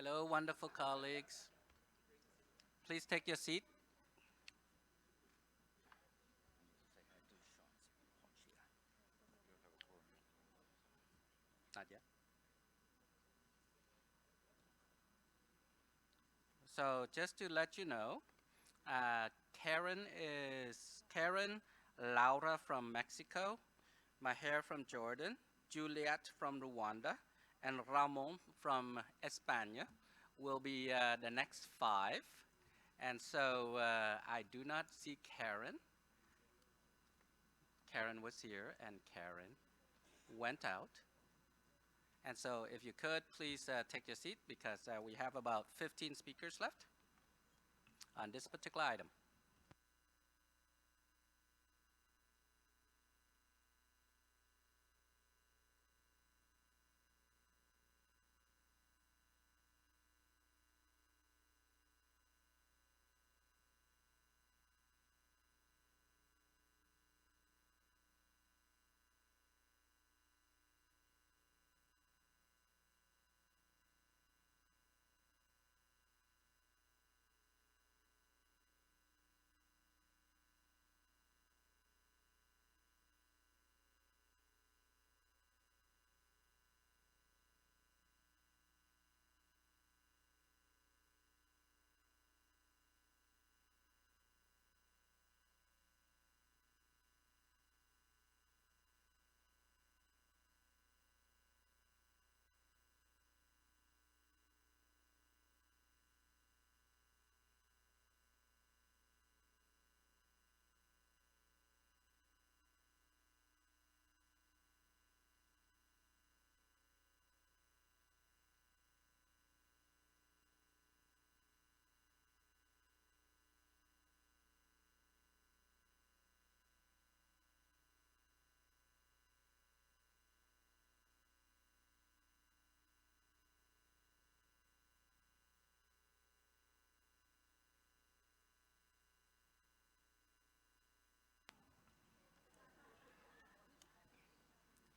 Hello, wonderful colleagues. Please take your seat. Not yet. So just to let you know, Karen is Karen, Laura from Mexico, Maher from Jordan, Juliet from Rwanda, and Ramon from España will be the next five. And so I do not see Karen. Karen was here and Karen went out. And so if you could, please take your seat because we have about 15 speakers left on this particular item.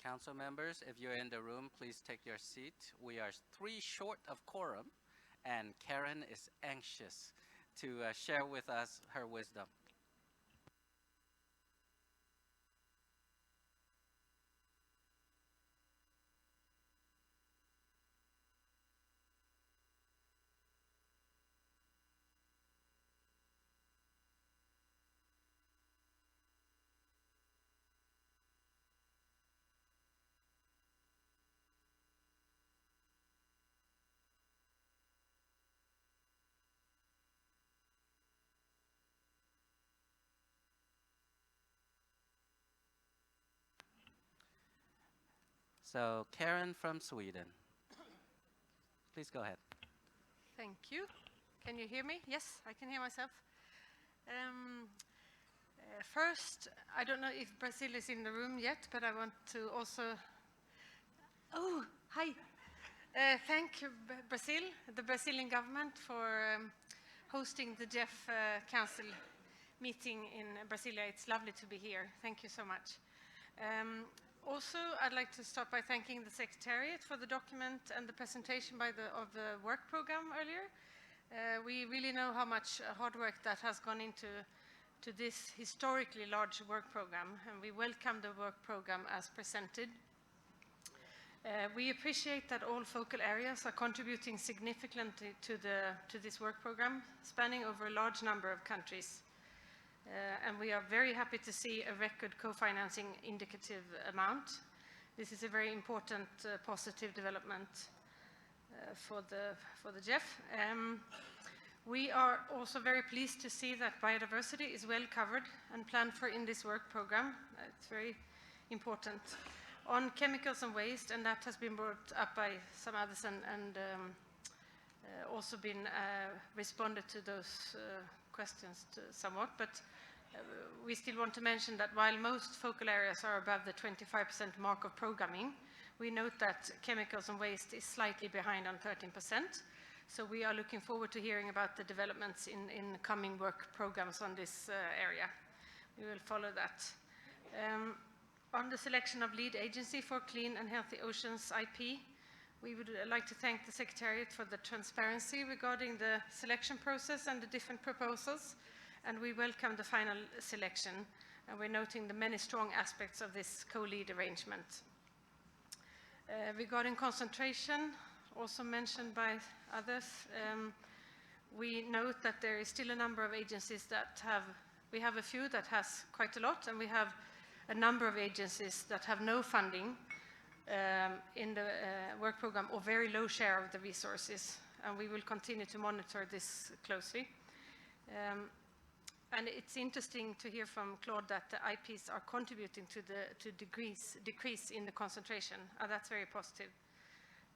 Council members, if you're in the room, please take your seat. We are 3 short of quorum, and Karen is anxious to share with us her wisdom. So Karen from Sweden, please go ahead. Thank you. Can you hear me? Yes, I can hear myself. First, I don't know if Brazil is in the room yet, but I want to also... Oh, hi. Thank you, Brazil, the Brazilian government for hosting the GEF Council meeting in Brasilia. It's lovely to be here. Thank you so much. Also, I'd like to start by thanking the Secretariat for the document and the presentation of the work program earlier. We really know how much hard work that has gone into this historically large work program, and we welcome the work program as presented. We appreciate that all focal areas are contributing significantly to this work program, spanning over a large number of countries. And we are very happy to see a record co-financing indicative amount. This is a very important positive development for the GEF. We are also very pleased to see that biodiversity is well covered and planned for in this work program. It's very important. On chemicals and waste, and that has been brought up by some others and also been responded to those questions somewhat, but we still want to mention that while most focal areas are above the 25% mark of programming, we note that chemicals and waste is slightly behind on 13%. So we are looking forward to hearing about the developments in coming work programs on this area. We will follow that. On the selection of lead agency for Clean and Healthy Oceans IP, We would like to thank the Secretariat for the transparency regarding the selection process and the different proposals, and we welcome the final selection, and we're noting the many strong aspects of this co-lead arrangement. Regarding concentration, also mentioned by others, we note that there is still a number of agencies that we have a few that has quite a lot, and we have a number of agencies that have no funding in the work program or very low share of the resources, and we will continue to monitor this closely. And it's interesting to hear from Claude that the IPs are contributing to decrease in the concentration. That's very positive.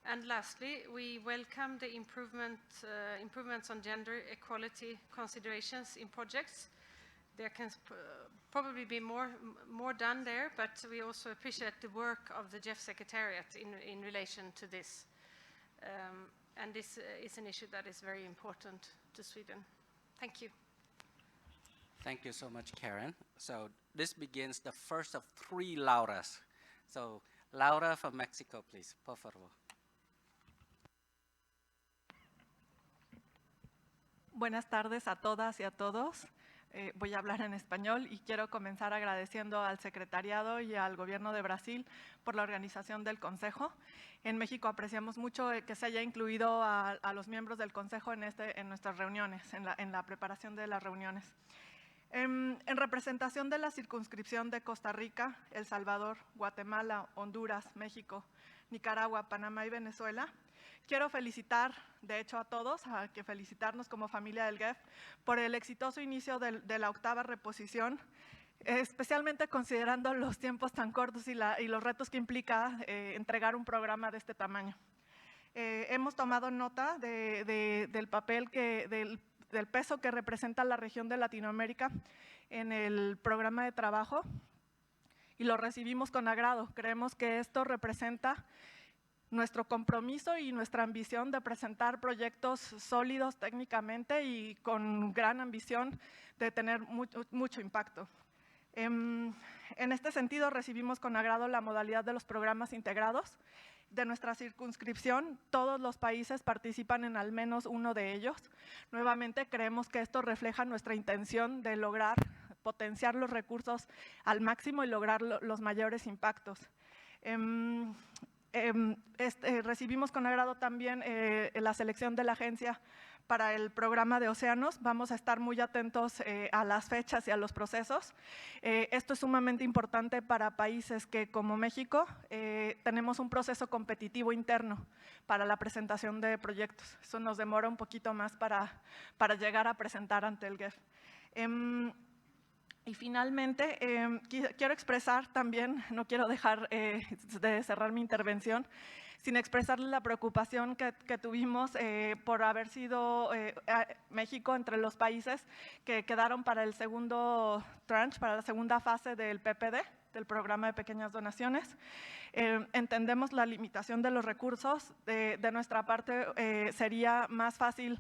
And lastly, we welcome the improvements on gender equality considerations in projects. There can probably be more done there, but we also appreciate the work of the GEF Secretariat in relation to this. And this is an issue that is very important to Sweden. Thank you. Thank you so much, Karen. So this begins the first of 3 Lauras. So Laura from Mexico, please, por favor. Buenas tardes a todas y a todos. Voy a hablar en español y quiero comenzar agradeciendo al Secretariado y al Gobierno de Brasil por la organización del Consejo. En México apreciamos mucho que se haya incluido a los miembros del Consejo en nuestras reuniones, en la preparación de las reuniones. En representación de la circunscripción de Costa Rica, El Salvador, Guatemala, Honduras, México, Nicaragua, Panamá y Venezuela, quiero felicitar, de hecho, a todos, felicitarnos como familia del GEF por el exitoso inicio de la 8ª reposición, especialmente considerando los tiempos tan cortos y los retos que implica entregar un programa de este tamaño. Hemos tomado nota del papel del peso que representa la región de Latinoamérica en el programa de trabajo y lo recibimos con agrado. Creemos que esto representa nuestro compromiso y nuestra ambición de presentar proyectos sólidos técnicamente y con gran ambición de tener mucho impacto. En este sentido, recibimos con agrado la modalidad de los programas integrados. De nuestra circunscripción, todos los países participan en al menos uno de ellos. Nuevamente, creemos que esto refleja nuestra intención de lograr potenciar los recursos al máximo y lograr los mayores impactos. Recibimos con agrado también la selección de la agencia para el programa de océanos. Vamos a estar muy atentos a las fechas y a los procesos. Esto es sumamente importante para países que, como México, tenemos un proceso competitivo interno para la presentación de proyectos. Eso nos demora un poquito más para llegar a presentar ante el GEF. Y finalmente, quiero expresar también, no quiero dejar de cerrar mi intervención, sin expresarle la preocupación que tuvimos por haber sido México entre los países que quedaron para el segundo tranche, para la segunda fase del PPD, del Programa de Pequeñas Donaciones. Entendemos la limitación de los recursos. De nuestra parte, sería más fácil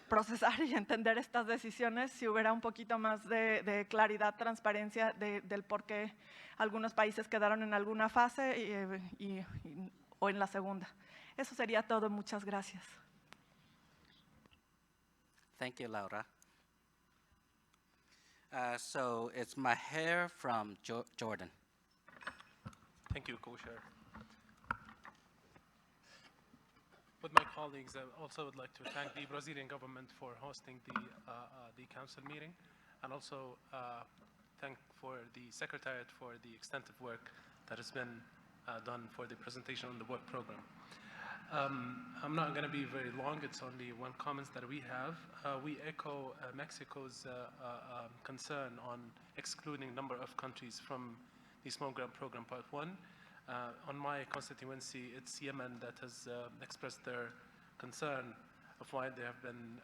procesar y entender estas decisiones si hubiera un poquito más de claridad, transparencia del por qué algunos países quedaron en alguna fase o en la segunda. Eso sería todo. Muchas gracias. Thank you, Laura. So it's Maher from Jordan. Thank you, Co-Chair. With my colleagues, I also would like to thank the Brazilian government for hosting the council meeting, and also thank for the Secretariat for the extensive work that has been done for the presentation on the work program. I'm not going to be very long. It's only one comment that we have. We echo Mexico's concern on excluding number of countries from the Small Grant Program Part 1. On my constituency, it's Yemen that has expressed their concern of why they have been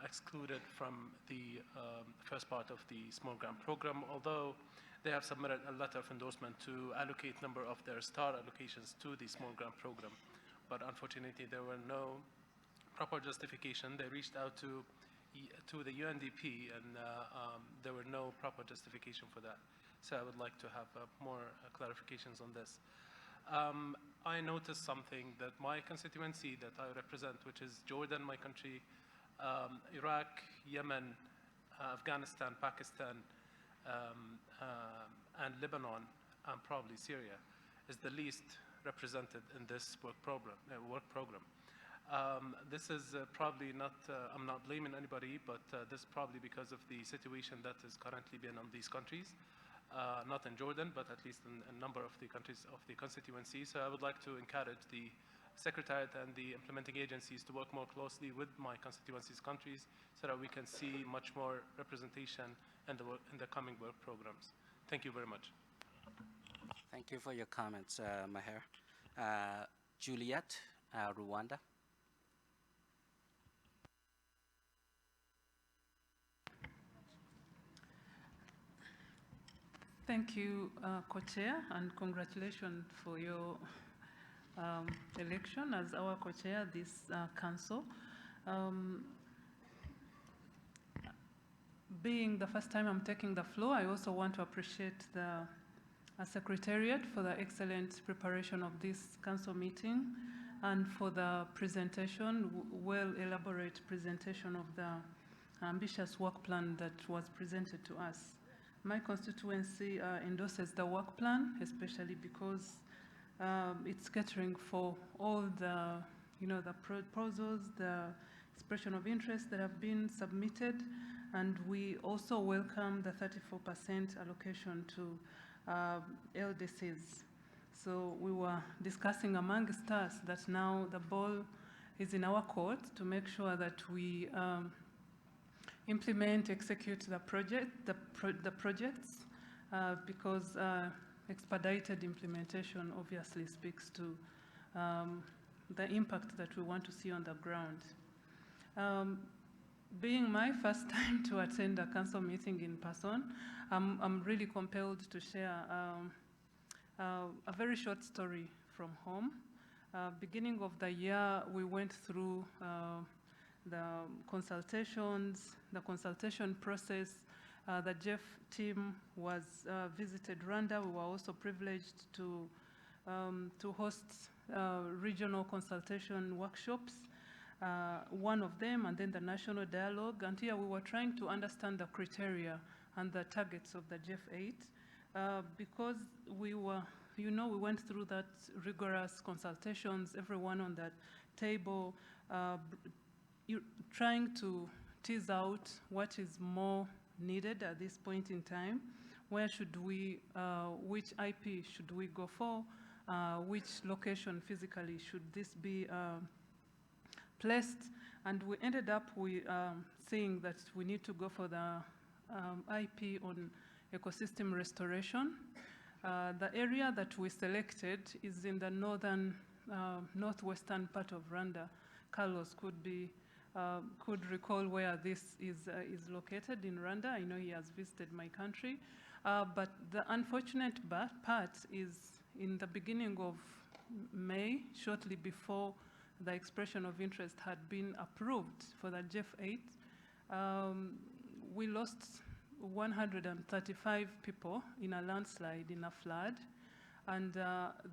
excluded from the first part of the Small Grant Program, although they have submitted a letter of endorsement to allocate number of their star allocations to the Small Grant Program. But unfortunately, there were no proper justification. They reached out to the UNDP, and there were no proper justification for that. So I would like to have more clarifications on this. I noticed something that my constituency that I represent, which is Jordan, my country, Iraq, Yemen, Afghanistan, Pakistan, and Lebanon, and probably Syria, is the least represented in this work program. This is probably not, I'm not blaming anybody, but this is probably because of the situation that is currently being on these countries. Not in Jordan, but at least in a number of the countries of the constituency. So I would like to encourage the Secretariat and the implementing agencies to work more closely with my constituency's countries so that we can see much more representation in the coming work programs. Thank you very much. Thank you for your comments, Maher. Juliet, Rwanda. Thank you, Co-Chair, and congratulations for your election as our Co-Chair this Council. Being the first time I'm taking the floor, I also want to appreciate the Secretariat for the excellent preparation of this Council meeting and for the presentation, well-elaborate presentation of the ambitious work plan that was presented to us. My constituency endorses the work plan, especially because it's catering for all the, the proposals, the expression of interest that have been submitted, and we also welcome the 34% allocation to LDCs. So we were discussing amongst us that now the ball is in our court to make sure that we implement, execute the projects, because expedited implementation obviously speaks to the impact that we want to see on the ground. Being my first time to attend a council meeting in person, I'm really compelled to share a very short story from home. Beginning of the year, we went through the consultation process. The GEF team was visited Rwanda. We were also privileged to host regional consultation workshops, one of them, and then the national dialogue. And here we were trying to understand the criteria and the targets of the GEF 8, because we were, we went through that rigorous consultations, everyone on that table, trying to tease out what is more needed at this point in time. Where should we, which IP should we go for? Which location physically should this be placed? And we ended up saying that we need to go for the IP on ecosystem restoration. The area that we selected is in the northwestern part of Rwanda. Carlos could recall where this is located in Rwanda. I know he has visited my country. But the unfortunate part is in the beginning of May, shortly before the expression of interest had been approved for the GEF 8, we lost 135 people in a landslide, in a flood. And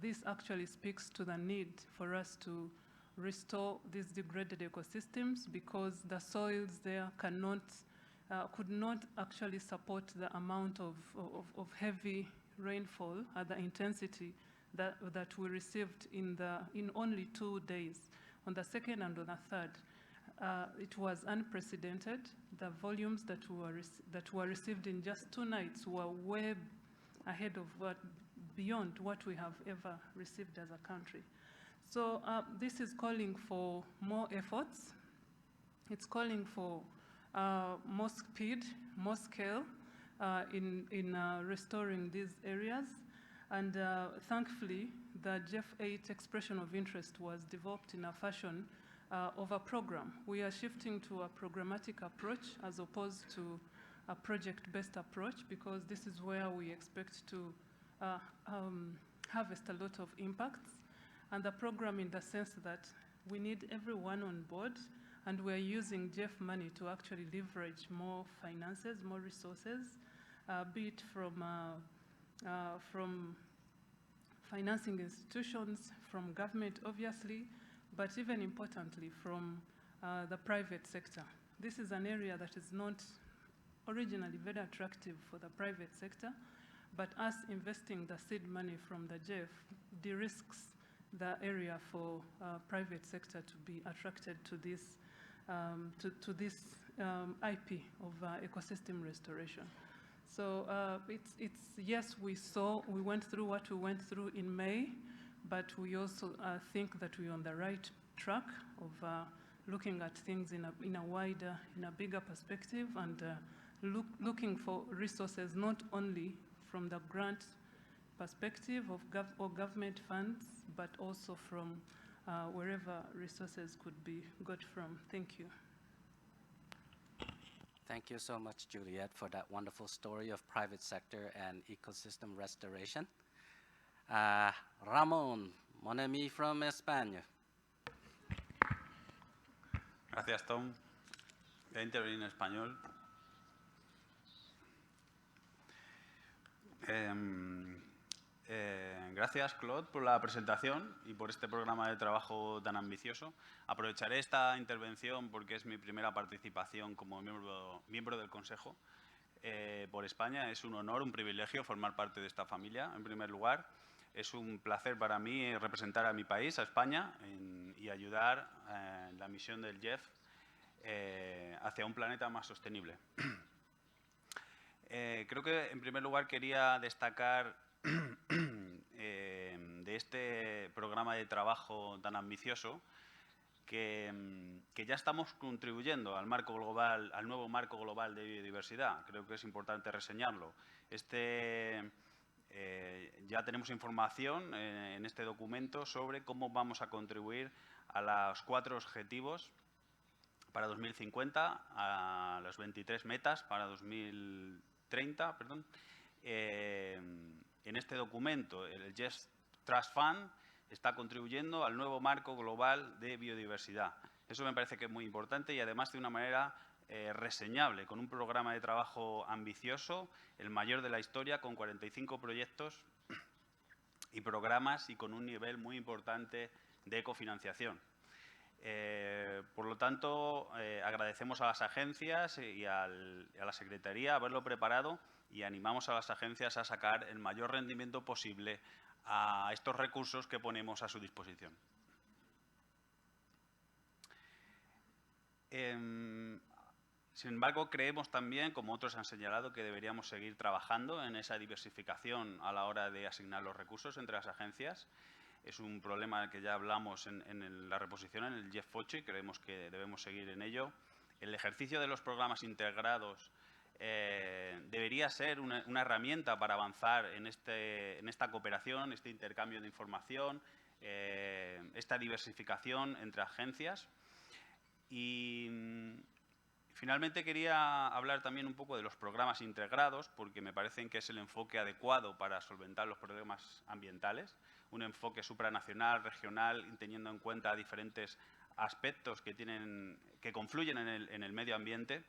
this actually speaks to the need for us to restore these degraded ecosystems, because the soils there could not actually support the amount of heavy rainfall at the intensity that we received in only 2 days, on the 2nd and on the 3rd. It was unprecedented. The volumes that were received in just 2 nights were way ahead of beyond what we have ever received as a country. So this is calling for more efforts. It's calling for more speed, more scale in restoring these areas. And thankfully, the GEF 8 expression of interest was developed in a fashion of a program. We are shifting to a programmatic approach as opposed to a project-based approach, because this is where we expect to harvest a lot of impacts. And the program, in the sense that we need everyone on board, and we're using GEF money to actually leverage more finances, more resources, be it from financing institutions, from government, obviously, but even importantly, from the private sector. This is an area that is not originally very attractive for the private sector, but us investing the seed money from the GEF de-risks the area for private sector to be attracted to this IP of ecosystem restoration. So yes, we went through what we went through in May, but we also think that we're on the right track of looking at things in a bigger perspective, and looking for resources not only from the grant perspective or government funds, but also from wherever resources could be got from. Thank you. Thank you so much, Juliet, for that wonderful story of private sector and ecosystem restoration. Ramón, mon ami from España. Gracias, Tom. Voy a intervenir en español. Gracias, Claude, por la presentación y por este programa de trabajo tan ambicioso. Aprovecharé esta intervención porque es mi primera participación como miembro del Consejo por España. Es un honor, un privilegio formar parte de esta familia. En primer lugar, es un placer para mí representar a mi país, a España, y ayudar en la misión del GEF hacia un planeta más sostenible. Creo que, en primer lugar, quería destacar de este programa de trabajo tan ambicioso que ya estamos contribuyendo al marco global, al nuevo marco global de biodiversidad. Creo que es importante reseñarlo. Ya tenemos información en este documento sobre cómo vamos a contribuir a los 4 objetivos para 2050, a las 23 metas para 2030, perdón. En este documento, el GEF Trust Fund está contribuyendo al nuevo marco global de biodiversidad. Eso me parece que es muy importante y además de una manera reseñable, con un programa de trabajo ambicioso, el mayor de la historia, con 45 proyectos y programas y con un nivel muy importante de ecofinanciación. Por lo tanto, agradecemos a las agencias y a la Secretaría haberlo preparado y animamos a las agencias a sacar el mayor rendimiento posible a estos recursos que ponemos a su disposición. Sin embargo, creemos también, como otros han señalado, que deberíamos seguir trabajando en esa diversificación a la hora de asignar los recursos entre las agencias. Es un problema que ya hablamos en la reposición en el GEF 8 y creemos que debemos seguir en ello. El ejercicio de los programas integrados debería ser una herramienta para avanzar en esta cooperación, este intercambio de información, esta diversificación entre agencias. Y finalmente quería hablar también un poco de los programas integrados, porque me parecen que es el enfoque adecuado para solventar los problemas ambientales, un enfoque supranacional, regional, teniendo en cuenta diferentes aspectos que confluyen en el medio ambiente.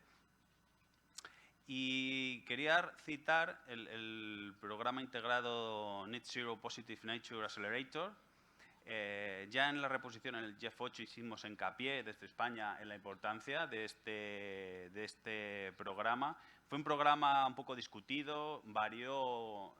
Y quería citar el programa integrado Net Zero Positive Nature Accelerator. Ya en la reposición en el GEF 8 hicimos hincapié desde España en la importancia de este programa. Fue un programa un poco discutido, varió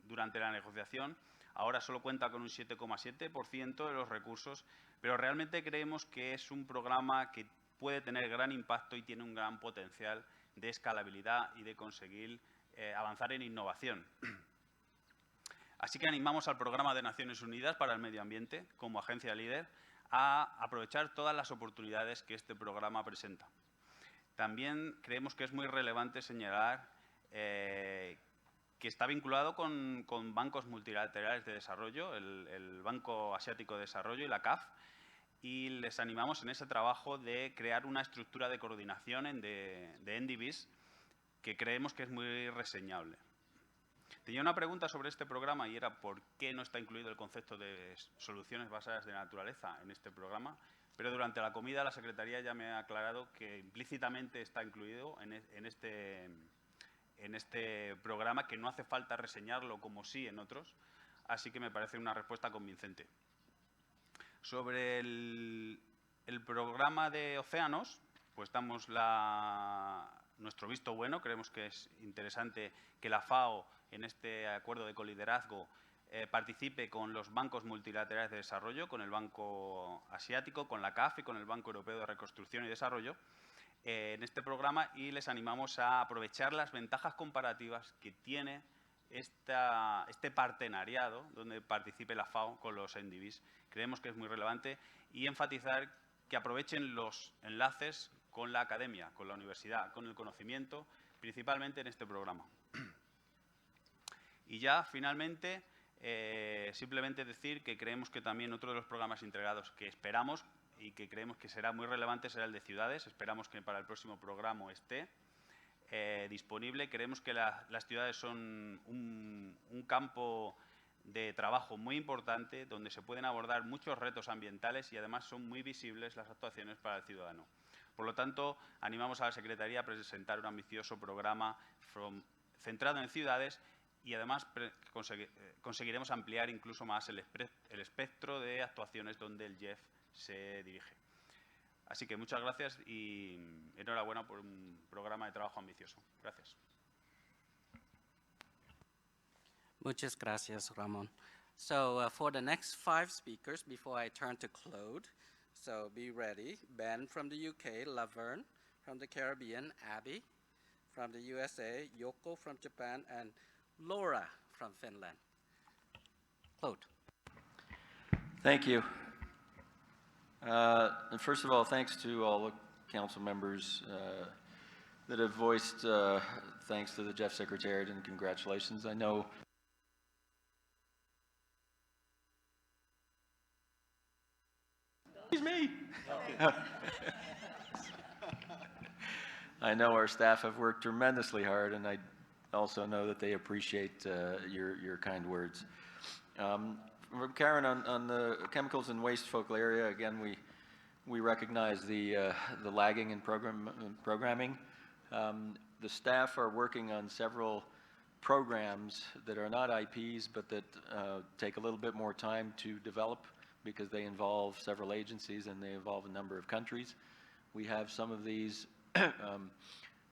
durante la negociación. Ahora solo cuenta con un 7,7% de los recursos, pero realmente creemos que es un programa que puede tener gran impacto y tiene un gran potencial de escalabilidad y de conseguir avanzar en innovación. Así que animamos al Programa de Naciones Unidas para el Medio Ambiente, como agencia líder, a aprovechar todas las oportunidades que este programa presenta. También creemos que es muy relevante señalar que está vinculado con bancos multilaterales de desarrollo, el Banco Asiático de Desarrollo y la CAF, y les animamos en ese trabajo de crear una estructura de coordinación de NDBs que creemos que es muy reseñable. Tenía una pregunta sobre este programa y era ¿por qué no está incluido el concepto de soluciones basadas en la naturaleza en este programa? Pero durante la comida la Secretaría ya me ha aclarado que implícitamente está incluido en este programa, que no hace falta reseñarlo como sí en otros. así que me parece una respuesta convincente. Sobre el programa de océanos, pues damos nuestro visto bueno. Creemos que es interesante que la FAO, en este acuerdo de coliderazgo, participe con los bancos multilaterales de desarrollo, con el Banco Asiático, con la CAF y con el Banco Europeo de Reconstrucción y Desarrollo, en este programa, y les animamos a aprovechar las ventajas comparativas que tiene este partenariado donde participe la FAO con los NDBs. Creemos que es muy relevante, y enfatizar que aprovechen los enlaces con la academia, con la universidad, con el conocimiento, principalmente en este programa. Y ya, finalmente, simplemente decir que creemos que también otro de los programas integrados que esperamos y que creemos que será muy relevante será el de ciudades. Esperamos que para el próximo programa esté disponible. Creemos que las ciudades son un campo de trabajo muy importante, donde se pueden abordar muchos retos ambientales y además son muy visibles las actuaciones para el ciudadano. Por lo tanto, animamos a la Secretaría a presentar un ambicioso programa centrado en ciudades, y además conseguiremos ampliar incluso más el espectro de actuaciones donde el GEF se dirige. Así que muchas gracias y enhorabuena por un programa de trabajo ambicioso. Gracias. Muchas gracias, Ramon. So for the next 5 speakers, before I turn to Claude, so be ready. Ben from the UK, Laverne from the Caribbean, Abby from the USA, Yoko from Japan, and Laura from Finland. Claude. Thank you. And first of all, thanks to all the council members that have voiced thanks to the GEF Secretariat, and congratulations. I know it's me. I know our staff have worked tremendously hard, and I also know that they appreciate your kind words. From Karen, on the chemicals and waste focal area, again, we recognize the lagging in programming. The staff are working on several programs that are not IPs, but that take a little bit more time to develop, because they involve several agencies and they involve a number of countries. We have some of these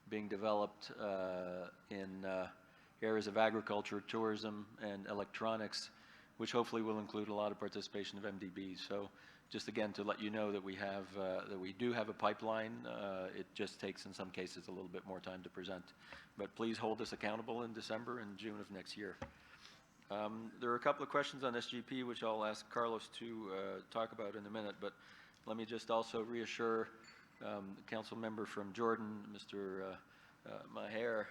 being developed in areas of agriculture, tourism, and electronics, which hopefully will include a lot of participation of MDBs. So just again to let you know that we do have a pipeline. It just takes in some cases a little bit more time to present. But please hold us accountable in December and June of next year. There are a couple of questions on SGP, which I'll ask Carlos to talk about in a minute, but let me just also reassure the council member from Jordan, Mr. Maher,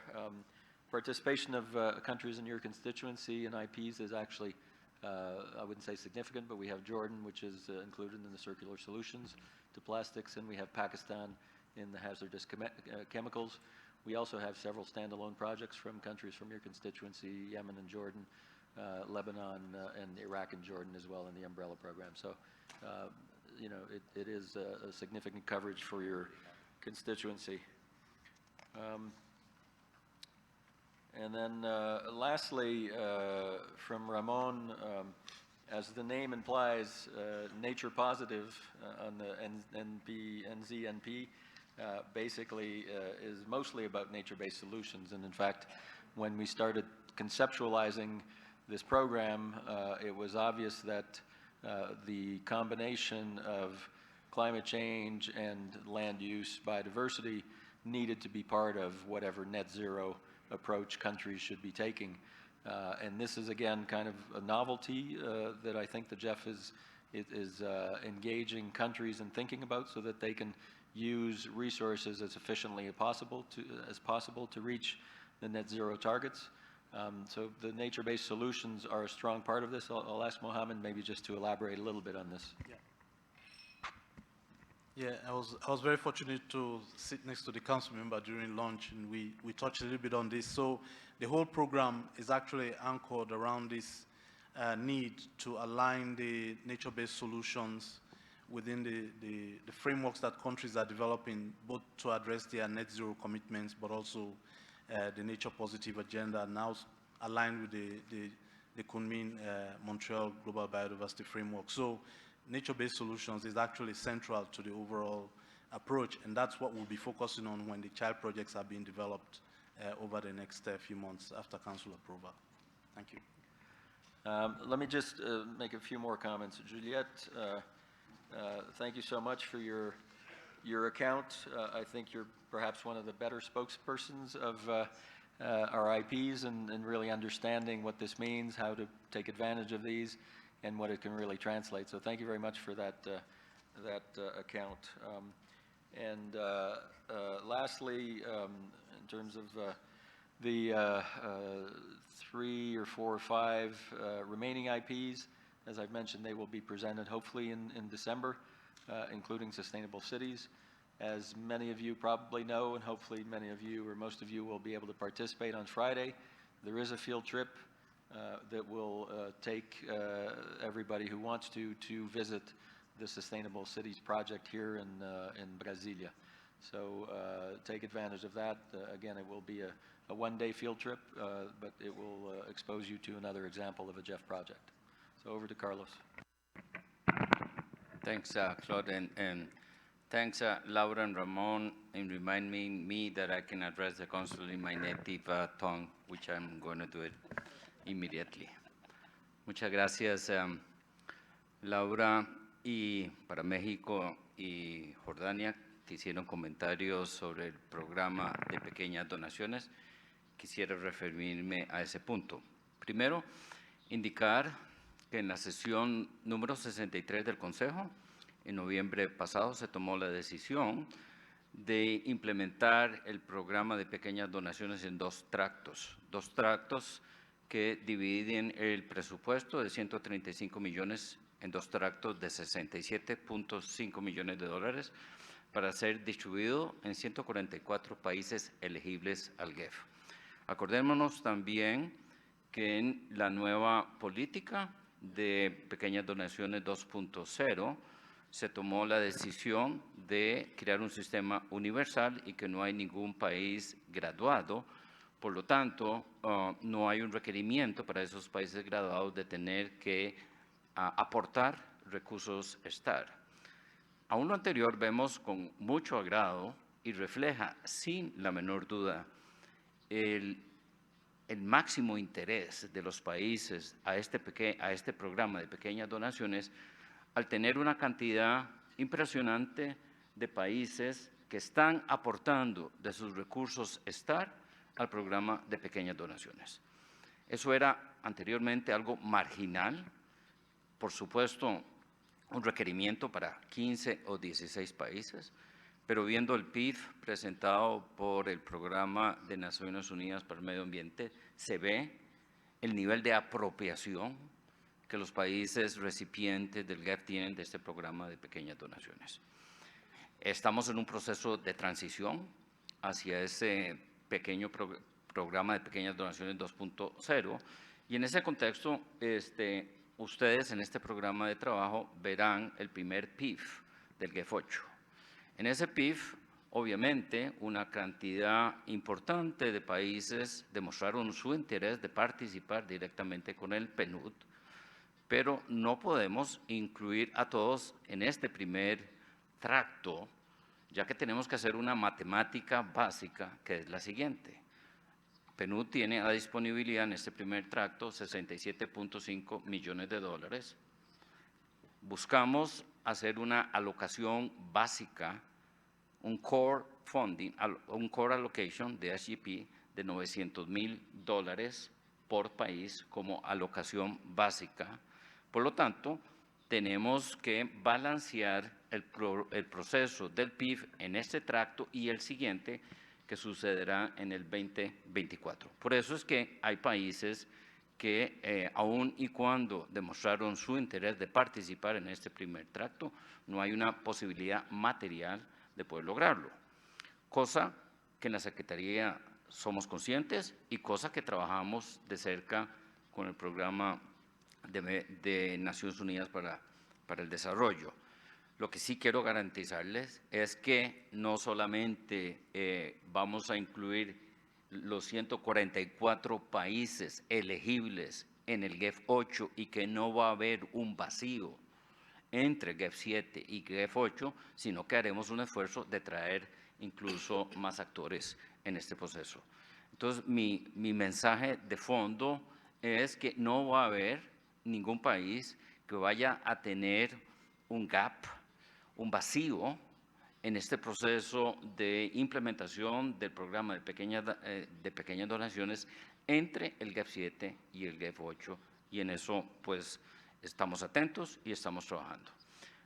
participation of countries in your constituency and IPs is actually, I wouldn't say significant, but we have Jordan, which is included in the circular solutions to plastics, and we have Pakistan in the hazardous chemicals. We also have several standalone projects from countries from your constituency, Yemen and Jordan, Lebanon, and Iraq and Jordan as well in the umbrella program. So, you know, it is a significant coverage for your constituency. And then lastly, from Ramon, as the name implies, nature positive on the NZNP basically is mostly about nature-based solutions. And in fact, when we started conceptualizing this program, it was obvious that the combination of climate change and land use biodiversity needed to be part of whatever net zero approach countries should be taking. And this is again kind of a novelty that I think the GEF is engaging countries in thinking about, so that they can use resources as efficiently as possible to reach the net zero targets. So the nature-based solutions are a strong part of this. I'll ask Mohammed maybe just to elaborate a little bit on this. Yeah, I was very fortunate to sit next to the council member during lunch, and we touched a little bit on this. So the whole program is actually anchored around this need to align the nature-based solutions within the frameworks that countries are developing, both to address their net zero commitments, but also the nature positive agenda, now aligned with the the Kunming-Montreal Global Biodiversity Framework. So nature-based solutions is actually central to the overall approach, and that's what we'll be focusing on when the child projects are being developed over the next few months after council approval. Thank you. Let me just make a few more comments. Juliette, thank you so much for your account. I think you're perhaps one of the better spokespersons of our IPs and really understanding what this means, how to take advantage of these, and what it can really translate. So thank you very much for that account. Lastly, in terms of the 3 or 4 or 5 remaining IPs, as I've mentioned, they will be presented hopefully in December, including sustainable cities. As many of you probably know, and hopefully many of you or most of you will be able to participate on Friday, there is a field trip that will take everybody who wants to visit the Sustainable Cities project here in Brasilia. So take advantage of that. Again, it will be a one-day field trip, but it will expose you to another example of a GEF project. So over to Carlos. Thanks, Claude, and thanks, Laura and Ramon, in reminding me that I can address the council in my native tongue, which I'm going to do it immediately. Muchas gracias, Laura. Y para México y Jordania, que hicieron comentarios sobre el programa de pequeñas donaciones, quisiera referirme a ese punto. Primero, indicar que en la sesión número 63 del Consejo, en noviembre pasado, se tomó la decisión de implementar el programa de pequeñas donaciones en dos tractos que dividen el presupuesto de 135 millones en dos tractos de 67.5 millones de dólares para ser distribuido en 144 países elegibles al GEF. Acordémonos también que en la nueva política de pequeñas donaciones 2.0 se tomó la decisión de crear un sistema universal y que no hay ningún país graduado. Por lo tanto, no hay un requerimiento para esos países graduados de tener que aportar recursos STAR. Aún lo anterior vemos con mucho agrado y refleja sin la menor duda el máximo interés de los países a este programa de pequeñas donaciones al tener una cantidad impresionante de países que están aportando de sus recursos STAR al programa de pequeñas donaciones. Eso era anteriormente algo marginal, por supuesto, un requerimiento para 15 o 16 países, pero viendo el PIB presentado por el Programa de Naciones Unidas para el Medio Ambiente, se ve el nivel de apropiación que los países recipientes del GEF tienen de este programa de pequeñas donaciones. Estamos en un proceso de transición hacia ese pequeño programa de pequeñas donaciones 2.0 y en ese contexto, ustedes en este programa de trabajo verán el primer PIF del GEF 8. En ese PIF, obviamente, una cantidad importante de países demostraron su interés de participar directamente con el PNUD, pero no podemos incluir a todos en este primer tracto, ya que tenemos que hacer una matemática básica, que es la siguiente. PNUD tiene a disponibilidad en este primer tracto 67.5 millones de dólares. Buscamos hacer una alocación básica, un core funding, un core allocation de SGP de $900,000 por país como alocación básica. Por lo tanto, tenemos que balancear el proceso del PIB en este tracto y el siguiente, que sucederá en el 2024. Por eso es que hay países que, aun y cuando demostraron su interés de participar en este primer tracto, no hay una posibilidad material de poder lograrlo, cosa que en la Secretaría somos conscientes y cosa que trabajamos de cerca con el programa de Naciones Unidas para el Desarrollo. Lo que sí quiero garantizarles es que no solamente vamos a incluir los 144 países elegibles en el GEF 8 y que no va a haber un vacío entre GEF 7 y GEF 8, sino que haremos un esfuerzo de traer incluso más actores en este proceso. Entonces, mi mensaje de fondo es que no va a haber ningún país que vaya a tener un gap, un vacío en este proceso de implementación del programa de pequeñas donaciones entre el GEF 7 y el GEF 8, y en eso pues estamos atentos y estamos trabajando.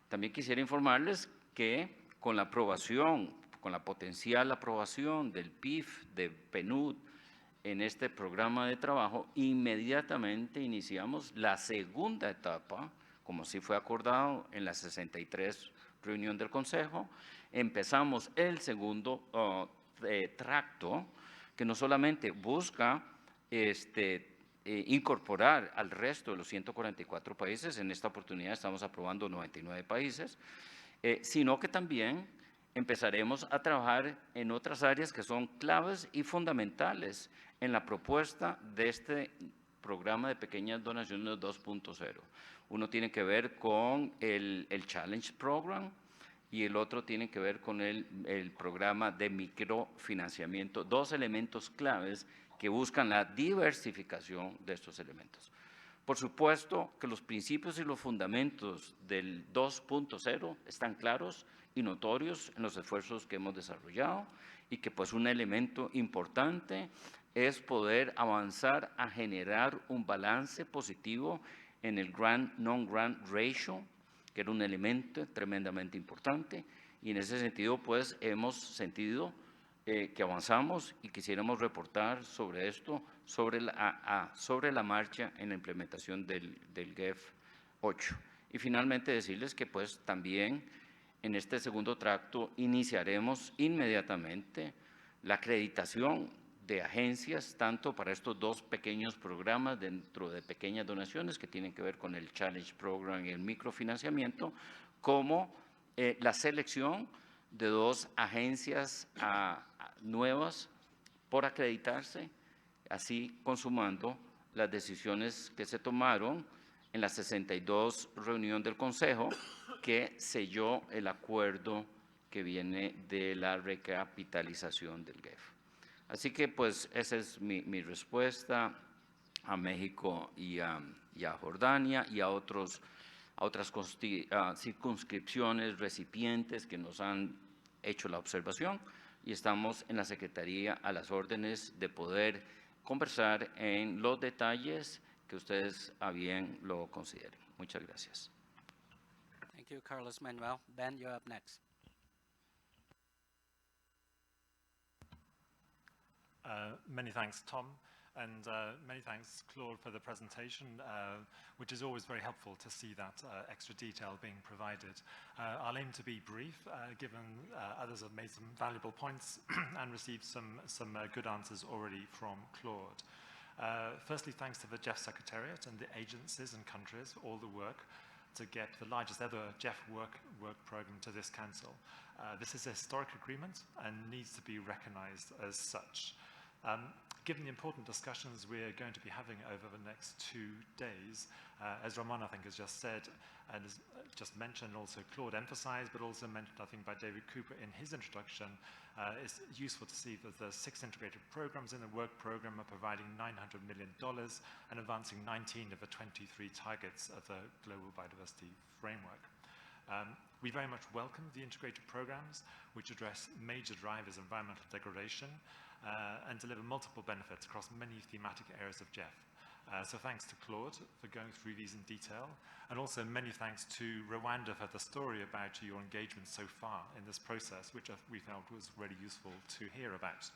También quisiera informarles que con la aprobación, con la potencial aprobación del PIF, de PNUD, en este programa de trabajo, inmediatamente iniciamos la segunda etapa, como sí fue acordado en la 63 reunión del Consejo. Empezamos el segundo tracto, que no solamente busca incorporar al resto de los 144 países, en esta oportunidad estamos aprobando 99 países, sino que también empezaremos a trabajar en otras áreas que son claves y fundamentales en la propuesta de este programa de pequeñas donaciones 2.0. Uno tiene que ver con el Challenge Program y el otro tiene que ver con el programa de microfinanciamiento, dos elementos claves que buscan la diversificación de estos elementos. Por supuesto que los principios y los fundamentos del 2.0 están claros y notorios en los esfuerzos que hemos desarrollado y que pues un elemento importante es poder avanzar a generar un balance positivo en el grant-non-grant ratio, que era un elemento tremendamente importante, y en ese sentido pues hemos sentido que avanzamos y quisiéramos reportar sobre esto, sobre la marcha en la implementación del GEF 8. Y finalmente decirles que pues también en este segundo tracto iniciaremos inmediatamente la acreditación de agencias, tanto para estos dos pequeños programas dentro de pequeñas donaciones que tienen que ver con el Challenge Program y el microfinanciamiento, como la selección de dos agencias nuevas por acreditarse, así consumando las decisiones que se tomaron en la 62 reunión del Consejo, que selló el acuerdo que viene de la recapitalización del GEF. Así que pues esa es mi respuesta a México y a Jordania y a otras circunscripciones, recipientes que nos han hecho la observación, y estamos en la Secretaría a las órdenes de poder conversar en los detalles que ustedes a bien lo consideren. Muchas gracias. Thank you, Carlos Manuel. Ben, you're up next. Many thanks, Tom, and many thanks, Claude, for the presentation, which is always very helpful to see that extra detail being provided. I'll aim to be brief, given others have made some valuable points and received some good answers already from Claude. Firstly, thanks to the GEF Secretariat and the agencies and countries, all the work to get the largest ever GEF work program to this council. This is a historic agreement and needs to be recognized as such. Given the important discussions we're going to be having over the next 2 days, as Ramon, I think, has just said, and has just mentioned, also Claude emphasized, but also mentioned, I think, by David Cooper in his introduction, it's useful to see that the 6 integrated programs in the work program are providing $900 million and advancing 19 of the 23 targets of the Global Biodiversity Framework. We very much welcome the integrated programs, which address major drivers of environmental degradation and deliver multiple benefits across many thematic areas of GEF. So thanks to Claude for going through these in detail, and also many thanks to Rwanda for the story about your engagement so far in this process, which we felt was really useful to hear about.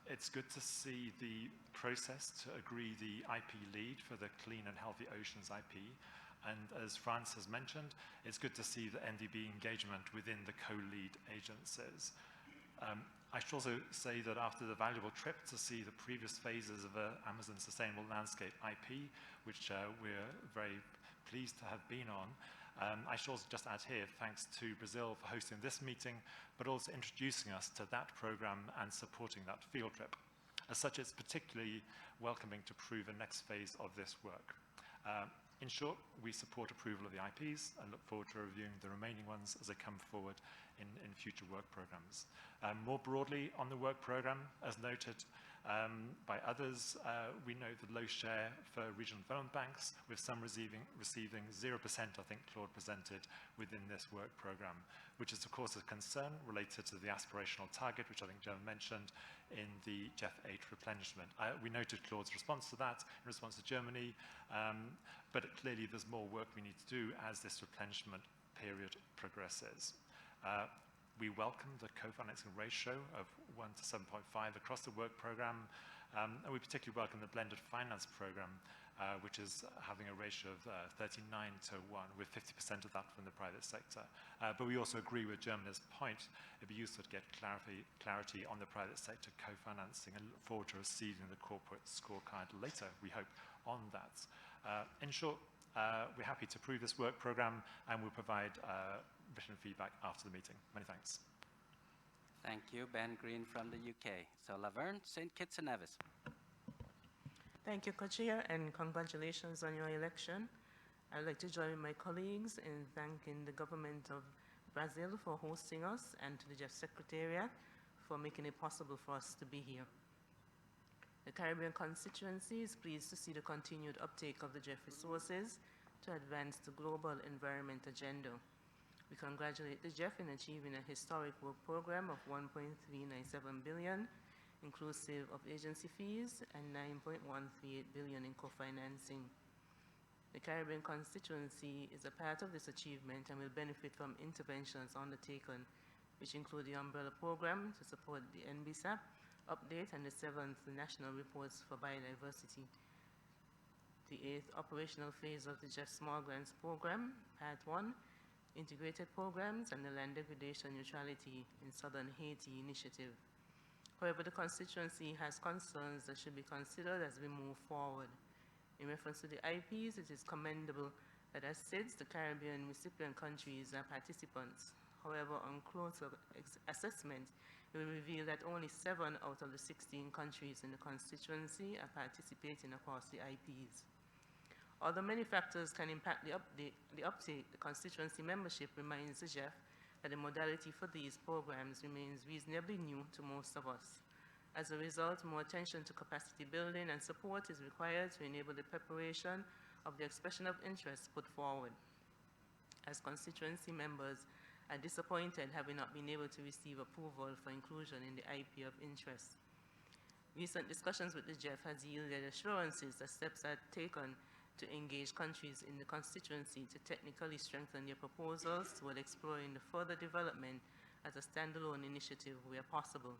It's good to see the process to agree the IP lead for the Clean and Healthy Oceans IP. And as France has mentioned, it's good to see the NDB engagement within the co-lead agencies. I should also say that after the valuable trip to see the previous phases of the Amazon Sustainable Landscape IP, which we're very pleased to have been on, I should also just add here, thanks to Brazil for hosting this meeting, but also introducing us to that program and supporting that field trip. As such, it's particularly welcoming to approve the next phase of this work. In short, we support approval of the IPs and look forward to reviewing the remaining ones as they come forward in future work programs. More broadly on the work program, as noted by others, we note the low share for regional development banks, with some receiving 0%, I think Claude presented, within this work program, which is of course a concern related to the aspirational target, which I think Joe mentioned in the GEF 8 replenishment. We noted Claude's response to that in response to Germany, but clearly there's more work we need to do as this replenishment period progresses. We welcome the co-financing ratio of 1 to 7.5 across the work program, and we particularly welcome the blended finance program, which is having a ratio of 39 to 1, with 50% of that from the private sector. But we also agree with Germany's point. It'd be useful to get clarity on the private sector co-financing, and look forward to receiving the corporate scorecard later, we hope, on that. In short, we're happy to approve this work program, and we'll provide written feedback after the meeting. Many thanks. Thank you, Ben Green from the UK. So Laverne, St. Kitts and Nevis. Thank you, Co-Chair, and congratulations on your election. I'd like to join my colleagues in thanking the government of Brazil for hosting us, and to the GEF Secretariat for making it possible for us to be here. The Caribbean constituency is pleased to see the continued uptake of the GEF resources to advance the global environment agenda. We congratulate the GEF in achieving a historic work program of 1.397 billion, inclusive of agency fees, and 9.138 billion in co-financing. The Caribbean constituency is a part of this achievement and will benefit from interventions undertaken, which include the umbrella program to support the NBSAP update and the 7th National Reports for Biodiversity. The 8th operational phase of the GEF Small Grants Program, Part 1, Integrated Programs, and the Land Degradation Neutrality in Southern Haiti initiative. However, the constituency has concerns that should be considered as we move forward. In reference to the IPs, it is commendable that as SIDS, the Caribbean recipient countries are participants. However, on closer assessment, it will reveal that only 7 out of the 16 countries in the constituency are participating across the IPs. Although many factors can impact the uptake, the constituency membership reminds the GEF that the modality for these programs remains reasonably new to most of us. As a result, more attention to capacity building and support is required to enable the preparation of the expression of interest put forward. As constituency members are disappointed having not been able to receive approval for inclusion in the IP of interest. Recent discussions with the GEF has yielded assurances that steps are taken to engage countries in the constituency to technically strengthen their proposals toward exploring the further development as a standalone initiative where possible.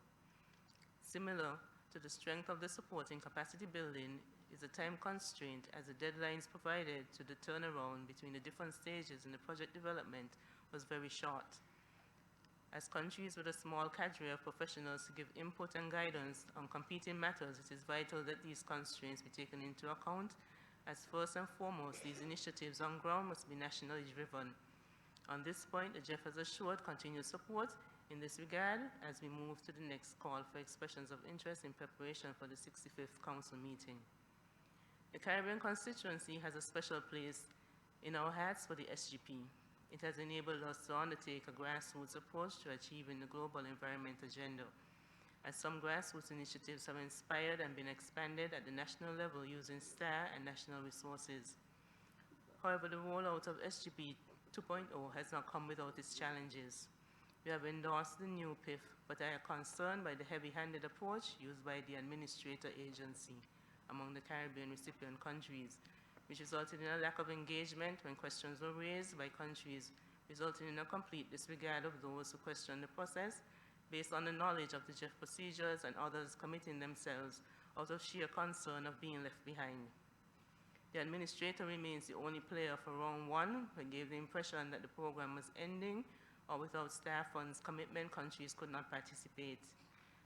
Similar to the strength of the support in capacity building is a time constraint, as the deadlines provided to the turnaround between the different stages in the project development was very short. As countries with a small cadre of professionals to give input and guidance on competing matters, it is vital that these constraints be taken into account, as first and foremost, these initiatives on ground must be nationally driven. On this point, the GEF has assured continued support in this regard as we move to the next call for expressions of interest in preparation for the 65th Council meeting. The Caribbean constituency has a special place in our hearts for the SGP. It has enabled us to undertake a grassroots approach to achieving the global environment agenda, as some grassroots initiatives have inspired and been expanded at the national level using STAR and national resources. However, the rollout of SGP 2.0 has not come without its challenges. We have endorsed the new PIF, but I am concerned by the heavy-handed approach used by the administrator agency among the Caribbean recipient countries, which resulted in a lack of engagement when questions were raised by countries, resulting in a complete disregard of those who questioned the process based on the knowledge of the GEF procedures, and others committing themselves out of sheer concern of being left behind. The administrator remains the only player for round 1, but gave the impression that the program was ending, or without staff funds commitment, countries could not participate.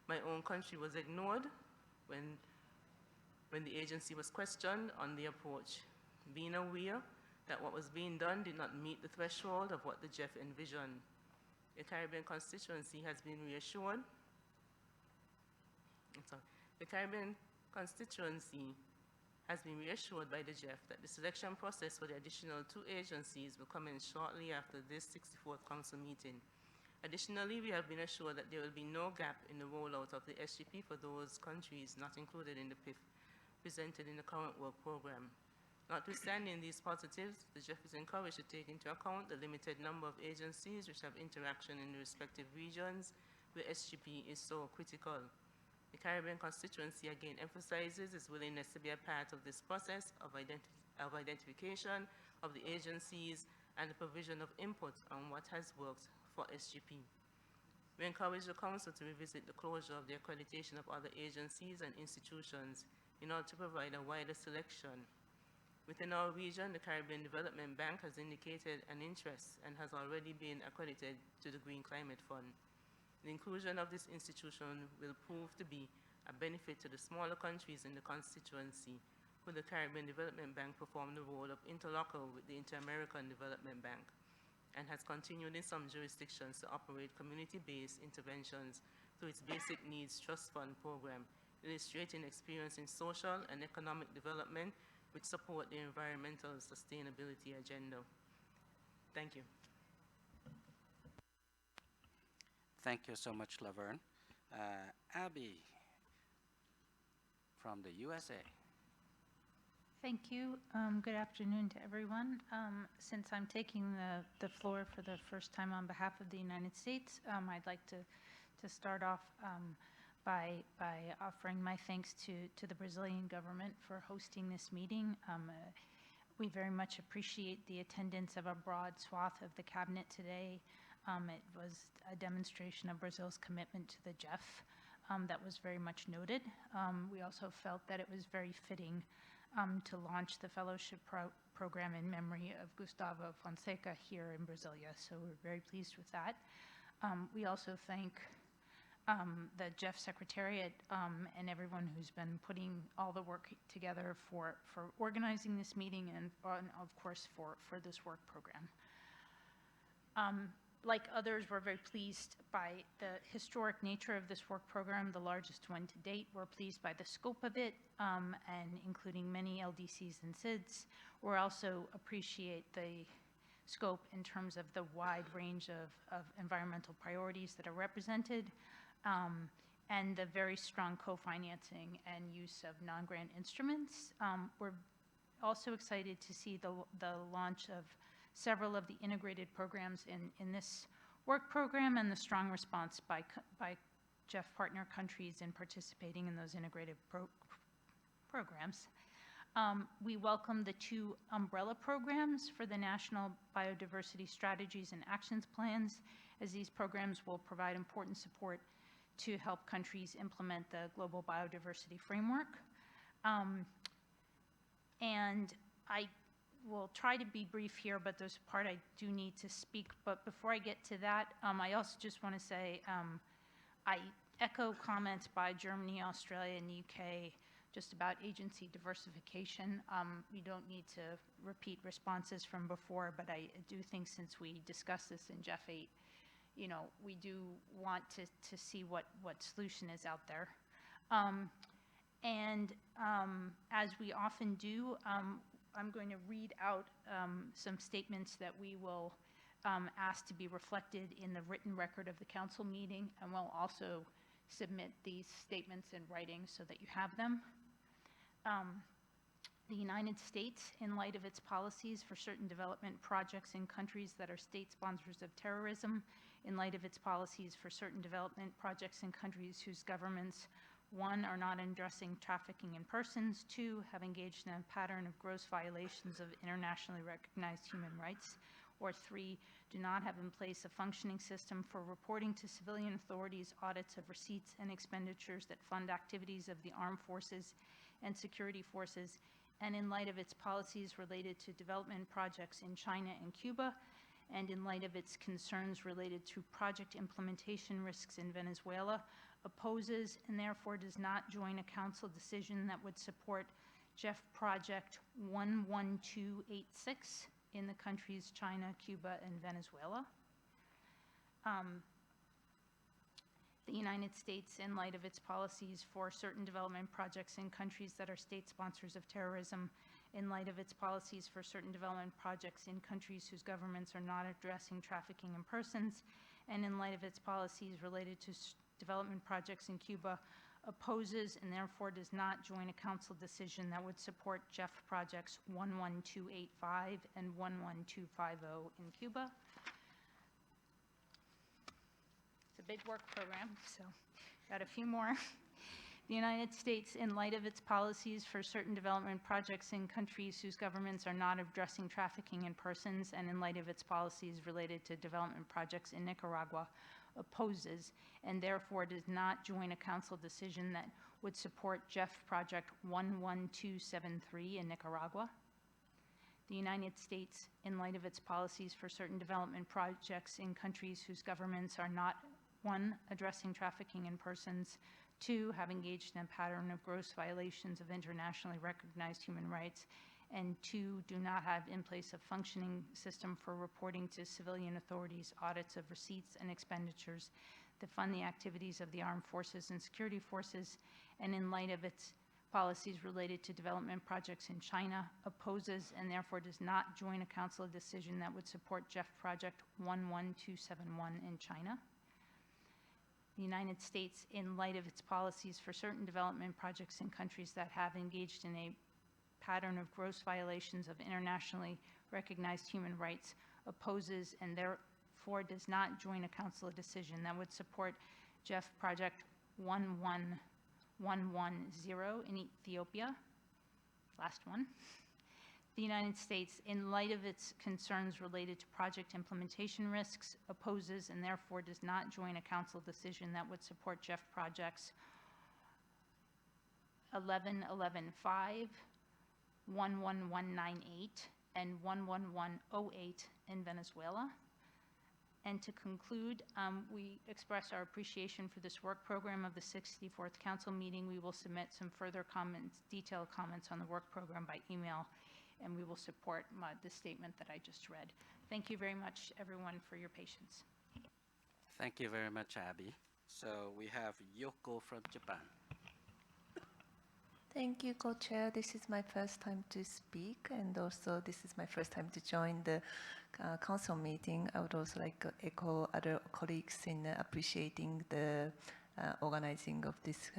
My own country was ignored when the agency was questioned on the approach, being aware that what was being done did not meet the threshold of what the GEF envisioned. The Caribbean constituency has been reassured. The Caribbean constituency has been reassured by the GEF that the selection process for the additional 2 agencies will commence shortly after this 64th Council meeting. Additionally, we have been assured that there will be no gap in the rollout of the SGP for those countries not included in the PIF presented in the current work program. Notwithstanding these positives, the GEF is encouraged to take into account the limited number of agencies which have interaction in the respective regions where SGP is so critical. The Caribbean constituency again emphasizes its willingness to be a part of this process of identification of the agencies and the provision of input on what has worked for SGP. We encourage the Council to revisit the closure of the accreditation of other agencies and institutions in order to provide a wider selection. Within our region, the Caribbean Development Bank has indicated an interest and has already been accredited to the Green Climate Fund. The inclusion of this institution will prove to be a benefit to the smaller countries in the constituency, where the Caribbean Development Bank performed the role of interlocutor with the Inter-American Development Bank and has continued in some jurisdictions to operate community-based interventions through its Basic Needs Trust Fund program, illustrating experience in social and economic development which support the environmental sustainability agenda. Thank you. Thank you so much, Laverne. Abby from the USA. Thank you. Good afternoon to everyone. Since I'm taking the floor for the first time on behalf of the United States, I'd like to start off by offering my thanks to the Brazilian government for hosting this meeting. We very much appreciate the attendance of a broad swath of the cabinet today. It was a demonstration of Brazil's commitment to the GEF that was very much noted. We also felt that it was very fitting to launch the fellowship program in memory of Gustavo Fonseca here in Brasilia, so we're very pleased with that. We also thank the GEF Secretariat and everyone who's been putting all the work together for organizing this meeting and of course for this work program. Like others, we're very pleased by the historic nature of this work program, the largest one to date. We're pleased by the scope of it, and including many LDCs and SIDS. We also appreciate the scope in terms of the wide range of environmental priorities that are represented, and the very strong co-financing and use of non-grant instruments. We're also excited to see the launch of several of the integrated programs in this work program and the strong response by GEF partner countries in participating in those integrated programs. We welcome the 2 umbrella programs for the National Biodiversity Strategies and Actions Plans, as these programs will provide important support to help countries implement the Global Biodiversity Framework. And I will try to be brief here, but there's a part I do need to speak. But before I get to that, I also just want to say I echo comments by Germany, Australia, and the UK just about agency diversification. We don't need to repeat responses from before, but I do think since we discussed this in GEF 8, you know, we do want to see what solution is out there. As we often do, I'm going to read out some statements that we will ask to be reflected in the written record of the council meeting, and we'll also submit these statements in writing so that you have them. The United States, in light of its policies for certain development projects in countries that are state sponsors of terrorism, in light of its policies for certain development projects in countries whose governments, 1, are not addressing trafficking in persons, 2, have engaged in a pattern of gross violations of internationally recognized human rights, or 3, do not have in place a functioning system for reporting to civilian authorities audits of receipts and expenditures that fund activities of the armed forces and security forces, and in light of its policies related to development projects in China and Cuba, and in light of its concerns related to project implementation risks in Venezuela, opposes and therefore does not join a council decision that would support GEF Project 11286 in the countries China, Cuba, and Venezuela. The United States, in light of its policies for certain development projects in countries that are state sponsors of terrorism, in light of its policies for certain development projects in countries whose governments are not addressing trafficking in persons, and in light of its policies related to development projects in Cuba, opposes and therefore does not join a council decision that would support GEF projects 11285 and 11250 in Cuba. It's a big work program, so got a few more. The United States, in light of its policies for certain development projects in countries whose governments are not addressing trafficking in persons, and in light of its policies related to development projects in Nicaragua, opposes and therefore does not join a council decision that would support GEF project 11273 in Nicaragua. The United States, in light of its policies for certain development projects in countries whose governments are not, 1, addressing trafficking in persons, 2, have engaged in a pattern of gross violations of internationally recognized human rights, and 2, do not have in place a functioning system for reporting to civilian authorities audits of receipts and expenditures that fund the activities of the armed forces and security forces, and in light of its policies related to development projects in China, opposes and therefore does not join a council decision that would support GEF project 11271 in China. The United States, in light of its policies for certain development projects in countries that have engaged in a pattern of gross violations of internationally recognized human rights, opposes and therefore does not join a council decision that would support GEF project 11110 in Ethiopia. Last one. The United States, in light of its concerns related to project implementation risks, opposes and therefore does not join a council decision that would support GEF projects 11115, 11198, and 11108 in Venezuela. And to conclude, we express our appreciation for this work program of the 64th Council meeting. We will submit some further comments, detailed comments on the work program by email, and we will support the statement that I just read. Thank you very much, everyone, for your patience. Thank you very much, Abby. So we have Yoko from Japan. Thank you, Co-Chair. This is my first time to speak, and also this is my first time to join the council meeting. I would also like to echo other colleagues in appreciating the organizing of this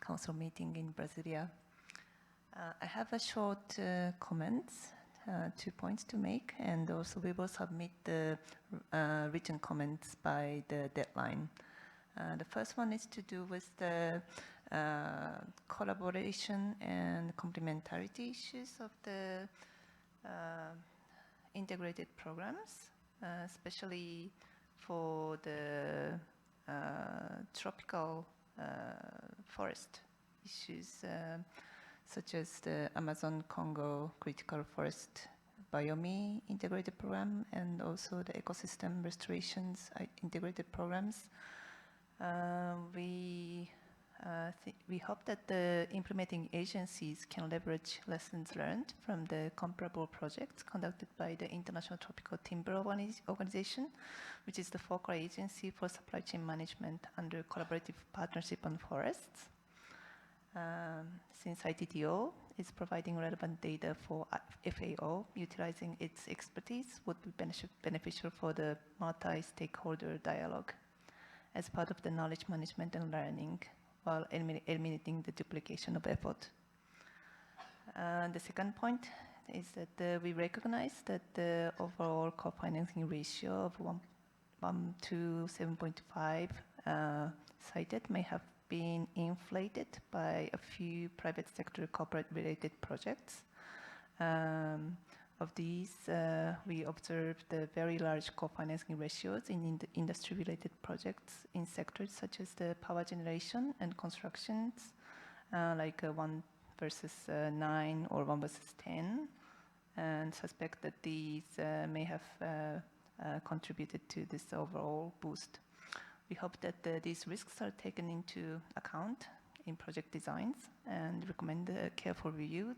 council meeting in Brasilia. I have a short comments, 2 points to make, and also we will submit the written comments by the deadline. The first one is to do with the collaboration and complementarity issues of the integrated programs, especially for the tropical forest issues, such as the Amazon Congo Critical Forest Biome Integrated Program and also the Ecosystem Restorations Integrated Programs. We hope that the implementing agencies can leverage lessons learned from the comparable projects conducted by the International Tropical Timber Organization, which is the focal agency for supply chain management under collaborative partnership on forests. Since ITTO is providing relevant data for FAO, utilizing its expertise would be beneficial for the multi-stakeholder dialogue as part of the knowledge management and learning, while eliminating the duplication of effort. The second point is that we recognize that the overall co-financing ratio of 1 to 7.5 cited may have been inflated by a few private sector corporate-related projects. Of these, we observed the very large co-financing ratios in the industry-related projects in sectors such as the power generation and constructions, like 1 versus 9 or 1 versus 10, and suspect that these may have contributed to this overall boost. We hope that these risks are taken into account in project designs and recommend a careful review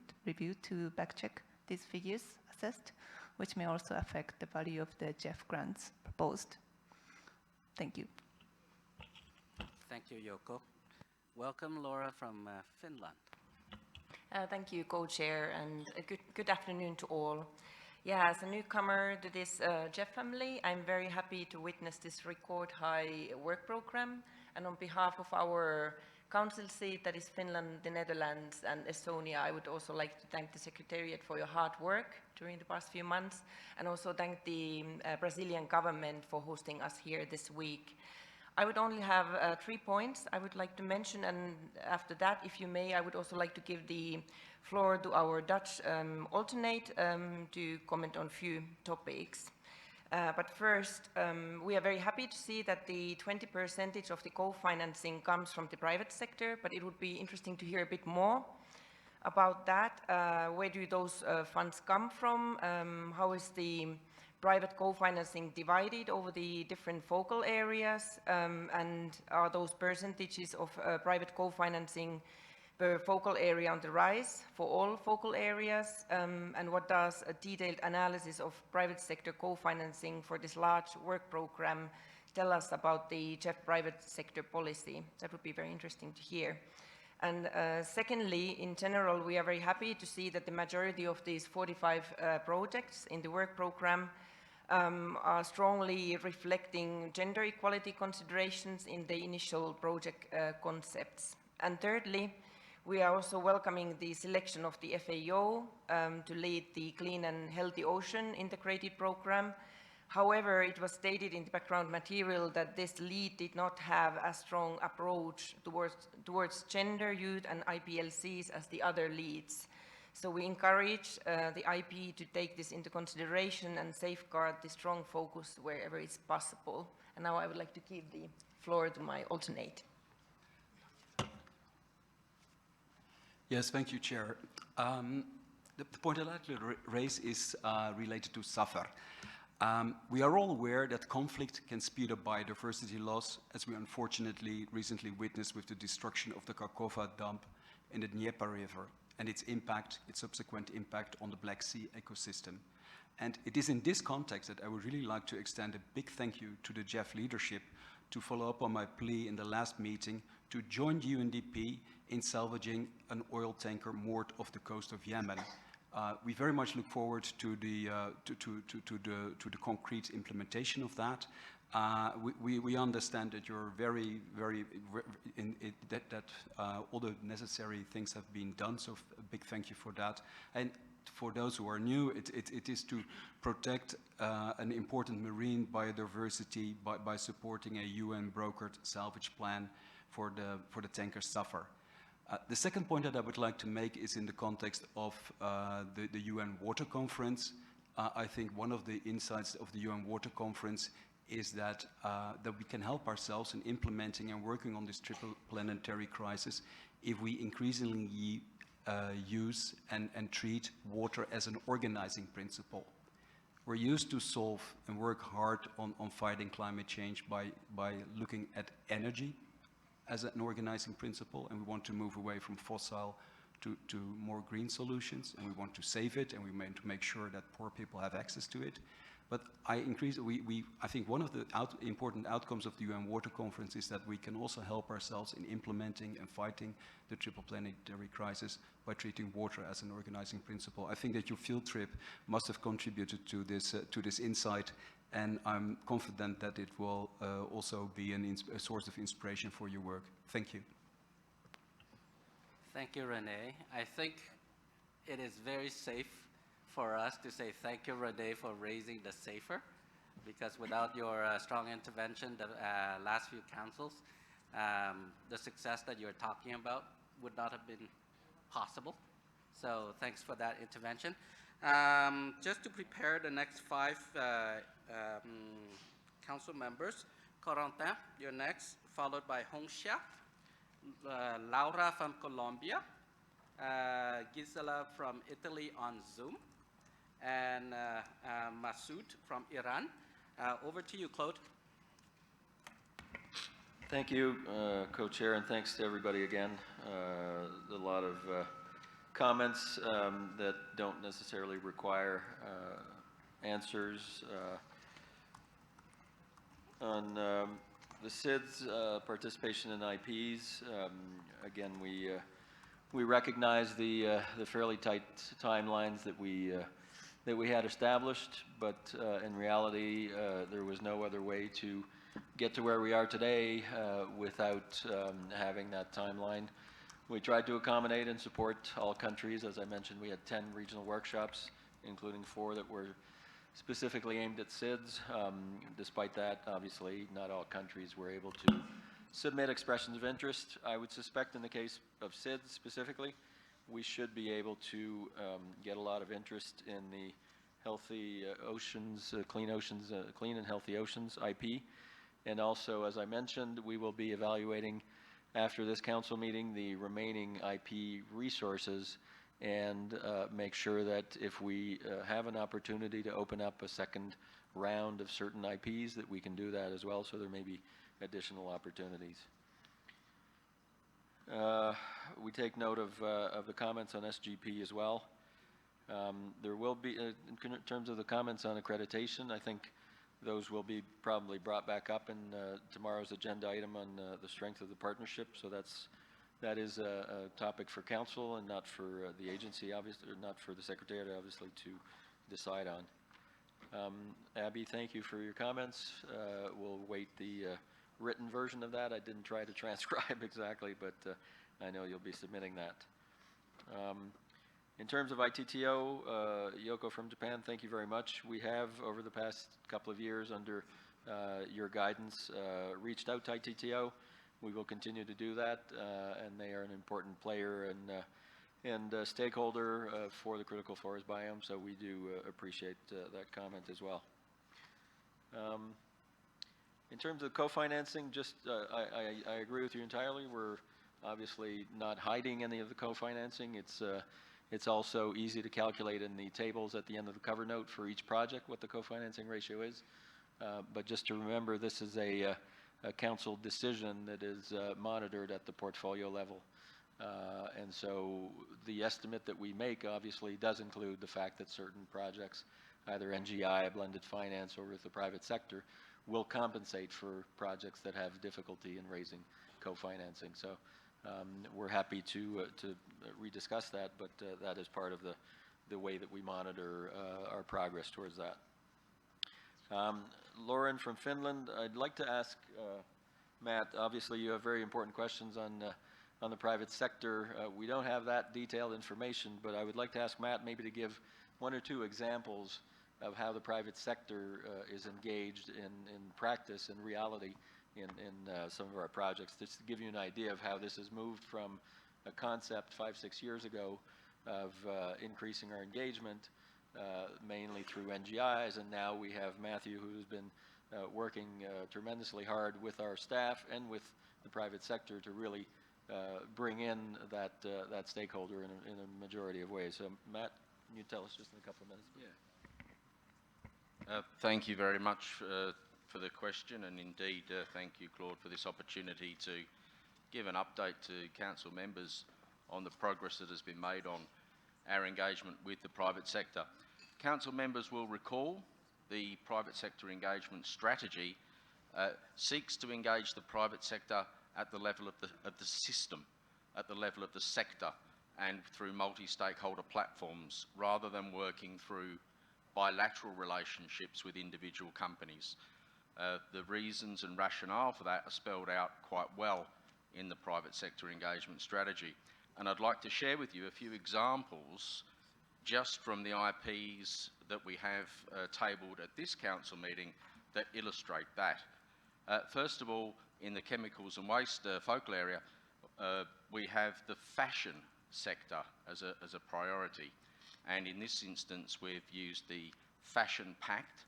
to backcheck these figures assessed, which may also affect the value of the GEF grants proposed. Thank you. Thank you, Yoko. Welcome, Laura from Finland. Thank you, co-chair, and good afternoon to all. Yeah, as a newcomer to this GEF family, I'm very happy to witness this record high work program. And on behalf of our council seat, that is Finland, the Netherlands, and Estonia, I would also like to thank the Secretariat for your hard work during the past few months, and also thank the Brazilian government for hosting us here this week. I would only have 3 points I would like to mention, and after that, if you may, I would also like to give the floor to our Dutch alternate to comment on a few topics. But first, we are very happy to see that the 20% of the co-financing comes from the private sector, but it would be interesting to hear a bit more about that. Where do those funds come from? How is the private co-financing divided over the different focal areas? And are those percentages of private co-financing per focal area on the rise for all focal areas? And what does a detailed analysis of private sector co-financing for this large work program tell us about the GEF private sector policy? That would be very interesting to hear. And secondly, in general, we are very happy to see that the majority of these 45 projects in the work program are strongly reflecting gender equality considerations in the initial project concepts. And thirdly, we are also welcoming the selection of the FAO to lead the Clean and Healthy Ocean integrated program. However, it was stated in the background material that this lead did not have a strong approach towards gender, youth, and IPLCs as the other leads. So we encourage the IP to take this into consideration and safeguard the strong focus wherever it's possible. And now I would like to give the floor to my alternate. Yes, thank you, Chair. The point I'd like to raise is related to SAFER. We are all aware that conflict can speed up biodiversity loss, as we unfortunately recently witnessed with the destruction of the Kakova dump in the Dnieper River, and its subsequent impact on the Black Sea ecosystem. And it is in this context that I would really like to extend a big thank you to the GEF leadership to follow up on my plea in the last meeting to join UNDP in salvaging an oil tanker moored off the coast of Yemen. We very much look forward to the concrete implementation of that. We understand that you're that all the necessary things have been done, so a big thank you for that. And for those who are new, it is to protect an important marine biodiversity by supporting a UN-brokered salvage plan for the tanker SAFER. The second point that I would like to make is in the context of the UN Water Conference. I think one of the insights of the UN Water Conference is that we can help ourselves in implementing and working on this triple planetary crisis if we increasingly use and treat water as an organizing principle. We're used to solve and work hard on fighting climate change by looking at energy as an organizing principle, and we want to move away from fossil to more green solutions, and we want to save it, and we want to make sure that poor people have access to it. But I think one of the important outcomes of the UN Water Conference is that we can also help ourselves in implementing and fighting the triple planetary crisis by treating water as an organizing principle. I think that your field trip must have contributed to this insight, and I'm confident that it will also be a source of inspiration for your work. Thank you. Thank you, Renee. I think it is very safe for us to say thank you, Renee, for raising the SAFER, because without your strong intervention the last few councils, the success that you're talking about would not have been possible. So thanks for that intervention. Just to prepare the next 5 council members, Corentin, you're next, followed by Hongxia, Laura from Colombia, Gisela from Italy on Zoom, and Masoud from Iran. Over to you, Claude. Thank you, Co-Chair, and thanks to everybody again. A lot of comments that don't necessarily require answers. On The SIDS participation in IPs, again, we recognize the fairly tight timelines that we had established, but in reality, there was no other way to get to where we are today without having that timeline. We tried to accommodate and support all countries. As I mentioned, we had 10 regional workshops, including 4 that were specifically aimed at SIDS. Despite that, obviously, not all countries were able to submit expressions of interest. I would suspect in the case of SIDS specifically, we should be able to get a lot of interest in the healthy oceans, clean and healthy oceans IP. And also, as I mentioned, we will be evaluating after this council meeting the remaining IP resources and make sure that if we have an opportunity to open up a second round of certain IPs, that we can do that as well, so there may be additional opportunities. We take note of the comments on SGP as well. There will be, in terms of the comments on accreditation, I think those will be probably brought back up in tomorrow's agenda item on the strength of the partnership. So that is a topic for council and not for the agency, obviously, or not for the secretariat, obviously, to decide on. Abby, thank you for your comments. We'll wait the written version of that. I didn't try to transcribe exactly, but I know you'll be submitting that. In terms of ITTO, Yoko from Japan, thank you very much. We have, over the past couple of years, under your guidance, reached out to ITTO. We will continue to do that, and they are an important player and stakeholder for the critical forest biome, so we do appreciate that comment as well. In terms of co-financing, just I agree with you entirely. We're obviously not hiding any of the co-financing. It's also easy to calculate in the tables at the end of the cover note for each project what the co-financing ratio is. But just to remember, this is a council decision that is monitored at the portfolio level. And so the estimate that we make obviously does include the fact that certain projects, either NGI, blended finance, or with the private sector, will compensate for projects that have difficulty in raising co-financing. So we're happy to rediscuss that, but that is part of the way that we monitor our progress towards that. Lauren from Finland, I'd like to ask Matt, obviously you have very important questions on the private sector. We don't have that detailed information, but I would like to ask Matt maybe to give 1 or 2 examples of how the private sector is engaged in practice and reality in some of our projects, just to give you an idea of how this has moved from a concept 5-6 years ago of increasing our engagement mainly through NGIs, and now we have Matthew, who's been working tremendously hard with our staff and with the private sector to really bring in that stakeholder in a majority of ways. So Matt, can you tell us just in a couple of minutes? Yeah. Thank you very much for the question, and indeed thank you, Claude, for this opportunity to give an update to council members on the progress that has been made on our engagement with the private sector. Council members will recall the private sector engagement strategy seeks to engage the private sector at the level of the system, at the level of the sector, and through multi-stakeholder platforms, rather than working through bilateral relationships with individual companies. The reasons and rationale for that are spelled out quite well in the private sector engagement strategy. And I'd like to share with you a few examples just from the IPs that we have tabled at this council meeting that illustrate that. First of all, in the chemicals and waste focal area, we have the fashion sector as a priority. And in this instance, we've used the Fashion Pact,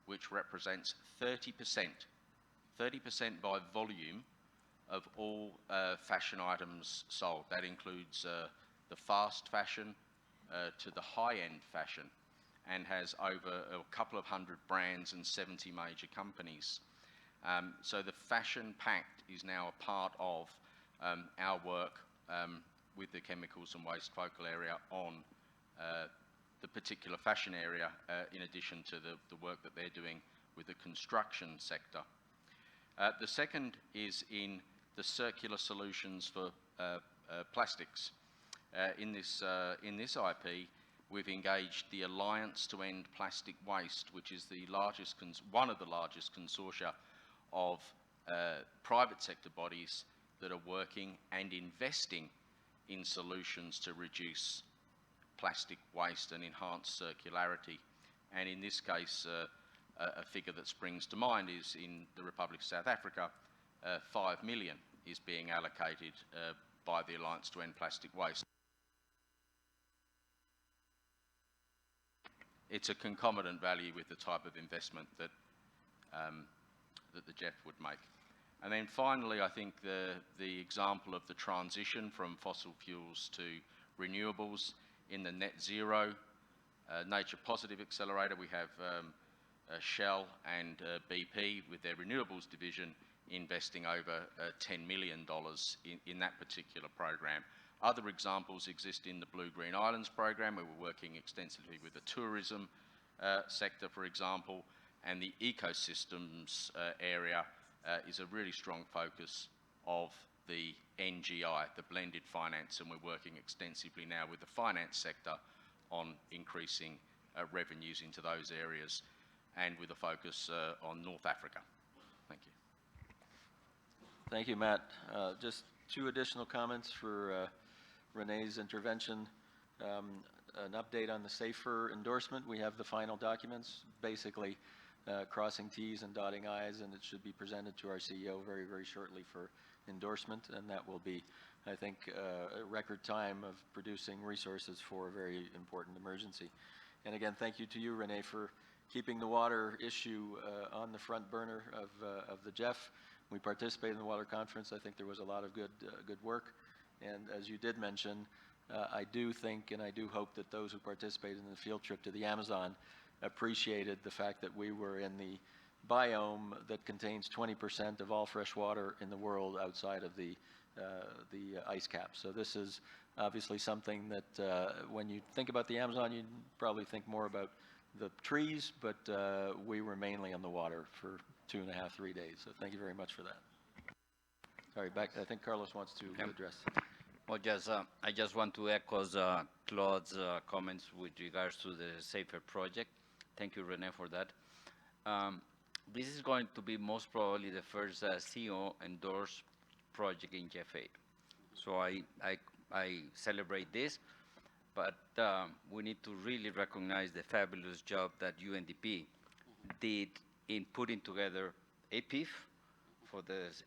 which represents 30% by volume of all fashion items sold. That includes the fast fashion to the high-end fashion, and has over a couple of hundred brands and 70 major companies. So the Fashion Pact is now a part of our work with the chemicals and waste focal area on the particular fashion area, in addition to the work that they're doing with the construction sector. The second is in the circular solutions for plastics. In this IP, we've engaged the Alliance to End Plastic Waste, which is the largest one of the largest consortia of private sector bodies that are working and investing in solutions to reduce plastic waste and enhance circularity. And in this case, a figure that springs to mind is in the Republic of South Africa, 5 million is being allocated by the Alliance to End Plastic Waste. It's a concomitant value with the type of investment that that the GEF would make. And then finally, I think the example of the transition from fossil fuels to renewables in the net zero nature positive accelerator, we have Shell and BP with their renewables division investing over $10 million in that particular program. Other examples exist in the Blue-Green Islands program, where we're working extensively with the tourism sector, for example, and the ecosystems area is a really strong focus of the NGI, the blended finance, and we're working extensively now with the finance sector on increasing revenues into those areas, and with a focus on North Africa. Thank you. Thank you, Matt. Just two additional comments for Renee's intervention. An update on the SAFER endorsement. We have the final documents, basically crossing T's and dotting I's, and it should be presented to our CEO very, very shortly for endorsement, and that will be, I think, a record time of producing resources for a very important emergency. And again, thank you to you, Renee, for keeping the water issue on the front burner of the GEF. We participated in the water conference. I think there was a lot of good work. And as you did mention, I do think and I do hope that those who participated in the field trip to the Amazon appreciated the fact that we were in the biome that contains 20% of all fresh water in the world outside of the ice cap. So this is obviously something that when you think about the Amazon, you probably think more about the trees, but we were mainly on the water for 2.5, 3 days. So thank you very much for that. Sorry, back. I think Carlos wants to address. Well, I just want to echo Claude's comments with regards to the SAFER project. Thank you, Rene, for that. This is going to be most probably the first CEO endorsed project in GEF 8. So I celebrate this, but we need to really recognize the fabulous job that UNDP did in putting together a PIF for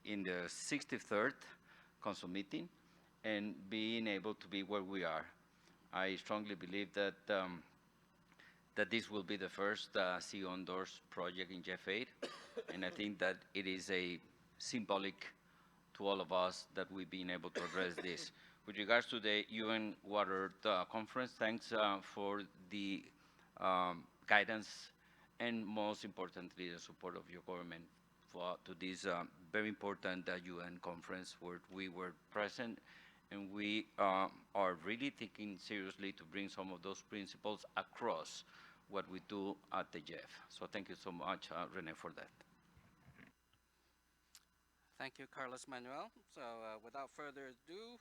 in the 63rd Council meeting and being able to be where we are. I strongly believe that that this will be the first CEO endorsed project in GEF 8, and I think that it is a symbolic to all of us that we've been able to address this. With regards to the UN Water Conference, thanks for the guidance and most importantly the support of your government to this very important UN conference where we were present, and we are really thinking seriously to bring some of those principles across what we do at the GEF. So thank you so much, Rene, for that. Thank you, Carlos Manuel. So without further ado,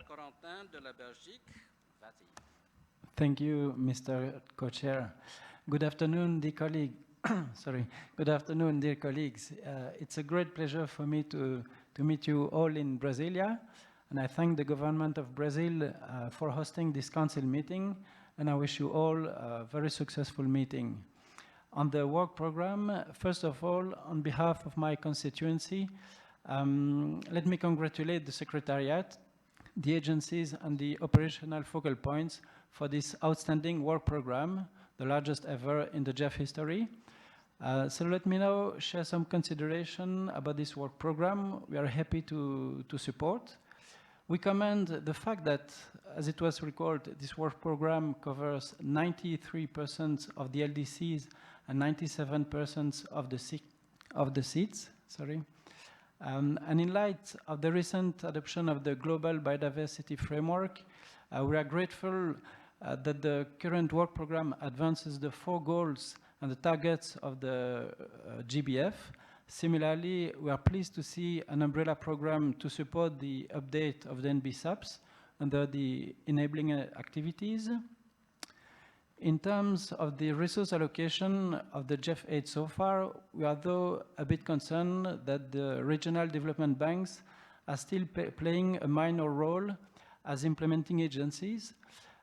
Corentin de la Belgique. Vas-y. Thank you, Mr. Co-Chair. Good afternoon, dear colleague. Sorry. Good afternoon, dear colleagues. It's a great pleasure for me to meet you all in Brasilia, and I thank the government of Brazil for hosting this council meeting, and I wish you all a very successful meeting. On the work program, first of all, on behalf of my constituency, let me congratulate the Secretariat, the agencies, and the operational focal points for this outstanding work program, the largest ever in the GEF history. So let me now share some consideration about this work program we are happy to support. We commend the fact that, as it was recalled, this work program covers 93% of the LDCs and 97% of the seats. Sorry. And in light of the recent adoption of the Global Biodiversity Framework, we are grateful that the current work program advances the 4 goals and the targets of the GBF, Similarly, we are pleased to see an umbrella program to support the update of the NBSAPs under the enabling activities. In terms of the resource allocation of the GEF 8 so far, we are though a bit concerned that the regional development banks are still playing a minor role as implementing agencies.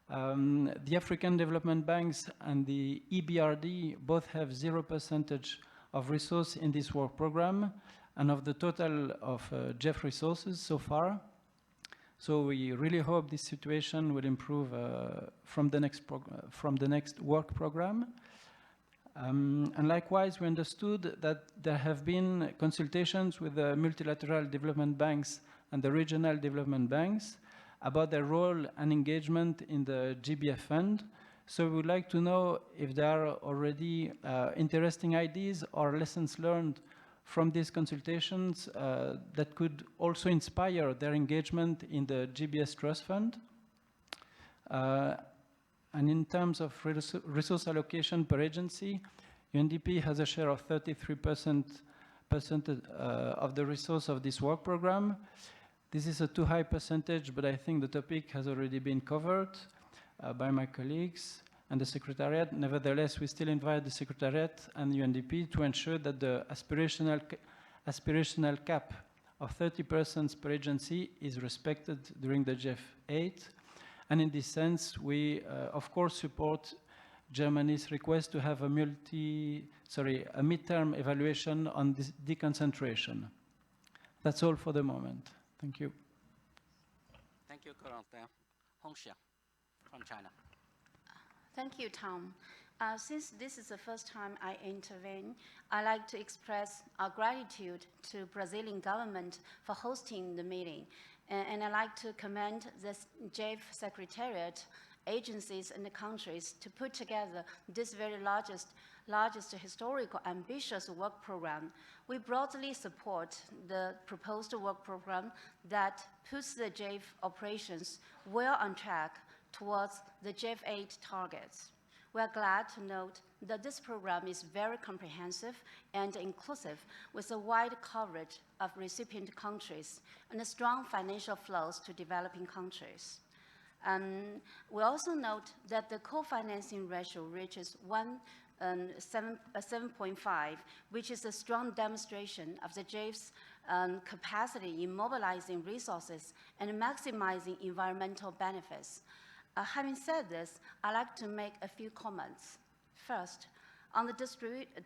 The African Development Banks and the EBRD both have 0% of resource in this work program and of the total of GEF resources so far. So we really hope this situation will improve from the next work program. And likewise, we understood that there have been consultations with the multilateral development banks and the regional development banks about their role and engagement in the GBF fund. So we would like to know if there are already interesting ideas or lessons learned from these consultations that could also inspire their engagement in the GBS Trust Fund. And in terms of resource allocation per agency, UNDP has a share of 33% of the resource of this work program. This is a too high percentage, but I think the topic has already been covered by my colleagues and the Secretariat. Nevertheless, we still invite the Secretariat and UNDP to ensure that the aspirational cap of 30% per agency is respected during the GEF 8. And in this sense, we, of course, support Germany's request to have a midterm evaluation on this deconcentration. That's all for the moment. Thank you. Thank you, Corentin. Hongxia from China. Thank you, Tom. Since this is the first time I intervene, I'd like to express our gratitude to Brazilian government for hosting the meeting. And I'd like to commend the GEF Secretariat, agencies and the countries to put together this very largest historical ambitious work program. We broadly support the proposed work program that puts the GEF operations well on track towards the GEF 8 targets. We are glad to note that this program is very comprehensive and inclusive with a wide coverage of recipient countries and strong financial flows to developing countries. We also note that the co-financing ratio reaches 7.5, which is a strong demonstration of the GEF's capacity in mobilizing resources and maximizing environmental benefits. Having said this, I'd like to make a few comments. First, on the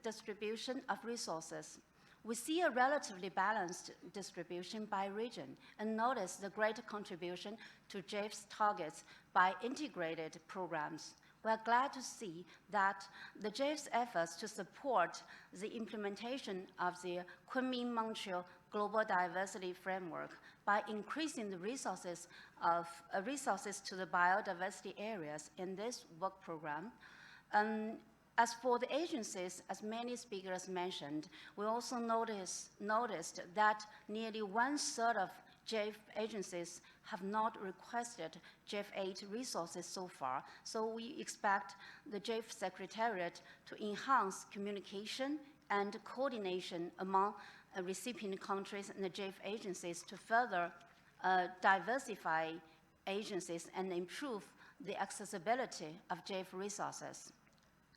distribution of resources, we see a relatively balanced distribution by region and notice the greater contribution to GEF's targets by integrated programs. We are glad to see that the GEF's efforts to support the implementation of the Kunming-Montreal Global Diversity Framework by increasing the resources to the biodiversity areas in this work program. As for the agencies, as many speakers mentioned, we also noticed that nearly 1/3 of GEF agencies have not requested GEF 8 resources so far. So we expect the GEF Secretariat to enhance communication and coordination among recipient countries and the GEF agencies to further diversify agencies and improve the accessibility of GEF resources.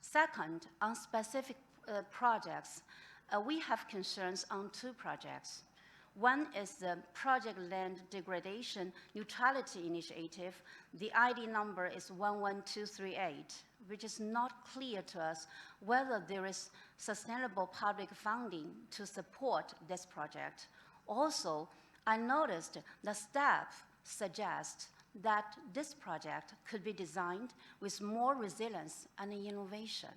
Second, on specific projects, we have concerns on 2 projects. One is the Project Land Degradation Neutrality Initiative. The ID number is 11238, which is not clear to us whether there is sustainable public funding to support this project. Also, I noticed the staff suggests that this project could be designed with more resilience and innovation.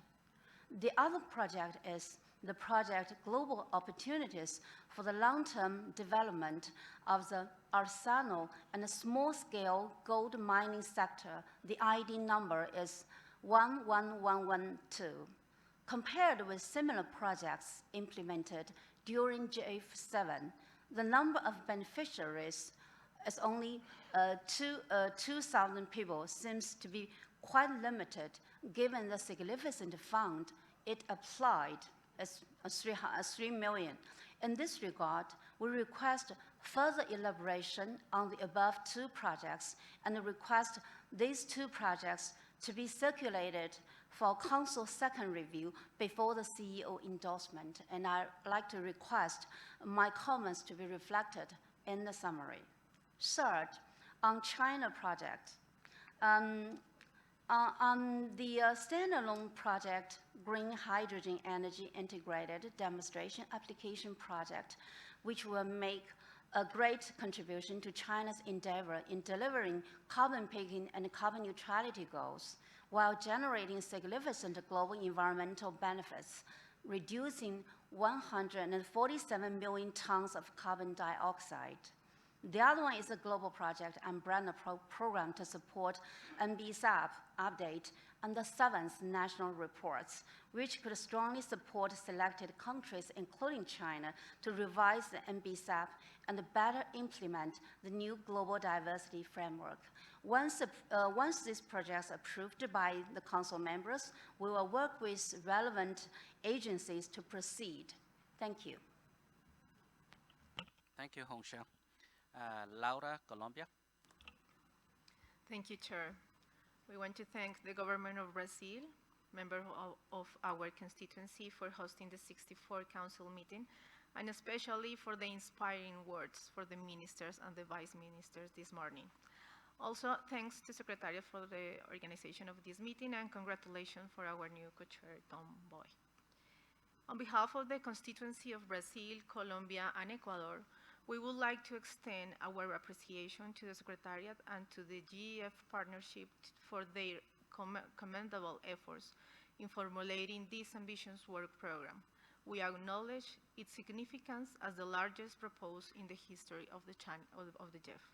The other project is the project Global Opportunities for the Long-Term Development of the Artisanal and Small-Scale Gold Mining Sector. The ID number is 11112. Compared with similar projects implemented during GEF 7, the number of beneficiaries is only 2,000 people, seems to be quite limited given the significant fund it applied 3 million. In this regard, we request further elaboration on the above two projects and request these two projects to be circulated for Council second review before the CEO endorsement. And I'd like to request my comments to be reflected in the summary. Third, on China project. On the standalone project, Green Hydrogen Energy Integrated Demonstration Application Project, which will make a great contribution to China's endeavor in delivering carbon peaking and carbon neutrality goals, while generating significant global environmental benefits, reducing 147 million tons of carbon dioxide. The other one is a global project umbrella program to support NBSAP update and the 7th national reports, which could strongly support selected countries, including China, to revise the NBSAP and better implement the new global diversity framework. Once these projects are approved by the Council members, we will work with relevant agencies to proceed. Thank you. Thank you, Hongxiao. Laura, Colombia. Thank you, Chair. We want to thank the government of Brazil, member of our constituency, for hosting the 64th Council meeting, and especially for the inspiring words for the ministers and the vice ministers this morning. Also, thanks to Secretariat for the organization of this meeting, and congratulations for our new co-chair, Tom Boy. On behalf of the constituency of Brazil, Colombia, and Ecuador, we would like to extend our appreciation to the Secretariat and to the GEF partnership for their commendable efforts in formulating this ambitious work program. We acknowledge its significance as the largest proposed in the history of the GEF.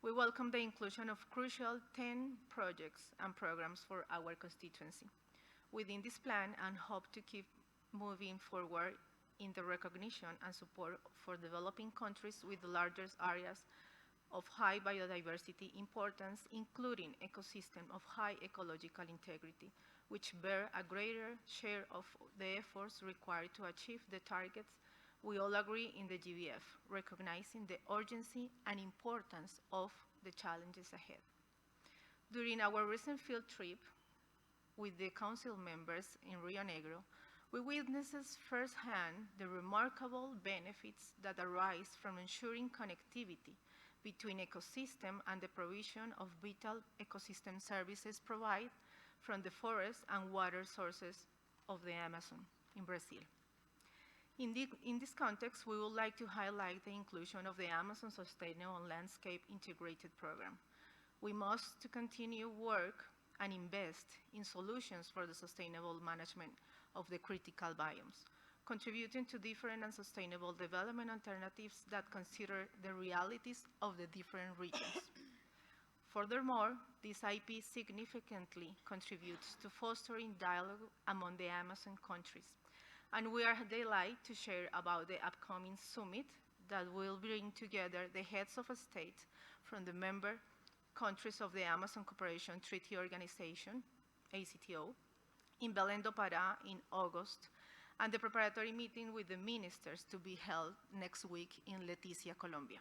We welcome the inclusion of crucial 10 projects and programs for our constituency within this plan, and hope to keep moving forward in the recognition and support for developing countries with the largest areas of high biodiversity importance, including ecosystems of high ecological integrity, which bear a greater share of the efforts required to achieve the targets we all agree in the GEF, recognizing the urgency and importance of the challenges ahead. During our recent field trip with the Council members in Rio Negro, we witnessed firsthand the remarkable benefits that arise from ensuring connectivity between ecosystem and the provision of vital ecosystem services provided from the forest and water sources of the Amazon in Brazil. In this context, we would like to highlight the inclusion of the Amazon Sustainable Landscape Integrated Program. We must continue work and invest in solutions for the sustainable management of the critical biomes, contributing to different and sustainable development alternatives that consider the realities of the different regions. Furthermore, this IP significantly contributes to fostering dialogue among the Amazon countries, and we are delighted to share about the upcoming summit that will bring together the heads of state from the member countries of the Amazon Cooperation Treaty Organization, ACTO, in Belém do Pará in August, and the preparatory meeting with the ministers to be held next week in Leticia, Colombia.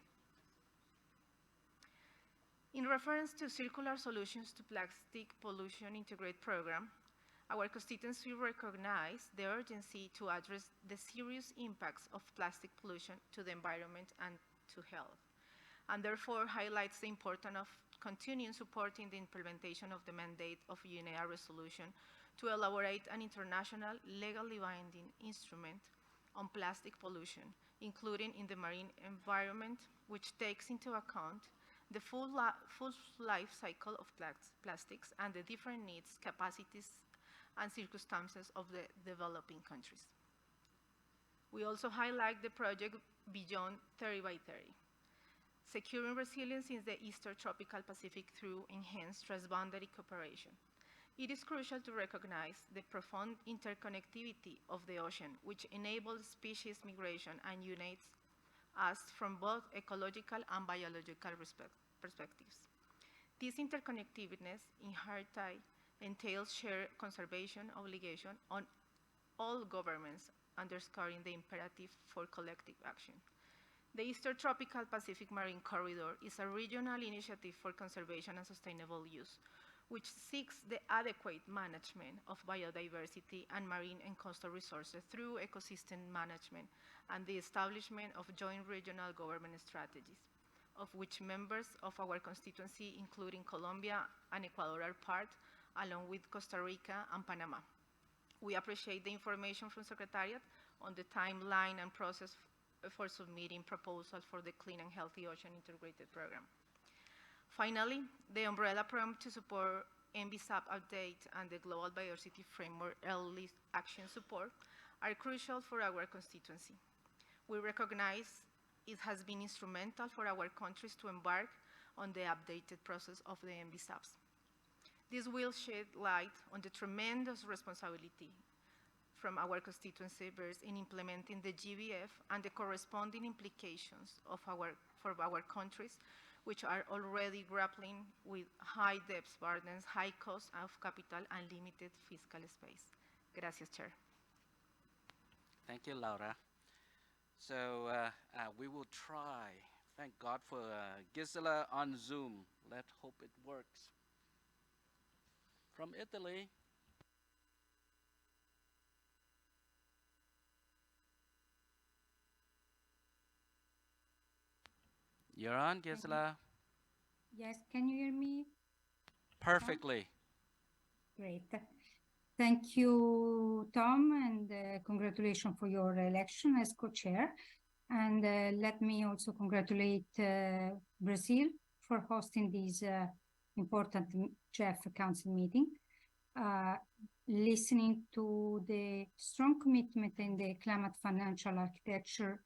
In reference to Circular Solutions to Plastic Pollution Integrated Program, our constituency recognized the urgency to address the serious impacts of plastic pollution to the environment and to health, and therefore highlights the importance of continuing supporting the implementation of the mandate of UNEA resolution to elaborate an international legally binding instrument on plastic pollution, including in the marine environment, which takes into account the full life cycle of plastics and the different needs, capacities, and circumstances of the developing countries. We also highlight the project Beyond 30 by 30, securing resilience in the Eastern Tropical Pacific through enhanced transboundary cooperation. It is crucial to recognize the profound interconnectivity of the ocean, which enables species migration and unites us from both ecological and biological perspectives. This interconnectedness inherently entails shared conservation obligation on all governments, underscoring the imperative for collective action. The Eastern Tropical Pacific Marine Corridor is a regional initiative for conservation and sustainable use, which seeks the adequate management of biodiversity and marine and coastal resources through ecosystem management and the establishment of joint regional government strategies, of which members of our constituency, including Colombia and Ecuador, are part, along with Costa Rica and Panama. We appreciate the information from Secretariat on the timeline and process for submitting proposals for the Clean and Healthy Ocean Integrated Program. Finally, the umbrella program to support NBSAP update and the Global Biodiversity Framework early action support are crucial for our constituency. We recognize it has been instrumental for our countries to embark on the updated process of the NBSAPs. This will shed light on the tremendous responsibility from our constituency in implementing the GEF and the corresponding implications for our countries, which are already grappling with high debt burdens, high cost of capital, and limited fiscal space. Gracias, Chair. Thank you, Laura. So we will try. Thank God for Gisela on Zoom. Let's hope it works. From Italy. You're on, Gisela. Yes, can you hear me? Perfectly. Great. Thank you, Tom, and congratulations for your election as co-chair. And let me also congratulate Brazil for hosting this important GEF Council meeting. Listening to the strong commitment in the climate financial architecture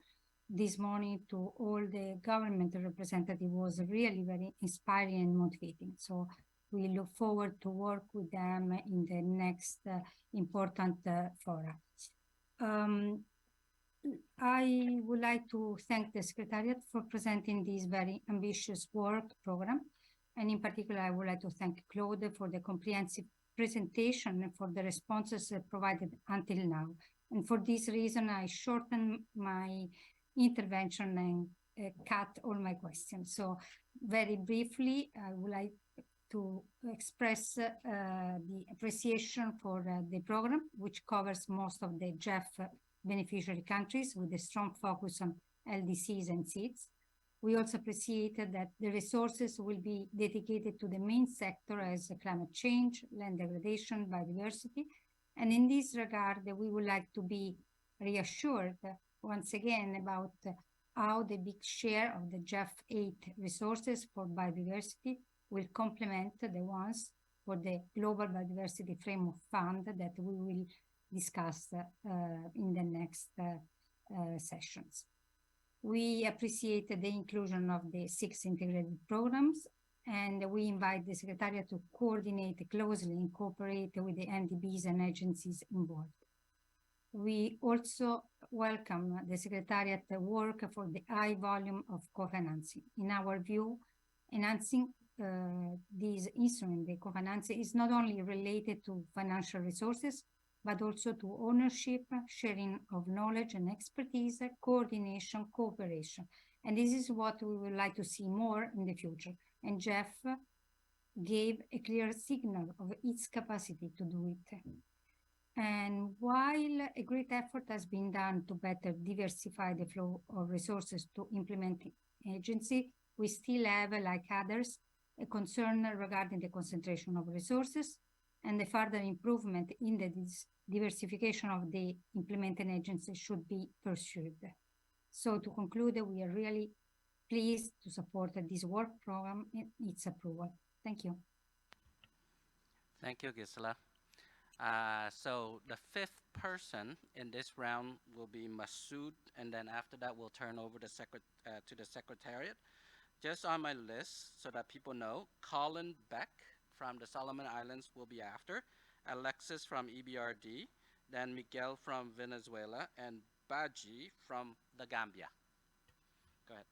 this morning to all the government representatives was really very inspiring and motivating. So we look forward to work with them in the next important fora. I would like to thank the Secretariat for presenting this very ambitious work program. And in particular, I would like to thank Claude for the comprehensive presentation and for the responses provided until now. And for this reason, I shorten my intervention and cut all my questions. So very briefly, I would like to express the appreciation for the program, which covers most of the GEF beneficiary countries with a strong focus on LDCs and seeds. We also appreciated that the resources will be dedicated to the main sector as climate change, land degradation, biodiversity. And in this regard, we would like to be reassured once again about how the big share of the GEF 8 resources for biodiversity will complement the ones for the Global Biodiversity Framework Fund that we will discuss in the next sessions. We appreciate the inclusion of the 6 integrated programs, and we invite the Secretariat to coordinate closely and cooperate with the NDBs and agencies involved. We also welcome the Secretariat work for the high volume of co-financing. In our view, enhancing these instruments, the co-financing, is not only related to financial resources, but also to ownership, sharing of knowledge and expertise, coordination, cooperation. And this is what we would like to see more in the future. And GEF gave a clear signal of its capacity to do it. And while a great effort has been done to better diversify the flow of resources to implementing agency, we still have, like others, a concern regarding the concentration of resources and the further improvement in the diversification of the implementing agency should be pursued. So to conclude, we are really pleased to support this work program and its approval. Thank you. Thank you, Gisela. So the 5th person in this round will be Masood, and then after that we'll turn over to the Secretariat. Just on my list, so that people know, Colin Beck from the Solomon Islands will be after, Alexis from EBRD, then Miguel from Venezuela, and Baji from the Gambia. Go ahead.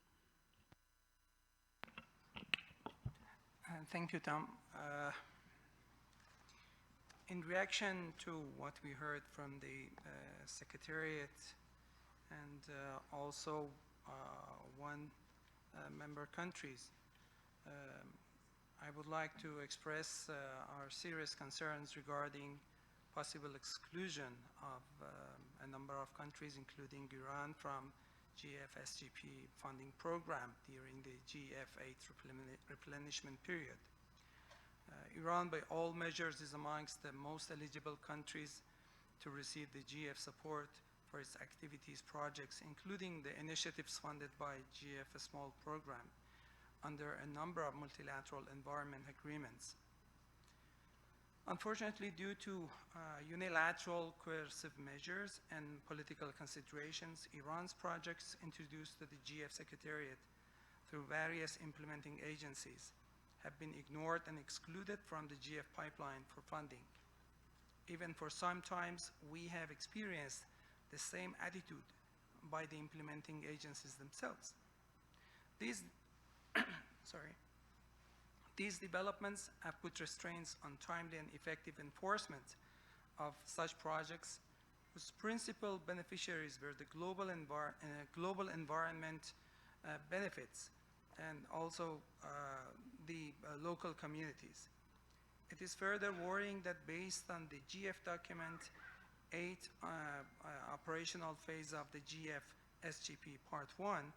Thank you, Tom. In reaction to what we heard from the Secretariat and also one member countries, I would like to express our serious concerns regarding possible exclusion of a number of countries, including Iran, from GEF SGP funding program during the GEF 8 replenishment period. Iran, by all measures, is amongst the most eligible countries to receive the GEF support for its activities projects, including the initiatives funded by GEF Small Program under a number of multilateral environment agreements. Unfortunately, due to unilateral coercive measures and political considerations, Iran's projects introduced to the GEF Secretariat through various implementing agencies have been ignored and excluded from the GEF pipeline for funding. Even for some times, we have experienced the same attitude by the implementing agencies themselves. These developments have put restraints on timely and effective enforcement of such projects whose principal beneficiaries were the global environment benefits and also the local communities. It is further worrying that based on the GEF document 8 operational phase of the GEF SGP Part 1,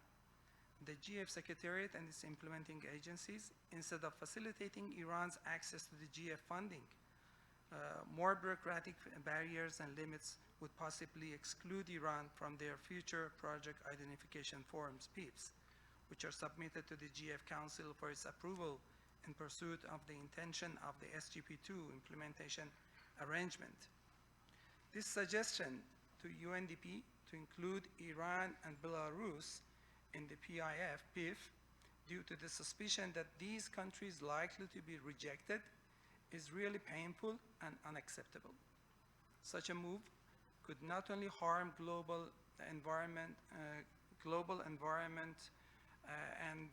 the GEF Secretariat and its implementing agencies, instead of facilitating Iran's access to the GEF funding, more bureaucratic barriers and limits would possibly exclude Iran from their future project identification forms, PIFs, which are submitted to the GEF Council for its approval in pursuit of the intention of the SGP2 implementation arrangement. This suggestion to UNDP to include Iran and Belarus in the PIF, due to the suspicion that these countries likely to be rejected, is really painful and unacceptable. Such a move could not only harm global environment and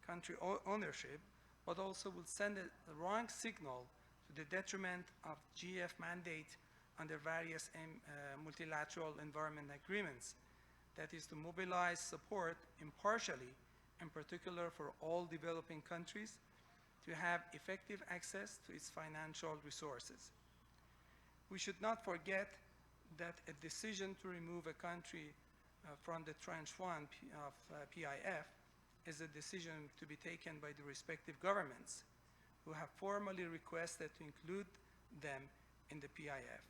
country ownership, but also will send a wrong signal to the detriment of GEF mandate under various multilateral environment agreements, that is to mobilize support impartially, in particular for all developing countries, to have effective access to its financial resources. We should not forget that a decision to remove a country from the tranche 1 of PIF is a decision to be taken by the respective governments who have formally requested to include them in the PIF.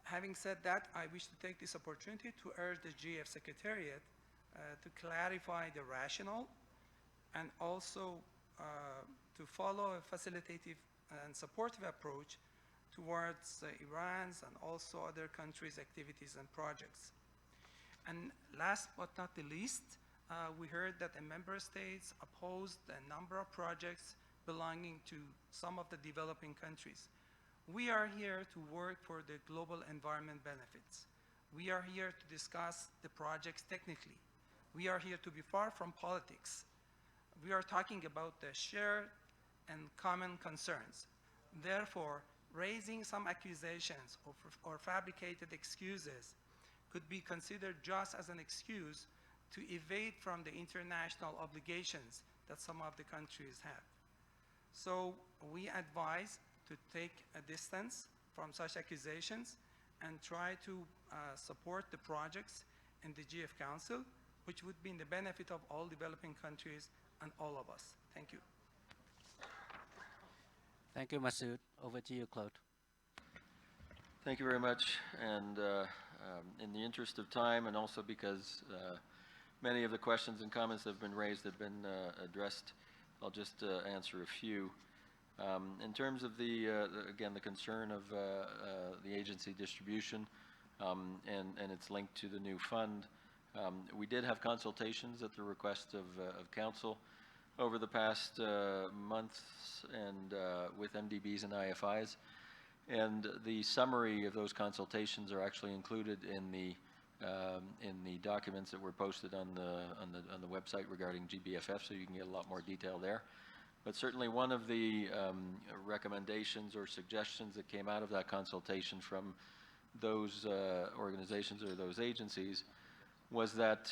Having said that, I wish to take this opportunity to urge the GEF Secretariat to clarify the rationale and also to follow a facilitative and supportive approach towards Iran's and also other countries' activities and projects. And last but not the least, we heard that the member states opposed a number of projects belonging to some of the developing countries. We are here to work for the global environment benefits. We are here to discuss the projects technically. We are here to be far from politics. We are talking about the shared and common concerns. Therefore, raising some accusations or fabricated excuses could be considered just as an excuse to evade from the international obligations that some of the countries have. So we advise to take a distance from such accusations and try to support the projects in the GEF Council, which would be in the benefit of all developing countries and all of us. Thank you. Thank you, Masood. Over to you, Claude. Thank you very much. And in the interest of time, and also because many of the questions and comments that have been raised have been addressed, I'll just answer a few. In terms of again, the concern of the agency distribution and its link to the new fund, we did have consultations at the request of Council over the past months and with MDBs and IFIs. And the summary of those consultations are actually included in the documents that were posted on the website regarding GBFF, so you can get a lot more detail there. But certainly one of the recommendations or suggestions that came out of that consultation from those organizations or those agencies was that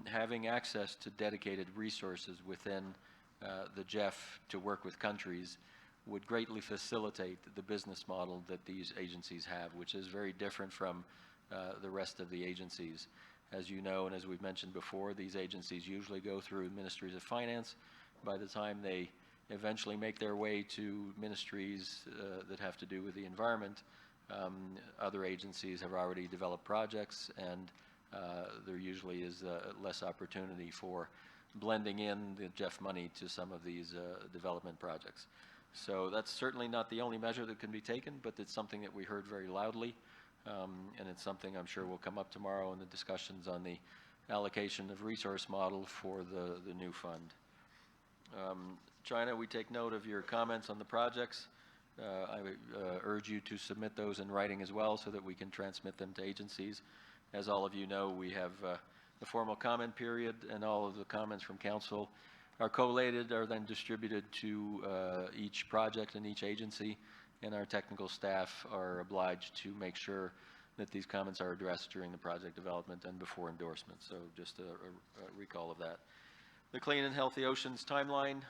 having access to dedicated resources within the GEF to work with countries would greatly facilitate the business model that these agencies have, which is very different from the rest of the agencies. As you know, and as we've mentioned before, these agencies usually go through ministries of finance. By the time they eventually make their way to ministries that have to do with the environment, other agencies have already developed projects, and there usually is less opportunity for blending in the GEF money to some of these development projects. So that's certainly not the only measure that can be taken, but it's something that we heard very loudly, and it's something I'm sure will come up tomorrow in the discussions on the allocation of resource model for the new fund. China, we take note of your comments on the projects. I urge you to submit those in writing as well so that we can transmit them to agencies. As all of you know, we have a formal comment period, and all of the comments from council are collated, are then distributed to each project and each agency, and our technical staff are obliged to make sure that these comments are addressed during the project development and before endorsement. So just a recall of that. The Clean and Healthy Oceans timeline,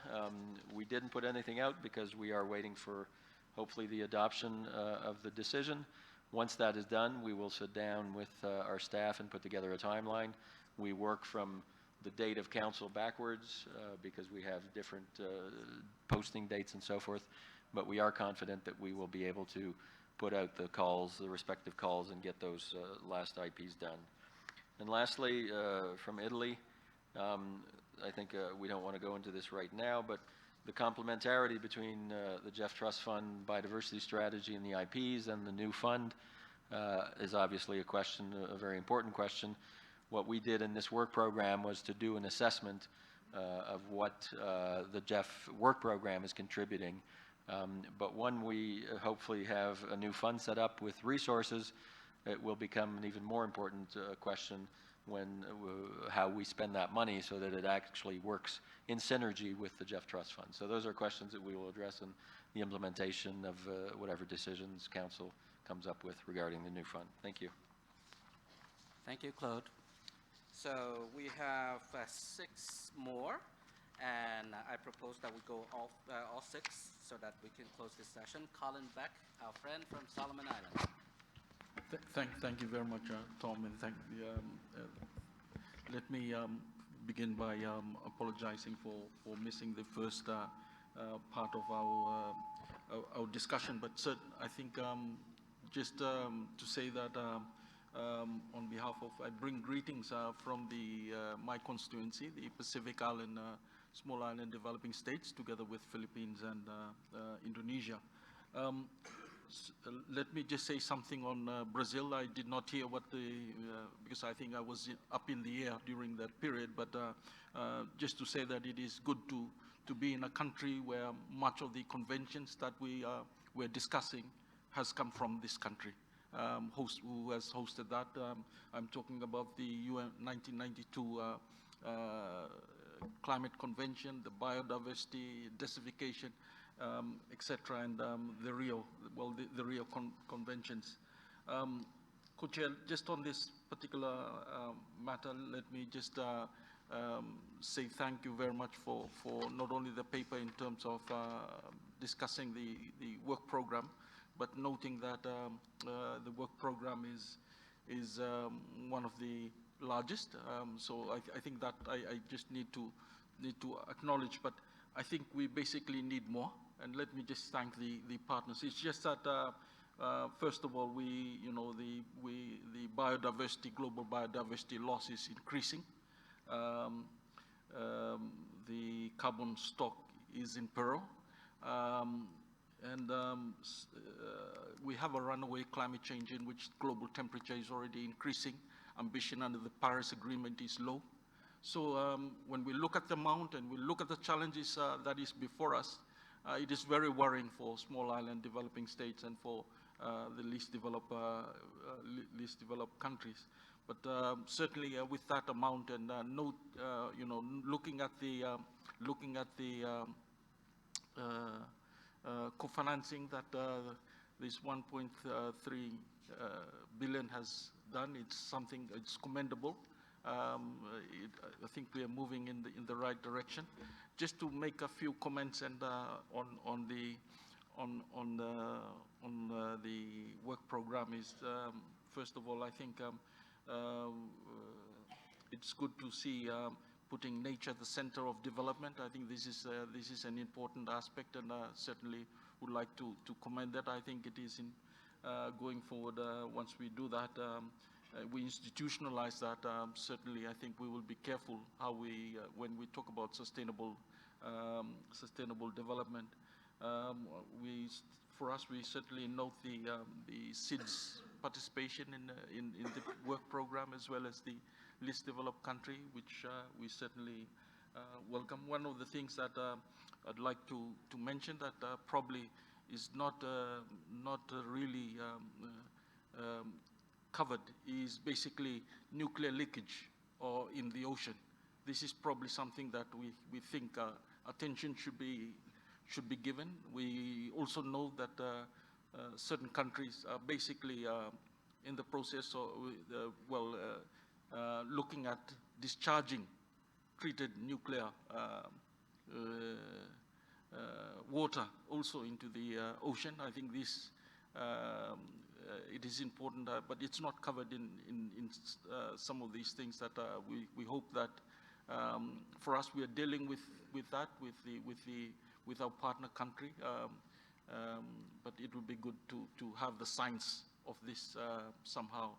we didn't put anything out because we are waiting for hopefully the adoption of the decision. Once that is done, we will sit down with our staff and put together a timeline. We work from the date of council backwards because we have different posting dates and so forth, but we are confident that we will be able to put out the calls, the respective calls, and get those last IPs done. And lastly, from Italy, I think we don't want to go into this right now, but the complementarity between the GEF Trust Fund biodiversity strategy and the IPs and the new fund is obviously a question, a very important question. What we did in this work program was to do an assessment of what the GEF work program is contributing. But when we hopefully have a new fund set up with resources, it will become an even more important question when how we spend that money so that it actually works in synergy with the GEF Trust Fund. So those are questions that we will address in the implementation of whatever decisions Council comes up with regarding the new fund. Thank you. Thank you, Claude. So we have 6 more, and I propose that we go all 6 so that we can close this session. Colin Beck, our friend from Solomon Islands. Thank you very much, Tom, and let me begin by apologizing for missing the first part of our discussion. But I think just to say that on behalf of, I bring greetings from my constituency, the Pacific Island, Small Island Developing States, together with Philippines and Indonesia. Let me just say something on Brazil. I did not hear what because I think I was up in the air during that period, but just to say that it is good to be in a country where much of the conventions that we're discussing has come from this country. Who has hosted that? I'm talking about the UN 1992 Climate Convention, the biodiversity, desertification, etc., and the Rio conventions. Co-Chair, just on this particular matter, let me just say thank you very much for not only the paper in terms of discussing the work program, but noting that the work program is one of the largest. So I think that I just need to acknowledge, but I think we basically need more. And let me just thank the partners. It's just that first of all, the biodiversity, global biodiversity loss is increasing. The carbon stock is in peril. And we have a runaway climate change in which global temperature is already increasing. Ambition under the Paris Agreement is low. So when we look at the amount and we look at the challenges that is before us, it is very worrying for small island developing states and for the least developed countries. But certainly with that amount and looking at the co-financing that this 1.3 billion has done. It's something, it's commendable. I think we are moving in the right direction. Just to make a few comments and on the work program is first of all, I think it's good to see putting nature at the center of development. I think this is an important aspect, and certainly would like to commend that. I think it is in going forward. Once we do that, we institutionalize that. Certainly, I think we will be careful how we, when we talk about sustainable development. For us, we certainly note the SIDS participation in the work program, as well as the least developed country, which we certainly welcome. One of the things that I'd like to mention that probably is not really covered is basically nuclear leakage or in the ocean. This is probably something that we think attention should be given. We also know that certain countries are basically in the process of looking at discharging treated nuclear water also into the ocean. I think this it is important, but it's not covered in some of these things that we hope that for us we are dealing with that with our partner country, but it would be good to have the science of this somehow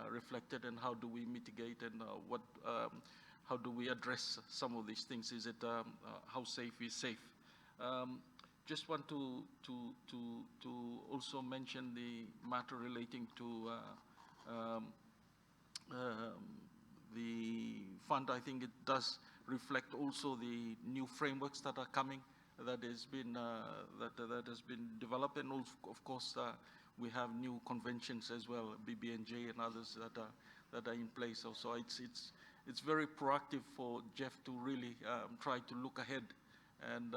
reflected, and how do we mitigate, and how do we address some of these things? Is it how safe is safe? Just want to also mention the matter relating to the fund. I think it does reflect also the new frameworks that are coming, that has been developed, and of course we have new conventions as well, BBNJ and others that are in place. Also, it's very proactive for GEF to really try to look ahead and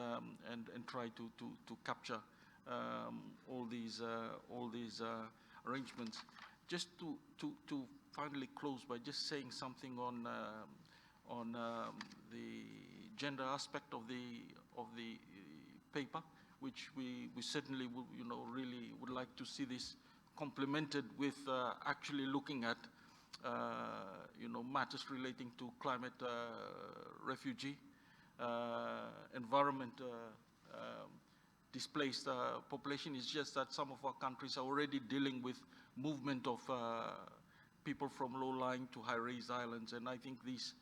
try to capture all these arrangements. Just to finally close by just saying something on the gender aspect of the paper, which we certainly would, really would like to see this complemented with actually looking at matters relating to climate, refugee, environment, displaced population. It's just that some of our countries are already dealing with movement of people from low-lying to high-raised islands, and I think this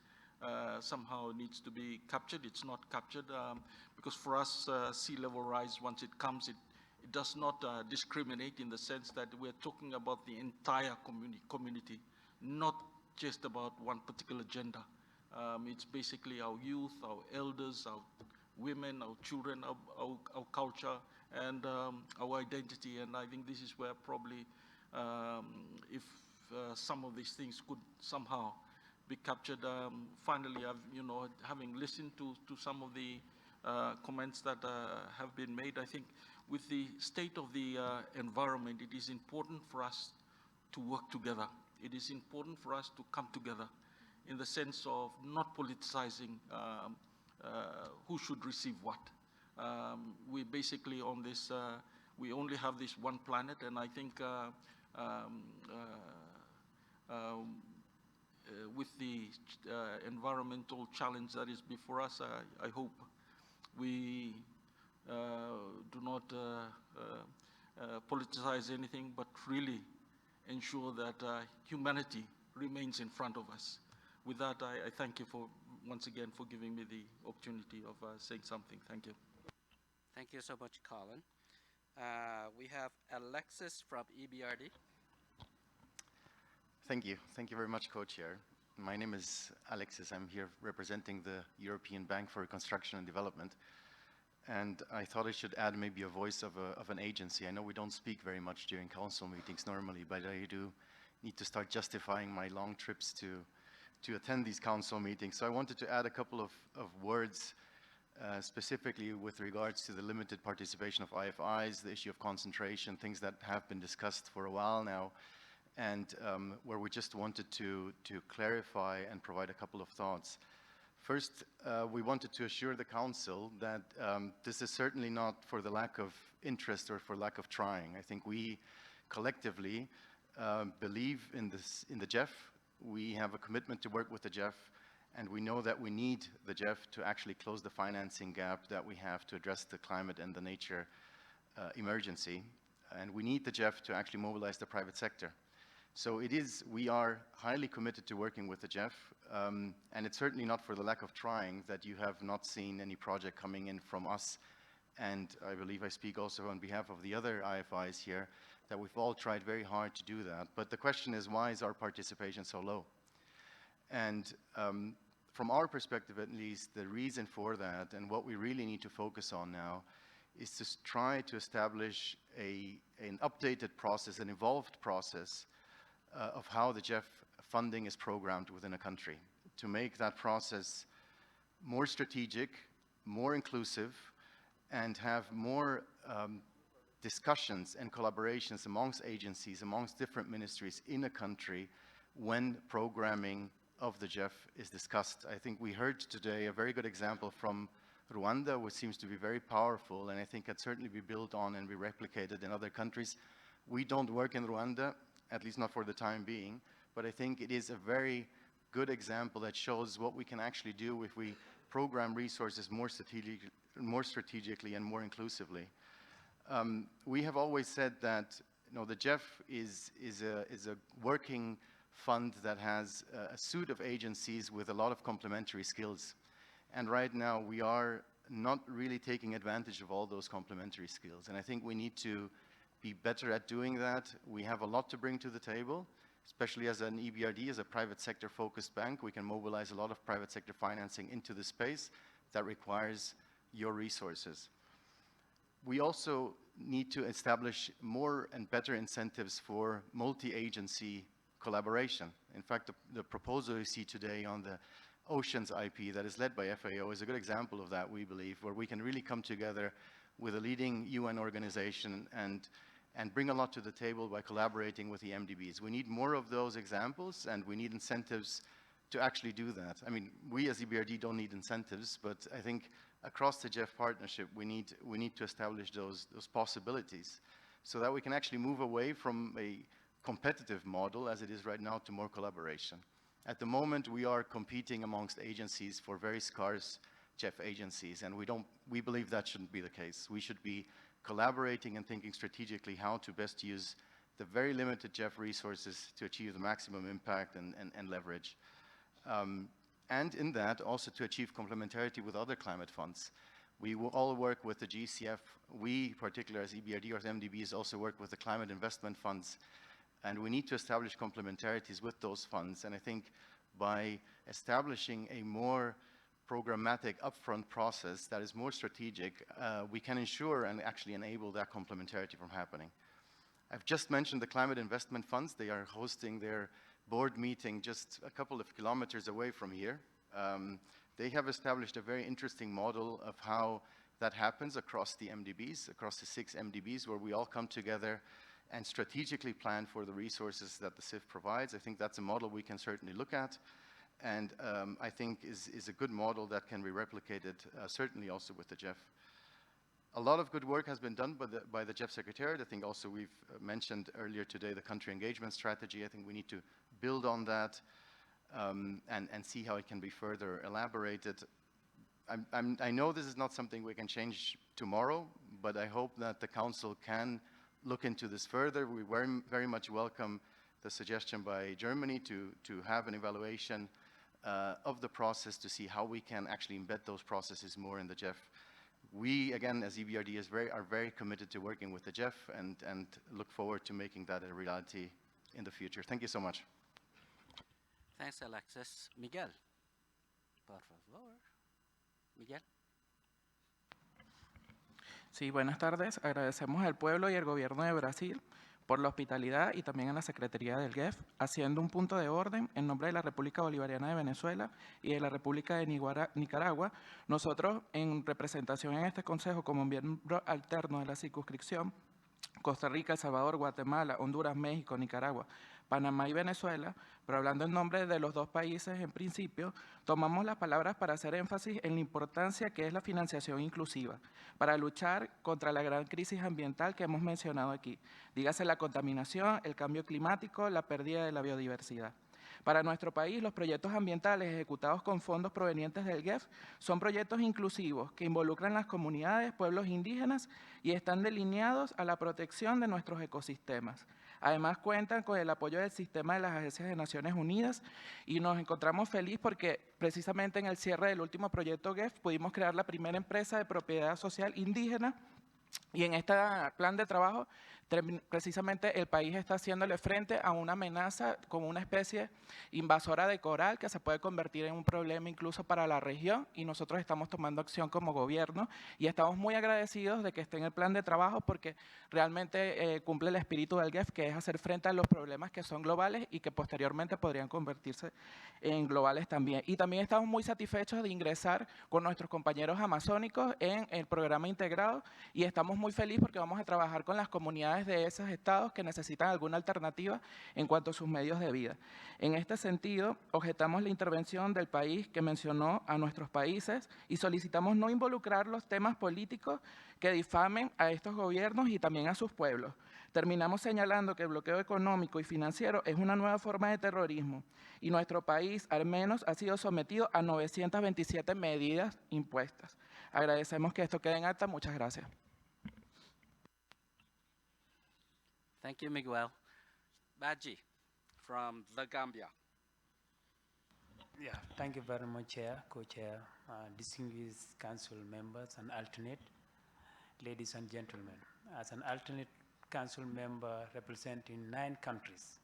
somehow needs to be captured. It's not captured because for us, sea level rise, once it comes, it does not discriminate, in the sense that we're talking about the entire community, not just about one particular gender. It's basically our youth, our elders, our women, our children, our culture, and our identity. And I think this is where probably if some of these things could somehow be captured. Finally, having listened to some of the comments that have been made, I think with the state of the environment, it is important for us to work together. It is important for us to come together in the sense of not politicizing who should receive what. We basically on this, we only have this one planet, and I think with the environmental challenge that is before us, I hope we do not politicize anything, but really ensure that humanity remains in front of us. With that, I thank you once again for giving me the opportunity of saying something. Thank you. Thank you so much, Colin. We have Alexis from EBRD. Thank you. Thank you very much, Co-Chair. My name is Alexis. I'm here representing the European Bank for Reconstruction and Development. And I thought I should add maybe a voice of an agency. I know we don't speak very much during council meetings normally, but I do need to start justifying my long trips to attend these council meetings. So I wanted to add a couple of words specifically with regards to the limited participation of IFIs, the issue of concentration, things that have been discussed for a while now, and where we just wanted to clarify and provide a couple of thoughts. First, we wanted to assure the Council that this is certainly not for the lack of interest or for lack of trying. I think we collectively believe in the GEF. We have a commitment to work with the GEF, and we know that we need the GEF to actually close the financing gap that we have to address the climate and the nature emergency. And we need the GEF to actually mobilize the private sector. So we are highly committed to working with the GEF, and it's certainly not for the lack of trying that you have not seen any project coming in from us. And I believe I speak also on behalf of the other IFIs here, that we've all tried very hard to do that. But the question is, why is our participation so low? And from our perspective, at least, the reason for that and what we really need to focus on now is to try to establish an updated process, an evolved process of how the GEF funding is programmed within a country, to make that process more strategic, more inclusive, and have more discussions and collaborations amongst agencies, amongst different ministries in a country when programming of the GEF is discussed. I think we heard today a very good example from Rwanda, which seems to be very powerful, and I think can certainly be built on and be replicated in other countries. We don't work in Rwanda, at least not for the time being, but I think it is a very good example that shows what we can actually do if we program resources more strategically and more inclusively. We have always said that the GEF is a working fund that has a suite of agencies with a lot of complementary skills. And right now we are not really taking advantage of all those complementary skills. And I think we need to be better at doing that. We have a lot to bring to the table, especially as an EBRD, as a private sector focused bank. We can mobilize a lot of private sector financing into the space that requires your resources. We also need to establish more and better incentives for multi-agency collaboration. In fact, the proposal you see today on the Oceans IP that is led by FAO is a good example of that, we believe, where we can really come together with a leading UN organization and bring a lot to the table by collaborating with the MDBs. We need more of those examples, and we need incentives to actually do that. I mean, we as EBRD don't need incentives, but I think across the GEF partnership, we need to establish those possibilities so that we can actually move away from a competitive model as it is right now to more collaboration. At the moment, we are competing amongst agencies for very scarce GEF agencies, and we believe that shouldn't be the case. We should be collaborating and thinking strategically how to best use the very limited GEF resources to achieve the maximum impact and leverage. And in that, also to achieve complementarity with other climate funds. We will all work with the GCF. We, particularly as EBRD or as MDBs, also work with the climate investment funds. And we need to establish complementarities with those funds. And I think by establishing a more programmatic upfront process that is more strategic, we can ensure and actually enable that complementarity from happening. I've just mentioned the climate investment funds. They are hosting their board meeting just a couple of kilometers away from here. They have established a very interesting model of how that happens across the MDBs, across the 6 MDBs, where we all come together and strategically plan for the resources that the CIF provides. I think that's a model we can certainly look at, and I think is a good model that can be replicated certainly also with the GEF. A lot of good work has been done by the GEF Secretariat. I think also we've mentioned earlier today the country engagement strategy. I think we need to build on that and see how it can be further elaborated. I know this is not something we can change tomorrow, but I hope that the Council can look into this further. We very much welcome the suggestion by Germany to have an evaluation of the process to see how we can actually embed those processes more in the GEF. We, again, as EBRD, are very committed to working with the GEF and look forward to making that a reality in the future. Thank you so much. Thanks, Alexis. Miguel, por favor. Miguel. Sí, buenas tardes. Agradecemos al pueblo y al gobierno de Brasil por la hospitalidad y también a la Secretaría del GEF, haciendo un punto de orden en nombre de la República Bolivariana de Venezuela y de la República de Nicaragua. Nosotros, en representación en este Consejo como miembro alterno de la circunscripción, Costa Rica, El Salvador, Guatemala, Honduras, México, Nicaragua, Panamá y Venezuela, pero hablando en nombre de los dos países en principio, tomamos las palabras para hacer énfasis en la importancia que es la financiación inclusiva para luchar contra la gran crisis ambiental que hemos mencionado aquí. Dígase la contaminación, el cambio climático, la pérdida de la biodiversidad. Para nuestro país, los proyectos ambientales ejecutados con fondos provenientes del GEF son proyectos inclusivos que involucran las comunidades, pueblos indígenas y están delineados a la protección de nuestros ecosistemas. Además, cuentan con el apoyo del sistema de las agencias de Naciones Unidas y nos encontramos felices porque precisamente en el cierre del último proyecto GEF pudimos crear la primera empresa de propiedad social indígena y en este plan de trabajo precisamente el país está haciéndole frente a una amenaza con una especie invasora de coral que se puede convertir en un problema incluso para la región y nosotros estamos tomando acción como gobierno y estamos muy agradecidos de que esté en el plan de trabajo porque realmente cumple el espíritu del GEF, que es hacer frente a los problemas que son globales y que posteriormente podrían convertirse en globales también. Y también estamos muy satisfechos de ingresar con nuestros compañeros amazónicos en el programa integrado y estamos muy felices porque vamos a trabajar con las comunidades de esos estados que necesitan alguna alternativa en cuanto a sus medios de vida. En este sentido, objetamos la intervención del país que mencionó a nuestros países y solicitamos no involucrar los temas políticos que difamen a estos gobiernos y también a sus pueblos. Terminamos señalando que el bloqueo económico y financiero es una nueva forma de terrorismo y nuestro país al menos ha sido sometido a 927 medidas impuestas. Agradecemos que esto quede en acta. Muchas gracias. Thank you, Miguel. Baji from the Gambia. Yeah, thank you very much, Chair, Co-Chair, distinguished council members and alternate, ladies and gentlemen. As an alternate council member representing 9 countries,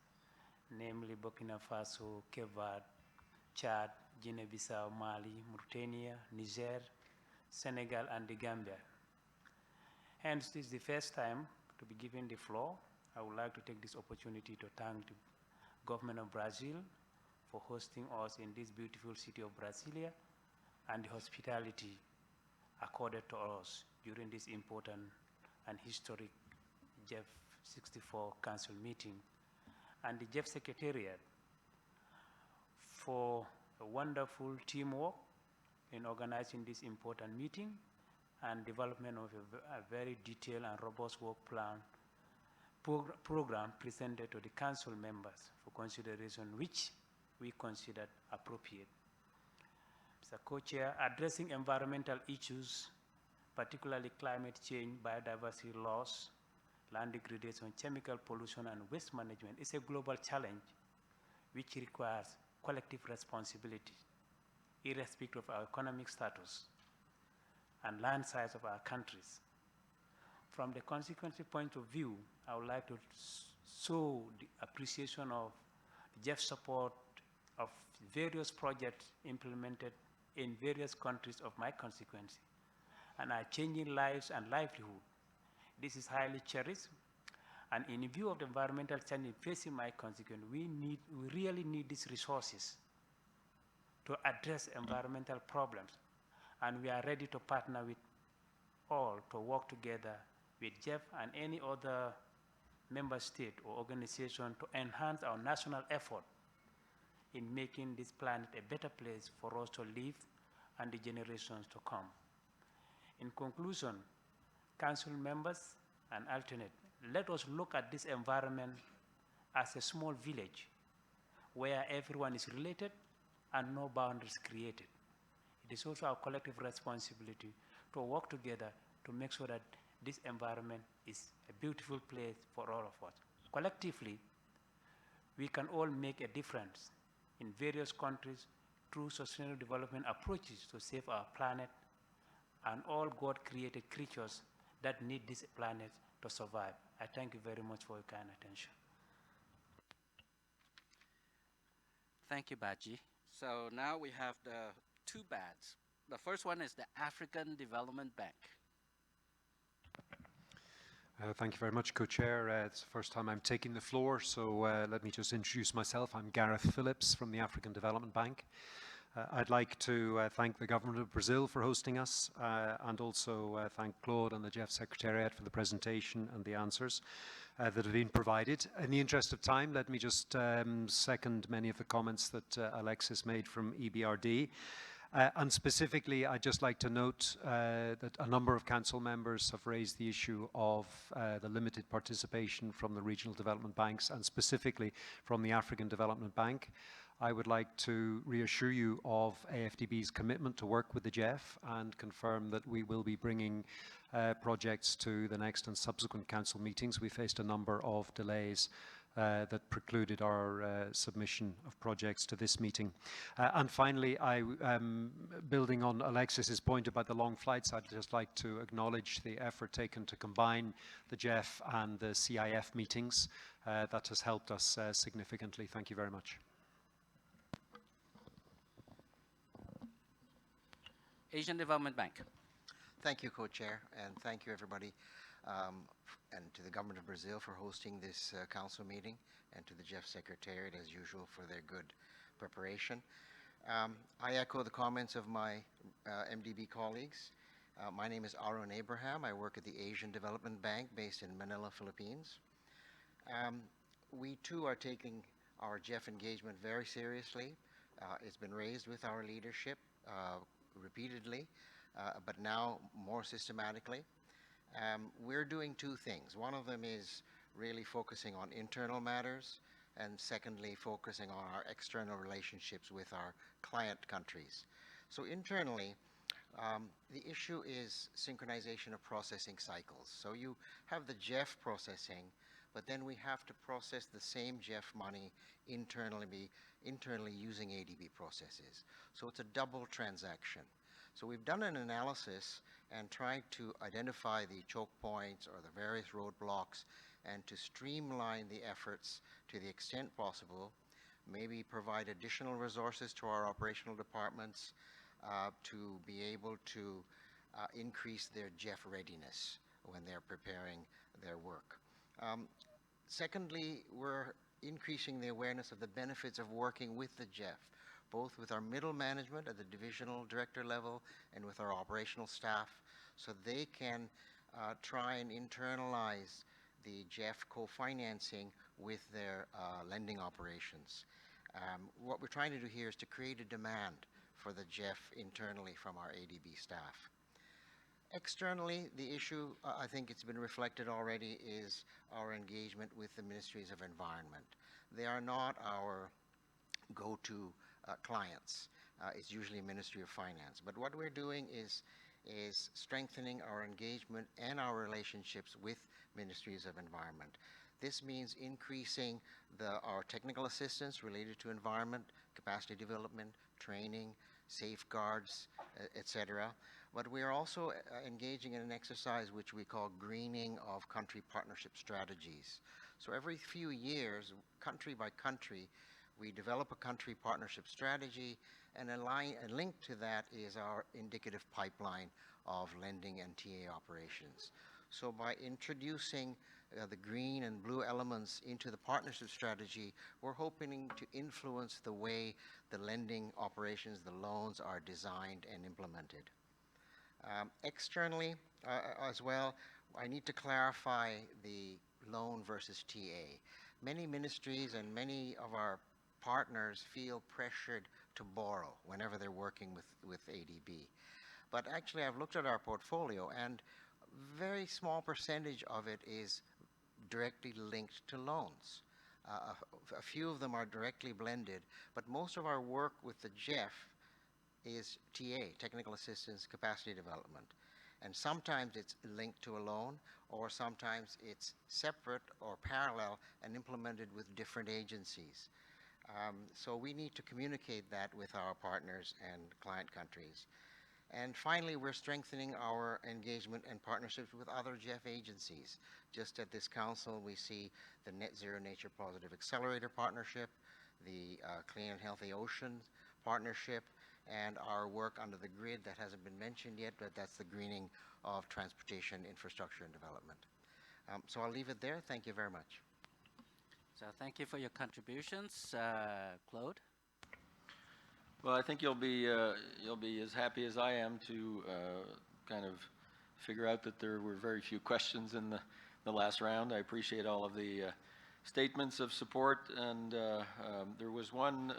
namely Burkina Faso, Cape Verde, Chad, Guinea-Bissau, Mali, Mauritania, Niger, Senegal, and the Gambia. Hence, this is the first time to be given the floor. I would like to take this opportunity to thank the government of Brazil for hosting us in this beautiful city of Brasilia and the hospitality accorded to us during this important and historic GEF 64 Council meeting, and the GEF Secretariat for a wonderful teamwork in organizing this important meeting and development of a very detailed and robust work plan program presented to the council members for consideration, which we considered appropriate. Mr. Co-Chair, addressing environmental issues, particularly climate change, biodiversity loss, land degradation, chemical pollution, and waste management is a global challenge which requires collective responsibility, irrespective of our economic status and land size of our countries. From the consequence point of view, I would like to show the appreciation of GEF support of various projects implemented in various countries of my constituency and are changing lives and livelihood. This is highly cherished, and in view of the environmental challenge facing my constituency, we really need these resources to address environmental problems, and we are ready to partner with all to work together with GEF and any other member state or organization to enhance our national effort in making this planet a better place for us to live and the generations to come. In conclusion, council members and alternate, let us look at this environment as a small village where everyone is related and no boundaries created. It is also our collective responsibility to work together to make sure that this environment is a beautiful place for all of us. Collectively, we can all make a difference in various countries through sustainable development approaches to save our planet and all God-created creatures that need this planet to survive. I thank you very much for your kind attention. Thank you, Baji. So now we have the 2 BADs. The first one is the African Development Bank. Thank you very much, Co-Chair. It's the first time I'm taking the floor, so let me just introduce myself. I'm Gareth Phillips from the African Development Bank. I'd like to thank the Government of Brazil for hosting us and also thank Claude and the GEF Secretariat for the presentation and the answers that have been provided. In the interest of time, let me just second many of the comments that Alexis made from EBRD. And specifically, I'd just like to note that a number of council members have raised the issue of the limited participation from the regional development banks and specifically from the African Development Bank. I would like to reassure you of AFDB's commitment to work with the GEF and confirm that we will be bringing projects to the next and subsequent council meetings. We faced a number of delays that precluded our submission of projects to this meeting. And finally, building on Alexis's point about the long flights, I'd just like to acknowledge the effort taken to combine the GEF and the CIF meetings. That has helped us significantly. Thank you very much. Asian Development Bank. Thank you, Co-Chair, and thank you, everybody, and to the Government of Brazil for hosting this council meeting, and to the GEF Secretariat, as usual, for their good preparation. I echo the comments of my MDB colleagues. My name is Arun Abraham. I work at the Asian Development Bank based in Manila, Philippines. We, too, are taking our GEF engagement very seriously. It's been raised with our leadership repeatedly, but now more systematically. We're doing two things. One of them is really focusing on internal matters, and secondly, focusing on our external relationships with our client countries. So internally, the issue is synchronization of processing cycles. So you have the GEF processing, but then we have to process the same GEF money internally using ADB processes. So it's a double transaction. So we've done an analysis and tried to identify the choke points or the various roadblocks and to streamline the efforts to the extent possible, maybe provide additional resources to our operational departments to be able to increase their GEF readiness when they're preparing their work. Secondly, we're increasing the awareness of the benefits of working with the GEF, both with our middle management at the divisional director level and with our operational staff, so they can try and internalize the GEF co-financing with their lending operations. What we're trying to do here is to create a demand for the GEF internally from our ADB staff. Externally, the issue, I think it's been reflected already, is our engagement with the Ministries of Environment. They are not our go-to clients. It's usually Ministry of Finance. But what we're doing is strengthening our engagement and our relationships with Ministries of Environment. This means increasing our technical assistance related to environment, capacity development, training, safeguards, etc. But we are also engaging in an exercise which we call greening of country partnership strategies. So every few years, country by country, we develop a country partnership strategy, and a link to that is our indicative pipeline of lending and TA operations. So by introducing the green and blue elements into the partnership strategy, we're hoping to influence the way the lending operations, the loans, are designed and implemented. Externally, as well, I need to clarify the loan versus TA. Many ministries and many of our partners feel pressured to borrow whenever they're working with ADB. But actually, I've looked at our portfolio, and a very small percentage of it is directly linked to loans. A few of them are directly blended, but most of our work with the GEF is TA, technical assistance, capacity development. And sometimes it's linked to a loan, or sometimes it's separate or parallel and implemented with different agencies. So we need to communicate that with our partners and client countries. And finally, we're strengthening our engagement and partnerships with other GEF agencies. Just at this council, we see the Net Zero Nature Positive Accelerator Partnership, the Clean and Healthy Ocean Partnership, and our work under the GRID that hasn't been mentioned yet, but that's the greening of transportation, infrastructure, and development. So I'll leave it there. Thank you very much. So thank you for your contributions. Claude? Well, I think you'll be as happy as I am to kind of figure out that there were very few questions in the last round. I appreciate all of the statements of support, and there was one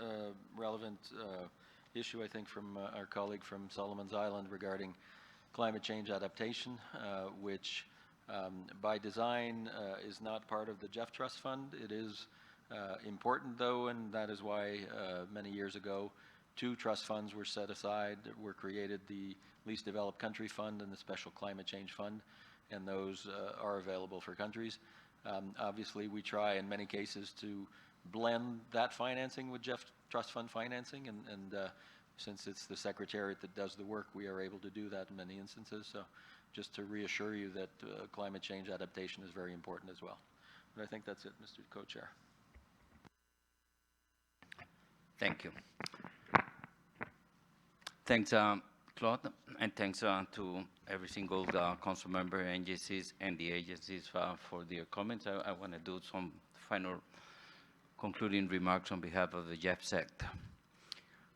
relevant issue, I think, from our colleague from Solomon's Island regarding climate change adaptation, which by design is not part of the GEF Trust Fund. It is important, though, and that is why many years ago 2 trust funds were set aside, were created, the Least Developed Country Fund and the Special Climate Change Fund, and those are available for countries. Obviously, we try in many cases to blend that financing with GEF Trust Fund financing, and since it's the Secretariat that does the work, we are able to do that in many instances. So just to reassure you that climate change adaptation is very important as well. But I think that's it, Mr. Co-Chair. Thank you. Thanks, Claude, and thanks to every single council member, agencies, and the agencies for their comments. I want to do some final concluding remarks on behalf of the GEF sector.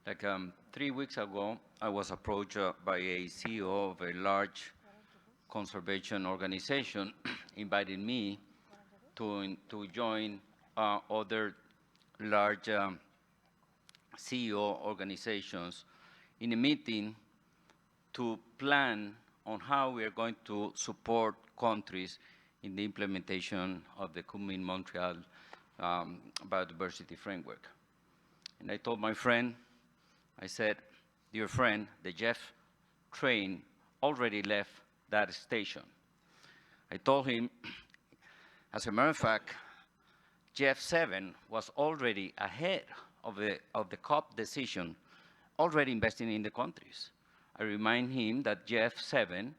Like 3 weeks ago, I was approached by a CEO of a large conservation organization, inviting me to join other large CEO organizations in a meeting to plan on how we are going to support countries in the implementation of the Kunming-Montreal biodiversity framework. And I told my friend, I said, dear friend, the GEF train already left that station. I told him, as a matter of fact, GEF 7 was already ahead of the COP decision, already investing in the countries. I remind him that GEF 7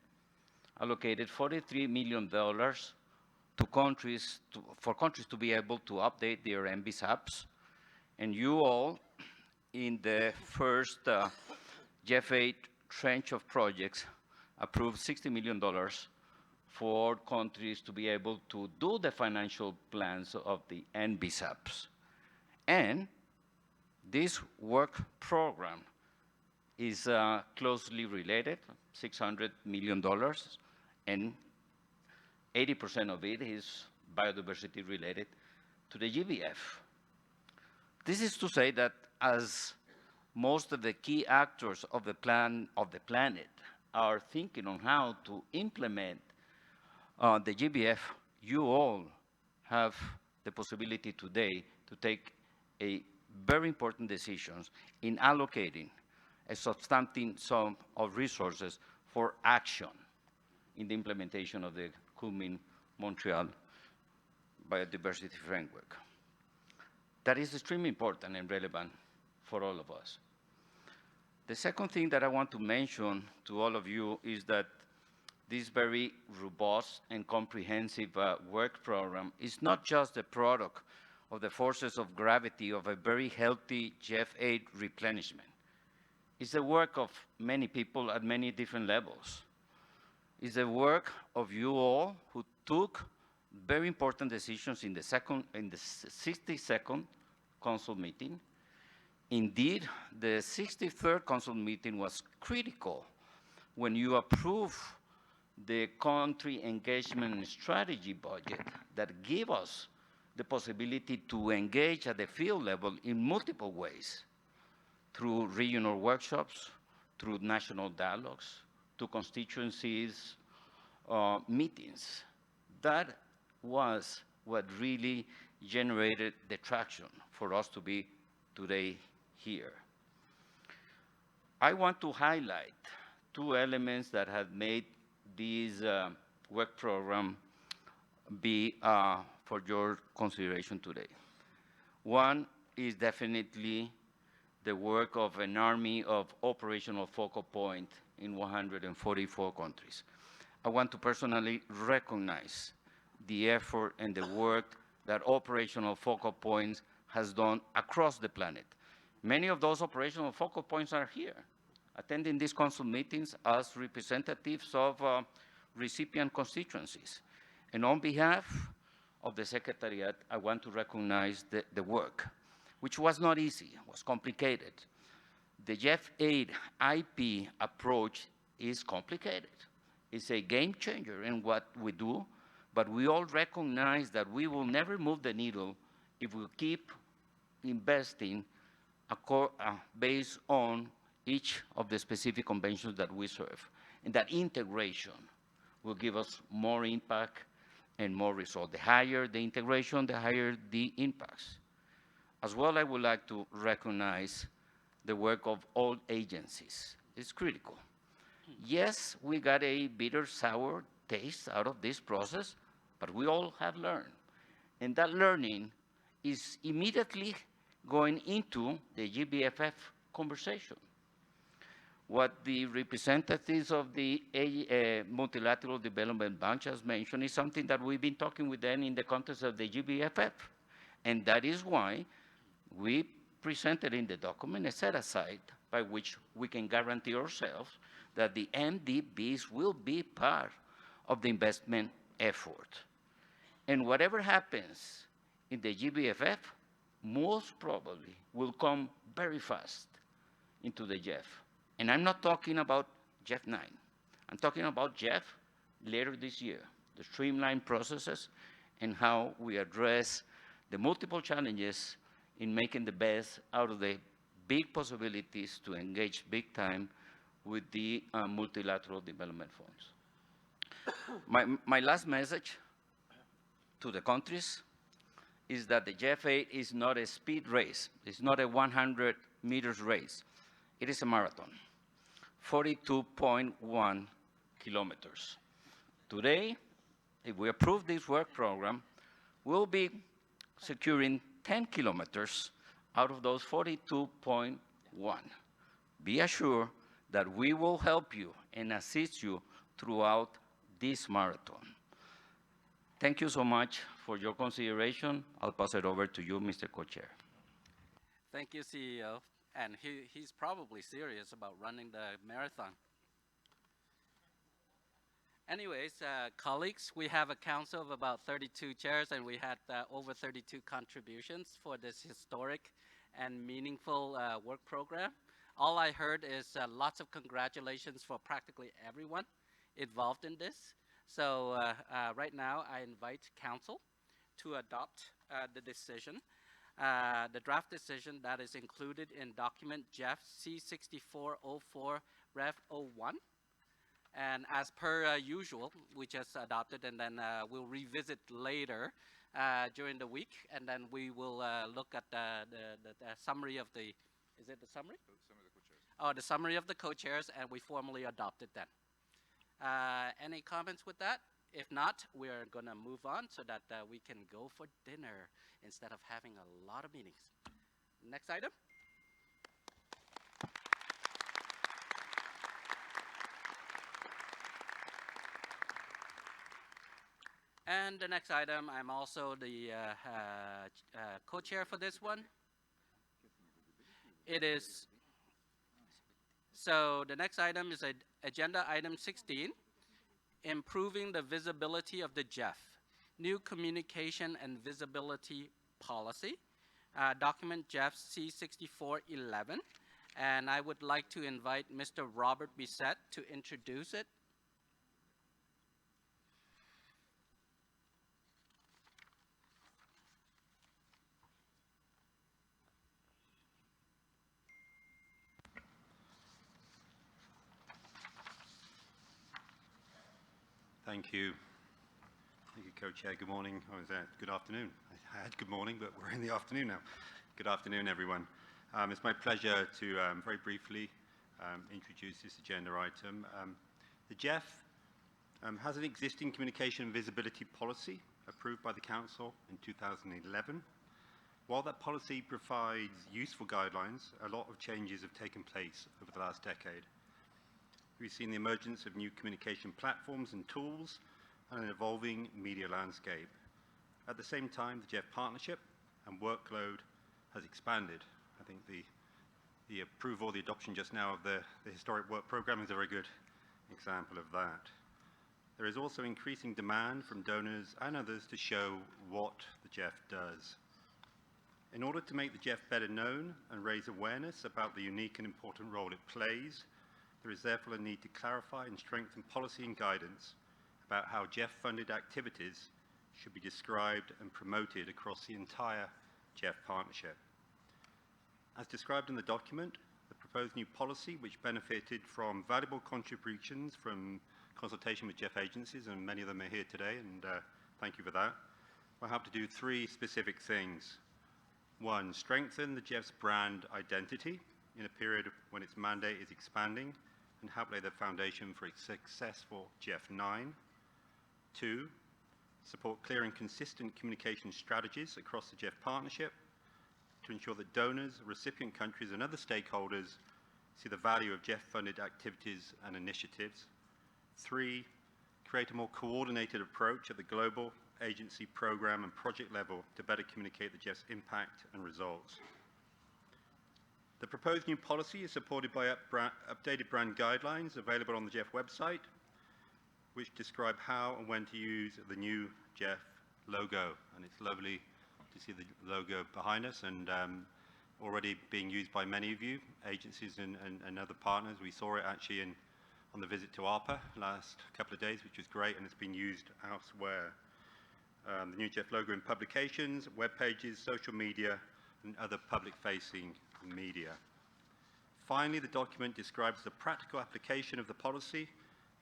allocated $43 million to countries, for countries to be able to update their NBSAPs. And you all, in the first GEF 8 tranche of projects, approved $60 million for countries to be able to do the financial plans of the NBSAPs. And this work program is closely related, $600 million, and 80% of it is biodiversity related to the GBF. This is to say that as most of the key actors of the planet are thinking on how to implement the GBF, you all have the possibility today to take a very important decisions in allocating a substantial sum of resources for action in the implementation of the Kunming-Montreal biodiversity framework. That is extremely important and relevant for all of us. The second thing that I want to mention to all of you is that this very robust and comprehensive work program is not just the product of the forces of gravity of a very healthy GEF 8 replenishment. It's the work of many people at many different levels. It's the work of you all who took very important decisions in the 62nd council meeting. Indeed, the 63rd council meeting was critical when you approved the country engagement strategy budget that gave us the possibility to engage at the field level in multiple ways, through regional workshops, through national dialogues, to constituencies, meetings. That was what really generated the traction for us to be today here. I want to highlight 2 elements that have made this work program be for your consideration today. One is definitely the work of an army of operational focal points in 144 countries. I want to personally recognize the effort and the work that operational focal points has done across the planet. Many of those operational focal points are here, attending these council meetings as representatives of recipient constituencies. And on behalf of the Secretariat, I want to recognize the work, which was not easy, was complicated. The GEF 8 IP approach is complicated. It's a game changer in what we do, but we all recognize that we will never move the needle if we keep investing based on each of the specific conventions that we serve. And that integration will give us more impact and more result. The higher the integration, the higher the impacts. As well, I would like to recognize the work of all agencies. It's critical. Yes, we got a bitter, sour taste out of this process, but we all have learned. And that learning is immediately going into the GBFF conversation. What the representatives of the Multilateral Development Bank has mentioned is something that we've been talking with them in the context of the GBFF. And that is why we presented in the document a set-aside by which we can guarantee ourselves that the MDBs will be part of the investment effort. And whatever happens in the GBFF, most probably will come very fast into the GEF. And I'm not talking about GEF 9. I'm talking about GEF later this year, the streamlined processes and how we address the multiple challenges in making the best out of the big possibilities to engage big time with the multilateral development funds. My last message to the countries is that the GEF 8 is not a speed race. It's not a 100 meters race. It is a marathon, 42.1 kilometers. Today, if we approve this work program, we'll be securing 10 kilometers out of those 42.1. Be assured that we will help you and assist you throughout this marathon. Thank you so much for your consideration. I'll pass it over to you, Mr. Co-Chair. Thank you, CEO. And he's probably serious about running the marathon. Anyways, colleagues, we have a council of about 32 chairs, and we had over 32 contributions for this historic and meaningful work program. All I heard is lots of congratulations for practically everyone involved in this. So right now, I invite council to adopt the decision. The draft decision that is included in document GEF C6404 Rev 01. And as per usual, we just adopted, and then we'll revisit later during the week, and then we will look at the summary of the, is it the summary? The summary of the co-chairs. Oh, the summary of the co-chairs, and we formally adopt it then. Any comments with that? If not, we're going to move on so that we can go for dinner instead of having a lot of meetings. Next item. And the next item, I'm also the co-chair for this one. It is, so the next item is agenda item 16, improving the visibility of the GEF, new communication and visibility policy, document GEF C6411. And I would like to invite Mr. Robert Bissett to introduce it. Thank you. Thank you, Co-Chair. Good morning. I was good afternoon. I had good morning, but we're in the afternoon now. Good afternoon, everyone. It's my pleasure to very briefly introduce this agenda item. The GEF has an existing communication and visibility policy approved by the Council in 2011. While that policy provides useful guidelines, a lot of changes have taken place over the last decade. We've seen the emergence of new communication platforms and tools and an evolving media landscape. At the same time, the GEF partnership and workload has expanded. I think the approval, the adoption just now of the historic work program is a very good example of that. there is also increasing demand from donors and others to show what the GEF does. In order to make the GEF better known and raise awareness about the unique and important role it plays, there is therefore a need to clarify and strengthen policy and guidance about how GEF-funded activities should be described and promoted across the entire GEF partnership. As described in the document, the proposed new policy, which benefited from valuable contributions from consultation with GEF agencies, and many of them are here today, and thank you for that, will have to do three specific things. One, strengthen the GEF's brand identity in a period when its mandate is expanding and help lay the foundation for a successful GEF-9. Two, support clear and consistent communication strategies across the GEF partnership to ensure that donors, recipient countries, and other stakeholders see the value of GEF-funded activities and initiatives. Three, create a more coordinated approach at the global, agency, program, and project level to better communicate the GEF's impact and results. The proposed new policy is supported by updated brand guidelines available on the GEF website, which describe how and when to use the new GEF logo. And it's lovely to see the logo behind us and already being used by many of you, agencies and other partners. We saw it actually on the visit to ARPA last couple of days, which was great, and it's been used elsewhere. The new GEF logo in publications, web pages, social media, and other public-facing media. Finally, the document describes the practical application of the policy,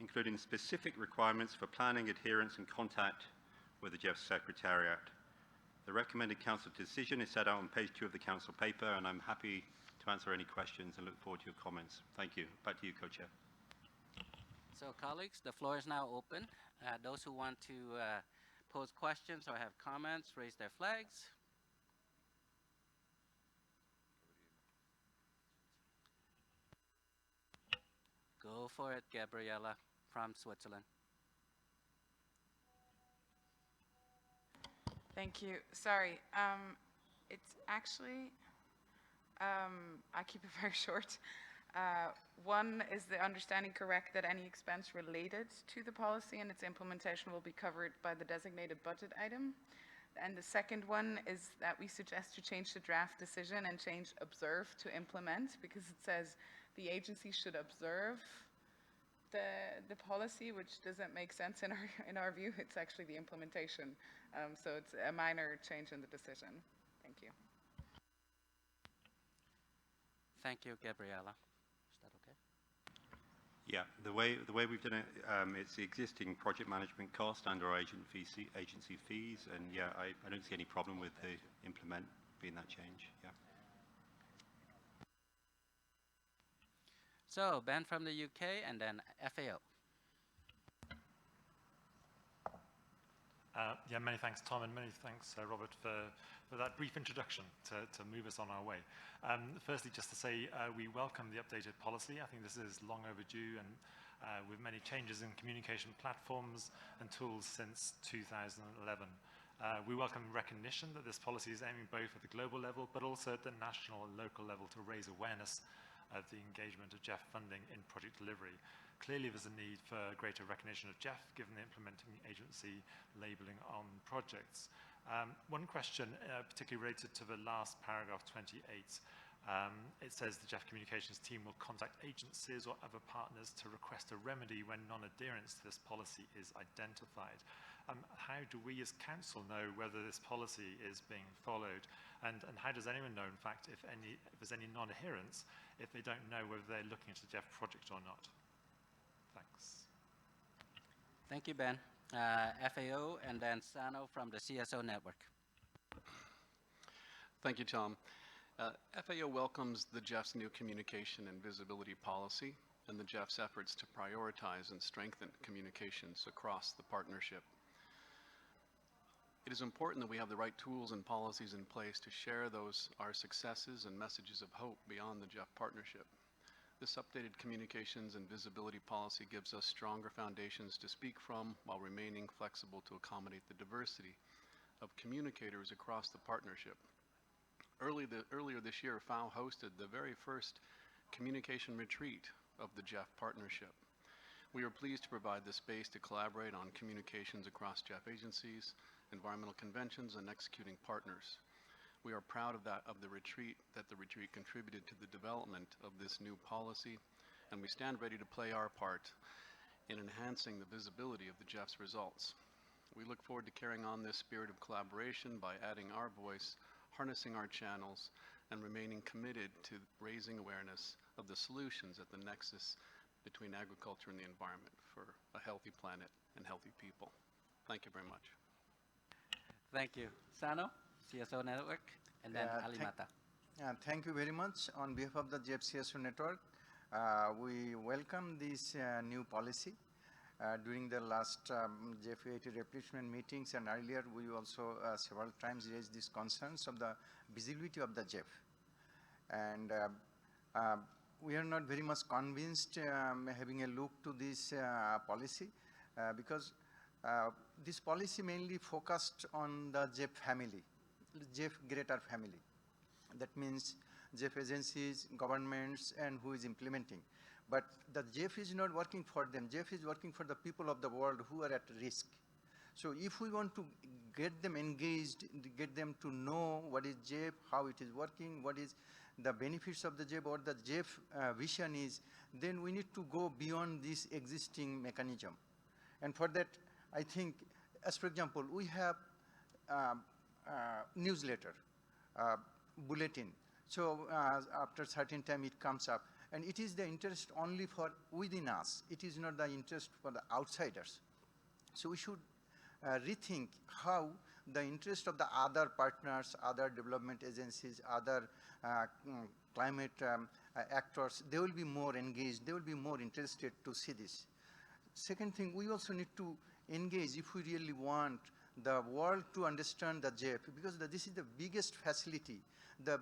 including specific requirements for planning, adherence, and contact with the GEF Secretariat. The recommended Council decision is set out on page 2 of the Council paper, and I'm happy to answer any questions and look forward to your comments. Thank you. Back to you, Co-Chair. So, colleagues, the floor is now open. Those who want to pose questions or have comments, raise their flags. Go for it, Gabriella from Switzerland. Thank you. Sorry, it's actually, I keep it very short. One, is the understanding correct that any expense related to the policy and its implementation will be covered by the designated budget item? And the second one is that we suggest to change the draft decision and change observe to implement, because it says the agency should observe the policy, which doesn't make sense in our view. It's actually the implementation. So it's a minor change in the decision. Thank you. Thank you, Gabriella. Is that okay? Yeah, the way we've done it, it's the existing project management cost under our agency fees, and yeah, I don't see any problem with the implement being that change. Yeah. So, Ben from the UK, and then FAO. Yeah, many thanks, Tom, and many thanks, Robert, for that brief introduction to move us on our way. Firstly, just to say we welcome the updated policy. I think this is long overdue, and with many changes in communication platforms and tools since 2011. We welcome recognition that this policy is aiming both at the global level, but also at the national and local level to raise awareness of the engagement of GEF funding in project delivery. Clearly, there's a need for greater recognition of GEF, given the implementing agency labeling on projects. One question, particularly related to the last paragraph 28, it says the GEF communications team will contact agencies or other partners to request a remedy when non-adherence to this policy is identified. How do we as council know whether this policy is being followed? And how does anyone know, in fact, if there's any non-adherence, if they don't know whether they're looking at the GEF project or not? Thanks. Thank you, Ben. FAO, and then Sano from the CSO network. Thank you, Tom. FAO welcomes the GEF's new communication and visibility policy and the GEF's efforts to prioritize and strengthen communications across the partnership. It is important that we have the right tools and policies in place to share our successes and messages of hope beyond the GEF partnership. This updated communications and visibility policy gives us stronger foundations to speak from while remaining flexible to accommodate the diversity of communicators across the partnership. Earlier this year, FAO hosted the very first communication retreat of the GEF partnership. We are pleased to provide the space to collaborate on communications across GEF agencies, environmental conventions, and executing partners. We are proud of the retreat contributed to the development of this new policy, and we stand ready to play our part in enhancing the visibility of the GEF's results. We look forward to carrying on this spirit of collaboration by adding our voice, harnessing our channels, and remaining committed to raising awareness of the solutions at the nexus between agriculture and the environment for a healthy planet and healthy people. Thank you very much. Thank you. Sano, CSO Network, and then Ali Mata. Thank you very much. On behalf of the GEF CSO Network, we welcome this new policy. During the last GEF 80 replenishment meetings and earlier, we also several times raised these concerns of the visibility of the GEF. And we are not very much convinced having a look to this policy because this policy mainly focused on the GEF family, GEF greater family. That means GEF agencies, governments, and who is implementing. But the GEF is not working for them. GEF is working for the people of the world who are at risk. So if we want to get them engaged, get them to know what is GEF, how it is working, what is the benefits of the GEF, or the GEF vision is, then we need to go beyond this existing mechanism. And for that, I think, as for example, we have newsletter, bulletin. So after certain time it comes up. And it is the interest only for within us. It is not the interest for the outsiders. So we should rethink how the interest of the other partners, other development agencies, other climate actors, they will be more engaged, they will be more interested to see this. Second thing, we also need to engage if we really want the world to understand the GEF, because this is the biggest facility, the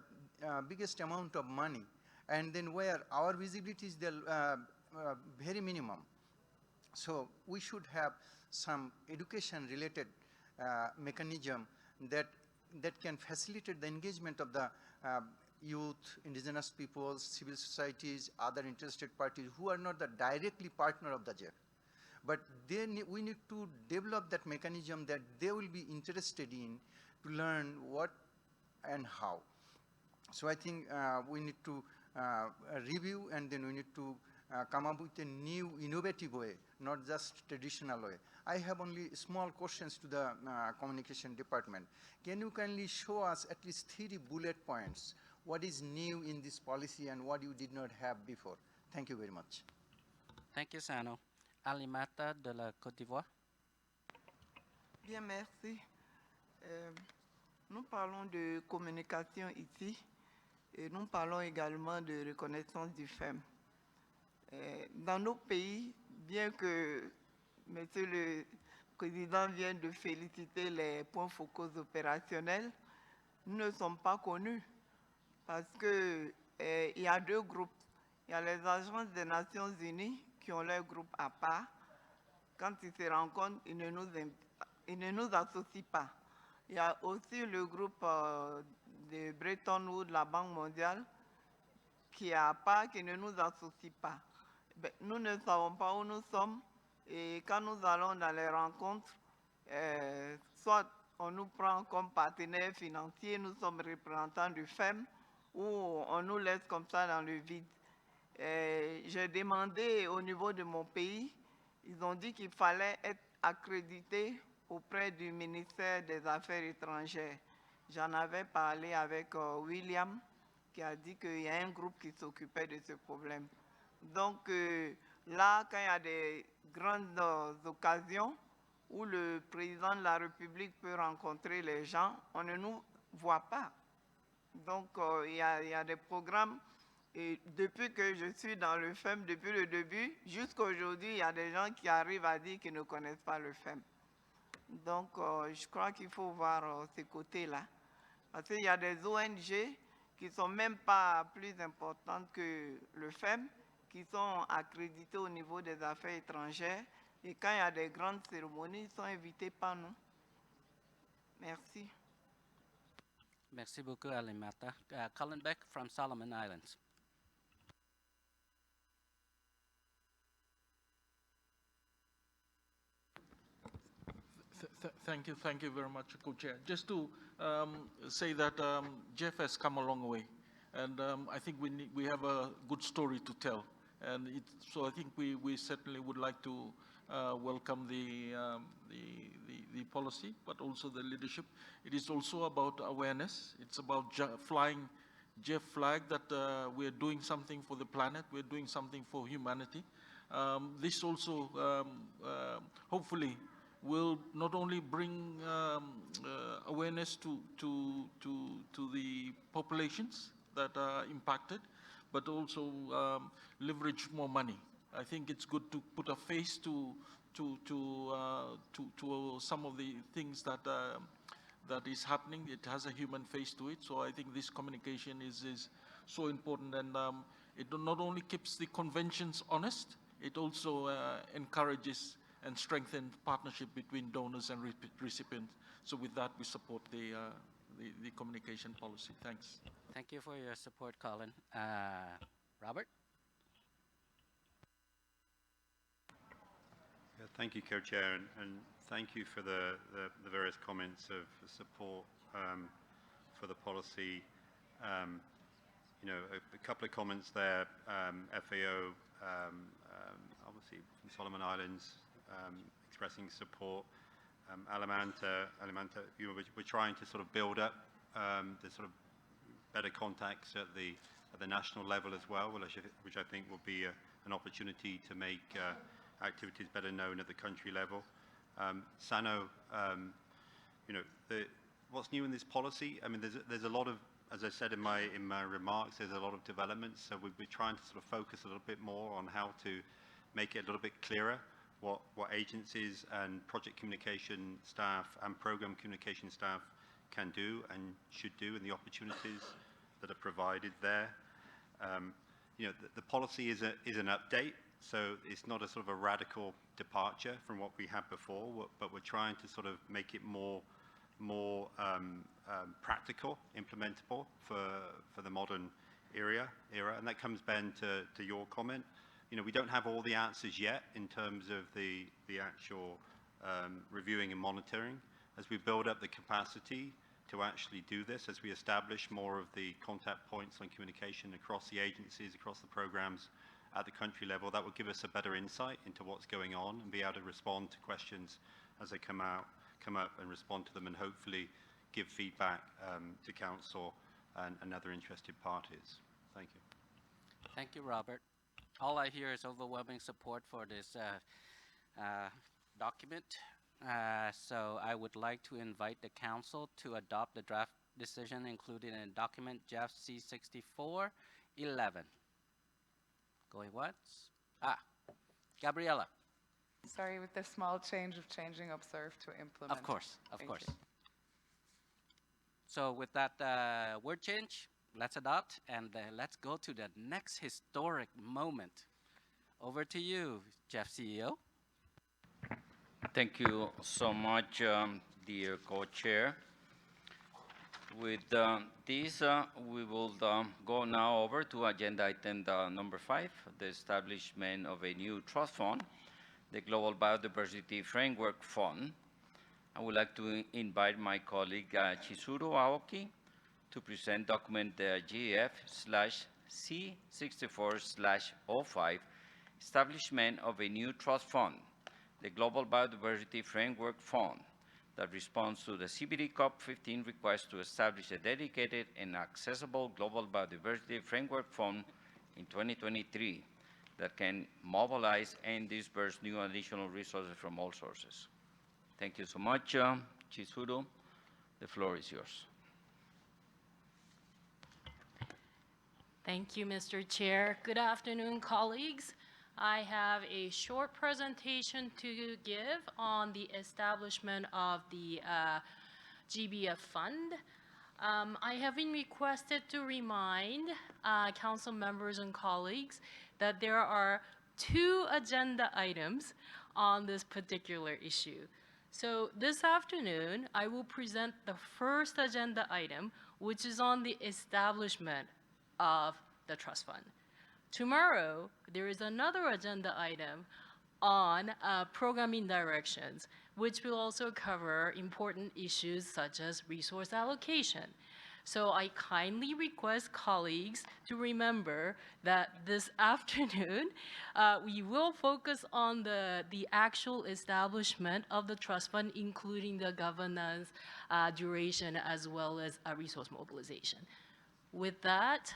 biggest amount of money, and then where our visibility is the very minimum. So we should have some education-related mechanism that can facilitate the engagement of the youth, indigenous peoples, civil societies, other interested parties who are not the directly partner of the GEF. But we need to develop that mechanism that they will be interested in to learn what and how. So I think we need to review, and then we need to come up with a new innovative way, not just traditional way. I have only small questions to the communication department. Can you kindly show us at least 3 bullet points? What is new in this policy and what you did not have before? Thank you very much. Thank you, Sano. Alimata de la Côte d'Ivoire. Bien, merci. Nous parlons de communication ici et nous parlons également de reconnaissance du FEM. Dans nos pays, bien que Monsieur le Président vient de féliciter les points focaux opérationnels, nous ne sommes pas connus parce qu'il y a 2 groupes. Il y a les agences des Nations Unies qui ont leur groupe à part. Quand ils se rencontrent, ils ne nous associent pas. Il y a aussi le groupe de Bretton Woods, la Banque mondiale, qui est à part, qui ne nous associe pas. Nous ne savons pas où nous sommes et quand nous allons dans les rencontres, soit on nous prend comme partenaires financiers, nous sommes représentants du FEM, ou on nous laisse comme ça dans le vide. J'ai demandé au niveau de mon pays, ils ont dit qu'il fallait être accrédité auprès du ministère des Affaires étrangères. J'en avais parlé avec William, qui a dit qu'il y a un groupe qui s'occupait de ce problème. Donc là, quand il y a des grandes occasions où le président de la République peut rencontrer les gens, on ne nous voit pas. Donc il y a des programmes, et depuis que je suis dans le FEM, depuis le début, jusqu'à aujourd'hui, il y a des gens qui arrivent à dire qu'ils ne connaissent pas le FEM. Donc je crois qu'il faut voir ces côtés-là. Parce qu'il y a des ONG qui ne sont même pas plus importantes que le FEM, qui sont accrédités au niveau des affaires étrangères. Et quand il y a des grandes cérémonies, ils sont invités par nous. Merci. Merci beaucoup, Alimata. Colin Beck from Solomon Islands. Thank you very much, Co-Chair. Just to say that GEF has come a long way, and I think we have a good story to tell, and so I think we certainly would like to welcome the policy, but also the leadership. It is also about awareness. It's about flying GEF flag that we are doing something for the planet. We're doing something for humanity. This also hopefully will not only bring awareness to the populations that are impacted, but also leverage more money. I think it's good to put a face to some of the things that that is happening. It has a human face to it. So I think this communication is so important, and it not only keeps the conventions honest, it also encourages and strengthens partnership between donors and recipients. So with that, we support the communication policy. Thanks. Thank you for your support, Colin. Robert? Yeah, thank you, Co-Chair, and thank you for the various comments of support for the policy. You know, a couple of comments there. FAO, obviously from Solomon Islands, expressing support. Alimanta, you know, we're trying to sort of build up the sort of better contacts at the national level as well, which I think will be an opportunity to make activities better known at the country level. Sano, you know, what's new in this policy? I mean, there's a lot of, as I said in my remarks, there's a lot of developments. So we're trying to sort of focus a little bit more on how to make it a little bit clearer what agencies and project communication staff and program communication staff can do and should do, and the opportunities that are provided there. You know, the policy is an update, so it's not a sort of a radical departure from what we had before, but we're trying to sort of make it more practical, implementable for the modern era, and that comes, Ben, to your comment. You know, we don't have all the answers yet in terms of the actual reviewing and monitoring. As we build up the capacity to actually do this, as we establish more of the contact points on communication across the agencies, across the programs at the country level, that will give us a better insight into what's going on and be able to respond to questions as they come up and respond to them, and hopefully give feedback to Council and other interested parties. Thank you. Thank you, Robert. All I hear is overwhelming support for this document. So I would like to invite the Council to adopt the draft decision included in document GEF C6411. Going once? Gabriela. Sorry, with the small change of changing observe to implement. Of course, of Thank course. you. So with that word change, let's adopt, and let's go to the next historic moment. Over to you, GEF CEO. Thank you so much, dear co-chair. With this, we will go now over to agenda item number 5, the establishment of a new trust fund, the Global Biodiversity Framework Fund. I would like to invite my colleague Chizuru Aoki to present document GEF/C64/05, establishment of a new trust fund, the Global Biodiversity Framework Fund, that responds to the CBD COP15 request to establish a dedicated and accessible Global Biodiversity Framework Fund in 2023 that can mobilize and disperse new additional resources from all sources. Thank you so much, Chizuru. The floor is yours. Thank you, Mr. Chair. Good afternoon, colleagues. I have a short presentation to give on the establishment of the GBF fund. I have been requested to remind council members and colleagues that there are 2 agenda items on this particular issue. So this afternoon, I will present the first agenda item, which is on the establishment of the trust fund. Tomorrow, there is another agenda item on programming directions, which will also cover important issues such as resource allocation. So I kindly request colleagues to remember that this afternoon, we will focus on the actual establishment of the trust fund, including the governance, duration, as well as resource mobilization. With that,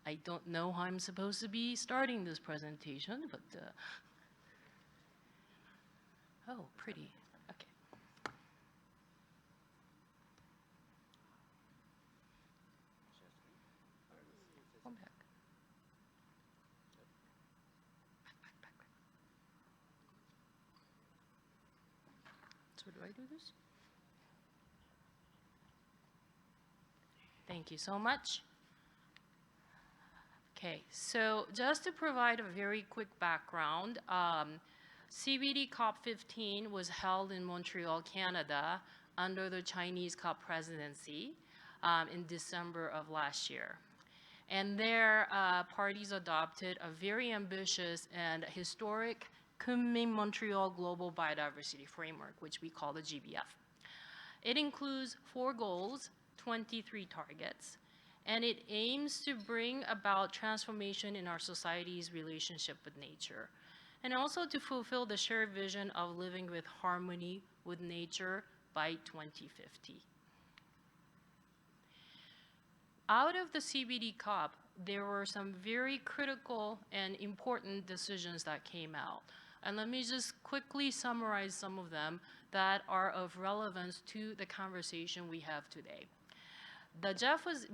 I don't know how I'm supposed to be starting this presentation, but oh, pretty. Okay. Come back. So do I do this? Thank you so much. Okay, so just to provide a very quick background, CBD COP15 was held in Montreal, Canada, under the Chinese COP presidency in December of last year. And there, parties adopted a very ambitious and historic Kunming-Montreal Global Biodiversity Framework, which we call the GBF. It includes 4 goals, 23 targets, and it aims to bring about transformation in our society's relationship with nature, and also to fulfill the shared vision of living with harmony with nature by 2050. Out of the CBD COP, there were some very critical and important decisions that came out. And let me just quickly summarize some of them that are of relevance to the conversation we have today. The GEF was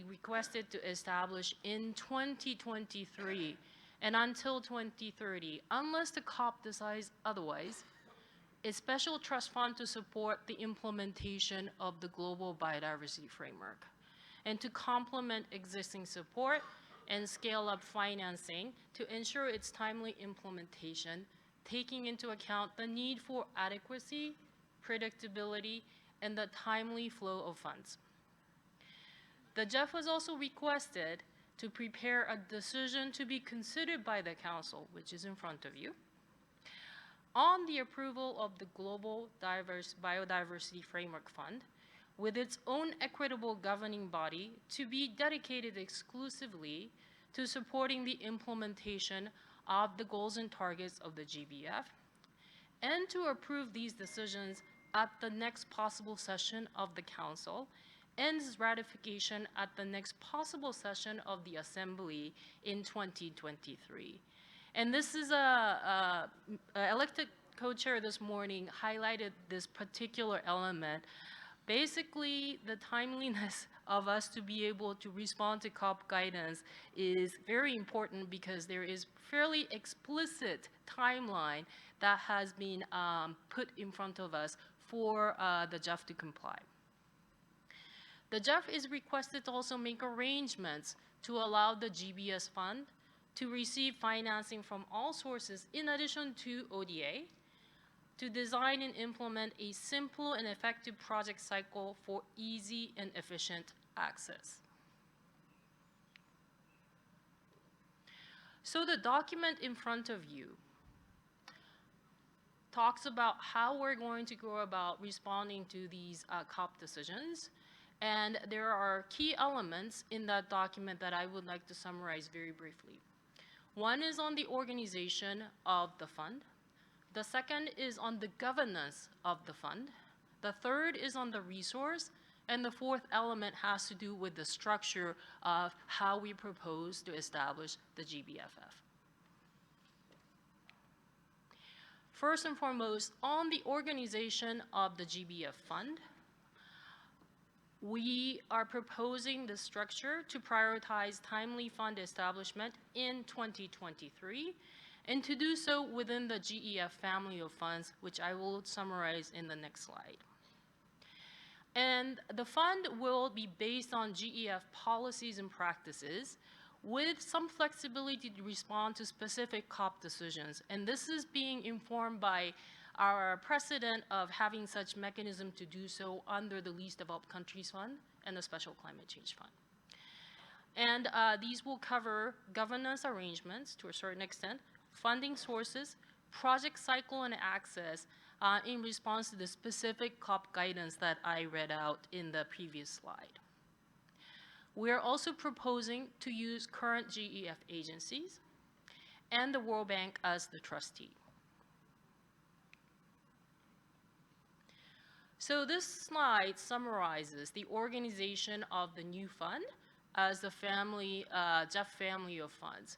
requested to establish in 2023 and until 2030, unless the COP decides otherwise, a special trust fund to support the implementation of the Global Biodiversity Framework, and to complement existing support and scale up financing to ensure its timely implementation, taking into account the need for adequacy, predictability, and the timely flow of funds. The GEF was also requested to prepare a decision to be considered by the Council, which is in front of you, on the approval of the Global Biodiversity Framework Fund, with its own equitable governing body to be dedicated exclusively to supporting the implementation of the goals and targets of the GBF, and to approve these decisions at the next possible session of the Council, and ratification at the next possible session of the Assembly in 2023. And this is elected co-chair this morning highlighted this particular element. Basically, the timeliness of us to be able to respond to COP guidance is very important because there is fairly explicit timeline that has been put in front of us for the GEF to comply. The GEF is requested to also make arrangements to allow the GBS fund to receive financing from all sources in addition to ODA, to design and implement a simple and effective project cycle for easy and efficient access. So the document in front of you talks about how we're going to go about responding to these COP decisions. And there are key elements in that document that I would like to summarize very briefly. One is on the organization of the fund. The second is on the governance of the fund. The third is on the resource. And the fourth element has to do with the structure of how we propose to establish the GBFF. First and foremost, on the organization of the GBF fund, we are proposing the structure to prioritize timely fund establishment in 2023, and to do so within the GEF family of funds, which I will summarize in the next slide. And the fund will be based on GEF policies and practices with some flexibility to respond to specific COP decisions. And this is being informed by our precedent of having such mechanism to do so under the Least Developed Countries Fund and the Special Climate Change Fund. And these will cover governance arrangements to a certain extent, funding sources, project cycle and access in response to the specific COP guidance that I read out in the previous slide. We are also proposing to use current GEF agencies and the World Bank as the trustee. So this slide summarizes the organization of the new fund as the family, GEF family of funds.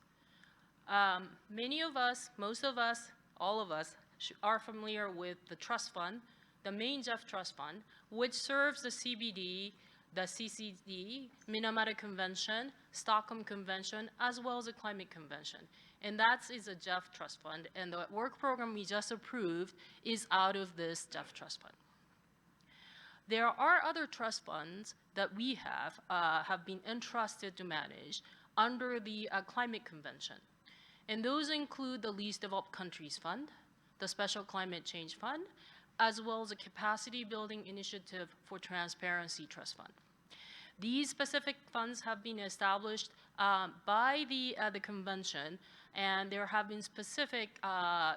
Many of us, most of us, all of us are familiar with the trust fund, the main GEF trust fund, which serves the CBD, the CCD, Minamata Convention, Stockholm Convention, as well as the Climate Convention. And that is a GEF trust fund, and the work program we just approved is out of this GEF trust fund. There are other trust funds that we have been entrusted to manage under the Climate Convention. And those include the Least Developed Countries Fund, the Special Climate Change Fund, as well as the Capacity Building Initiative for Transparency Trust Fund. These specific funds have been established by the convention, and there have been specific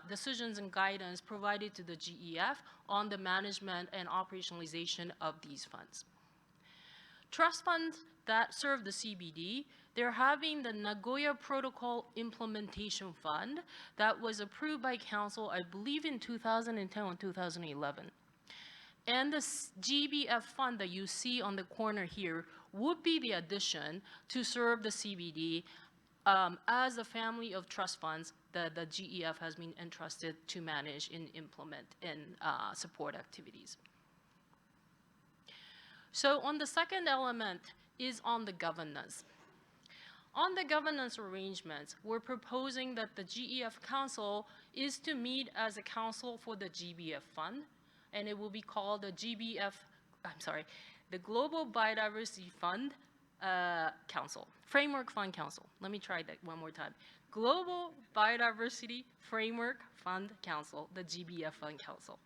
decisions and guidance provided to the GEF on the management and operationalization of these funds. Trust funds that serve the CBD, they're having the Nagoya Protocol Implementation Fund that was approved by Council, I believe, in 2010 or 2011. And the GBF fund that you see on the corner here would be the addition to serve the CBD as a family of trust funds that the GEF has been entrusted to manage and implement and support activities. So on the second element is on the governance. On the governance arrangements, we're proposing that the GEF Council is to meet as a council for the GBF fund, and it will be called the the Global Biodiversity Fund Council, Framework Fund Council. Let me try that one more time. Global Biodiversity Framework Fund Council, the GBF Fund Council.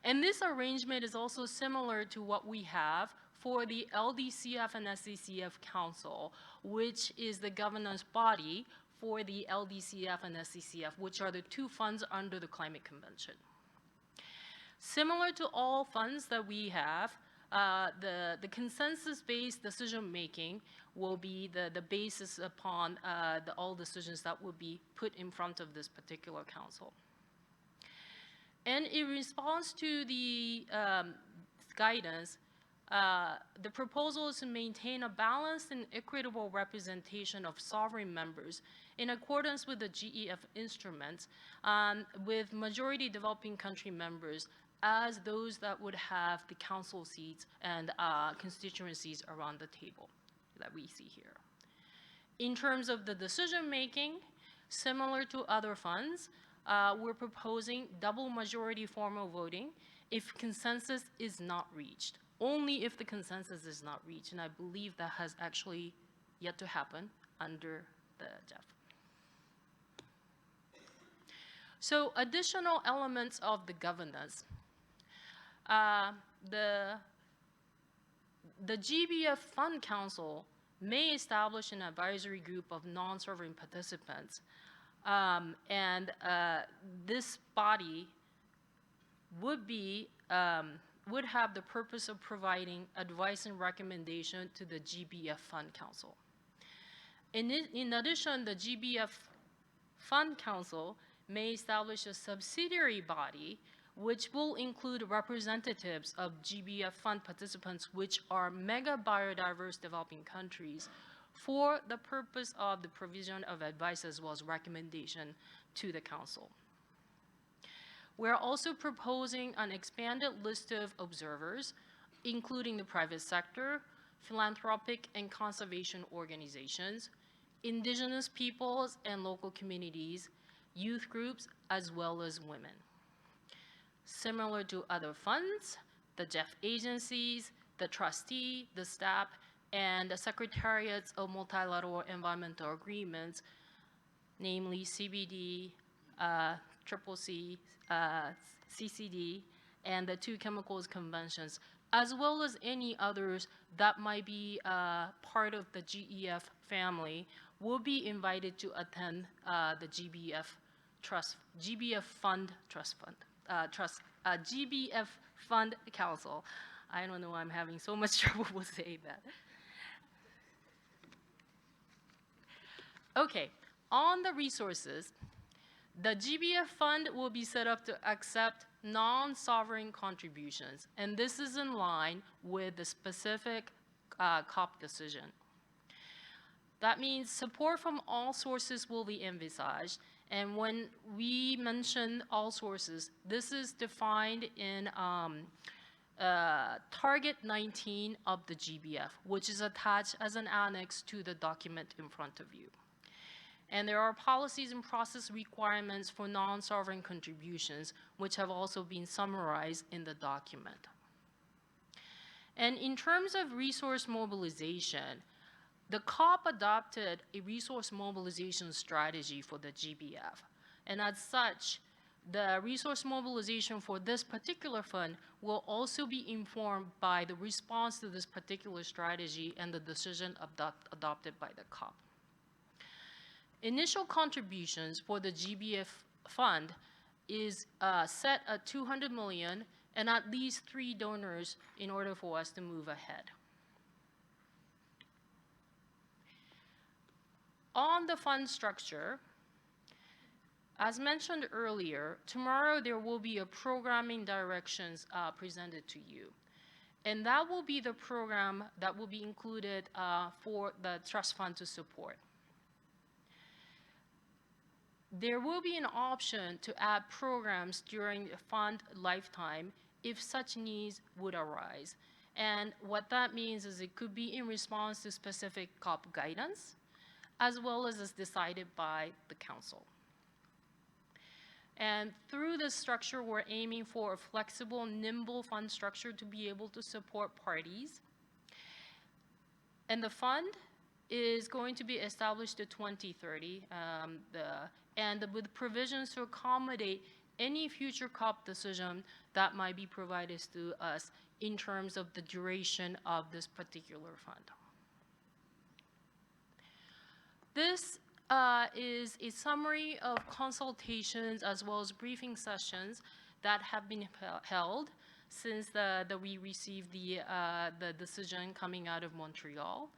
And this arrangement is also similar to what we have for the LDCF and SCCF Council, which is the governance body for the LDCF and SCCF, which are the two funds under the Climate Convention. Similar to all funds that we have, the consensus-based decision-making will be the basis upon all decisions that will be put in front of this particular council. And in response to the guidance, the proposal is to maintain a balanced and equitable representation of sovereign members in accordance with the GEF instruments, with majority developing country members as those that would have the council seats and constituencies around the table that we see here. In terms of the decision making, similar to other funds, we're proposing double majority formal voting if consensus is not reached. Only if the consensus is not reached, and I believe that has actually yet to happen under the GEF. So additional elements of the governance. The GBF Fund Council may establish an advisory group of non-sovereign participants, and this body would have the purpose of providing advice and recommendation to the GBF Fund Council. In addition, the GBF Fund Council may establish a subsidiary body which will include representatives of GBF fund participants, which are mega biodiverse developing countries, for the purpose of the provision of advice as well as recommendation to the council. We're also proposing an expanded list of observers, including the private sector, philanthropic and conservation organizations, indigenous peoples and local communities, youth groups, as well as women. Similar to other funds, the GEF agencies, the trustee, the staff, and the secretariats of multilateral environmental agreements, namely CBD, CCC, CCD, and the two chemicals conventions, as well as any others that might be part of the GEF family, will be invited to attend the GBF GBF Fund GBF Fund Council. I don't know why I'm having so much trouble with saying that. Okay, on the resources, the GBF fund will be set up to accept non-sovereign contributions, and this is in line with the specific COP decision. That means support from all sources will be envisaged, and when we mention all sources, this is defined in Target 19 of the GBF, which is attached as an annex to the document in front of you. And there are policies and process requirements for non-sovereign contributions, which have also been summarized in the document. And in terms of resource mobilization, the COP adopted a resource mobilization strategy for the GBF. And as such, the resource mobilization for this particular fund will also be informed by the response to this particular strategy and the decision adopted by the COP. Initial contributions for the GBF fund is set at 200 million and at least 3 donors in order for us to move ahead. On the fund structure, as mentioned earlier, tomorrow there will be a programming directions presented to you. And that will be the program that will be included for the trust fund to support. There will be an option to add programs during the fund lifetime if such needs would arise. And what that means is it could be in response to specific COP guidance, as well as decided by the council. And through this structure, we're aiming for a flexible, nimble fund structure to be able to support parties. And the fund is going to be established to 2030, and with provisions to accommodate any future COP decision that might be provided to us in terms of the duration of this particular fund. This is a summary of consultations as well as briefing sessions that have been held since we received the decision coming out of Montreal.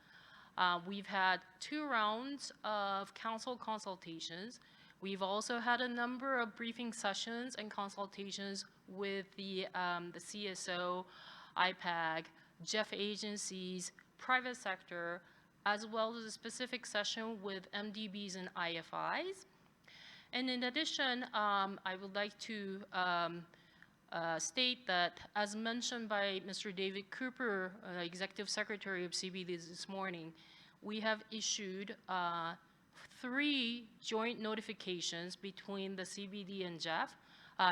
We've had 2 rounds of council consultations. We've also had a number of briefing sessions and consultations with the CSO, IPAG, GEF agencies, private sector, as well as a specific session with MDBs and IFIs. And in addition, I would like to state that, as mentioned by Mr. David Cooper, Executive Secretary of CBD this morning, we have issued 3 joint notifications between the CBD and GEF,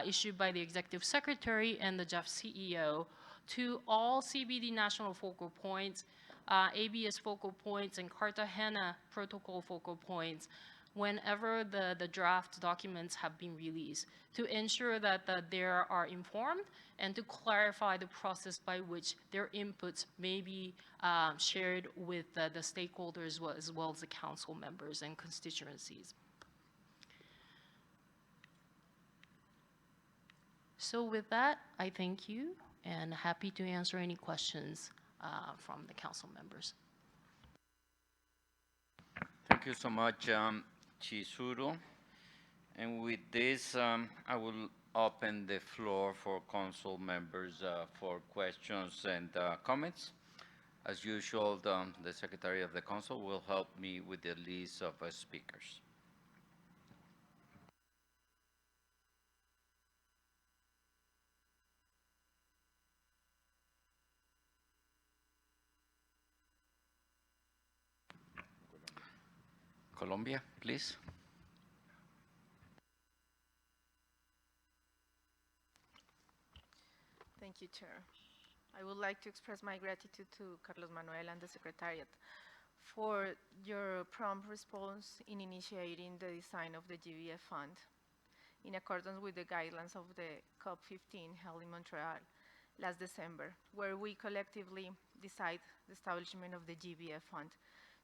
issued by the Executive Secretary and the GEF CEO to all CBD national focal points, ABS focal points, and Cartagena protocol focal points whenever the draft documents have been released, to ensure that they are informed and to clarify the process by which their inputs may be shared with the stakeholders as well as the council members and constituencies. So with that, I thank you and happy to answer any questions from the council members. Thank you so much, Chizuru. And with this, I will open the floor for council members for questions and comments. As usual, the Secretary of the Council will help me with the list of speakers. Colombia, please. Thank you, Chair. I would like to express my gratitude to Carlos Manuel and the Secretariat for your prompt response in initiating the design of the GBF Fund in accordance with the guidelines of the COP15 held in Montreal last December, where we collectively decide the establishment of the GBF Fund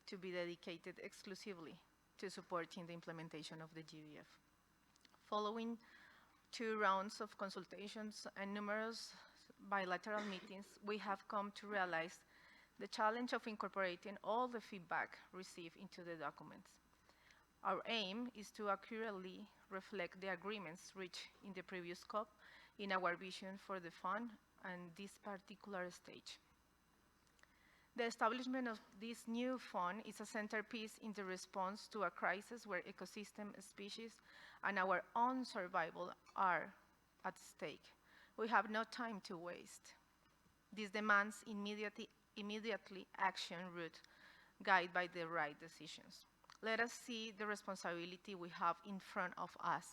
to be dedicated exclusively to supporting the implementation of the GBF. Following 2 rounds of consultations and numerous bilateral meetings, we have come to realize the challenge of incorporating all the feedback received into the documents. Our aim is to accurately reflect the agreements reached in the previous COP in our vision for the fund and this particular stage. The establishment of this new fund is a centerpiece in the response to a crisis where ecosystem, species, and our own survival are at stake. We have no time to waste. This demands immediately action route guided by the right decisions. Let us see the responsibility we have in front of us.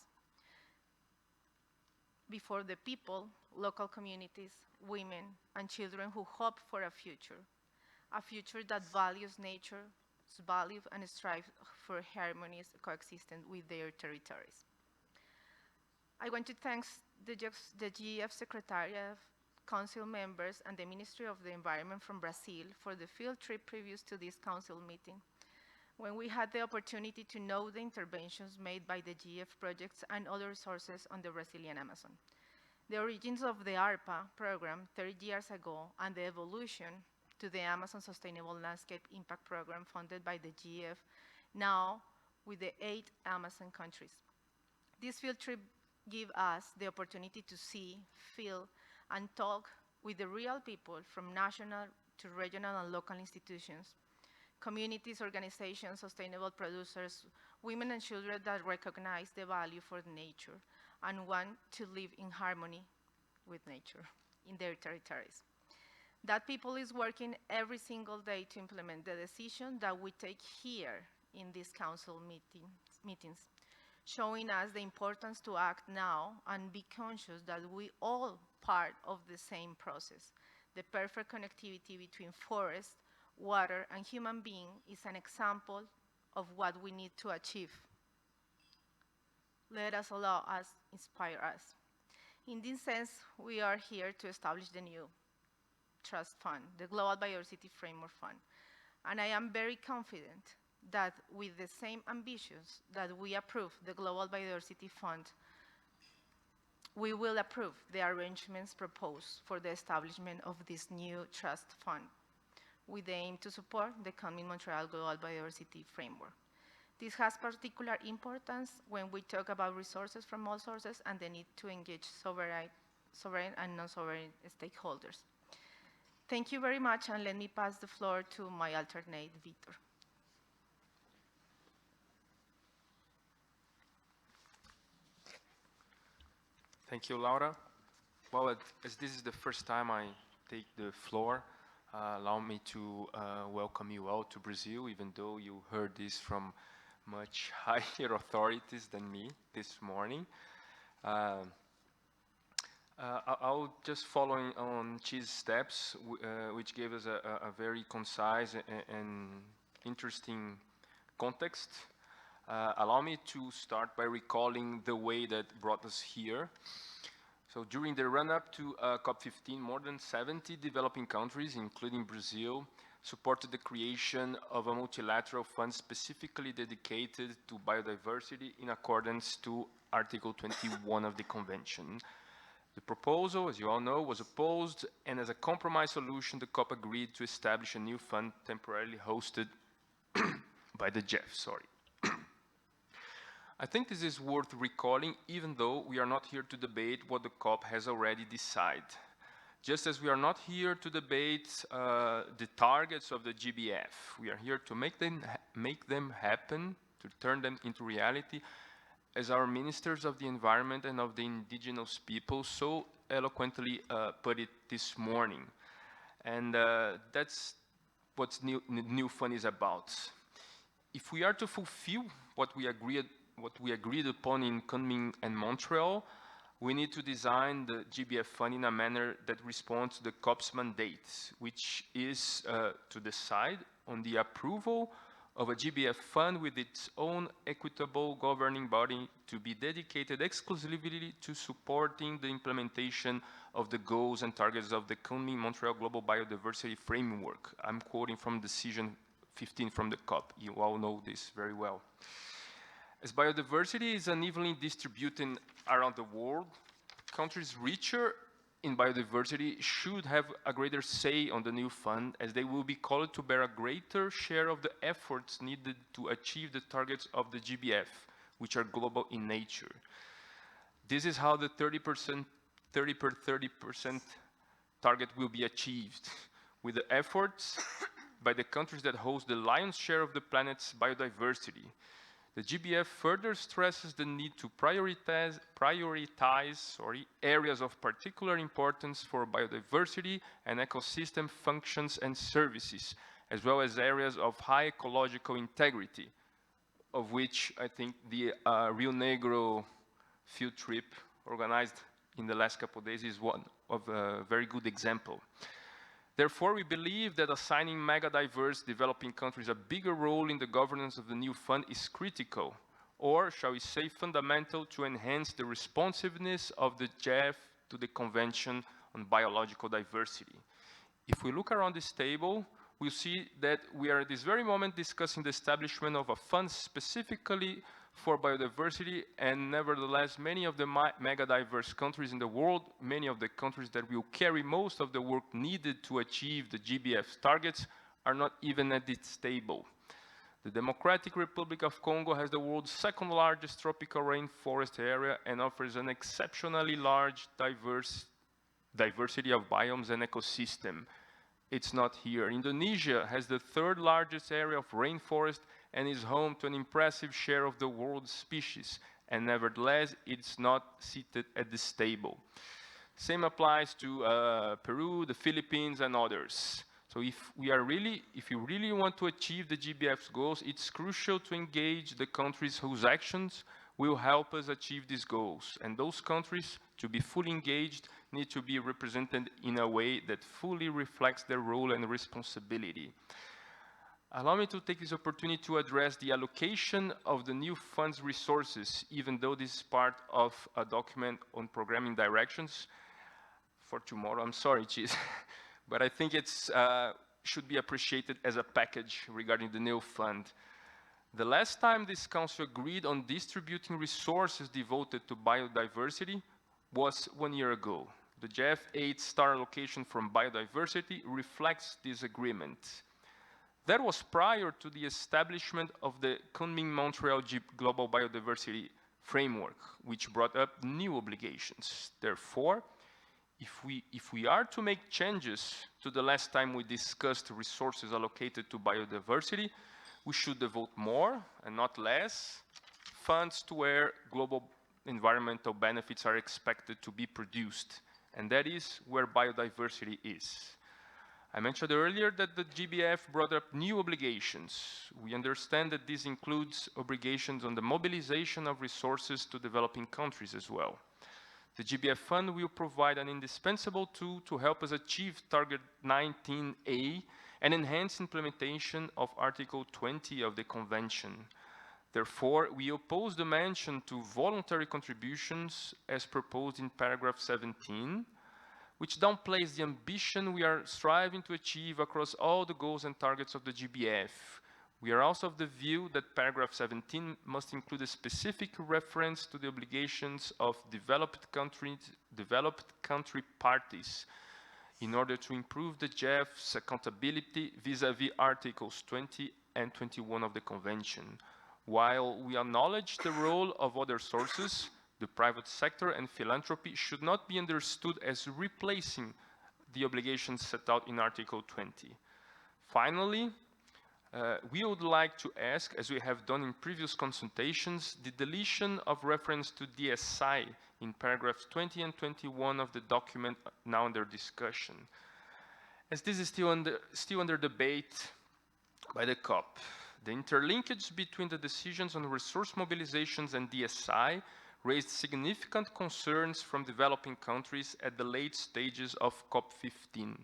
Before the people, local communities, women, and children who hope for a future that values nature's value and strives for harmonious coexistence with their territories. I want to thank the GEF Secretariat, Council members, and the Ministry of the Environment from Brazil for the field trip previous to this Council meeting, when we had the opportunity to know the interventions made by the GEF projects and other sources on the Brazilian Amazon. The origins of the ARPA program 30 years ago and the evolution to the Amazon Sustainable Landscape Impact Program funded by the GEF, now with the 8 Amazon countries. This field trip gives us the opportunity to see, feel, and talk with the real people from national to regional and local institutions, communities, organizations, sustainable producers, women and children that recognize the value for nature and want to live in harmony with nature in their territories. That people is working every single day to implement the decision that we take here in these council meetings, showing us the importance to act now and be conscious that we all part of the same process. The perfect connectivity between forest, water, and human being is an example of what we need to achieve. Let us allow us, inspire us. In this sense, we are here to establish the new Trust Fund, the Global Biodiversity Framework Fund. And I am very confident that with the same ambitions that we approve the Global Biodiversity Fund, we will approve the arrangements proposed for the establishment of this new Trust Fund with the aim to support the coming Montreal Global Biodiversity Framework. This has particular importance when we talk about resources from all sources and the need to engage sovereign and non-sovereign stakeholders. Thank you very much, and let me pass the floor to my alternate, Victor. Thank you, Laura. Well, as this is the first time I take the floor, allow me to welcome you all to Brazil, even though you heard this from much higher authorities than me this morning. I'll just following on Chi's steps, which gave us a very concise and interesting context. Allow me to start by recalling the way that brought us here. So during the run-up to COP15, more than 70 developing countries, including Brazil, supported the creation of a multilateral fund specifically dedicated to biodiversity in accordance to Article 21 of the Convention. The proposal, as you all know, was opposed, and as a compromise solution, the COP agreed to establish a new fund temporarily hosted by the GEF, I think this is worth recalling, even though we are not here to debate what the COP has already decided. Just as we are not here to debate the targets of the GBF, we are here to make them happen, to turn them into reality, as our ministers of the environment and of the indigenous people so eloquently put it this morning. And that's what new fund is about. If we are to fulfill what we agreed upon in Kunming and Montreal, we need to design the GBF fund in a manner that responds to the COP's mandate, which is to decide on the approval of a GBF fund with its own equitable governing body to be dedicated exclusively to supporting the implementation of the goals and targets of the Kunming-Montreal Global Biodiversity Framework. I'm quoting from Decision 15 from the COP. You all know this very well. As biodiversity is unevenly distributed around the world, countries richer in biodiversity should have a greater say on the new fund, as they will be called to bear a greater share of the efforts needed to achieve the targets of the GBF, which are global in nature. This is how the 30% target will be achieved, with the efforts by the countries that host the lion's share of the planet's biodiversity. The GBF further stresses the need to prioritize areas of particular importance for biodiversity and ecosystem functions and services, as well as areas of high ecological integrity, of which I think the Rio Negro field trip organized in the last couple of days is one of a very good example. Therefore, we believe that assigning mega-diverse developing countries a bigger role in the governance of the new fund is critical, or shall we say fundamental, to enhance the responsiveness of the GEF to the Convention on Biological Diversity. If we look around this table, we'll see that we are at this very moment discussing the establishment of a fund specifically for biodiversity, and nevertheless, many of the mega-diverse countries in the world, many of the countries that will carry most of the work needed to achieve the GBF's targets, are not even at this table. The Democratic Republic of Congo has the world's second largest tropical rainforest area and offers an exceptionally large diversity of biomes and ecosystem. It's not here. Indonesia has the third largest area of rainforest and is home to an impressive share of the world's species, and nevertheless, it's not seated at this table. Same applies to Peru, the Philippines, and others. So if you really want to achieve the GBF's goals, it's crucial to engage the countries whose actions will help us achieve these goals. And those countries, to be fully engaged, need to be represented in a way that fully reflects their role and responsibility. Allow me to take this opportunity to address the allocation of the new fund's resources, even though this is part of a document on programming directions for tomorrow. I'm sorry, Cheese, but I think it should be appreciated as a package regarding the new fund. The last time this council agreed on distributing resources devoted to biodiversity was 1 year ago. The GEF 8-star allocation from biodiversity reflects this agreement. That was prior to the establishment of the Kunming-Montreal Global Biodiversity Framework, which brought up new obligations. Therefore, if we are to make changes to the last time we discussed resources allocated to biodiversity, we should devote more and not less funds to where global environmental benefits are expected to be produced, and that is where biodiversity is. I mentioned earlier that the GBF brought up new obligations. We understand that this includes obligations on the mobilization of resources to developing countries as well. The GBF fund will provide an indispensable tool to help us achieve Target 19A and enhance implementation of Article 20 of the Convention. Therefore, we oppose the mention to voluntary contributions as proposed in paragraph 17, which downplays the ambition we are striving to achieve across all the goals and targets of the GBF. We are also of the view that paragraph 17 must include a specific reference to the obligations of developed country parties in order to improve the GEF's accountability vis-à-vis Articles 20 and 21 of the Convention. While we acknowledge the role of other sources, the private sector and philanthropy should not be understood as replacing the obligations set out in Article 20. Finally, we would like to ask, as we have done in previous consultations, the deletion of reference to DSI in paragraphs 20 and 21 of the document now under discussion, as this is still under debate by the COP. The interlinkage between the decisions on resource mobilizations and DSI raised significant concerns from developing countries at the late stages of COP15.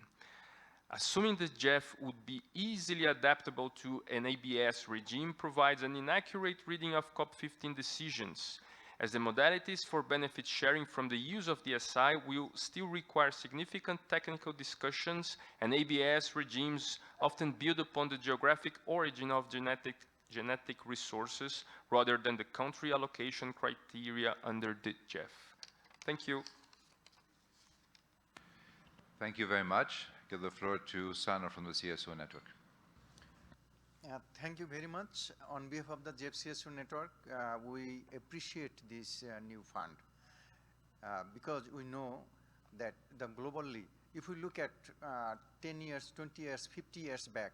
Assuming the GEF would be easily adaptable to an ABS regime provides an inaccurate reading of COP15 decisions, as the modalities for benefit sharing from the use of DSI will still require significant technical discussions, and ABS regimes often build upon the geographic origin of genetic resources rather than the country allocation criteria under the GEF. Thank you. Thank you very much. Give the floor to Sana from the CSO network. Thank you very much. On behalf of the GEF CSO network, we appreciate this new fund because we know that globally, if we look at 10 years, 20 years, 50 years back,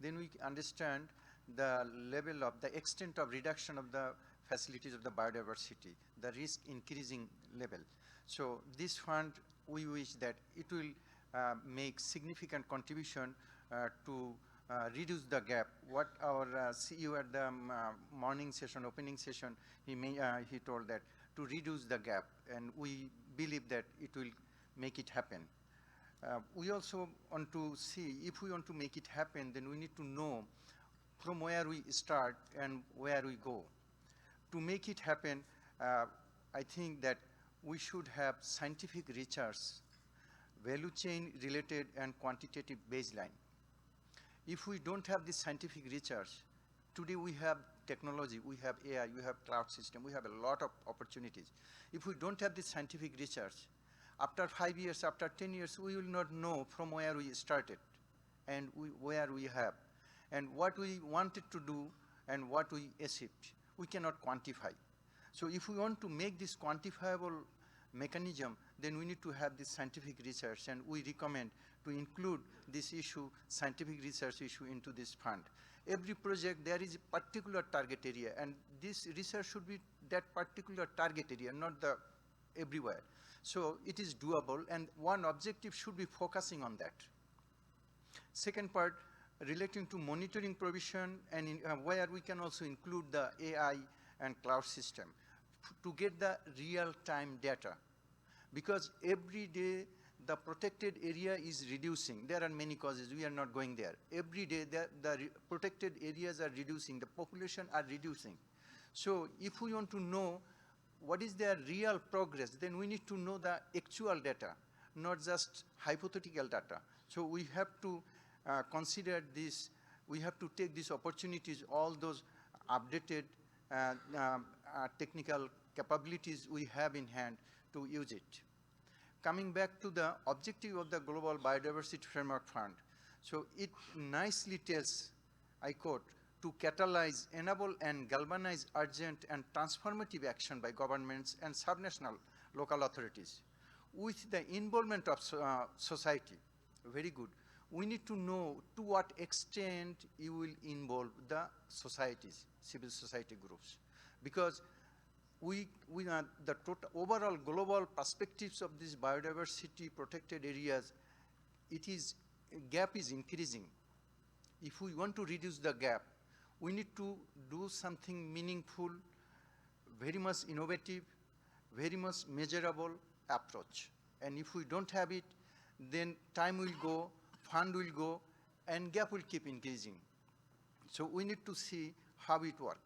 then we understand the level of the extent of reduction of the facilities of the biodiversity, the risk increasing level. So this fund, we wish that it will make significant contribution to reduce the gap. What our CEO at the morning session, opening session, he told that to reduce the gap, and we believe that it will make it happen. We also want to see, if we want to make it happen, then we need to know from where we start and where we go. To make it happen, I think that we should have scientific research, value chain related and quantitative baseline. If we don't have this scientific research, today we have technology, we have AI, we have cloud system, we have a lot of opportunities. If we don't have this scientific research, after 5 years, after 10 years, we will not know from where we started and where we have. And what we wanted to do and what we achieved, we cannot quantify. So if we want to make this quantifiable mechanism, then we need to have this scientific research, and we recommend to include this issue, scientific research issue, into this fund. Every project, there is a particular target area, and this research should be that particular target area, not the everywhere. So it is doable, and one objective should be focusing on that. Second part, relating to monitoring provision, and where we can also include the AI and cloud system to get the real-time data. Because every day the protected area is reducing. There are many causes, we are not going there. Every day the protected areas are reducing, the population are reducing. So if we want to know what is their real progress, then we need to know the actual data, not just hypothetical data. So we have to consider this, we have to take these opportunities, all those updated technical capabilities we have in hand to use it. Coming back to the objective of the Global Biodiversity Framework Fund. So it nicely tells, I quote, to catalyze, enable, and galvanize urgent and transformative action by governments and subnational local authorities with the involvement of society. Very good. We need to know to what extent you will involve the societies, civil society groups, because the overall global perspectives of these biodiversity protected areas, gap is increasing. If we want to reduce the gap, we need to do something meaningful, very much innovative, very much measurable approach. And if we don't have it, then time will go, fund will go, and gap will keep increasing. So we need to see how it works.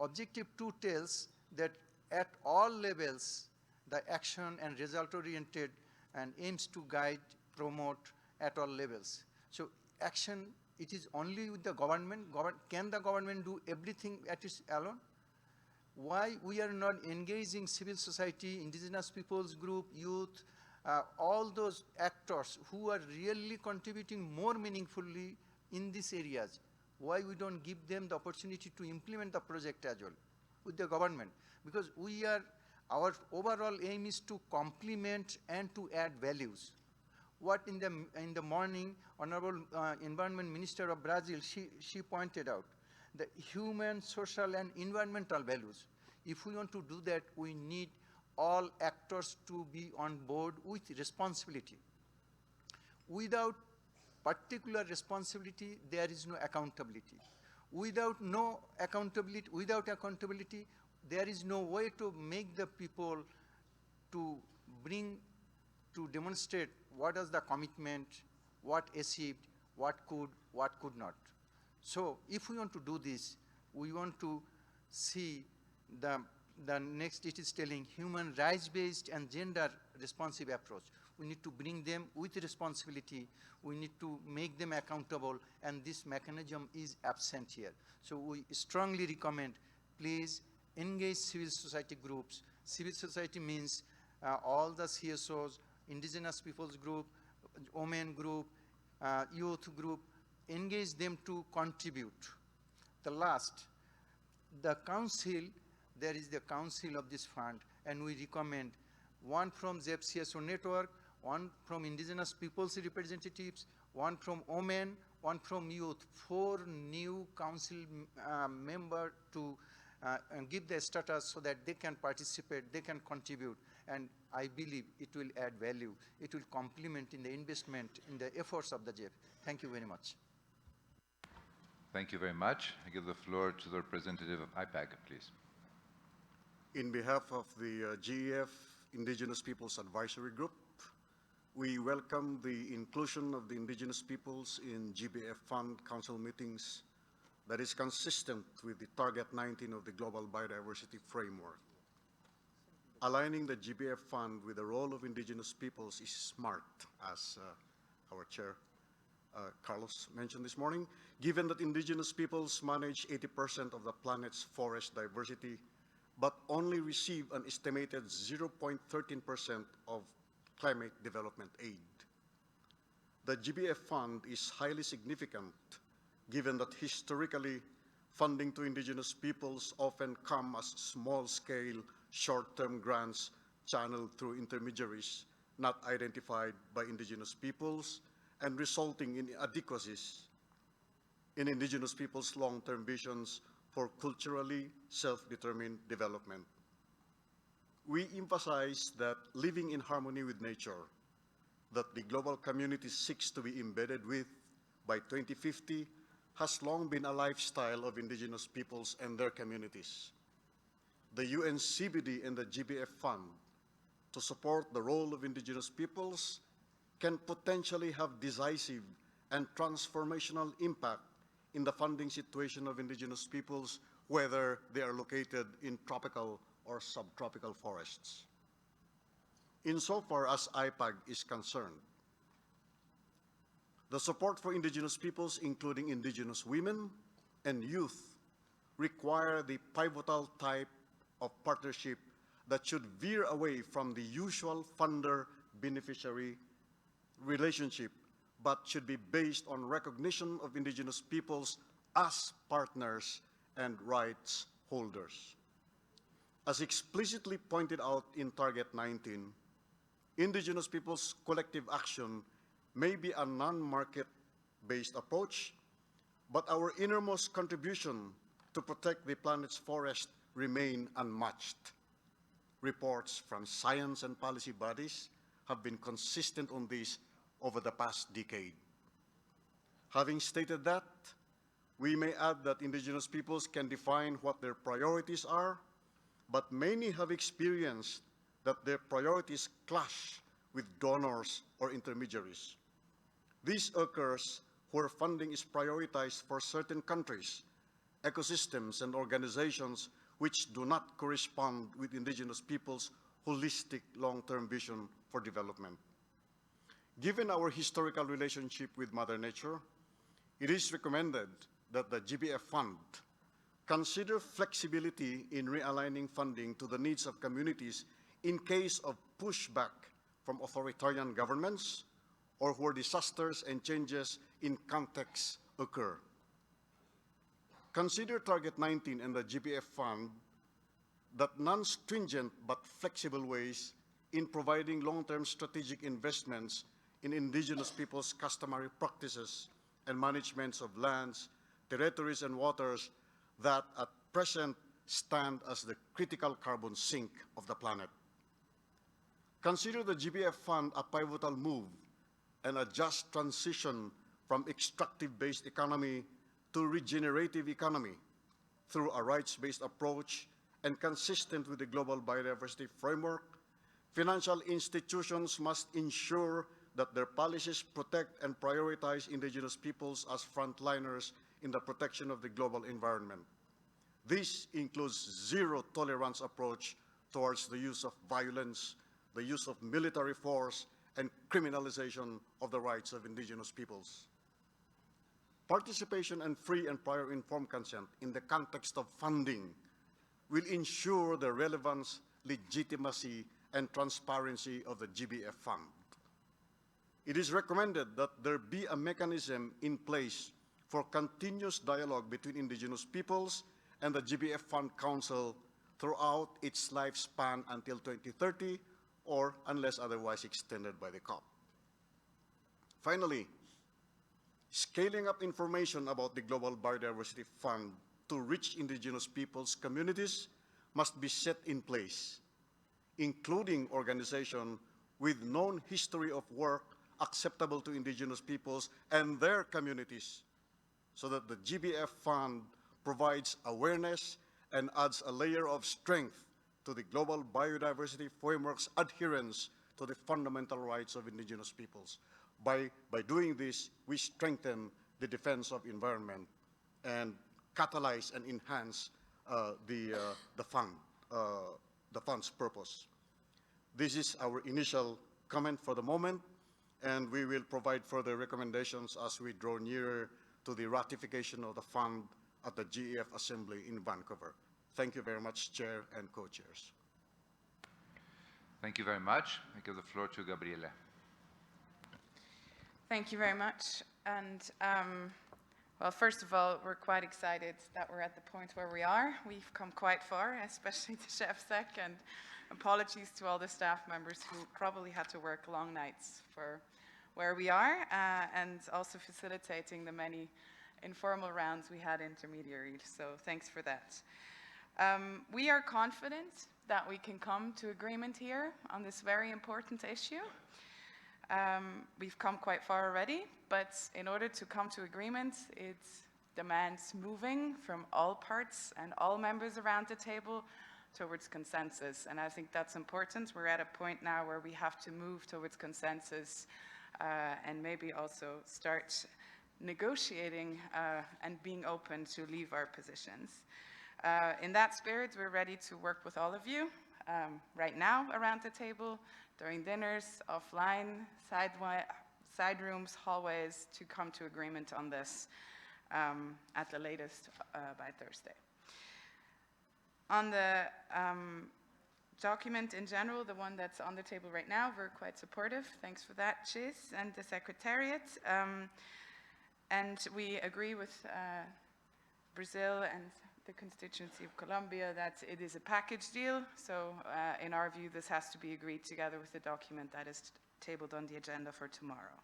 Objective 2 tells that at all levels, the action and result-oriented and aims to guide, promote at all levels. So action, it is only with the government. Can the government do everything at its alone? Why we are not engaging civil society, indigenous peoples group, youth, all those actors who are really contributing more meaningfully in these areas? Why we don't give them the opportunity to implement the project as well with the government? Because our overall aim is to complement and to add values. What in the morning, Honorable Environment Minister of Brazil, she pointed out, the human, social, and environmental values. If we want to do that, we need all actors to be on board with responsibility. Without particular responsibility, there is no accountability. Without accountability, there is no way to make the people to demonstrate what is the commitment, what achieved, what could not. So if we want to do this, we want to see the next, it is telling human rights-based and gender responsive approach. We need to bring them with responsibility. We need to make them accountable, and this mechanism is absent here. So we strongly recommend, please engage civil society groups. Civil society means all the CSOs, indigenous peoples group, women group, youth group, engage them to contribute. The last, the council, there is the council of this fund, and we recommend one from GEF CSO network, one from indigenous peoples representatives, one from women, one from youth, 4 new council members to give the status so that they can participate, they can contribute, and I believe it will add value. It will complement in the investment, in the efforts of the GEF. Thank you very much. Thank you very much. I give the floor to the representative of IPAG, please. In behalf of the GEF Indigenous Peoples Advisory Group, we welcome the inclusion of the indigenous peoples in GBF Fund Council meetings that is consistent with the Target 19 of the Global Biodiversity Framework. Aligning the GBF Fund with the role of indigenous peoples is smart, as our chair, Carlos, mentioned this morning, given that indigenous peoples manage 80% of the planet's forest diversity, but only receive an estimated 0.13% of climate development aid. The GBF Fund is highly significant, given that historically, funding to indigenous peoples often come as small-scale, short-term grants channeled through intermediaries not identified by indigenous peoples and resulting in inadequacies in indigenous peoples' long-term visions for culturally self-determined development. We emphasize that living in harmony with nature, that the global community seeks to be embedded with by 2050, has long been a lifestyle of indigenous peoples and their communities. The UNCBD and the GBF Fund, to support the role of indigenous peoples, can potentially have decisive and transformational impact in the funding situation of indigenous peoples, whether they are located in tropical or subtropical forests. Insofar as IPAG is concerned, the support for indigenous peoples, including indigenous women and youth, require the pivotal type of partnership that should veer away from the usual funder-beneficiary relationship, but should be based on recognition of indigenous peoples as partners and rights holders. As explicitly pointed out in Target 19, indigenous peoples' collective action may be a non-market-based approach, but our innermost contribution to protect the planet's forest remain unmatched. Reports from science and policy bodies have been consistent on this over the past decade. Having stated that, we may add that indigenous peoples can define what their priorities are, but many have experienced that their priorities clash with donors or intermediaries. This occurs where funding is prioritized for certain countries, ecosystems, and organizations which do not correspond with indigenous peoples' holistic long-term vision for development. Given our historical relationship with Mother Nature, it is recommended that the GBF Fund consider flexibility in realigning funding to the needs of communities in case of pushback from authoritarian governments or where disasters and changes in context occur. Consider Target 19 and the GBF Fund that non-stringent but flexible ways in providing long-term strategic investments in indigenous people's customary practices and managements of lands, territories, and waters that at present stand as the critical carbon sink of the planet. Consider the GBF Fund a pivotal move and a just transition from extractive-based economy to regenerative economy through a rights-based approach and consistent with the Global Biodiversity Framework. Financial institutions must ensure that their policies protect and prioritize indigenous peoples as frontliners in the protection of the global environment. This includes zero-tolerance approach towards the use of violence, the use of military force, and criminalization of the rights of indigenous peoples. Participation and free and prior informed consent in the context of funding will ensure the relevance, legitimacy, and transparency of the GBF fund. It is recommended that there be a mechanism in place for continuous dialogue between indigenous peoples and the GBF Fund Council throughout its lifespan until 2030, or unless otherwise extended by the COP. Finally, scaling up information about the Global Biodiversity Fund to reach indigenous peoples' communities must be set in place, including organization with known history of work acceptable to indigenous peoples and their communities, so that the GBF Fund provides awareness and adds a layer of strength to the Global Biodiversity Framework's adherence to the fundamental rights of indigenous peoples. By doing this, we strengthen the defense of environment and catalyze and enhance the fund's purpose. This is our initial comment for the moment, and we will provide further recommendations as we draw nearer to the ratification of the fund at the GEF Assembly in Vancouver. Thank you very much, Chair and Co-Chairs. Thank you very much. I give the floor to Gabriela. Thank you very much. And well, first of all, we're quite excited that we're at the point where we are. We've come quite far, especially the GEFSEC, and apologies to all the staff members who probably had to work long nights for where we are, and also facilitating the many informal rounds we had intermediary. So thanks for that. We are confident that we can come to agreement here on this very important issue. We've come quite far already, but in order to come to agreement, it demands moving from all parts and all members around the table towards consensus. And I think that's important. We're at a point now where we have to move towards consensus and maybe also start negotiating and being open to leave our positions. In that spirit, we're ready to work with all of you right now around the table, during dinners, offline, side rooms, hallways, to come to agreement on this at the latest by Thursday. On the document in general, the one that's on the table right now, we're quite supportive. Thanks for that, Chase, and the Secretariat. And we agree with Brazil and the constituency of Colombia that it is a package deal. So in our view, this has to be agreed together with the document that is tabled on the agenda for tomorrow.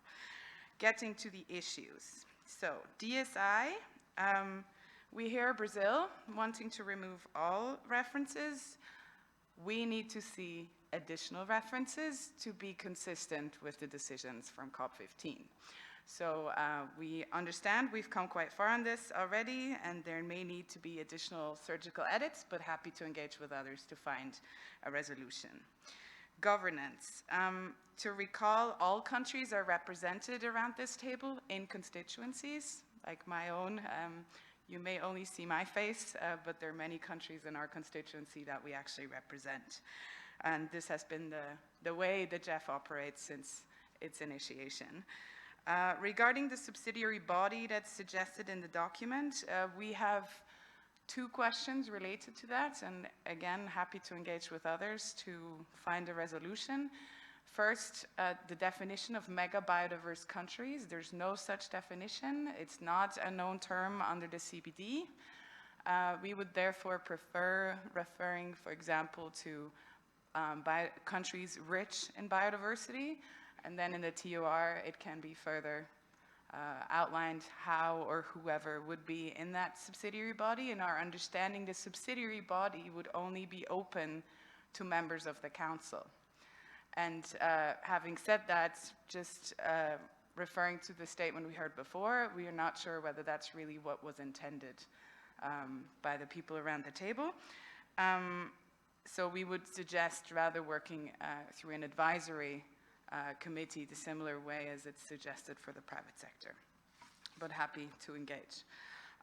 Getting to the issues. So DSI, we hear Brazil wanting to remove all references. We need to see additional references to be consistent with the decisions from COP15. So we understand we've come quite far on this already, and there may need to be additional surgical edits, but happy to engage with others to find a resolution. Governance. To recall, all countries are represented around this table in constituencies, like my own. You may only see my face, but there are many countries in our constituency that we actually represent. And this has been the way the GEF operates since its initiation. Regarding the subsidiary body that's suggested in the document, we have two questions related to that, and again, happy to engage with others to find a resolution. First, the definition of mega biodiverse countries. There's no such definition. It's not a known term under the CBD. We would therefore prefer referring, for example, to countries rich in biodiversity, and then in the TOR, it can be further outlined how or whoever would be in that subsidiary body. In our understanding, the subsidiary body would only be open to members of the council. And having said that, just referring to the statement we heard before, we are not sure whether that's really what was intended by the people around the table. So we would suggest rather working through an advisory committee the similar way as it's suggested for the private sector, but happy to engage.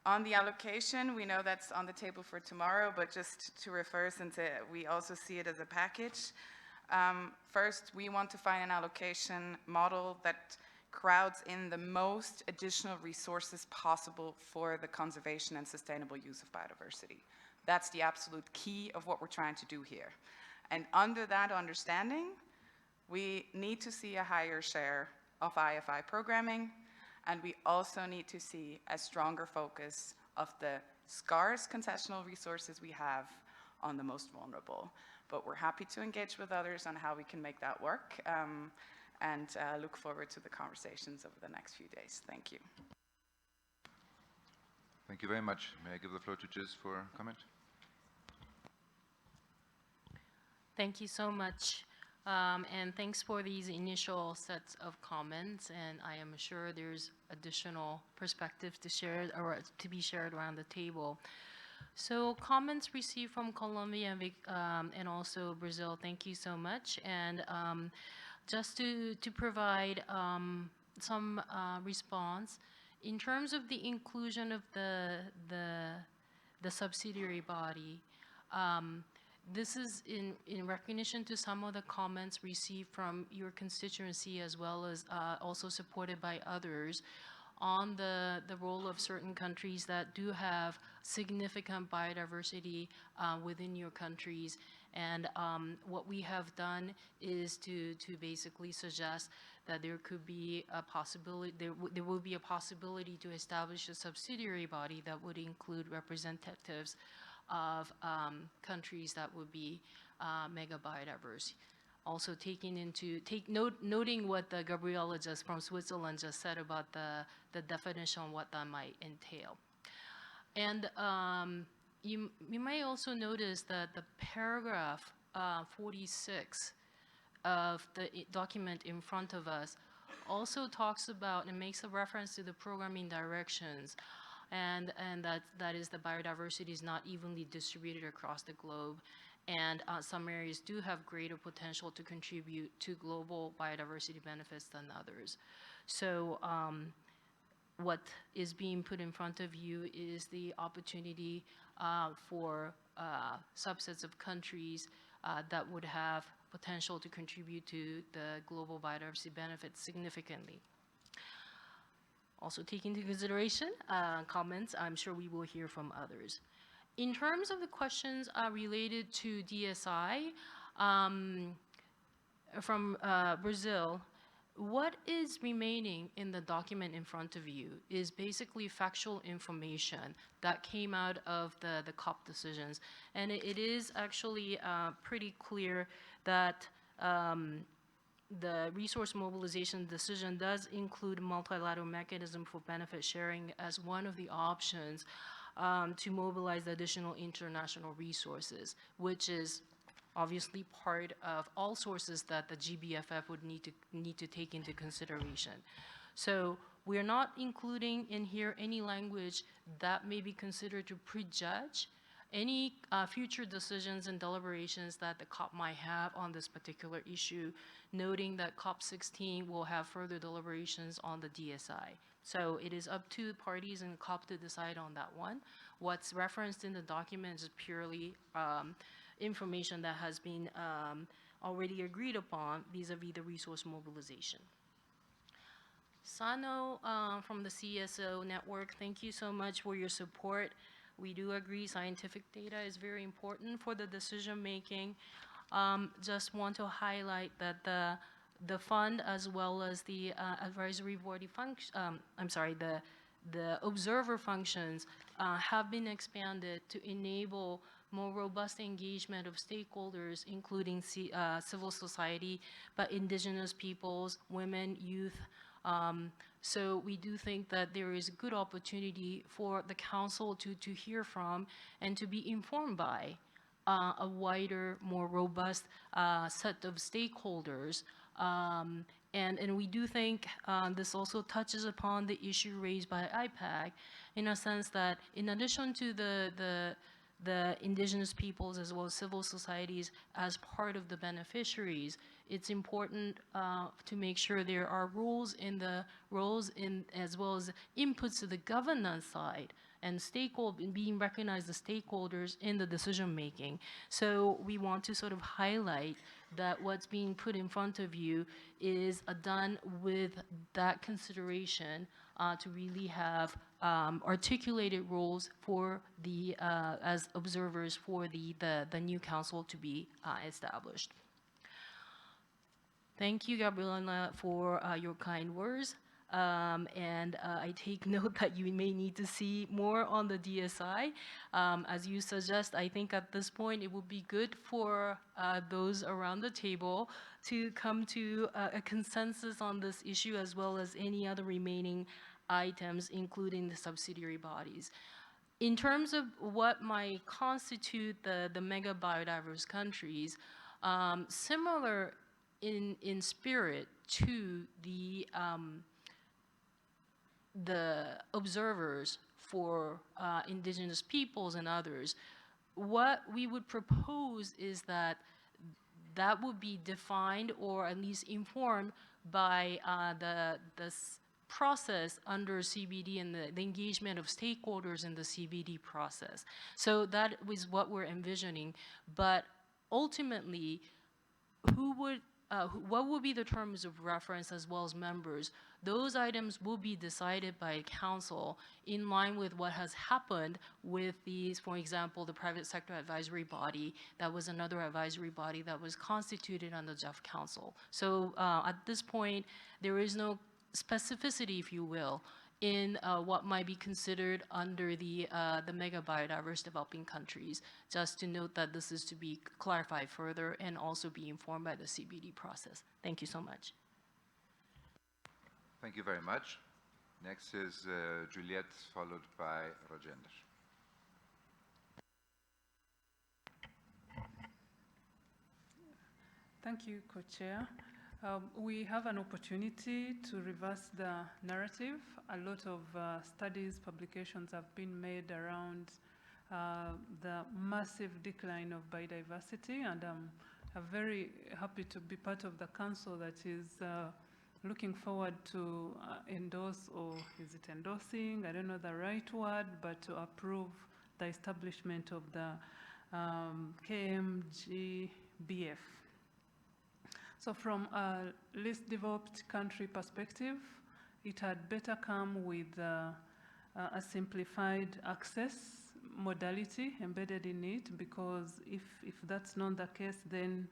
On the allocation, we know that's on the table for tomorrow, but just to refer, since we also see it as a package, First, we want to find an allocation model that crowds in the most additional resources possible for the conservation and sustainable use of biodiversity. That's the absolute key of what we're trying to do here. And under that understanding, we need to see a higher share of IFI programming, and we also need to see a stronger focus of the scarce concessional resources we have on the most vulnerable. But we're happy to engage with others on how we can make that work, and look forward to the conversations over the next few days. Thank you. Thank you very much. May I give the floor to Jiz for comment? Thank you so much. And thanks for these initial sets of comments, and I am sure there's additional perspective to share or to be shared around the table. So comments received from Colombia and also Brazil, thank you so much. And just to provide some response, in terms of the inclusion of the subsidiary body, this is in recognition to some of the comments received from your constituency, as well as also supported by others, on the role of certain countries that do have significant biodiversity within your countries. And what we have done is to basically suggest that there could be a possibility, there will be a possibility to establish a subsidiary body that would include representatives of countries that would be mega biodiverse. Also noting what Gabriela just from Switzerland just said about the definition on what that might entail. And you may also notice that the paragraph 46 of the document in front of us also talks about and makes a reference to the programming directions, and that is the biodiversity is not evenly distributed across the globe, and some areas do have greater potential to contribute to global biodiversity benefits than others. So what is being put in front of you is the opportunity for subsets of countries that would have potential to contribute to the global biodiversity benefits significantly. Also taking into consideration comments, I'm sure we will hear from others. In terms of the questions related to DSI from Brazil, what is remaining in the document in front of you is basically factual information that came out of the COP decisions. And it is actually pretty clear that the resource mobilization decision does include multilateral mechanism for benefit sharing as one of the options to mobilize additional international resources, which is obviously part of all sources that the GBFF would need to take into consideration. So we're not including in here any language that may be considered to prejudge any future decisions and deliberations that the COP might have on this particular issue, noting that COP16 will have further deliberations on the DSI. So it is up to the parties in COP to decide on that one. What's referenced in the document is purely information that has been already agreed upon vis-a-vis the resource mobilization. Sano from the CSO network, thank you so much for your support. We do agree scientific data is very important for the decision making. Just want to highlight that the fund, as well as the advisory body function, the observer functions have been expanded to enable more robust engagement of stakeholders, including civil society, but indigenous peoples, women, youth. So we do think that there is a good opportunity for the council to hear from and to be informed by a wider, more robust set of stakeholders. And we do think this also touches upon the issue raised by IPAC, in a sense that in addition to the indigenous peoples as well as civil societies as part of the beneficiaries, it's important to make sure there are roles in as well as inputs to the governance side and being recognized as stakeholders in the decision making. So we want to sort of highlight that what's being put in front of you is done with that consideration to really have articulated roles for the as observers for the new council to be established. Thank you, Gabriela, for your kind words. I take note that you may need to see more on the DSI. As you suggest, I think at this point it would be good for those around the table to come to a consensus on this issue, as well as any other remaining items, including the subsidiary bodies. In terms of what might constitute the mega biodiverse countries, similar in spirit to the observers for indigenous peoples and others, what we would propose is that that would be defined or at least informed by the process under CBD and the engagement of stakeholders in the CBD process. So that was what we're envisioning. But ultimately, what would be the terms of reference as well as members? Those items will be decided by council in line with what has happened with these, for example, the private sector advisory body. That was another advisory body that was constituted on the GEF council. So at this point, there is no specificity, if you will, in what might be considered under the mega biodiverse developing countries. Just to note that this is to be clarified further and also be informed by the CBD process. Thank you so much. Thank you very much. Next is Juliette, followed by Rajendra. Thank you, Co-Chair. We have an opportunity to reverse the narrative. A lot of studies, publications have been made around the massive decline of biodiversity, and I'm very happy to be part of the council that is looking forward to endorse, or is it endorsing? I don't know the right word, but to approve the establishment of the KMGBF. So from a least developed country perspective, it had better come with a simplified access modality embedded in it, because if that's not the case, then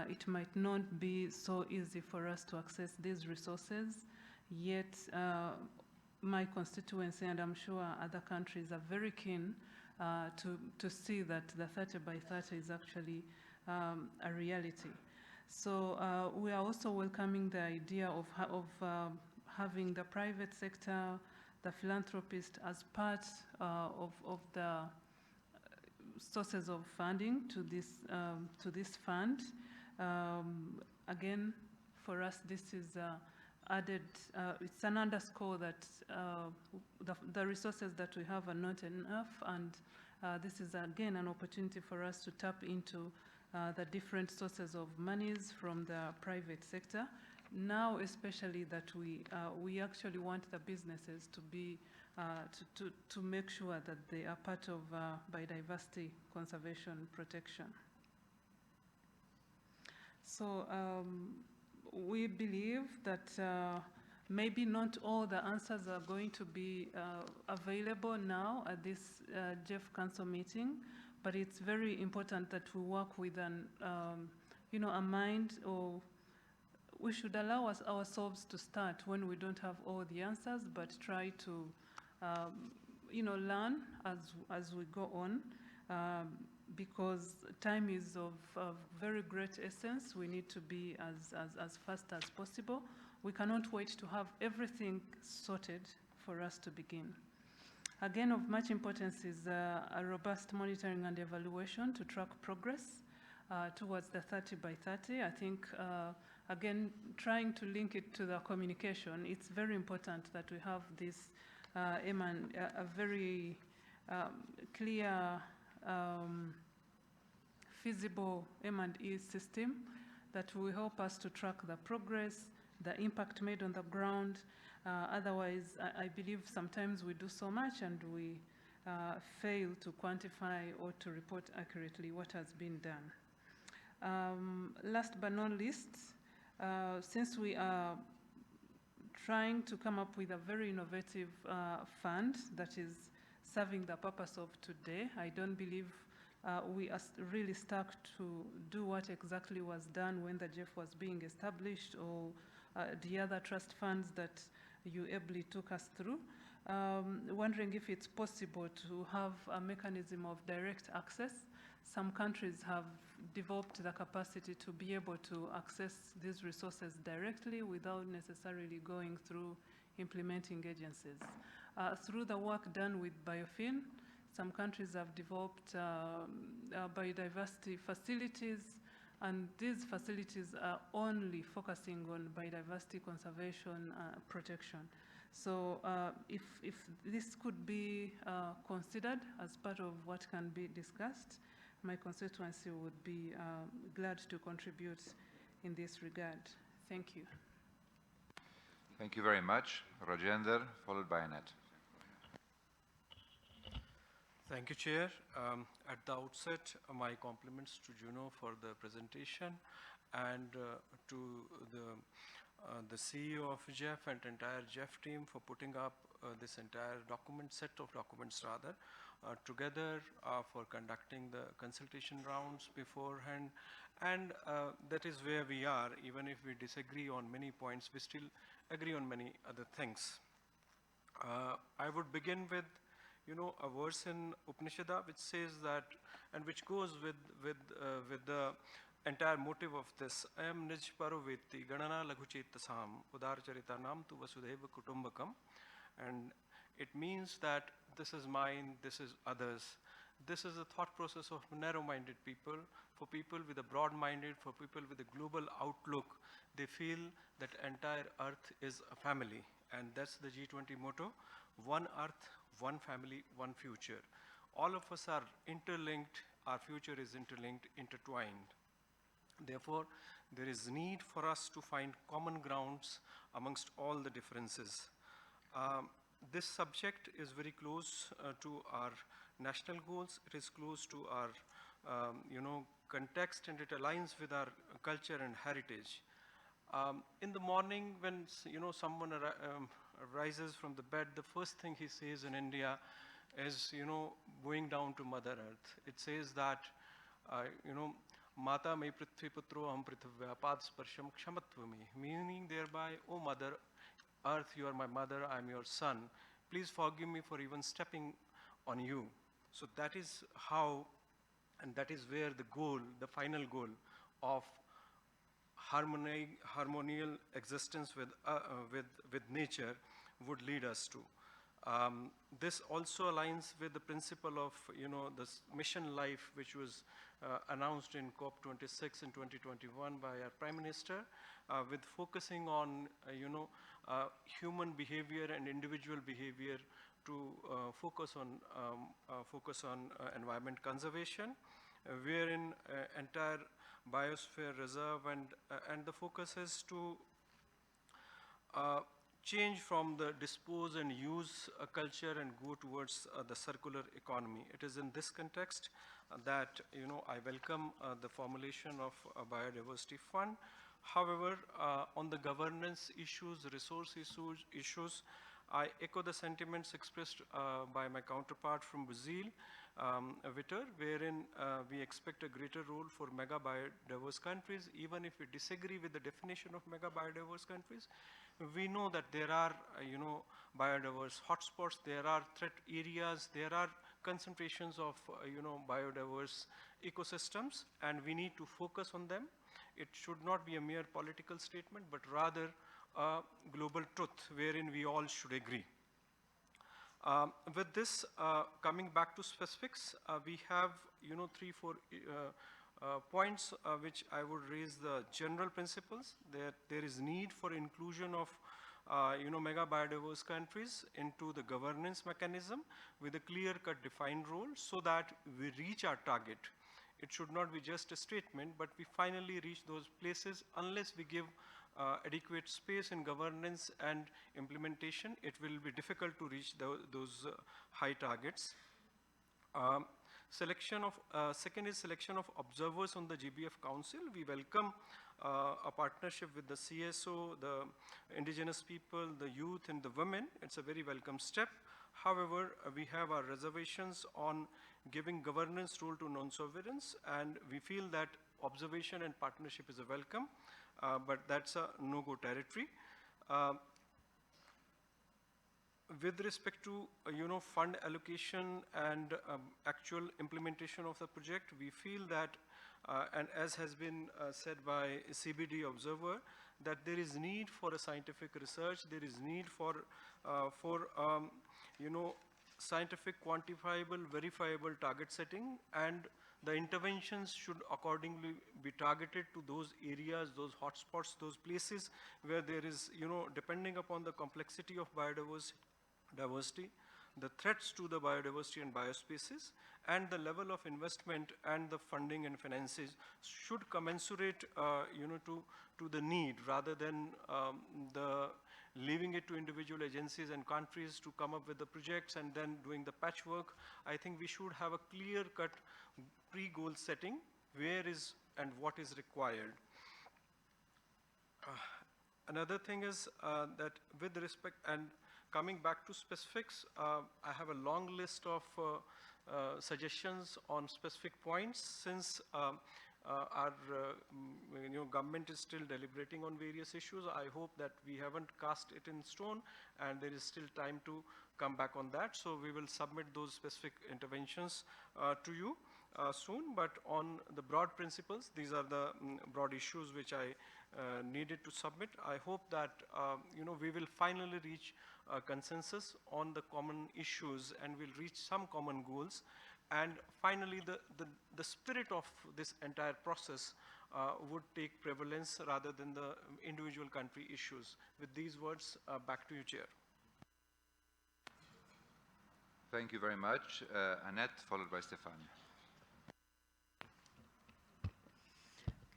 it might not be so easy for us to access these resources. Yet my constituency, and I'm sure other countries, are very keen to see that the 30 by 30 is actually a reality. So we are also welcoming the idea of having the private sector, the philanthropist, as part of the sources of funding to this fund. Again, for us, this is added. It's an underscore that the resources that we have are not enough, and this is again an opportunity for us to tap into the different sources of monies from the private sector. Now, especially that we actually want the businesses to be to make sure that they are part of biodiversity conservation protection. So we believe that maybe not all the answers are going to be available now at this GEF Council meeting, but it's very important that we work with a mind, or we should allow ourselves to start when we don't have all the answers, but try to learn as we go on, because time is of very great essence. We need to be as fast as possible. We cannot wait to have everything sorted for us to begin. Again, of much importance is a robust monitoring and evaluation to track progress towards the 30 by 30. I think, again, trying to link it to the communication, it's very important that we have this a very clear, feasible M&E system that will help us to track the progress, the impact made on the ground. Otherwise, I believe sometimes we do so much and fail to quantify or to report accurately what has been done. Last but not least, since we are trying to come up with a very innovative fund that is serving the purpose of today, I don't believe we are really stuck to do what exactly was done when the GEF was being established, or the other trust funds that you ably took us through. Wondering if it's possible to have a mechanism of direct access. Some countries have developed the capacity to be able to access these resources directly without necessarily going through implementing agencies. Through the work done with Biofin, some countries have developed biodiversity facilities, and these facilities are only focusing on biodiversity conservation protection. So if this could be considered as part of what can be discussed, my constituency would be glad to contribute in this regard. Thank you. Thank you very much. Rajender, followed by Annette. Thank you, Chair. At the outset, my compliments to Juno for the presentation, and to the CEO of GEF and entire GEF team for putting up this entire set of documents together for conducting the consultation rounds beforehand. And that is where we are. Even if we disagree on many points, we still agree on many other things. I would begin with a verse in Upanishad which says that, and which goes with the entire motive of this. Ayam nij paro veti ganana laghuchetasam udarcharitanam tu vasudhaiva kutumbakam. And it means that this is mine, this is others. This is a thought process of narrow-minded people. For people with a broad-minded, for people with a global outlook, they feel that entire Earth is a family. And that's the G20 motto: one Earth, one family, one future. All of us are interlinked, our future is interlinked, intertwined. Therefore, there is need for us to find common grounds amongst all the differences. This subject is very close to our national goals. It is close to our context, and it aligns with our culture and heritage. In the morning, when someone rises from the bed, the first thing he says in India is going down to Mother Earth. It says that Mata me prithvi putro aham prithivya pad sparsham kshamatva me, meaning thereby, oh Mother Earth, you are my mother, I am your son. Please forgive me for even stepping on you. So that is how, and that is where the goal, the final goal of harmonial existence with nature would lead us to. This also aligns with the principle of this mission life, which was announced in COP26 in 2021 by our Prime Minister, with focusing on human behavior and individual behavior to focus on environment conservation, wherein entire biosphere reserve and the focus is to change from the dispose and use culture and go towards the circular economy. It is in this context that I welcome the formulation of a biodiversity fund. However, on the governance issues, resource issues, I echo the sentiments expressed by my counterpart from Brazil, Vitor, wherein we expect a greater role for mega biodiverse countries. Even if we disagree with the definition of mega biodiverse countries, we know that there are biodiverse hotspots, there are threat areas, there are concentrations of biodiverse ecosystems, and we need to focus on them. It should not be a mere political statement, but rather a global truth wherein we all should agree. With this, coming back to specifics, we have 3-4 points which I would raise the general principles, that there is need for inclusion of mega biodiverse countries into the governance mechanism with a clear-cut defined role so that we reach our target. It should not be just a statement, but we finally reach those places. Unless we give adequate space in governance and implementation, it will be difficult to reach those high targets. Second is selection of observers on the GBF Council. We welcome a partnership with the CSO, the indigenous people, the youth and the women. It's a very welcome step. However, we have our reservations on giving governance role to non-sovereigns, and we feel that observation and partnership is a welcome, but that's a no-go territory. With respect to fund allocation and actual implementation of the project, we feel that, and as has been said by CBD Observer, that there is need for a scientific research, there is need for scientific, quantifiable, verifiable target setting, and the interventions should accordingly be targeted to those areas, those hotspots, those places where there is, depending upon the complexity of biodiversity, the threats to the biodiversity and biospaces, and the level of investment and the funding and finances should commensurate, to the need, rather than leaving it to individual agencies and countries to come up with the projects and then doing the patchwork. I think we should have a clear-cut pre-goal setting, where is and what is required. Another thing is that with respect, and coming back to specifics, I have a long list of suggestions on specific points, since our government is still deliberating on various issues. I hope that we haven't cast it in stone and there is still time to come back on that. So we will submit those specific interventions to you soon. But on the broad principles, these are the broad issues which I needed to submit. I hope that we will finally reach a consensus on the common issues and we'll reach some common goals. And finally, the spirit of this entire process would take prevalence rather than the individual country issues. With these words, back to you, Chair. Thank you very much. Annette, followed by Stefan.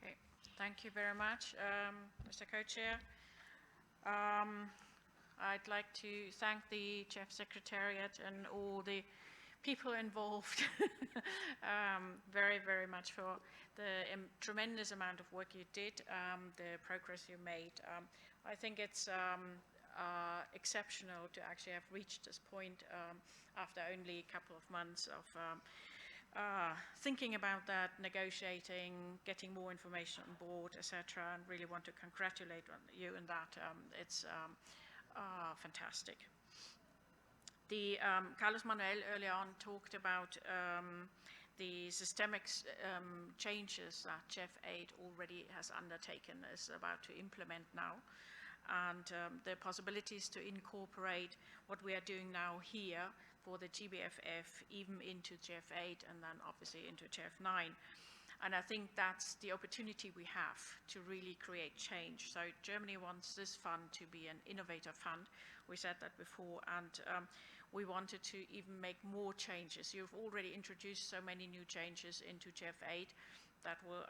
Okay, thank you very much, Mr. Co-Chair. I'd like to thank the GEF Secretariat and all the people involved very, very much for the tremendous amount of work you did, the progress you made. I think it's exceptional to actually have reached this point after only a couple of months of thinking about that, negotiating, getting more information on board, etc. And really want to congratulate you on that. It's fantastic. Carlos Manuel earlier on talked about the systemic changes that GEF 8 already has undertaken, is about to implement now, and the possibilities to incorporate what we are doing now here for the GBFF even into GEF 8 and then obviously into GEF 9. And I think that's the opportunity we have to really create change. So Germany wants this fund to be an innovator fund. We said that before, and we wanted to even make more changes. You've already introduced so many new changes into GEF 8 that will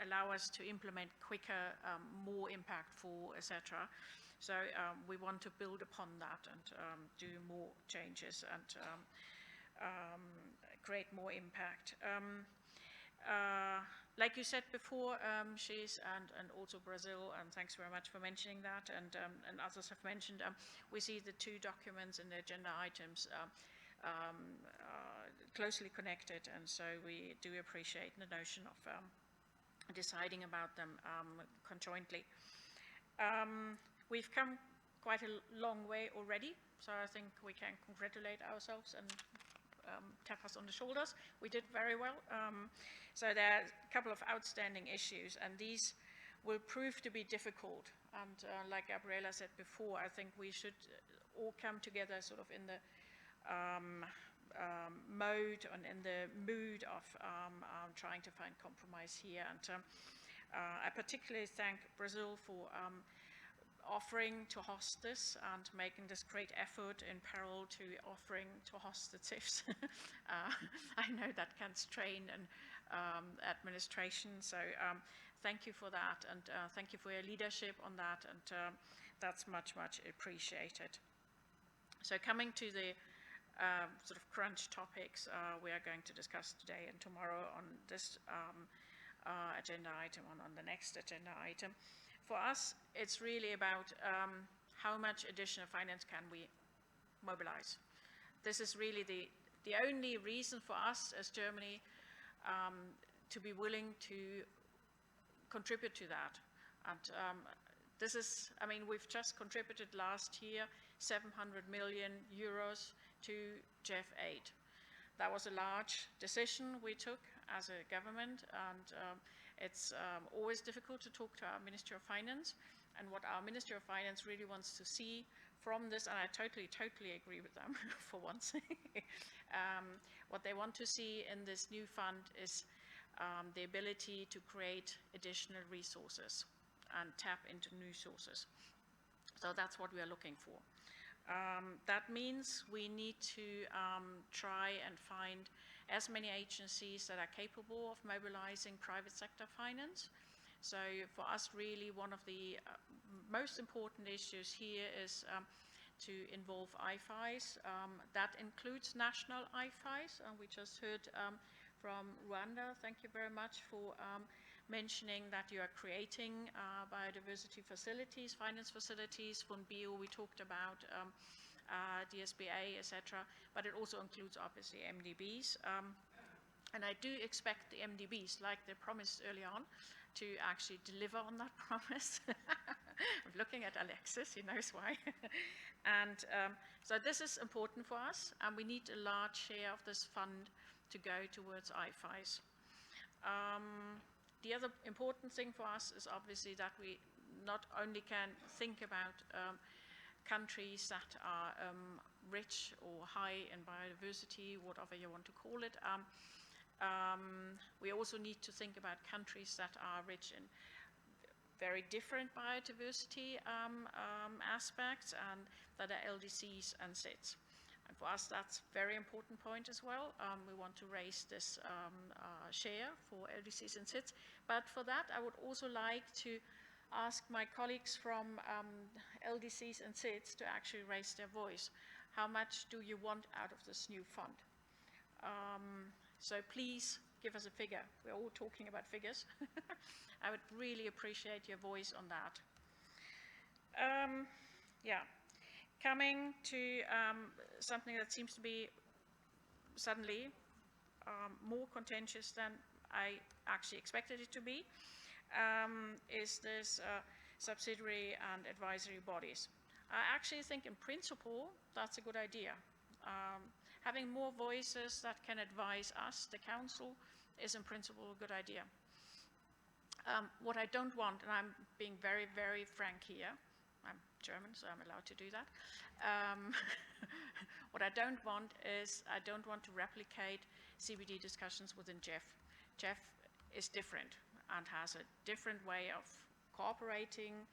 allow us to implement quicker, more impactful, etc. So we want to build upon that and do more changes and create more impact. Like you said before, Shees and also Brazil, and thanks very much for mentioning that, and others have mentioned, we see the two documents and the agenda items closely connected, and so we do appreciate the notion of deciding about them conjointly. We've come quite a long way already, so I think we can congratulate ourselves and tap us on the shoulders. We did very well. So there are a couple of outstanding issues, and these will prove to be difficult. And like Gabriela said before, I think we should all come together sort of in the mode and in the mood of trying to find compromise here. And I particularly thank Brazil for offering to host this and making this great effort in parallel to offering to host the TIFs. I know that can strain and administration, so thank you for that, and thank you for your leadership on that, and that's much, much appreciated. So coming to the sort of crunch topics we are going to discuss today and tomorrow on this agenda item, on the next agenda item. For us, it's really about how much additional finance can we mobilize. This is really the only reason for us as Germany to be willing to contribute to that. And this is, I mean, we've just contributed last year 700 million euros to GEF 8. That was a large decision we took as a government, and it's always difficult to talk to our Ministry of Finance. And what our Ministry of Finance really wants to see from this, and I totally agree with them for once, what they want to see in this new fund is the ability to create additional resources and tap into new sources. So that's what we are looking for. That means we need to try and find as many agencies that are capable of mobilizing private sector finance. So for us, really, one of the most important issues here is to involve IFIs. That includes national IFIs, and we just heard from Rwanda. Thank you very much for mentioning that you are creating biodiversity facilities, finance facilities. Von Bio, we talked about DSBA, etc., but it also includes obviously MDBs. And I do expect the MDBs, like they promised early on, to actually deliver on that promise. I'm looking at Alexis, he knows why. And so this is important for us, and we need a large share of this fund to go towards IFIs. The other important thing for us is obviously that we not only can think about countries that are rich or high in biodiversity, whatever you want to call it, we also need to think about countries that are rich in very different biodiversity aspects and that are LDCs and SIDS. And for us, that's a very important point as well. We want to raise this share for LDCs and SIDS. But for that, I would also like to ask my colleagues from LDCs and SIDS to actually raise their voice. How much do you want out of this new fund? So please give us a figure. We're all talking about figures. I would really appreciate your voice on that. Yeah. Coming to something that seems to be suddenly more contentious than I actually expected it to be, is this subsidiary and advisory bodies. I actually think in principle that's a good idea. Having more voices that can advise us, the council, is in principle a good idea. What I don't want, and I'm being very, very frank here, I'm German, so I'm allowed to do that. What I don't want is, I don't want to replicate CBD discussions within GEF. GEF is different and has a different way of cooperating.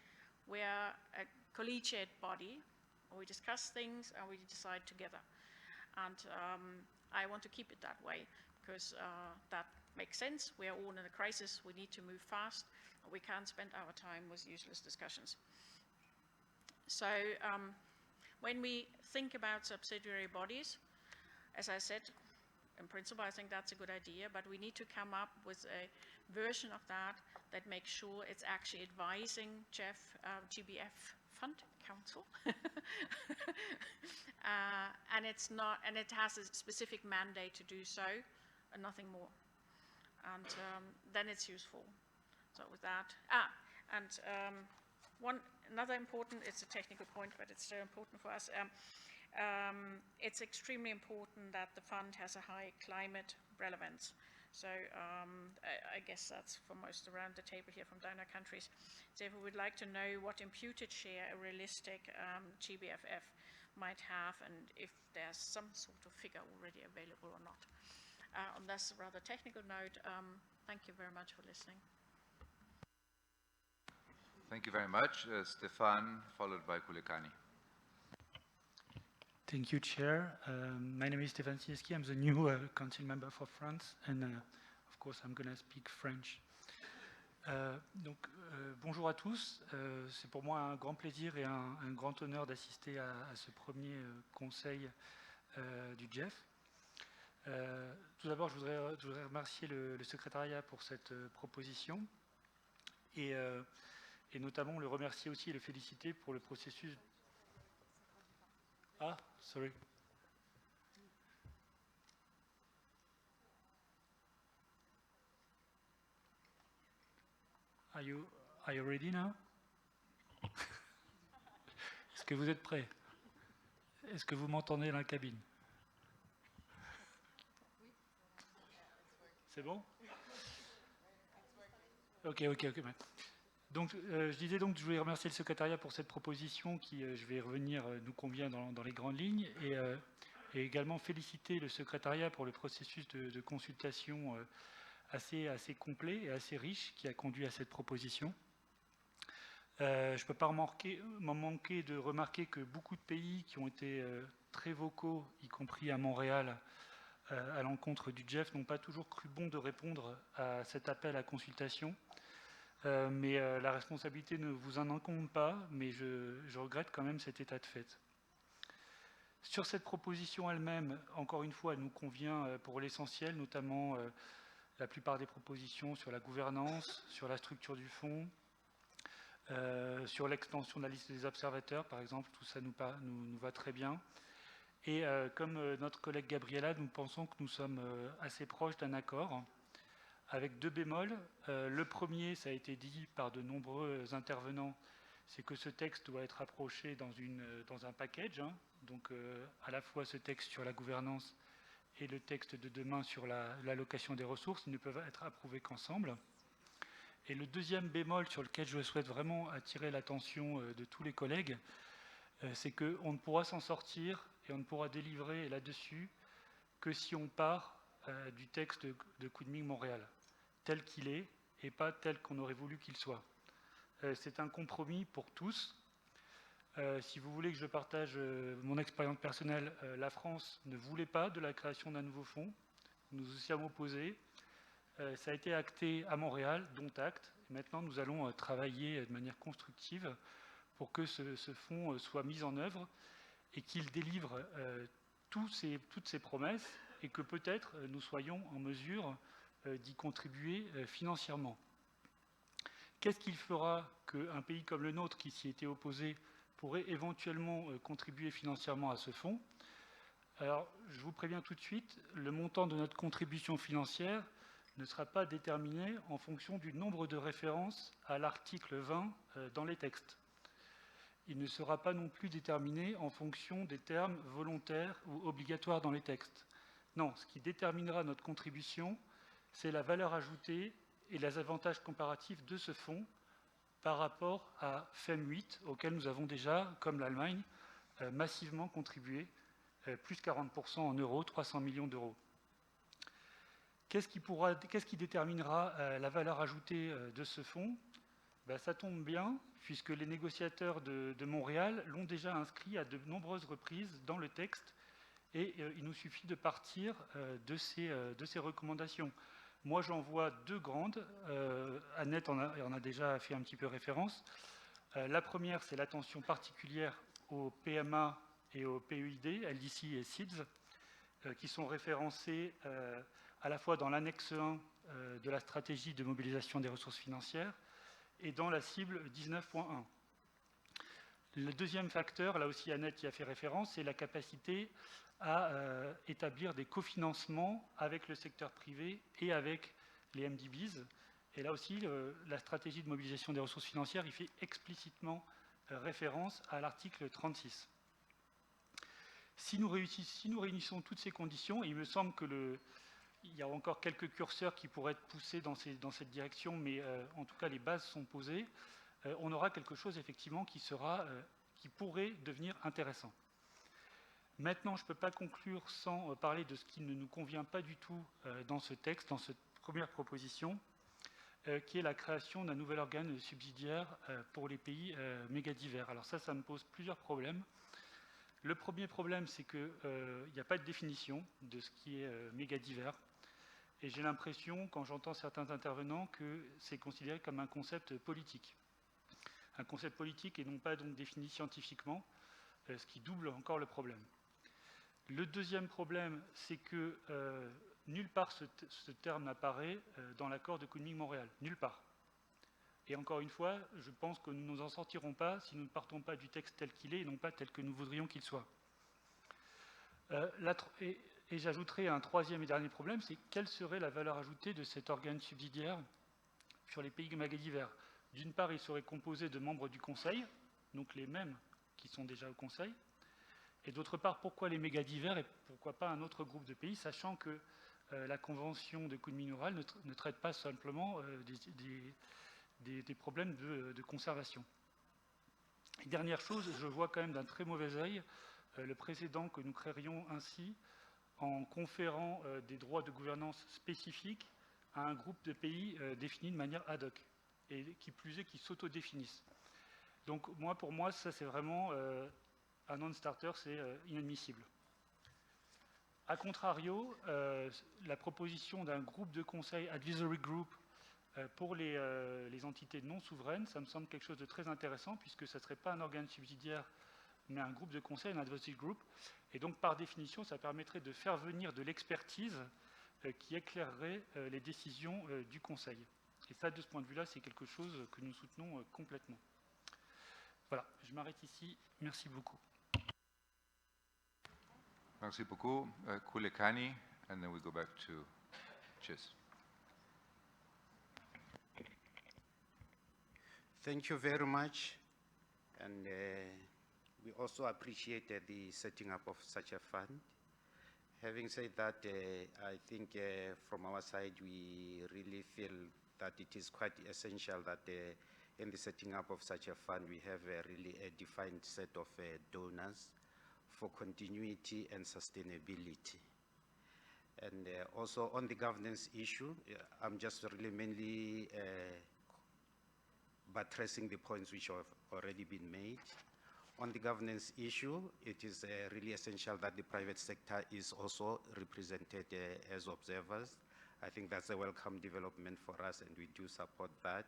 We're a collegiate body, we discuss things and we decide together. And I want to keep it that way because that makes sense. We are all in a crisis, we need to move fast. We can't spend our time with useless discussions. So when we think about subsidiary bodies, as I said, in principle, I think that's a good idea, but we need to come up with a version of that that makes sure it's actually advising GEF, GBF Fund Council, and it's not, and it has a specific mandate to do so, and nothing more. And then it's useful. So with that, another important, it's a technical point, but it's so important for us. It's extremely important that the fund has a high climate relevance. So I guess that's for most around the table here from donor countries. So if we would like to know what imputed share a realistic GBFF might have and if there's some sort of figure already available or not. On this rather technical note, thank you very much for listening. Thank you very much. Stefan, followed by Kulekani. Thank you, Chair. My name is Stefan Sieski. I'm the new council member for France, and of course, I'm going to speak French. Bonjour à tous. C'est pour moi un grand plaisir et un grand honneur d'assister à ce premier conseil du GEF. Tout d'abord, je voudrais remercier le secrétariat pour cette proposition et notamment le remercier aussi et le féliciter pour le processus. Ah, sorry. Are you ready now? Est-ce que vous êtes prêts? Est-ce que vous m'entendez dans la cabine? C'est bon? Ok. Donc, je disais donc que je voulais remercier le secrétariat pour cette proposition qui, je vais y revenir, nous convient dans les grandes lignes, et également féliciter le secrétariat pour le processus de consultation assez complet et assez riche qui a conduit à cette proposition. Je ne peux pas m'en manquer de remarquer que beaucoup de pays qui ont été très vocaux, y compris à Montréal, à l'encontre du GEF, n'ont pas toujours cru bon de répondre à cet appel à consultation. Mais la responsabilité ne vous en incombe pas, mais je regrette quand même cet état de fait. Sur cette proposition elle-même, encore une fois, elle nous convient pour l'essentiel, notamment la plupart des propositions sur la gouvernance, sur la structure du fonds, sur l'extension de la liste des observateurs, par exemple, tout ça nous va très bien. Et comme notre collègue Gabriela, nous pensons que nous sommes assez proches d'un accord, avec deux bémols. Le premier, ça a été dit par de nombreux intervenants, c'est que ce texte doit être approché dans un package, hein, donc à la fois ce texte sur la gouvernance et le texte de demain sur l'allocation des ressources, ils ne peuvent être approuvés qu'ensemble. Et le deuxième bémol sur lequel je souhaite vraiment attirer l'attention de tous les collègues, c'est qu'on ne pourra s'en sortir et on ne pourra délivrer là-dessus que si on part du texte de Kunming-Montréal, tel qu'il est et pas tel qu'on aurait voulu qu'il soit. C'est un compromis pour tous. Si vous voulez que je partage mon expérience personnelle, la France ne voulait pas de la création d'un nouveau fonds. Nous y sommes opposés. Ça a été acté à Montréal, dont acte. Et maintenant, nous allons travailler de manière constructive pour que ce fonds soit mis en œuvre et qu'il délivre toutes ces promesses et que peut-être nous soyons en mesure d'y contribuer financièrement. Qu'est-ce qu'il fera qu'un pays comme le nôtre, qui s'y était opposé, pourrait éventuellement contribuer financièrement à ce fonds? Alors, je vous préviens tout de suite, le montant de notre contribution financière ne sera pas déterminé en fonction du nombre de références à l'article 20 dans les textes. Il ne sera pas non plus déterminé en fonction des termes volontaires ou obligatoires dans les textes. Non, ce qui déterminera notre contribution, c'est la valeur ajoutée et les avantages comparatifs de ce fonds par rapport à FEM 8, auquel nous avons déjà, comme l'Allemagne, massivement contribué, plus 40% en euros, 300 millions d'euros. Qu'est-ce qui déterminera la valeur ajoutée de ce fonds? Ça tombe bien, puisque les négociateurs de Montréal l'ont déjà inscrit à de nombreuses reprises dans le texte, et il nous suffit de partir de ces recommandations. Moi, j'en vois deux grandes. Annette en a déjà fait un petit peu référence. La première, c'est l'attention particulière aux PMA et aux PEID, LDC et SIDS, qui sont référencés à la fois dans l'annexe 1 de la stratégie de mobilisation des ressources financières et dans la cible 19.1. Le deuxième facteur, là aussi Annette y a fait référence, c'est la capacité à établir des cofinancements avec le secteur privé et avec les MDBs. Et là aussi, la stratégie de mobilisation des ressources financières y fait explicitement référence à l'article 36. Si nous réunissons toutes ces conditions, et il me semble qu'il y a encore quelques curseurs qui pourraient être poussés dans cette direction, mais en tout cas les bases sont posées, on aura quelque chose effectivement qui pourrait devenir intéressant. Maintenant, je ne peux pas conclure sans parler de ce qui ne nous convient pas du tout dans ce texte, dans cette première proposition, qui est la création d'un nouvel organe subsidiaire pour les pays mégadivers. Alors ça me pose plusieurs problèmes. Le premier problème, c'est qu'il n'y a pas de définition de ce qui est mégadivers. Et j'ai l'impression, quand j'entends certains intervenants, que c'est considéré comme un concept politique. Un concept politique et non pas donc défini scientifiquement, ce qui double encore le problème. Le deuxième problème, c'est que nulle part ce terme n'apparaît dans l'accord de Kunming-Montréal. Nulle part. Et encore une fois, je pense que nous ne nous en sortirons pas si nous ne partons pas du texte tel qu'il est et non pas tel que nous voudrions qu'il soit. Et j'ajouterai un troisième et dernier problème, c'est quelle serait la valeur ajoutée de cet organe subsidiaire sur les pays méga divers. D'une part, il serait composé de membres du Conseil, donc les mêmes qui sont déjà au Conseil. Et d'autre part, pourquoi les méga divers et pourquoi pas un autre groupe de pays, sachant que la Convention de Kunming-Montréal ne traite pas simplement des problèmes de conservation. Et dernière chose, je vois quand même d'un très mauvais œil le précédent que nous créerions ainsi en conférant des droits de gouvernance spécifiques à un groupe de pays défini de manière ad hoc, et qui plus est, qui s'autodéfinissent. Donc pour moi, ça c'est vraiment un non-starter, c'est inadmissible. A contrario, la proposition d'un groupe de conseil, advisory group, pour les entités non souveraines, ça me semble quelque chose de très intéressant, puisque ce ne serait pas un organe subsidiaire, mais un groupe de conseil, un advisory group. Et donc, par définition, ça permettrait de faire venir de l'expertise qui éclairerait les décisions du Conseil. Et ça, de ce point de vue-là, c'est quelque chose que nous soutenons complètement. Voilà, je m'arrête ici. Merci beaucoup. Merci beaucoup. Kulekani, and then we go back to Chis. Thank you very much. And we also appreciate the setting up of such a fund. Having said that, I think from our side, we really feel that it is quite essential that in the setting up of such a fund, we have really a defined set of donors for continuity and sustainability. And also on the governance issue, I'm just really mainly buttressing the points which have already been made. On the governance issue, it is really essential that the private sector is also represented as observers. I think that's a welcome development for us, and we do support that.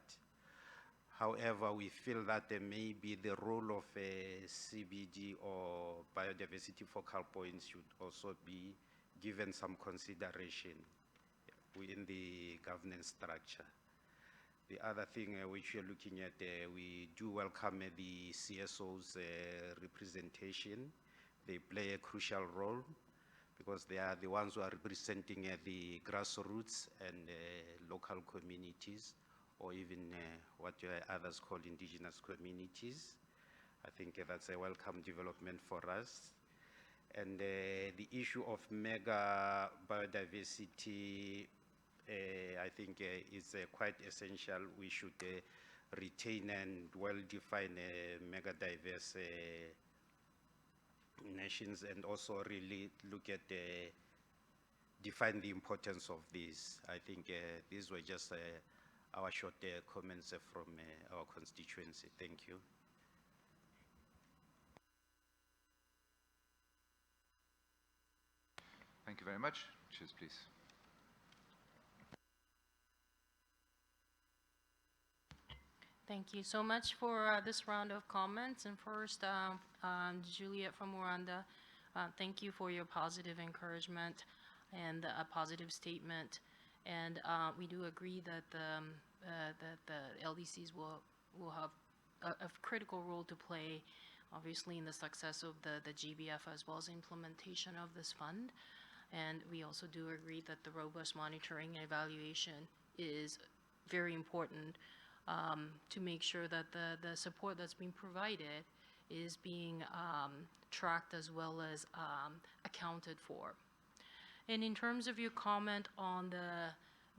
However, we feel that maybe the role of CBD or biodiversity focal points should also be given some consideration within the governance structure. The other thing which we are looking at, we do welcome the CSO's representation. They play a crucial role because they are the ones who are representing the grassroots and local communities, or even what others call indigenous communities. I think that's a welcome development for us. And the issue of mega biodiversity, I think is quite essential. We should retain and well-define mega diverse nations, and also really look at define the importance of this. I think these were just our short comments from our constituency. Thank you. Thank you very much. Cheers, please. Thank you so much for this round of comments. And first, Juliet from Rwanda, thank you for your positive encouragement and a positive statement. And we do agree that the LDCs will have a critical role to play, obviously, in the success of the GBF as well as implementation of this fund. And we also do agree that the robust monitoring and evaluation is very important to make sure that the support that's being provided is being tracked as well as accounted for. And in terms of your comment on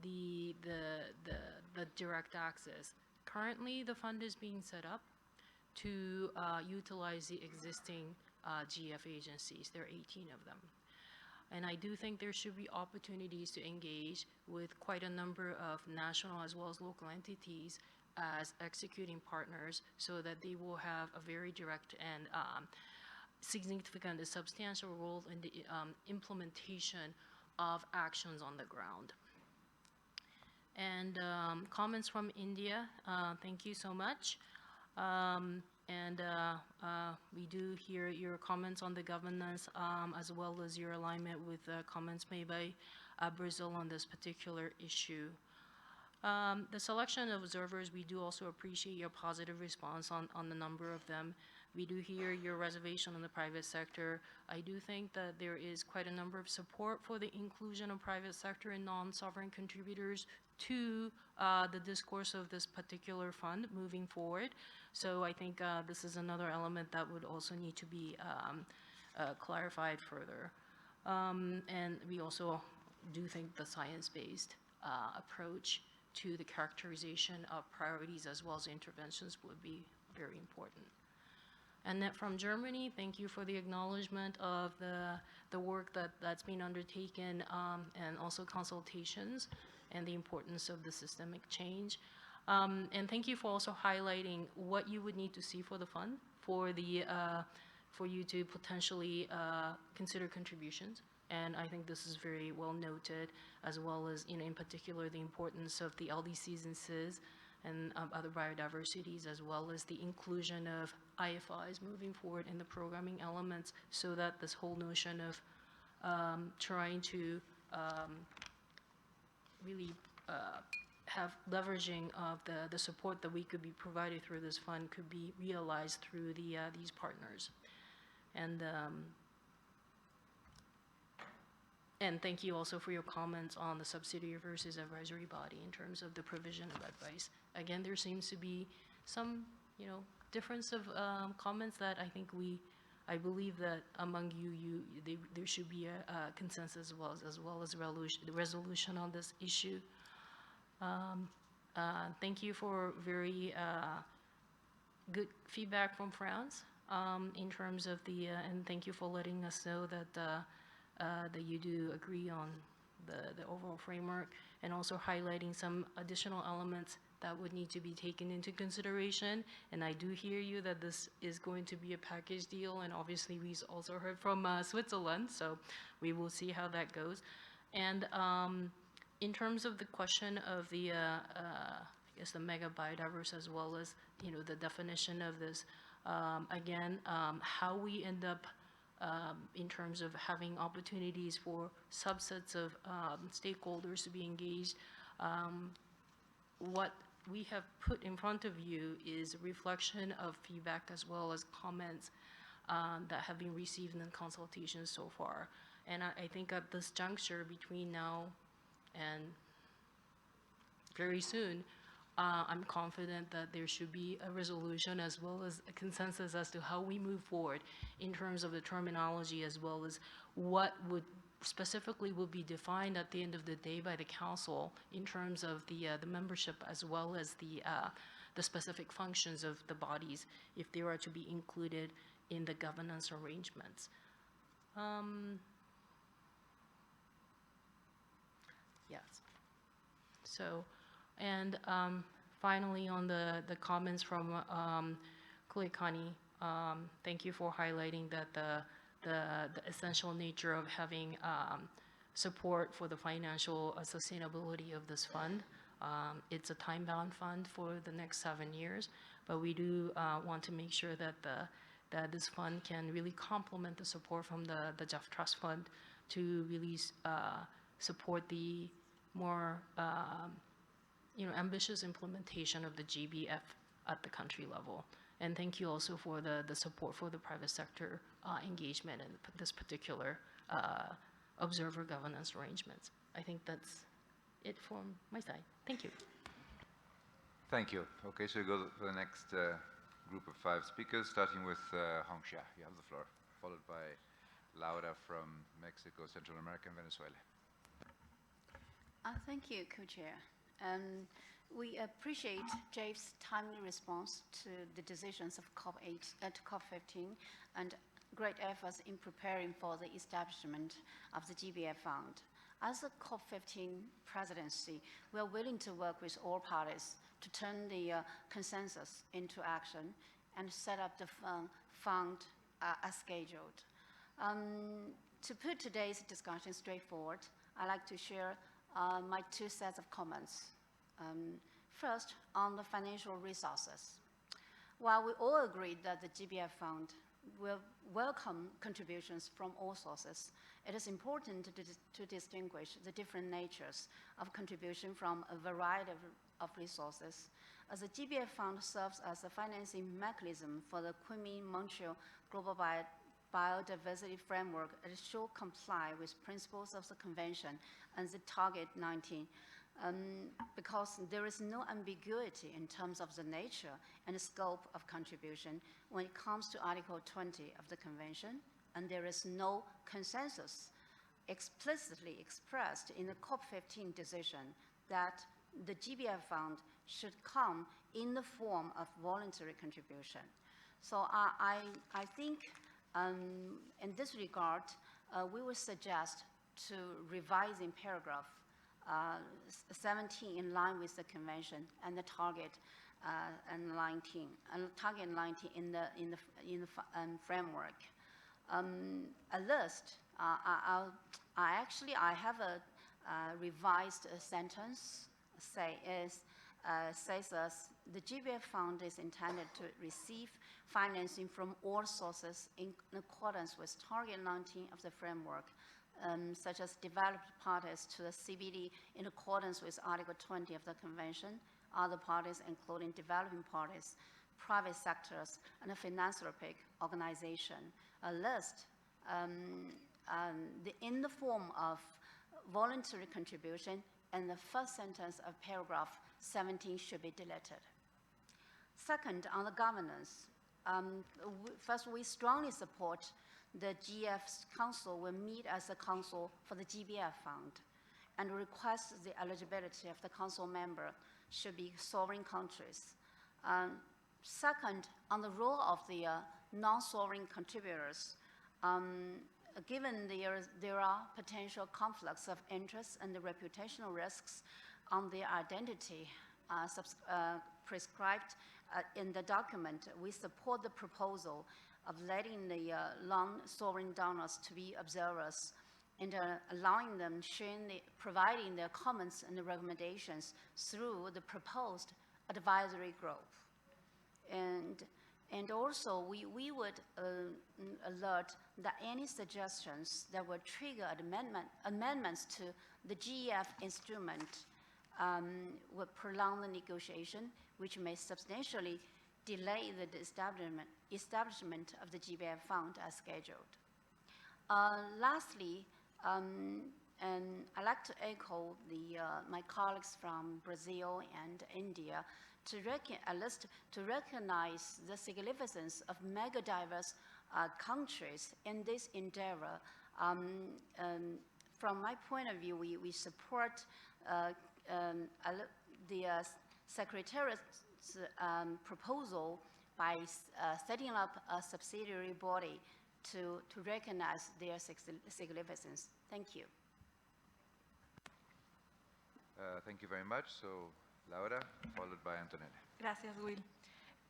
the direct access, currently the fund is being set up to utilize the existing GEF agencies. There are 18 of them. And I do think there should be opportunities to engage with quite a number of national as well as local entities as executing partners, so that they will have a very direct and significant and substantial role in the implementation of actions on the ground. And comments from India, thank you so much. And we do hear your comments on the governance as well as your alignment with comments made by Brazil on this particular issue. The selection of observers, we do also appreciate your positive response on the number of them. We do hear your reservation on the private sector. I do think that there is quite a number of support for the inclusion of private sector and non-sovereign contributors to the discourse of this particular fund moving forward. So I think this is another element that would also need to be clarified further. And we also do think the science-based approach to the characterization of priorities as well as interventions would be very important. And then from Germany, thank you for the acknowledgement of the work that's been undertaken and also consultations and the importance of the systemic change. And thank you for also highlighting what you would need to see for the fund for you to potentially consider contributions. And I think this is very well noted, as well as, in particular, the importance of the LDCs and CIS and other biodiversities, as well as the inclusion of IFIs moving forward in the programming elements, so that this whole notion of trying to really have leveraging of the support that we could be provided through this fund could be realized through these partners. And thank you also for your comments on the subsidiary versus advisory body in terms of the provision of advice. Again, there seems to be some, difference of comments that I think I believe that among there should be a consensus as well as resolution on this issue. Thank you for very good feedback from France in terms of and thank you for letting us know that you do agree on the overall framework, and also highlighting some additional elements that would need to be taken into consideration. And I do hear you that this is going to be a package deal, and obviously we also heard from Switzerland, so we will see how that goes. And in terms of the question of the mega biodiverse, as well as the definition of this, again, how we end up in terms of having opportunities for subsets of stakeholders to be engaged. What we have put in front of you is a reflection of feedback as well as comments that have been received in the consultation so far. And I think at this juncture between now and very soon, I'm confident that there should be a resolution as well as a consensus as to how we move forward in terms of the terminology, as well as what would specifically will be defined at the end of the day by the council in terms of the membership, as well as the specific functions of the bodies if they were to be included in the governance arrangements. Yes. So, and finally, on the comments from Kulikani, thank you for highlighting that the essential nature of having support for the financial sustainability of this fund. It's a time-bound fund for the next 7 years, but we do want to make sure that this fund can really complement the support from the GEF Trust Fund to really support the more ambitious implementation of the GBF at the country level. And thank you also for the support for the private sector engagement in this particular observer governance arrangements. I think that's it from my side. Thank you. Thank you. Okay, so we go to the next group of 5 speakers, starting with Hongxia. You have the floor, followed by Laura from Mexico, Central America, and Venezuela. Thank you, Co-Chair. We appreciate GEF's timely response to the decisions of COP15 and great efforts in preparing for the establishment of the GBF Fund. As a COP15 presidency, we are willing to work with all parties to turn the consensus into action and set up the fund as scheduled. To put today's discussion straightforward, I'd like to share my 2 sets of comments. First, on the financial resources. While we all agree that the GBF Fund will welcome contributions from all sources, it is important to distinguish the different natures of contribution from a variety of resources. As the GBF Fund serves as a financing mechanism for the Kunming-Montreal Global Biodiversity Framework, it should comply with principles of the Convention and the Target 19, because there is no ambiguity in terms of the nature and the scope of contribution when it comes to Article 20 of the Convention, and there is no consensus explicitly expressed in the COP15 decision that the GBF Fund should come in the form of voluntary contribution. So I think in this regard, we would suggest to revise in paragraph 17 in line with the convention and the target and 19 in the framework. A list. I have a revised sentence. Says as the GBF Fund is intended to receive financing from all sources in accordance with Target 19 of the framework, such as developed parties to the CBD in accordance with Article 20 of the Convention, other parties including developing parties, private sectors, and a philanthropic organization. A list in the form of voluntary contribution and the first sentence of paragraph 17 should be deleted. Second, on the governance. First, we strongly support the GEF's council will meet as a council for the GBF Fund and request the eligibility of the council member should be sovereign countries. Second, on the role of the non-sovereign contributors, given there are potential conflicts of interest and the reputational risks on their identity prescribed in the document, we support the proposal of letting the non-sovereign donors to be observers and allowing them providing their comments and the recommendations through the proposed advisory group. And also, we would alert that any suggestions that would trigger amendments to the GEF instrument would prolong the negotiation, which may substantially delay the establishment of the GBF Fund as scheduled. Lastly, and I'd like to echo my colleagues from Brazil and India to recognize the significance of mega-diverse countries in this endeavor. From my point of view, we support the Secretariat's proposal by setting up a subsidiary body to recognize their significance. Thank you. Thank you very much. So, Laura, followed by Antonella. Gracias, Will.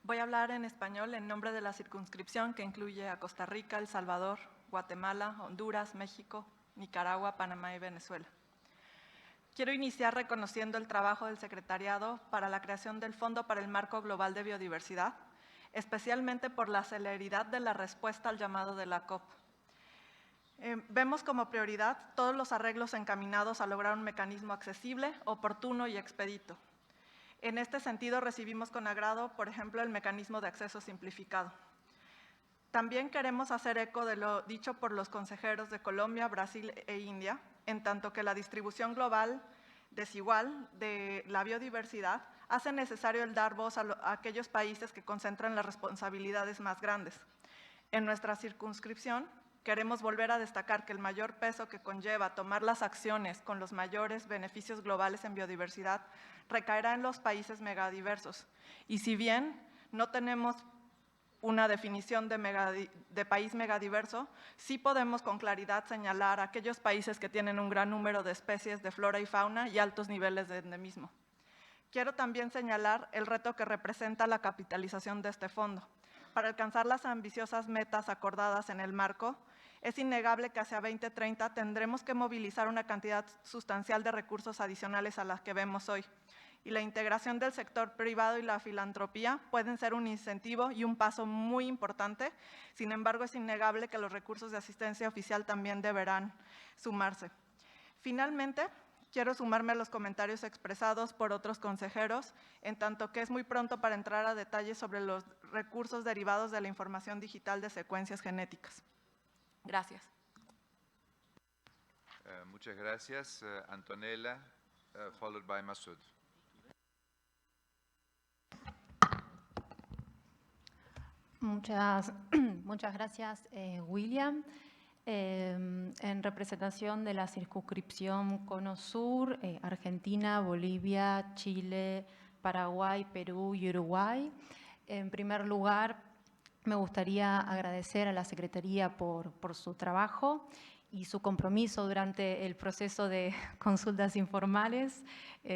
Voy a hablar en español en nombre de la circunscripción que incluye a Costa Rica, El Salvador, Guatemala, Honduras, México, Nicaragua, Panamá y Venezuela. Quiero iniciar reconociendo el trabajo del Secretariado para la creación del Fondo para el Marco Global de Biodiversidad, especialmente por la celeridad de la respuesta al llamado de la COP. Vemos como prioridad todos los arreglos encaminados a lograr un mecanismo accesible, oportuno y expedito. En este sentido, recibimos con agrado, por ejemplo, el mecanismo de acceso simplificado. También queremos hacer eco de lo dicho por los consejeros de Colombia, Brasil e India, en tanto que la distribución global desigual de la biodiversidad hace necesario el dar voz a aquellos países que concentran las responsabilidades más grandes. En nuestra circunscripción, queremos volver a destacar que el mayor peso que conlleva tomar las acciones con los mayores beneficios globales en biodiversidad recaerá en los países megadiversos. Y si bien no tenemos una definición de país megadiverso, sí podemos con claridad señalar aquellos países que tienen un gran número de especies de flora y fauna y altos niveles de endemismo. Quiero también señalar el reto que representa la capitalización de este fondo. Para alcanzar las ambiciosas metas acordadas en el marco, es innegable que hacia 2030 tendremos que movilizar una cantidad sustancial de recursos adicionales a las que vemos hoy. y la integración del sector privado y la filantropía pueden ser un incentivo y un paso muy importante. Sin embargo, es innegable que los recursos de asistencia oficial también deberán sumarse. Finalmente, quiero sumarme a los comentarios expresados por otros consejeros, en tanto que es muy pronto para entrar a detalles sobre los recursos derivados de la información digital de secuencias genéticas. Gracias. Muchas gracias, Antonella, followed by Masoud. Muchas gracias, William. En representación de la circunscripción Cono Sur, Argentina, Bolivia, Chile, Paraguay, Perú y Uruguay. En primer lugar, me gustaría agradecer a la Secretaría por su trabajo y su compromiso durante el proceso de consultas informales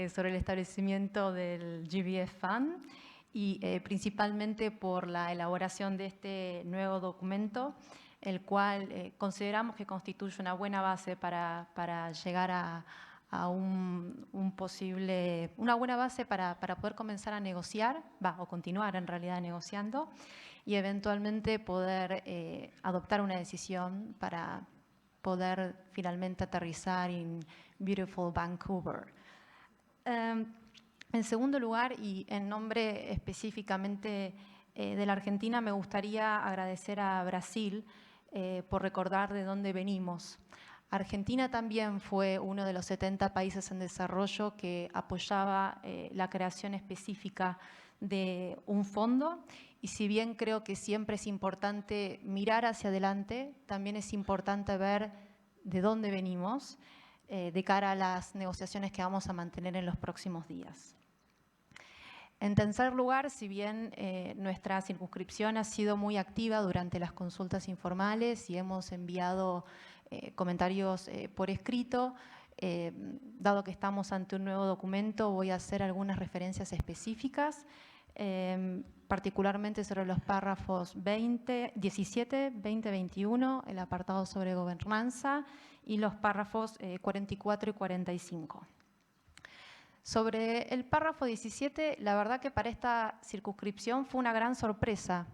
sobre el establecimiento del GEF Fund y principalmente por la elaboración de este nuevo documento, el cual consideramos que constituye una buena base para llegar a una buena base para poder comenzar a negociar, o continuar en realidad negociando, y eventualmente poder adoptar una decisión para poder finalmente aterrizar en Beautiful Vancouver. En segundo lugar, y en nombre específicamente de la Argentina, me gustaría agradecer a Brasil por recordar de dónde venimos. Argentina también fue uno de los 70 países en desarrollo que apoyaba la creación específica de un fondo, y si bien creo que siempre es importante mirar hacia adelante, también es importante ver de dónde venimos de cara a las negociaciones que vamos a mantener en los próximos días. En tercer lugar, si bien nuestra circunscripción ha sido muy activa durante las consultas informales y hemos enviado comentarios por escrito, dado que estamos ante un nuevo documento, voy a hacer algunas referencias específicas, particularmente sobre los párrafos 17, 20, 21, el apartado sobre gobernanza, y los párrafos 44 y 45. Sobre el párrafo 17, la verdad que para esta circunscripción fue una gran sorpresa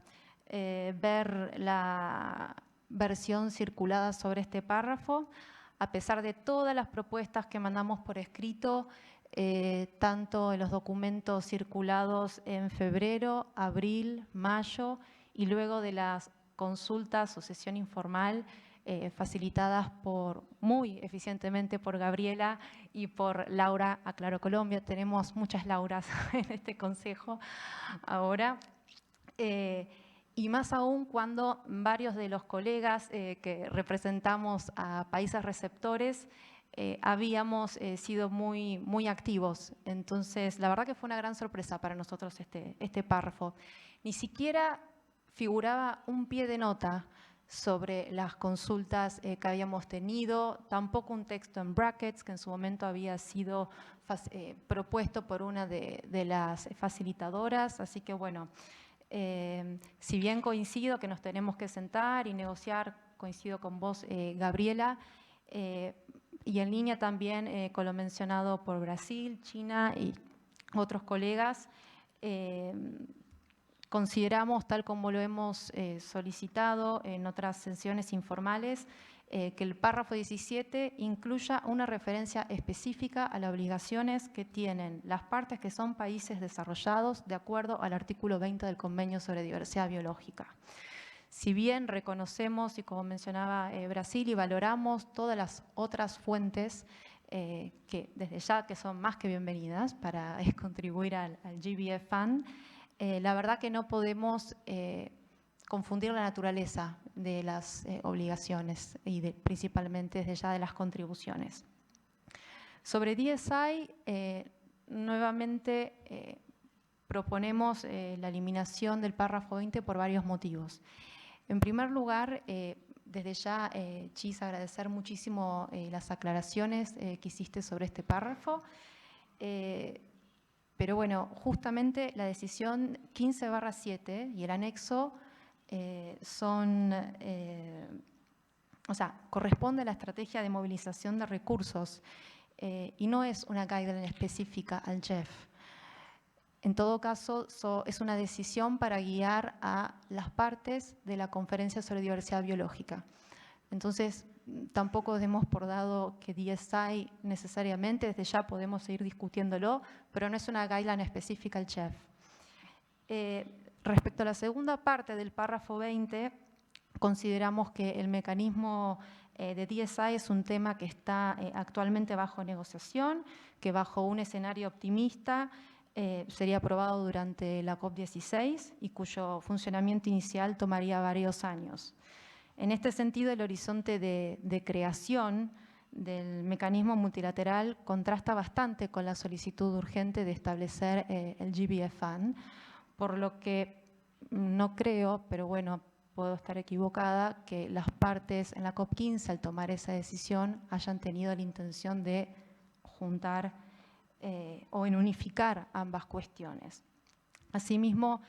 ver la versión circulada sobre este párrafo, a pesar de todas las propuestas que mandamos por escrito, tanto en los documentos circulados en febrero, abril, mayo, y luego de las consultas o sesión informal facilitadas muy eficientemente por Gabriela y por Laura a Claro Colombia. Tenemos muchas Lauras en este consejo ahora. Y más aún cuando varios de los colegas que representamos a países receptores habíamos sido muy activos. Entonces, la verdad que fue una gran sorpresa para nosotros este párrafo. Ni siquiera figuraba un pie de nota sobre las consultas que habíamos tenido, tampoco un texto en brackets que en su momento había sido propuesto por una de las facilitadoras. Así que bueno, si bien coincido que nos tenemos que sentar y negociar, coincido con vos, Gabriela, y en línea también con lo mencionado por Brasil, China y otros colegas, consideramos, tal como lo hemos solicitado en otras sesiones informales, que el párrafo 17 incluya una referencia específica a las obligaciones que tienen las partes que son países desarrollados de acuerdo al artículo 20 del Convenio sobre Diversidad Biológica. Si bien reconocemos, y como mencionaba Brasil, y valoramos todas las otras fuentes que desde ya que son más que bienvenidas para contribuir al GEF Fund, la verdad que no podemos confundir la naturaleza de las obligaciones y principalmente desde ya de las contribuciones. Sobre DSI, nuevamente proponemos la eliminación del párrafo 20 por varios motivos. En primer lugar, desde ya, Chis, agradecer muchísimo las aclaraciones que hiciste sobre este párrafo. Pero bueno, justamente la decisión 15/7 y el anexo corresponde a la estrategia de movilización de recursos y no es una guideline específica al GEF. En todo caso, es una decisión para guiar a las partes de la Conferencia sobre Diversidad Biológica. Entonces, tampoco demos por dado que DSI necesariamente, desde ya podemos seguir discutiéndolo, pero no es una guideline específica al GEF. Respecto a la segunda parte del párrafo 20, consideramos que el mecanismo de DSI es un tema que está actualmente bajo negociación, que bajo un escenario optimista sería aprobado durante la COP16 y cuyo funcionamiento inicial tomaría varios años. En este sentido, el horizonte de creación del mecanismo multilateral contrasta bastante con la solicitud urgente de establecer el GBF Fund, por lo que no creo, pero bueno, puedo estar equivocada, que las partes en la COP15 al tomar esa decisión hayan tenido la intención de juntar o en unificar ambas cuestiones. Asimismo,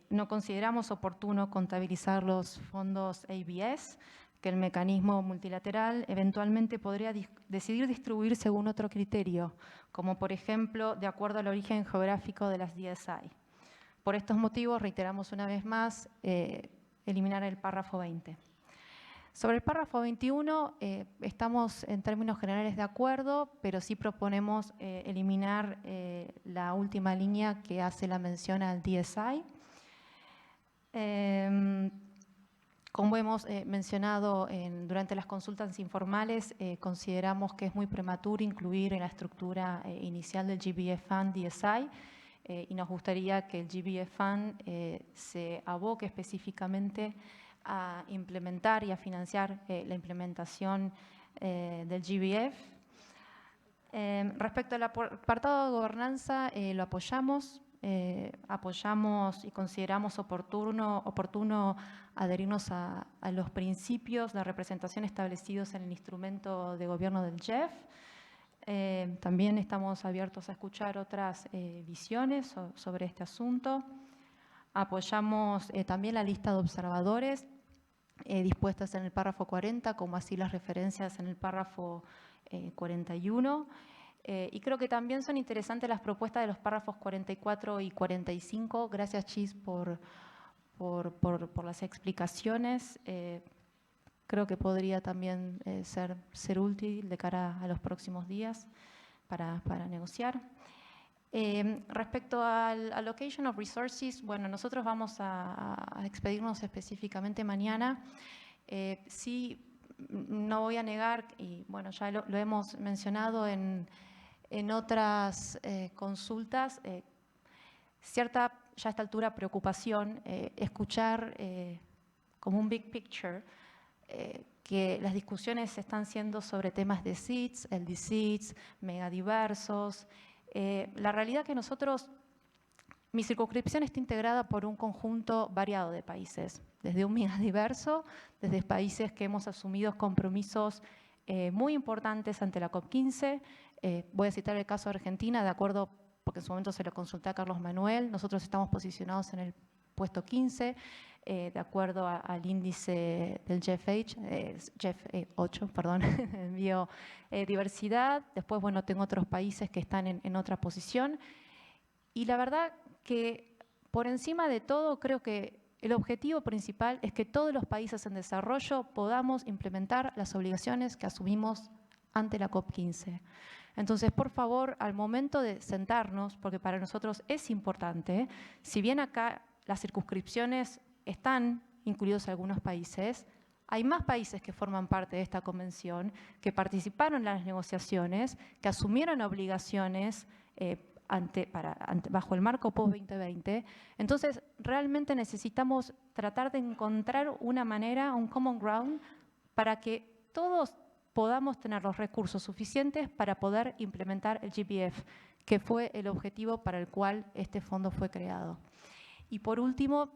no consideramos oportuno contabilizar los fondos ABS, que el mecanismo multilateral eventualmente podría decidir distribuir según otro criterio, como por ejemplo de acuerdo al origen geográfico de las DSI. Por estos motivos, reiteramos una vez más eliminar el párrafo 20. Sobre el párrafo 21, estamos en términos generales de acuerdo, pero sí proponemos eliminar la última línea que hace la mención al DSI. Como hemos mencionado durante las consultas informales, consideramos que es muy prematuro incluir en la estructura inicial del GBF Fund DSI y nos gustaría que el GBF Fund se aboque específicamente a implementar y a financiar la implementación del GBF. Respecto al apartado de gobernanza, lo apoyamos. Apoyamos y consideramos oportuno adherirnos a los principios de representación establecidos en el instrumento de gobierno del GEF. También estamos abiertos a escuchar otras visiones sobre este asunto. Apoyamos también la lista de observadores dispuestas en el párrafo 40, como así las referencias en el párrafo 41. Y creo que también son interesantes las propuestas de los párrafos 44 y 45. Gracias, Chis, por las explicaciones. Creo que podría también ser útil de cara a los próximos días para negociar. Respecto al allocation of resources, bueno, nosotros vamos a expedirnos específicamente mañana. Sí, no voy a negar, y bueno, ya lo hemos mencionado en otras consultas, cierta, ya a esta altura, preocupación, escuchar como un big picture que las discusiones están siendo sobre temas de seeds, LD-seeds, megadiversos. La realidad que mi circunscripción está integrada por un conjunto variado de países, desde un megadiverso, desde países que hemos asumido compromisos muy importantes ante la COP15. Voy a citar el caso de Argentina, de acuerdo, porque en su momento se lo consulté a Carlos Manuel. Nosotros estamos posicionados en el puesto 15, de acuerdo al índice del GEF 8, perdón, en biodiversidad. Después, bueno, tengo otros países que están en otra posición. Y la verdad que por encima de todo, creo que el objetivo principal es que todos los países en desarrollo podamos implementar las obligaciones que asumimos ante la COP15. Entonces, por favor, al momento de sentarnos, porque para nosotros es importante, si bien acá las circunscripciones están incluidos algunos países, hay más países que forman parte de esta convención, que participaron en las negociaciones, que asumieron obligaciones bajo el marco post-2020. Entonces, realmente necesitamos tratar de encontrar una manera, un common ground, para que todos podamos tener los recursos suficientes para poder implementar el GBF, que fue el objetivo para el cual este fondo fue creado. Y por último,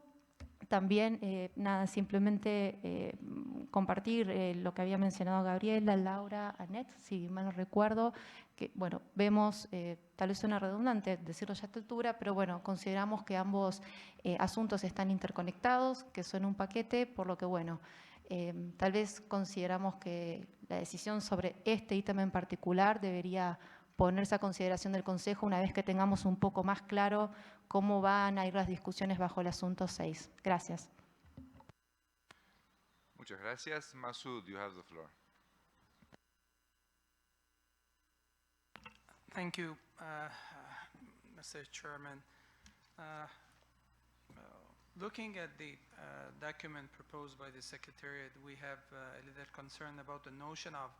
también, simplemente compartir lo que había mencionado Gabriela, Laura, Annette, si mal no recuerdo, que, bueno, vemos, tal vez suena redundante decirlo ya a esta altura, pero bueno, consideramos que ambos asuntos están interconectados, que son un paquete, por lo que, bueno, tal vez consideramos que la decisión sobre este ítem en particular debería ponerse a consideración del Consejo una vez que tengamos un poco más claro cómo van a ir las discusiones bajo el asunto 6. Gracias. Muchas gracias. Masoud, you have the floor. Thank you, Mr. Chairman. Looking at the document proposed by the Secretariat, we have a little concern about the notion of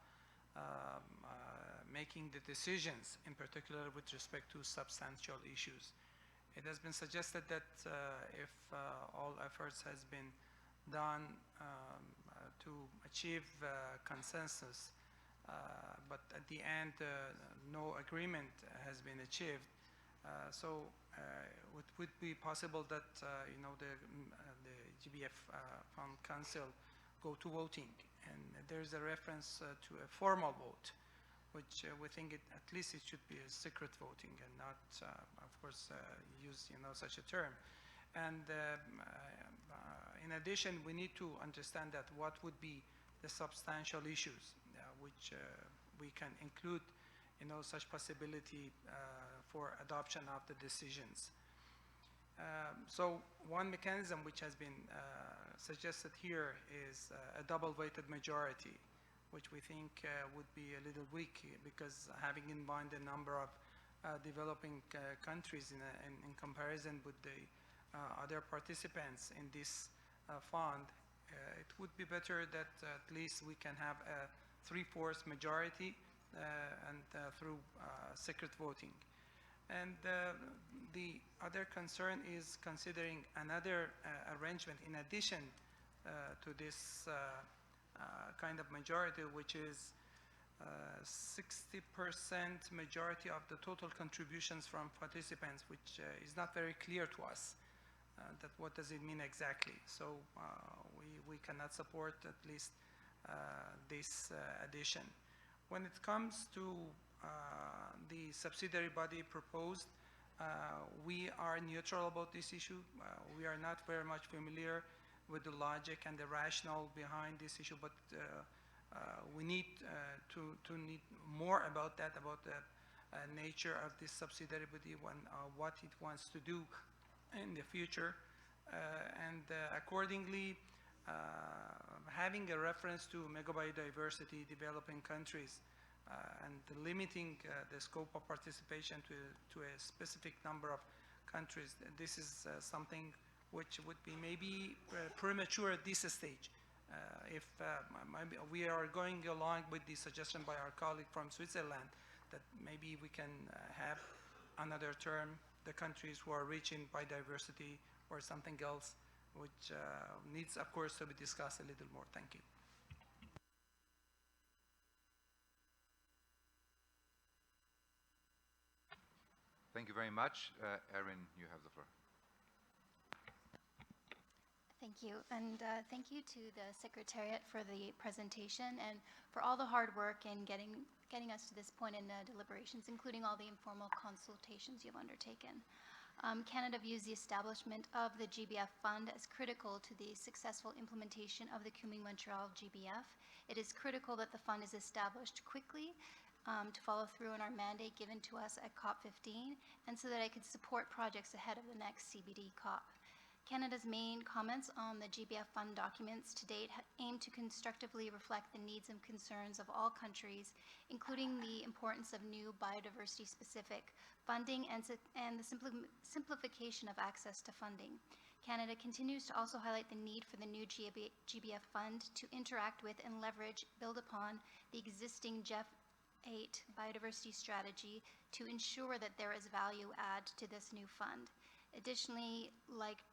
making the decisions, in particular with respect to substantial issues. It has been suggested that if all efforts has been done to achieve consensus, but at the end no agreement has been achieved, so it would be possible that you know the GBF Fund Council go to voting, and there's a reference to a formal vote, which we think at least it should be a secret voting and not, of course, use such a term. And in addition, we need to understand that what would be the substantial issues which we can include such possibility for adoption of the decisions. So one mechanism which has been suggested here is a double-weighted majority, which we think would be a little weak, because having in mind the number of developing countries in comparison with the other participants in this fund, it would be better that at least we can have a 3/4 majority and through secret voting. And the other concern is considering another arrangement in addition to this kind of majority, which is 60% majority of the total contributions from participants, which is not very clear to us. That what does it mean exactly? So we cannot support at least this addition. When it comes to the subsidiary body proposed, we are neutral about this issue. We are not very much familiar with the logic and the rationale behind this issue, but we need to need more about that, about the nature of this subsidiary body, what it wants to do in the future, and accordingly, having a reference to megabiodiversity developing countries and limiting the scope of participation to a specific number of countries, this is something which would be maybe premature at this stage. If maybe we are going along with the suggestion by our colleague from Switzerland, that maybe we can have another term, the countries who are rich in biodiversity or something else, which needs, of course, to be discussed a little more. Thank you. Thank you very much. Erin, you have the floor. Thank you, and thank you to the Secretariat for the presentation and for all the hard work in getting us to this point in deliberations, including all the informal consultations you've undertaken. Canada views the establishment of the GBF Fund as critical to the successful implementation of the Kunming-Montreal GBF. It is critical that the fund is established quickly to follow through on our mandate given to us at COP15, and so that I could support projects ahead of the next CBD COP. Canada's main comments on the GBF Fund documents to date aim to constructively reflect the needs and concerns of all countries, including the importance of new biodiversity-specific funding and the simplification of access to funding. Canada continues to also highlight the need for the new GBF Fund to interact with and build upon the existing GEF 8 biodiversity strategy to ensure that there is value add to this new fund. Additionally, like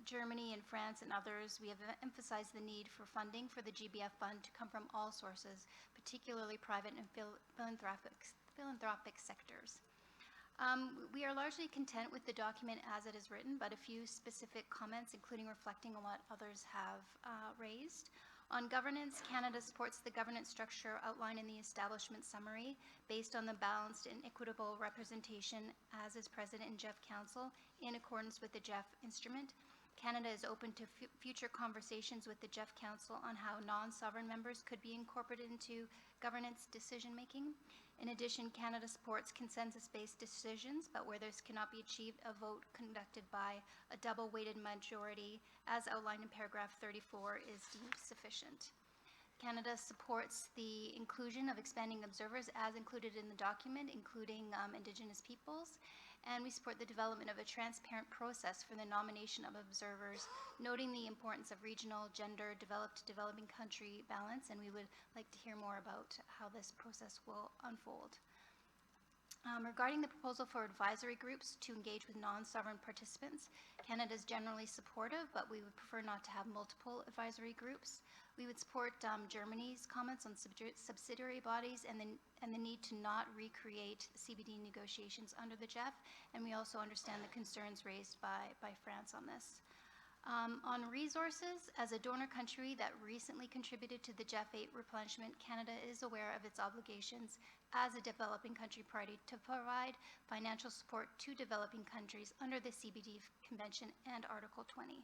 Germany and France and others, we have emphasized the need for funding for the GBF Fund to come from all sources, particularly private and philanthropic sectors. We are largely content with the document as it is written, but a few specific comments, including reflecting on what others have raised. On governance, Canada supports the governance structure outlined in the establishment summary based on the balanced and equitable representation as is present in GEF Council in accordance with the GEF instrument. Canada is open to future conversations with the GEF Council on how non-sovereign members could be incorporated into governance decision-making. In addition, Canada supports consensus-based decisions, but where this cannot be achieved, a vote conducted by a double-weighted majority, as outlined in paragraph 34, is deemed sufficient. Canada supports the inclusion of expanding observers as included in the document, including Indigenous peoples, and we support the development of a transparent process for the nomination of observers, noting the importance of regional, gender, developed, developing country balance, and we would like to hear more about how this process will unfold. Regarding the proposal for advisory groups to engage with non-sovereign participants, Canada is generally supportive, but we would prefer not to have multiple advisory groups. We would support Germany's comments on subsidiary bodies and the need to not recreate CBD negotiations under the GEF, and we also understand the concerns raised by France on this. On resources, as a donor country that recently contributed to the GEF 8 replenishment, Canada is aware of its obligations as a developing country party to provide financial support to developing countries under the CBD Convention and Article 20.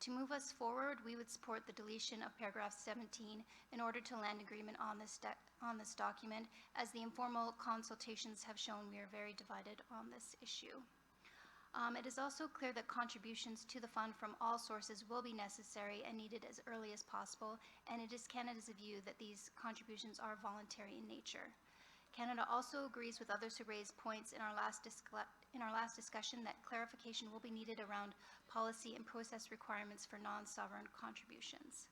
To move us forward, we would support the deletion of paragraph 17 in order to land agreement on this document, as the informal consultations have shown we are very divided on this issue. It is also clear that contributions to the fund from all sources will be necessary and needed as early as possible, and it is Canada's view that these contributions are voluntary in nature. Canada also agrees with others who raised points in our last discussion that clarification will be needed around policy and process requirements for non-sovereign contributions.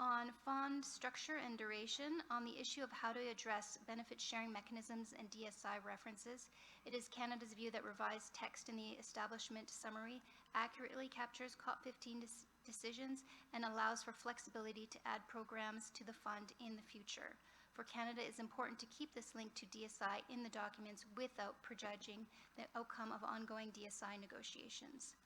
On fund structure and duration, on the issue of how to address benefit sharing mechanisms and DSI references, it is Canada's view that revised text in the establishment summary accurately captures COP15 decisions and allows for flexibility to add programs to the fund in the future. For Canada, it is important to keep this link to DSI in the documents without prejudging the outcome of ongoing DSI negotiations.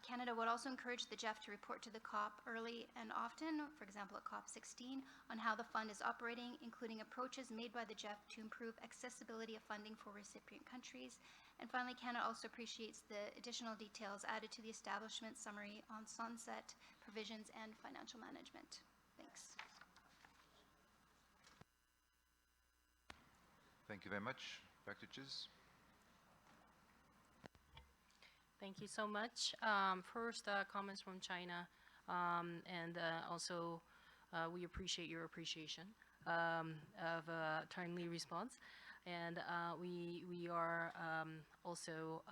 Canada would also encourage the GEF to report to the COP early and often, for example at COP16, on how the fund is operating, including approaches made by the GEF to improve accessibility of funding for recipient countries. And finally, Canada also appreciates the additional details added to the establishment summary on sunset provisions and financial management. Thanks. Thank you very much. Back to Chiz. Thank you so much. First, comments from China, and also we appreciate your appreciation of a timely response. And we are also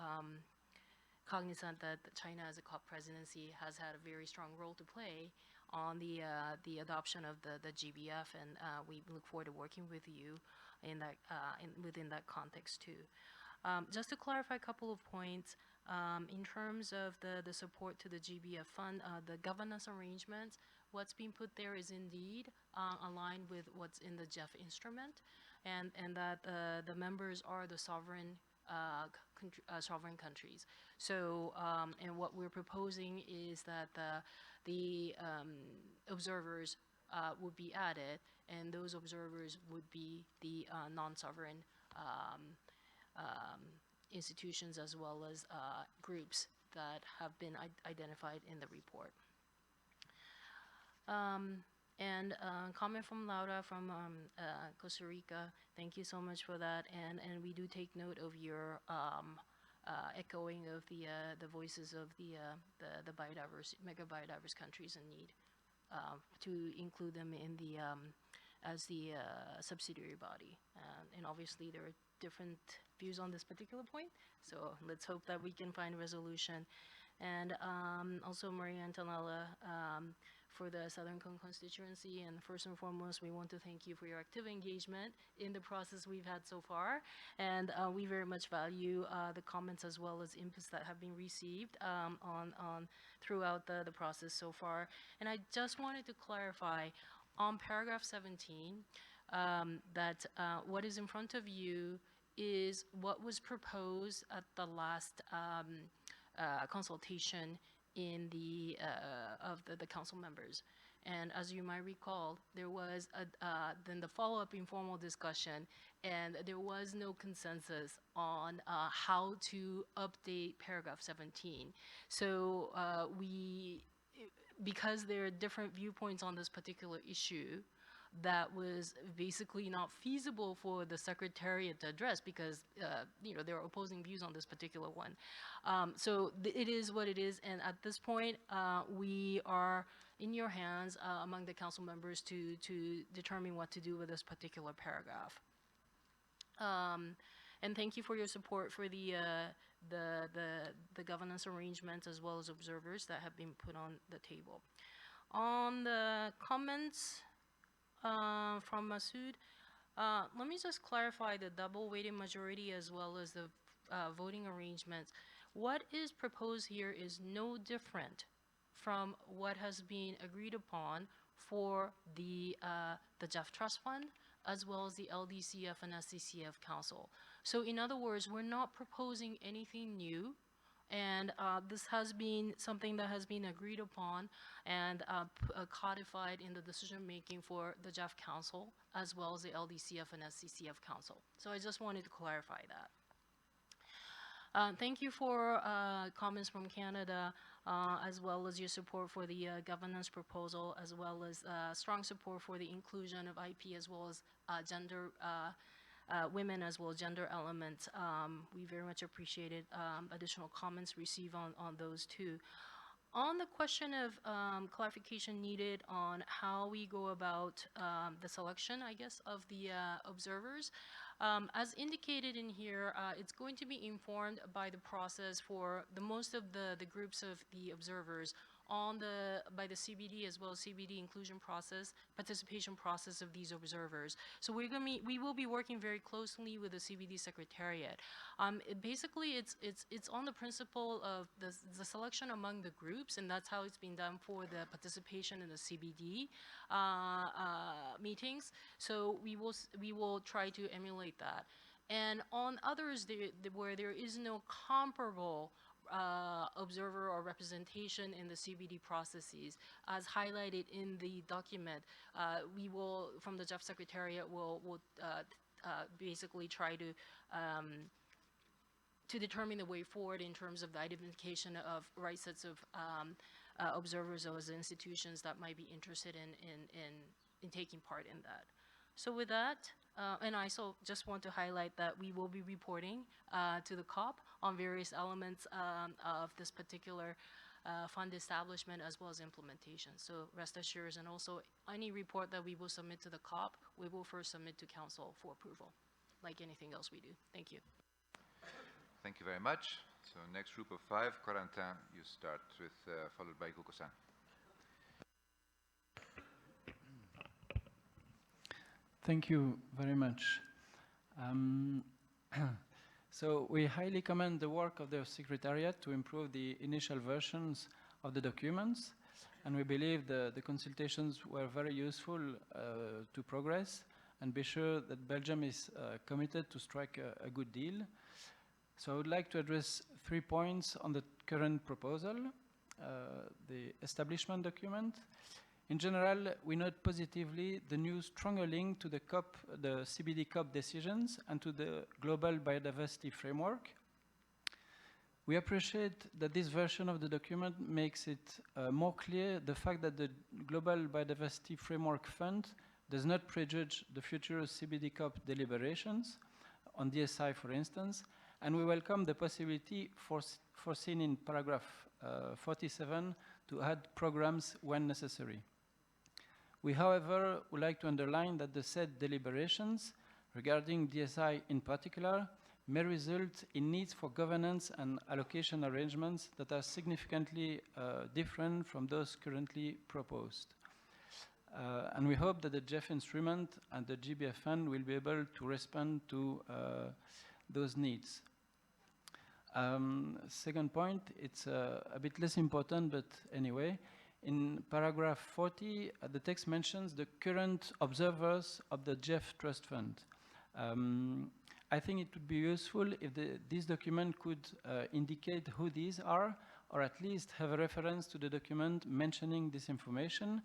cognizant that China as a COP presidency has had a very strong role to play on the adoption of the GBF, and we look forward to working with you in that within that context too. Just to clarify a couple of points, in terms of the support to the GBF fund, the governance arrangements, what's being put there is indeed aligned with what's in the GEF instrument, and that the members are the sovereign countries. So, and what we're proposing is that the observers would be added, and those observers would be the non-sovereign institutions as well as groups that have been identified in the report. And comment from Laura from Costa Rica, thank you so much for that, and we do take note of your echoing of the voices of the mega biodiverse countries in need, to include them in the as the subsidiary body, and obviously there are different views on this particular point, so let's hope that we can find a resolution. And also Maria Antonella for the Southern Cone constituency, and first and foremost we want to thank you for your active engagement in the process we've had so far, and we very much value the comments as well as inputs that have been received on throughout the process so far. And I just wanted to clarify on paragraph 17 that what is in front of you is what was proposed at the last consultation in the of the council members. And as you might recall, there was then the follow-up informal discussion, and there was no consensus on how to update paragraph 17. So because there are different viewpoints on this particular issue, that was basically not feasible for the Secretariat to address because there are opposing views on this particular one. So it is what it is, and at this point, we are in your hands among the council members to determine what to do with this particular paragraph. And thank you for your support for the governance arrangements as well as observers that have been put on the table. On the comments from Masood, let me just clarify the double weighted majority as well as the voting arrangements. What is proposed here is no different from what has been agreed upon for the GEF Trust Fund as well as the LDCF and SCCF Council. So in other words, we're not proposing anything new, and this has been something that has been agreed upon and codified in the decision making for the GEF Council as well as the LDCF and SCCF Council. So I just wanted to clarify that. Thank you for comments from Canada, as well as your support for the governance proposal, as well as strong support for the inclusion of IP as well as gender, women as well as gender elements. We very much appreciated additional comments received on those too. On the question of clarification needed on how we go about the selection, I guess, of the observers, as indicated in here, it's going to be informed by the process for most of the groups of the observers by the CBD as well as CBD inclusion process, participation process of these observers. So we will be working very closely with the CBD Secretariat. Basically, it's on the principle of the selection among the groups, and that's how it's been done for the participation in the CBD meetings. So we will try to emulate that. And on others where there is no comparable observer or representation in the CBD processes, as highlighted in the document, we will, from the GEF Secretariat, will basically try to determine the way forward in terms of the identification of right sets of observers or institutions that might be interested in taking part in that. So with that, and I also just want to highlight that we will be reporting to the COP on various elements of this particular fund establishment as well as implementation. So rest assured, and also any report that we will submit to the COP, we will first submit to Council for approval, like anything else we do. Thank you. Thank you very much. So next group of 5, Corentin, you start with, followed by Kuko-san. Thank you very much. So we highly commend the work of the Secretariat to improve the initial versions of the documents, and we believe the consultations were very useful to progress and be sure that Belgium is committed to strike a good deal. So I would like to address 3 points on the current proposal. The establishment document. In general, we note positively the new stronger link to the CBD COP decisions and to the global biodiversity framework. We appreciate that this version of the document makes it more clear the fact that the Global Biodiversity Framework Fund does not prejudge the future CBD COP deliberations on DSI, for instance, and we welcome the possibility foreseen in paragraph 47 to add programs when necessary. We, however, would like to underline that the said deliberations regarding DSI in particular may result in needs for governance and allocation arrangements that are significantly different from those currently proposed. And we hope that the GEF instrument and the GBF fund will be able to respond to those needs. Second point, it's a bit less important, but anyway, in paragraph 40, the text mentions the current observers of the GEF Trust Fund. I think it would be useful if this document could indicate who these are, or at least have a reference to the document mentioning this information.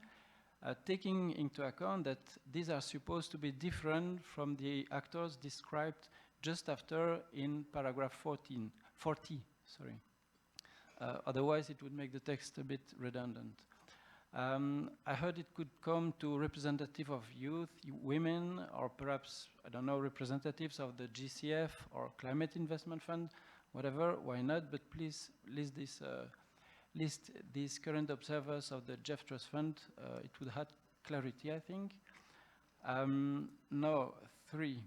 taking into account that these are supposed to be different from the actors described just after in paragraph 40. Otherwise, it would make the text a bit redundant. I heard it could come to representative of youth, women, or perhaps, I don't know, representatives of the GCF or Climate Investment Fund, whatever, why not? But please list these current observers of the GEF Trust Fund. It would add clarity, I think. Now, 3.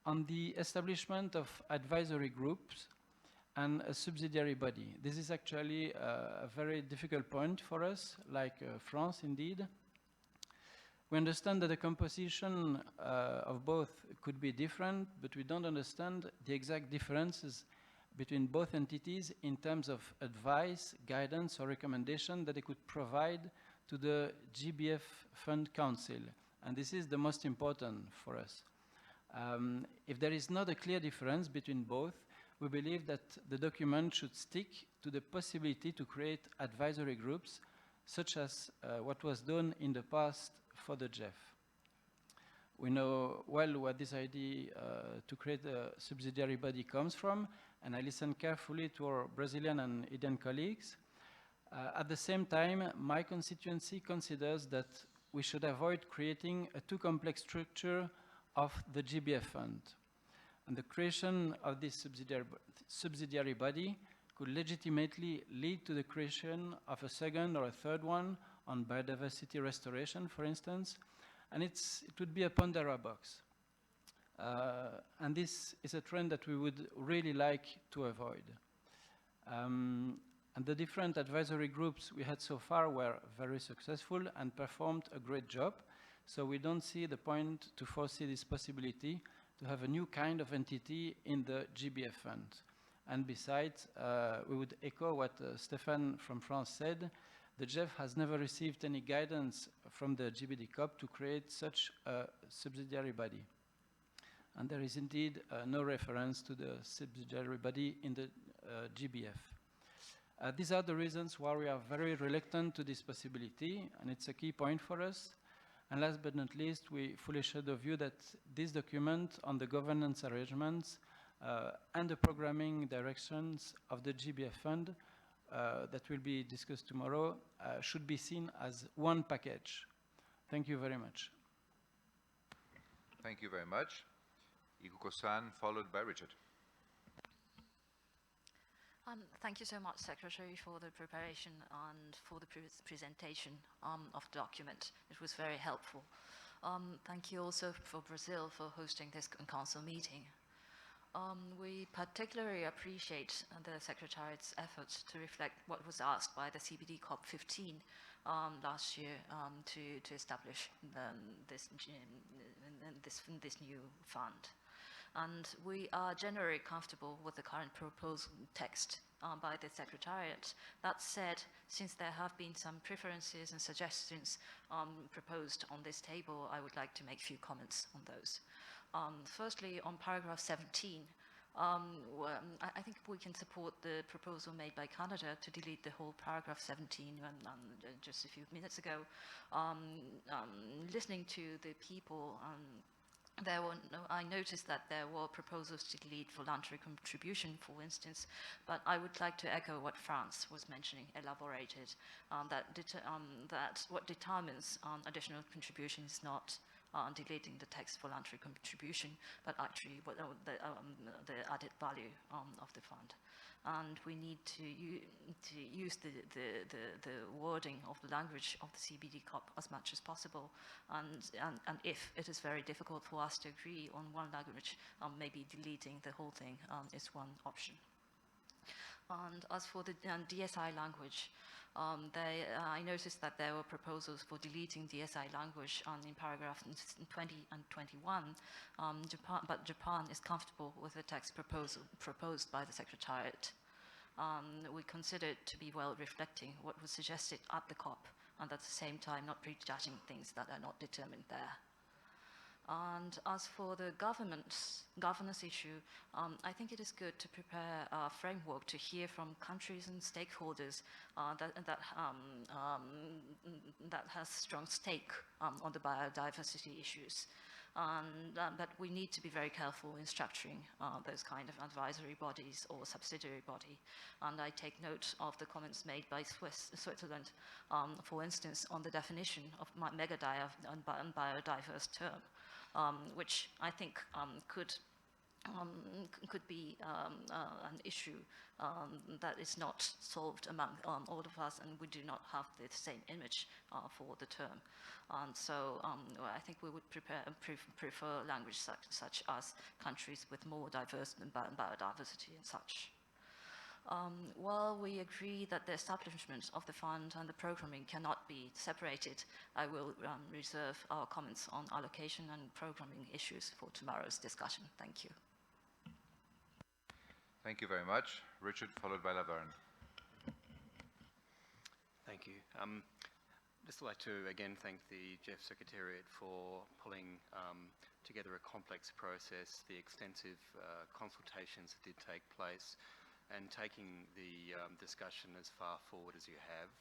On the establishment of advisory groups and a subsidiary body. This is actually a very difficult point for us, like France indeed. We understand that the composition of both could be different, but we don't understand the exact differences between both entities in terms of advice, guidance, or recommendation that they could provide to the GBF Fund Council. And this is the most important for us. If there is not a clear difference between both, we believe that the document should stick to the possibility to create advisory groups, such as what was done in the past for the GEF. We know well what this idea to create a subsidiary body comes from, and I listened carefully to our Brazilian and Indian colleagues. At the same time, my constituency considers that we should avoid creating a too complex structure of the GBF fund. And the creation of this subsidiary body could legitimately lead to the creation of a second or a third one on biodiversity restoration, for instance, and it would be a Pandora box. And this is a trend that we would really like to avoid. And the different advisory groups we had so far were very successful and performed a great job, so we don't see the point to foresee this possibility to have a new kind of entity in the GBF fund. And besides, we would echo what Stéphane from France said. The GEF has never received any guidance from the GBD COP to create such a subsidiary body. And there is indeed no reference to the subsidiary body in the GBF. These are the reasons why we are very reluctant to this possibility, and it's a key point for us. And last but not least, we fully share the view that this document on the governance arrangements and the programming directions of the GBF fund that will be discussed tomorrow should be seen as one package. Thank you very much. Thank you very much. Ikuko-san, followed by Richard. Thank you so much, Secretary, for the preparation and for the presentation of the document. It was very helpful. Thank you also for Brazil for hosting this council meeting. We particularly appreciate the Secretariat's efforts to reflect what was asked by the CBD COP15 last year to establish this new fund. And we are generally comfortable with the current proposed text by the Secretariat. That said, since there have been some preferences and suggestions proposed on this table, I would like to make a few comments on those. Firstly, on paragraph 17, I think we can support the proposal made by Canada to delete the whole paragraph 17 just a few minutes ago. Listening to the people, I noticed that there were proposals to delete voluntary contribution, for instance, but I would like to echo what France was mentioning, elaborated, that what determines additional contribution is not deleting the text voluntary contribution, but actually what the added value of the fund. And we need to use the wording of the language of the CBD COP as much as possible. And if it is very difficult for us to agree on one language, maybe deleting the whole thing is one option. And as for the DSI language, I noticed that there were proposals for deleting DSI language in paragraph 20 and 21, but Japan is comfortable with the text proposed by the Secretariat. We consider it to be well reflecting what was suggested at the COP, and at the same time not prejudging things that are not determined there. And as for the governance issue, I think it is good to prepare a framework to hear from countries and stakeholders that has strong stake on the biodiversity issues. And that we need to be very careful in structuring those kind of advisory bodies or subsidiary body. And I take note of the comments made by Switzerland, for instance, on the definition of mega and biodiverse term, which I think could be an issue that is not solved among all of us, and we do not have the same image for the term. And so I think we would prefer language such as countries with more diverse biodiversity and such. While we agree that the establishment of the fund and the programming cannot be separated, I will reserve our comments on allocation and programming issues for tomorrow's discussion. Thank you. Thank you very much. Richard, followed by Laverne. Thank you. Just like to again thank the GEF Secretariat for pulling together a complex process, the extensive consultations that did take place, and taking the discussion as far forward as you have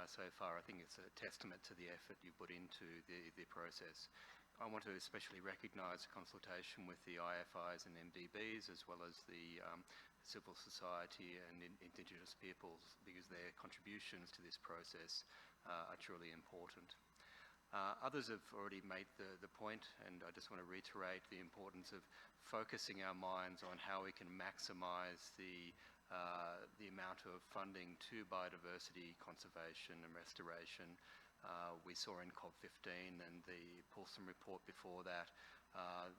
so far. I think it's a testament to the effort you put into the process. I want to especially recognise the consultation with the IFIs and MDBs, as well as the civil society and Indigenous peoples, because their contributions to this process are truly important. Others have already made the point, and I just want to reiterate the importance of focusing our minds on how we can maximise the amount of funding to biodiversity conservation and restoration. We saw in COP15 and the Paulson report before that,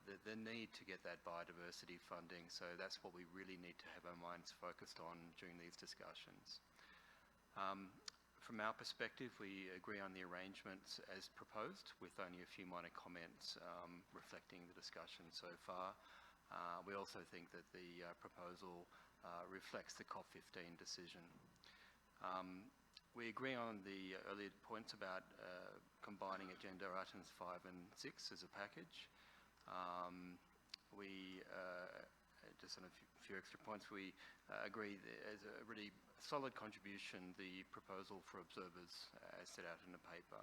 the need to get that biodiversity funding. So that's what we really need to have our minds focused on during these discussions. From our perspective, we agree on the arrangements as proposed, with only a few minor comments reflecting the discussion so far. We also think that the proposal reflects the COP15 decision. We agree on the earlier points about combining agenda items 5 and 6 as a package. Just on a few extra points, we agree as a really solid contribution the proposal for observers as set out in the paper.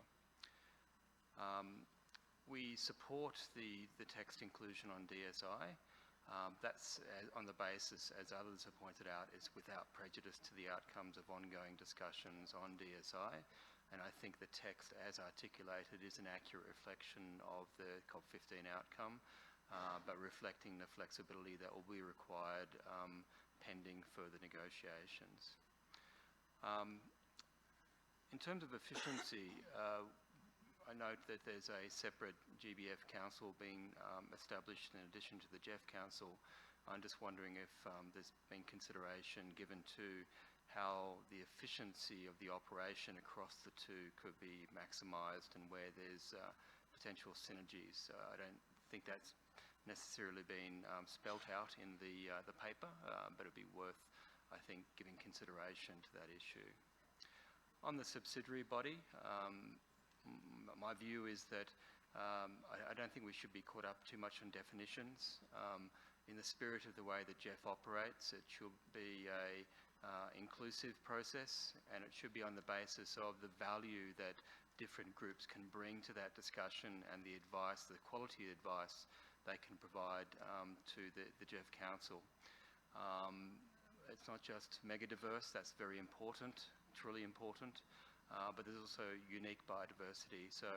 We support the text inclusion on DSI. That's on the basis, as others have pointed out, is without prejudice to the outcomes of ongoing discussions on DSI. And I think the text as articulated is an accurate reflection of the COP15 outcome, but reflecting the flexibility that will be required pending further negotiations. In terms of efficiency, I note that there's a separate GBF council being established in addition to the GEF council. I'm just wondering if there's been consideration given to how the efficiency of the operation across the two could be maximised and where there's potential synergies. I don't think that's necessarily been spelt out in the paper, but it'd be worth, I think, giving consideration to that issue. On the subsidiary body, my view is that I don't think we should be caught up too much on definitions. In the spirit of the way that GEF operates, it should be a inclusive process, and it should be on the basis of the value that different groups can bring to that discussion and the advice, the quality advice they can provide to the GEF Council. It's not just mega diverse, that's very important, truly important, but there's also unique biodiversity. So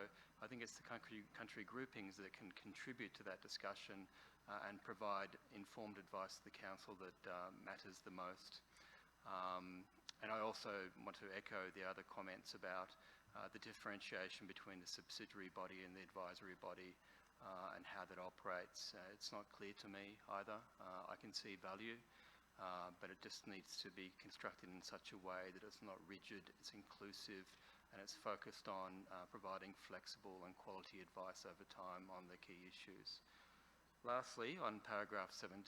I think it's the country groupings that can contribute to that discussion and provide informed advice to the Council that matters the most. And I also want to echo the other comments about the differentiation between the subsidiary body and the advisory body and how that operates. It's not clear to me either. I can see value, but it just needs to be constructed in such a way that it's not rigid, it's inclusive, and it's focused on providing flexible and quality advice over time on the key issues. Lastly, on paragraph 17,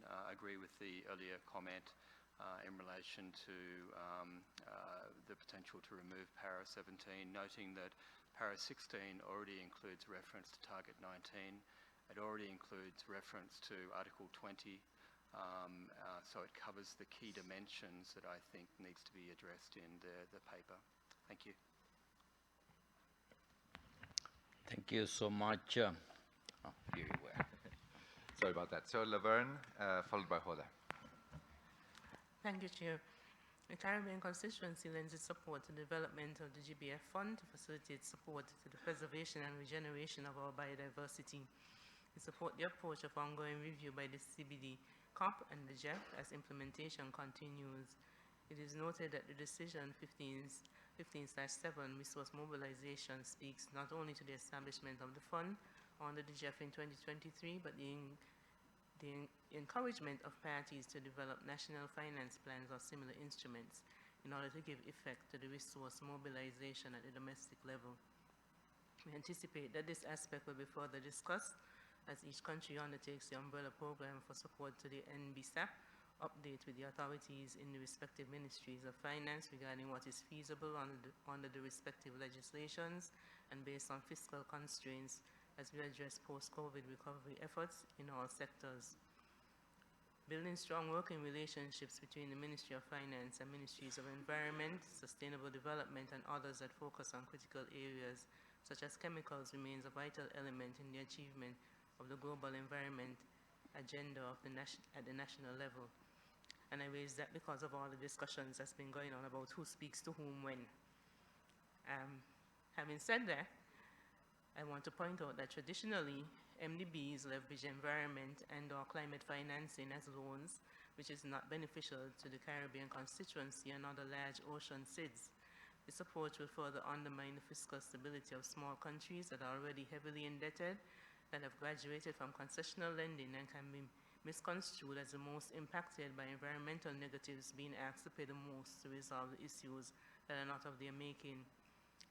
I agree with the earlier comment in relation to the potential to remove para 17, noting that Paris 16 already includes reference to Target 19. It already includes reference to Article 20. So it covers the key dimensions that I think needs to be addressed in the paper. Thank you. Thank you so much. Here you were. Sorry about that. So Laverne, followed by Hoda. Thank you, Chair. The Caribbean constituency lends its support to the development of the GBF Fund to facilitate support to the preservation and regeneration of our biodiversity. We support the approach of ongoing review by the CBD COP and the GEF as implementation continues. It is noted that the decision 15/7 resource mobilization speaks not only to the establishment of the fund under the GEF in 2023, but the encouragement of parties to develop national finance plans or similar instruments in order to give effect to the resource mobilization at the domestic level. We anticipate that this aspect will be further discussed as each country undertakes the umbrella program for support to the NBSAP update with the authorities in the respective ministries of finance regarding what is feasible under the respective legislations and based on fiscal constraints as we address post-COVID recovery efforts in all sectors. Building strong working relationships between the Ministry of Finance and Ministries of Environment, Sustainable Development and others that focus on critical areas such as chemicals remains a vital element in the achievement of the global environment agenda of at the national level. And I raise that because of all the discussions that's been going on about who speaks to whom when. Having said that, I want to point out that traditionally, MDBs leverage environment and/or climate financing as loans, which is not beneficial to the Caribbean constituency and other large ocean SIDS. This approach will further undermine the fiscal stability of small countries that are already heavily indebted, that have graduated from concessional lending and can be misconstrued as the most impacted by environmental negatives being asked to pay the most to resolve the issues that are not of their making.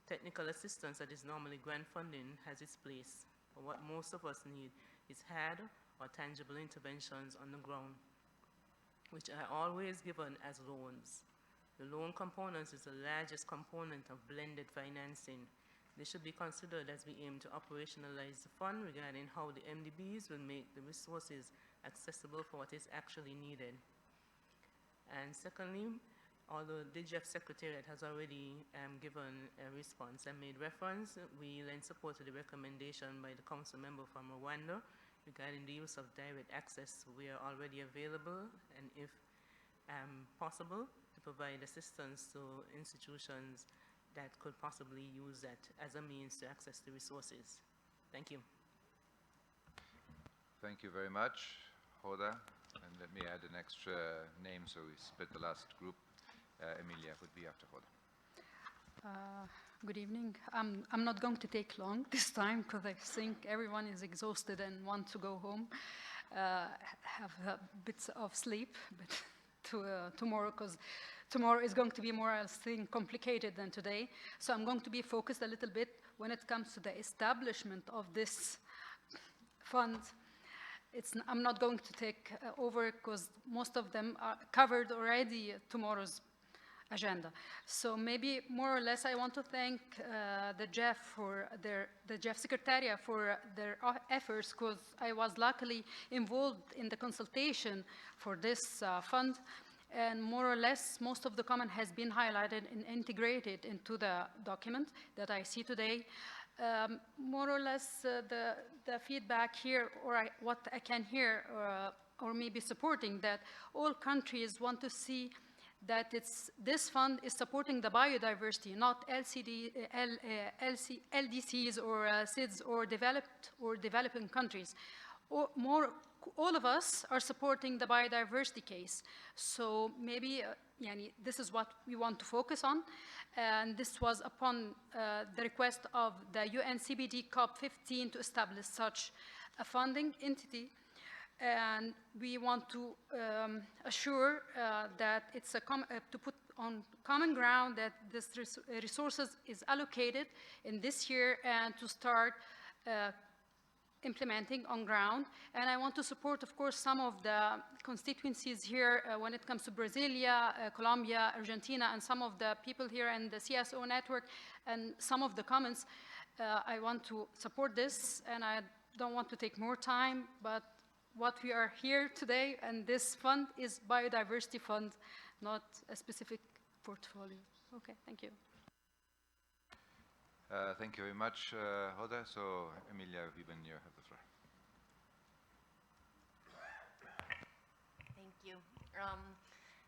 Technical assistance that is normally grant funding has its place, but what most of us need is hard or tangible interventions on the ground, which are always given as loans. The loan component is the largest component of blended financing. This should be considered as we aim to operationalize the fund regarding how the MDBs will make the resources accessible for what is actually needed. And secondly, although the GEF Secretariat has already given a response and made reference, we lend support to the recommendation by the council member from Rwanda regarding the use of direct access where already available and if possible to provide assistance to institutions that could possibly use that as a means to access the resources. Thank you. Thank you very much, Hoda. And let me add an extra name so we split the last group. Emilia would be after Hoda. Good evening. I'm not going to take long this time because I think everyone is exhausted and want to go home, have bits of sleep, but tomorrow, because tomorrow is going to be more, I think, complicated than today. So I'm going to be focused a little bit when it comes to the establishment of this fund. I'm not going to take over because most of them are covered already tomorrow's agenda. So maybe more or less I want to thank the GEF for the GEF Secretariat for their efforts, because I was luckily involved in the consultation for this fund, and more or less most of the comment has been highlighted and integrated into the document that I see today. More or less the feedback here, or what I can hear, or maybe supporting that all countries want to see that this fund is supporting the biodiversity, not LDCs or SIDS or developed or developing countries. All of us are supporting the biodiversity case. So maybe this is what we want to focus on. And this was upon the request of the UNCBD COP15 to establish such a funding entity. And we want to assure that it's to put on common ground that this resources is allocated in this year and to start implementing on ground. And I want to support, of course, some of the constituencies here when it comes to Brasilia, Colombia, Argentina, and some of the people here in the CSO network and some of the comments. I want to support this, and I don't want to take more time, but what we are here today, and this fund is biodiversity fund, not a specific portfolio. Okay, thank you. Thank you very much, Hoda. So, Emilia Wieben, you have the floor. Thank you.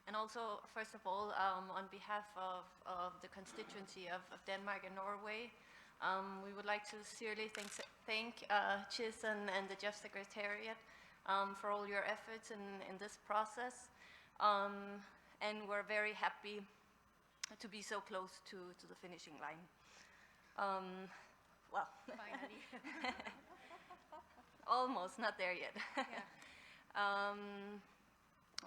And also, first of all, on behalf of the constituency of Denmark and Norway, we would like to sincerely thank CHIS and the GEF Secretariat for all your efforts in this process. And we're very happy to be so close to the finishing line. Well, finally. Almost, not there yet. Yeah.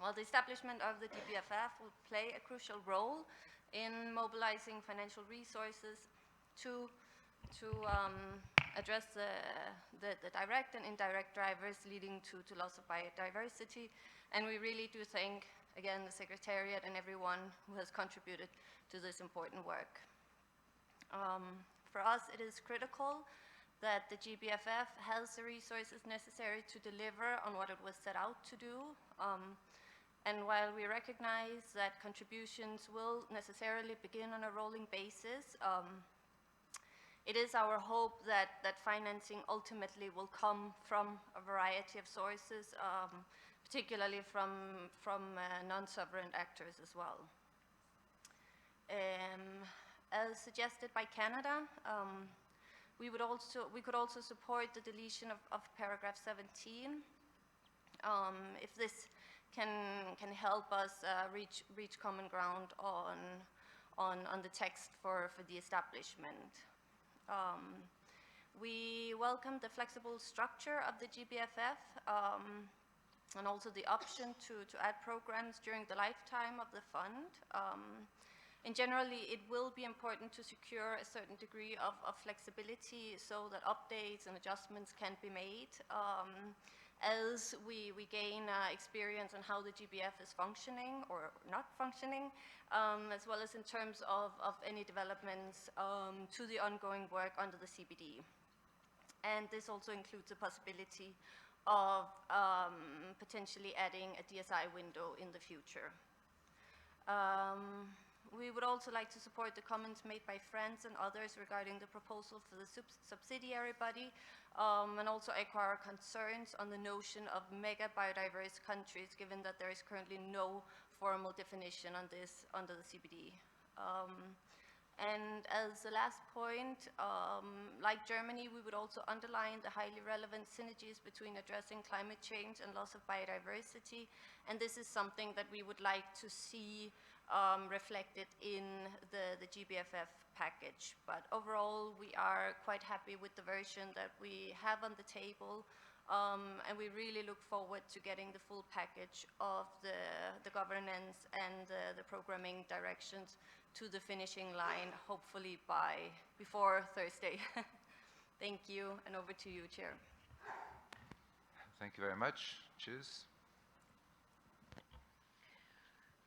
Well, the establishment of the GBFF will play a crucial role in mobilizing financial resources to address the direct and indirect drivers leading to loss of biodiversity. And we really do thank, again, the Secretariat and everyone who has contributed to this important work. For us, it is critical that the GBFF has the resources necessary to deliver on what it was set out to do. And while we recognize that contributions will necessarily begin on a rolling basis, it is our hope that financing ultimately will come from a variety of sources, particularly from non-sovereign actors as well. As suggested by Canada, we could also support the deletion of paragraph 17 if this can help us reach common ground on the text for the establishment. We welcome the flexible structure of the GBFF and also the option to add programs during the lifetime of the fund. And generally, it will be important to secure a certain degree of flexibility so that updates and adjustments can be made as we gain experience on how the GBF is functioning or not functioning, as well as in terms of any developments to the ongoing work under the CBD. And this also includes the possibility of potentially adding a DSI window in the future. We would also like to support the comments made by friends and others regarding the proposal for the subsidiary body, and also echo our concerns on the notion of mega biodiverse countries, given that there is currently no formal definition on this under the CBD. And as the last point, like Germany, we would also underline the highly relevant synergies between addressing climate change and loss of biodiversity, and this is something that we would like to see reflected in the GBFF package. But overall, we are quite happy with the version that we have on the table, and we really look forward to getting the full package of the governance and the programming directions to the finishing line, hopefully before Thursday. Thank you, and over to you, Chair. Thank you very much. Cheers.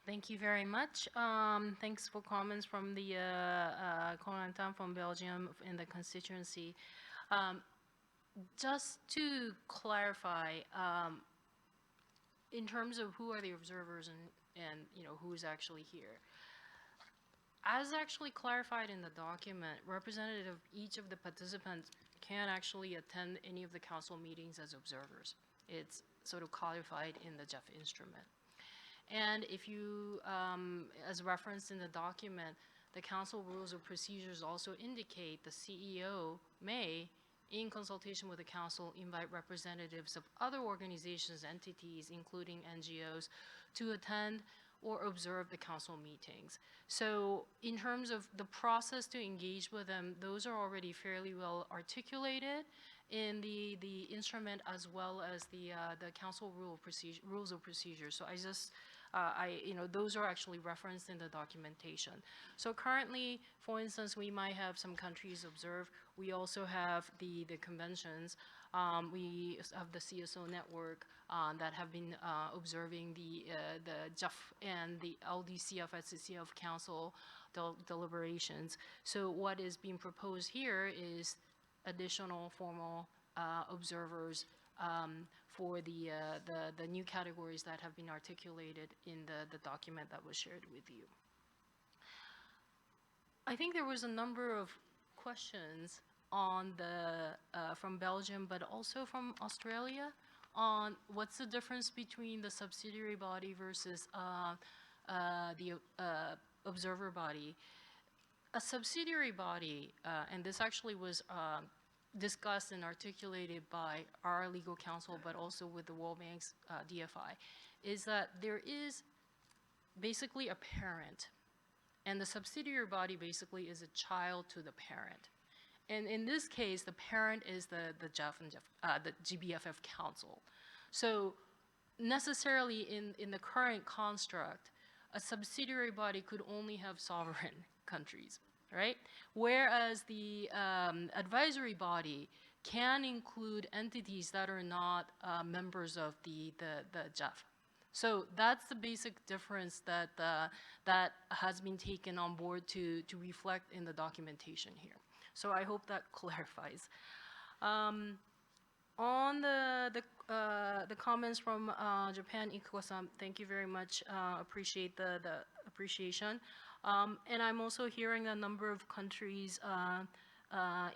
Thank you very much. Thanks for comments from the Corentin from Belgium in the constituency. Just to clarify, in terms of who are the observers and who's actually here, as actually clarified in the document, representative of each of the participants can actually attend any of the council meetings as observers. It's sort of codified in the GEF instrument. And if you, as referenced in the document, the council rules of procedures also indicate the CEO may, in consultation with the council, invite representatives of other organizations, entities, including NGOs, to attend or observe the council meetings. So in terms of the process to engage with them, those are already fairly well articulated in the instrument, as well as the council rules of procedure. So those are actually referenced in the documentation. So currently, for instance, we might have some countries observe. We also have the conventions. We have the CSO network that have been observing the GEF and the LDCF SCCF Council deliberations. So what is being proposed here is additional formal observers for the new categories that have been articulated in the document that was shared with you. I think there was a number of questions on from Belgium, but also from Australia, on what's the difference between the subsidiary body versus the observer body. A subsidiary body, and this actually was discussed and articulated by our legal counsel, but also with the World Bank's DFI, is that there is basically a parent, and the subsidiary body basically is a child to the parent. And in this case, the parent is the GEF and the GBFF Council. So necessarily in the current construct, a subsidiary body could only have sovereign countries, right? Whereas the advisory body can include entities that are not members of the GEF. So that's the basic difference that that has been taken on board to reflect in the documentation here. So I hope that clarifies. On the comments from Japan, Ikuko-san, thank you very much. Appreciate the appreciation. And I'm also hearing a number of countries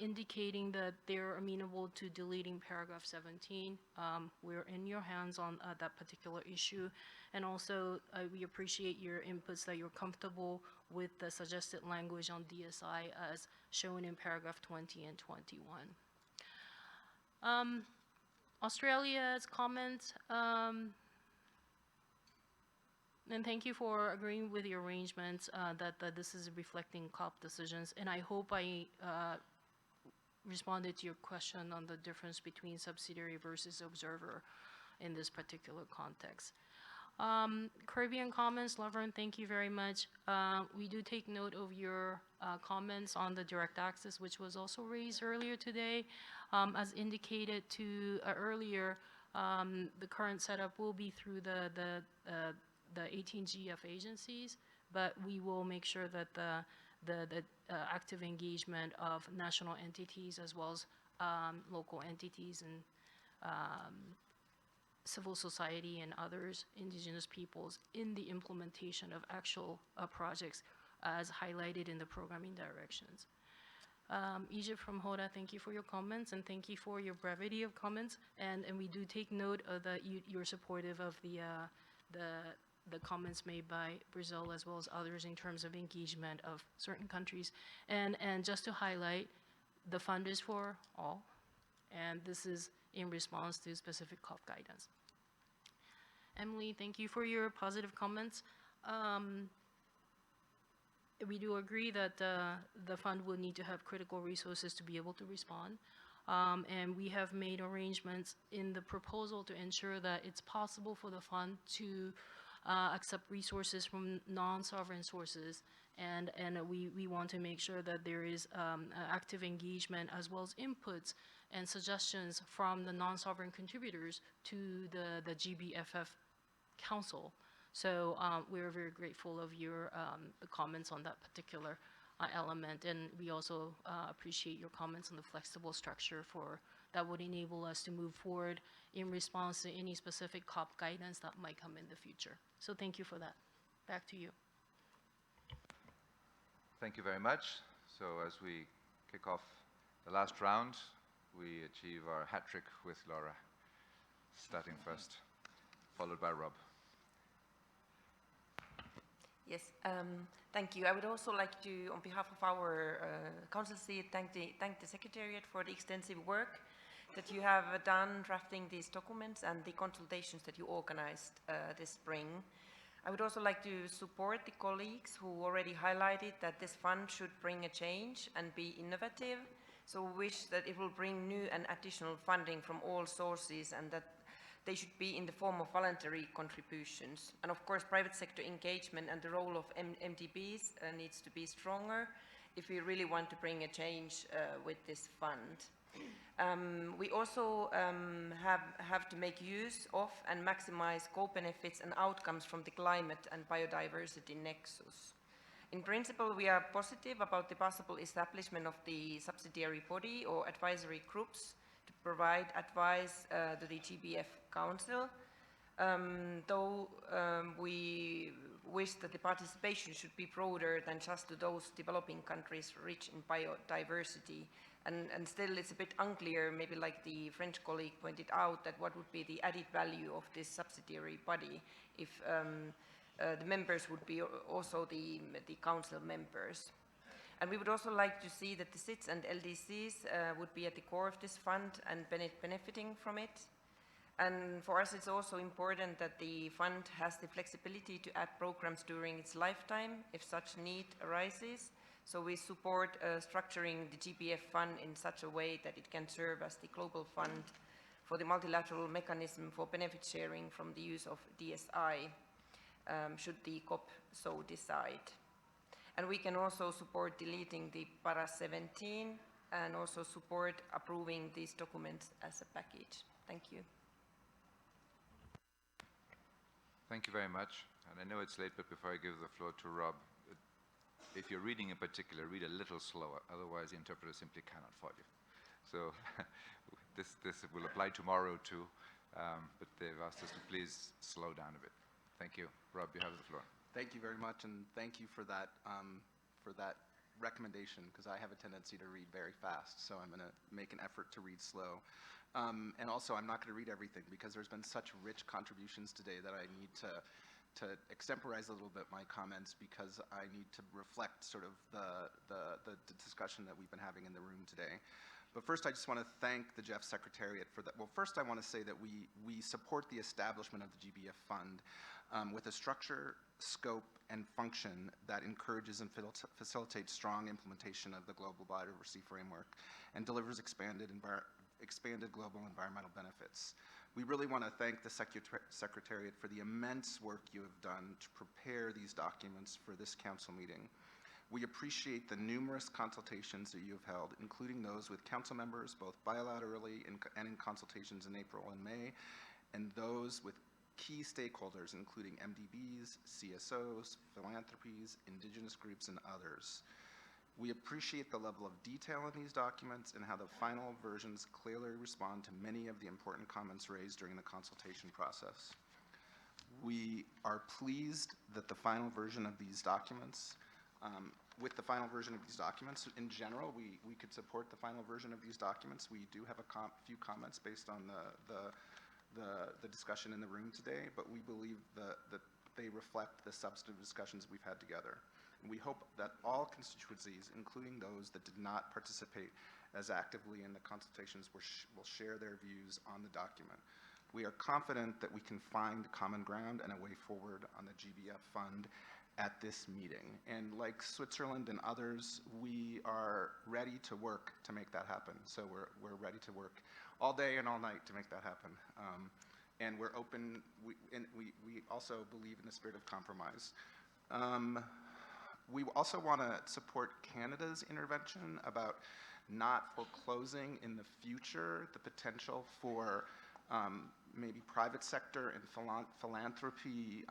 indicating that they're amenable to deleting paragraph 17. We're in your hands on that particular issue. And also, we appreciate your inputs that you're comfortable with the suggested language on DSI as shown in paragraph 20 and 21. Australia's comment, and thank you for agreeing with the arrangements that this is reflecting COP decisions. And I hope I responded to your question on the difference between subsidiary versus observer in this particular context. Caribbean comments, Laverne, thank you very much. We do take note of your comments on the direct access, which was also raised earlier today. As indicated to earlier, the current setup will be through the 18 GEF agencies, but we will make sure that the active engagement of national entities as well as local entities and civil society and others, indigenous peoples, in the implementation of actual projects as highlighted in the programming directions. Egypt from Hoda, thank you for your comments and thank you for your brevity of comments. And we do take note of that you're supportive of the comments made by Brazil as well as others in terms of engagement of certain countries. And just to highlight, the fund is for all, and this is in response to specific COP guidance. Emily, thank you for your positive comments. We do agree that the fund will need to have critical resources to be able to respond. And we have made arrangements in the proposal to ensure that it's possible for the fund to accept resources from non-sovereign sources. And we want to make sure that there is active engagement as well as inputs and suggestions from the non-sovereign contributors to the GBFF Council. So we're very grateful of your comments on that particular element, and we also appreciate your comments on the flexible structure that would enable us to move forward in response to any specific COP guidance that might come in the future. So thank you for that. Back to you. Thank you very much. So as we kick off the last round, we achieve our hat trick with Laura, starting first, followed by Rob. Yes, thank you. I would also like to, on behalf of our council seat, thank the Secretariat for the extensive work that you have done drafting these documents and the consultations that you organized this spring. I would also like to support the colleagues who already highlighted that this fund should bring a change and be innovative. So we wish that it will bring new and additional funding from all sources and that they should be in the form of voluntary contributions. And of course, private sector engagement and the role of MDBs needs to be stronger if we really want to bring a change with this fund. We also have to make use of and maximize co-benefits and outcomes from the climate and biodiversity nexus. In principle, we are positive about the possible establishment of the subsidiary body or advisory groups to provide advice to the GBF Council, though we wish that the participation should be broader than just to those developing countries rich in biodiversity. And still it's a bit unclear, maybe like the French colleague pointed out, that what would be the added value of this subsidiary body if the members would be also the council members. And we would also like to see that the SITs and LDCs would be at the core of this fund and benefiting from it. And for us, it's also important that the fund has the flexibility to add programs during its lifetime if such need arises. So we support structuring the GBF fund in such a way that it can serve as the global fund for the multilateral mechanism for benefit sharing from the use of DSI, should the COP so decide. And we can also support deleting the para 17 and also support approving these documents as a package. Thank you. Thank you very much. And I know it's late, but before I give the floor to Rob, if you're reading in particular, read a little slower, otherwise the interpreter simply cannot follow you. So this will apply tomorrow too, but they've asked us to please slow down a bit. Thank you. Rob, you have the floor. Thank you very much, and thank you for that recommendation, because I have a tendency to read very fast, so I'm going to make an effort to read slow. And also, I'm not going to read everything, because there's been such rich contributions today that I need to extemporize a little bit my comments, because I need to reflect sort of the discussion that we've been having in the room today. But first, I just want to thank the GEF Secretariat for that. Well, first, I want to say that we support the establishment of the GBF Fund with a structure, scope, and function that encourages and facilitates strong implementation of the Global Biodiversity Framework and delivers expanded global environmental benefits. We really want to thank the Secretariat for the immense work you have done to prepare these documents for this council meeting. We appreciate the numerous consultations that you have held, including those with council members, both bilaterally and in consultations in April and May, and those with key stakeholders, including MDBs, CSOs, philanthropies, indigenous groups, and others. We appreciate the level of detail in these documents and how the final versions clearly respond to many of the important comments raised during the consultation process. We are pleased that the final version of these documents, in general, we could support the final version of these documents. We do have a few comments based on the discussion in the room today, but we believe that they reflect the substantive discussions we've had together. And we hope that all constituencies, including those that did not participate as actively in the consultations, will share their views on the document. We are confident that we can find common ground and a way forward on the GBF Fund at this meeting. And like Switzerland and others, we are ready to work to make that happen. So we're ready to work all day and all night to make that happen. And we're open, we also believe in the spirit of compromise. We also want to support Canada's intervention about not foreclosing in the future the potential for maybe private sector and philanthropy,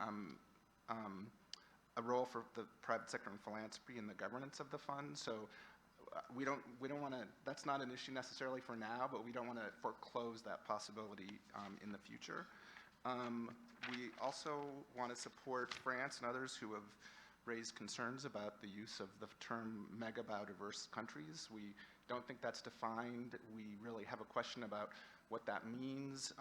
a role for the private sector and philanthropy in the governance of the fund. So we don't want to, that's not an issue necessarily for now, but we don't want to foreclose that possibility in the future. We also want to support France and others who have raised concerns about the use of the term mega biodiverse countries. We don't think that's defined. We really have a question about what that means.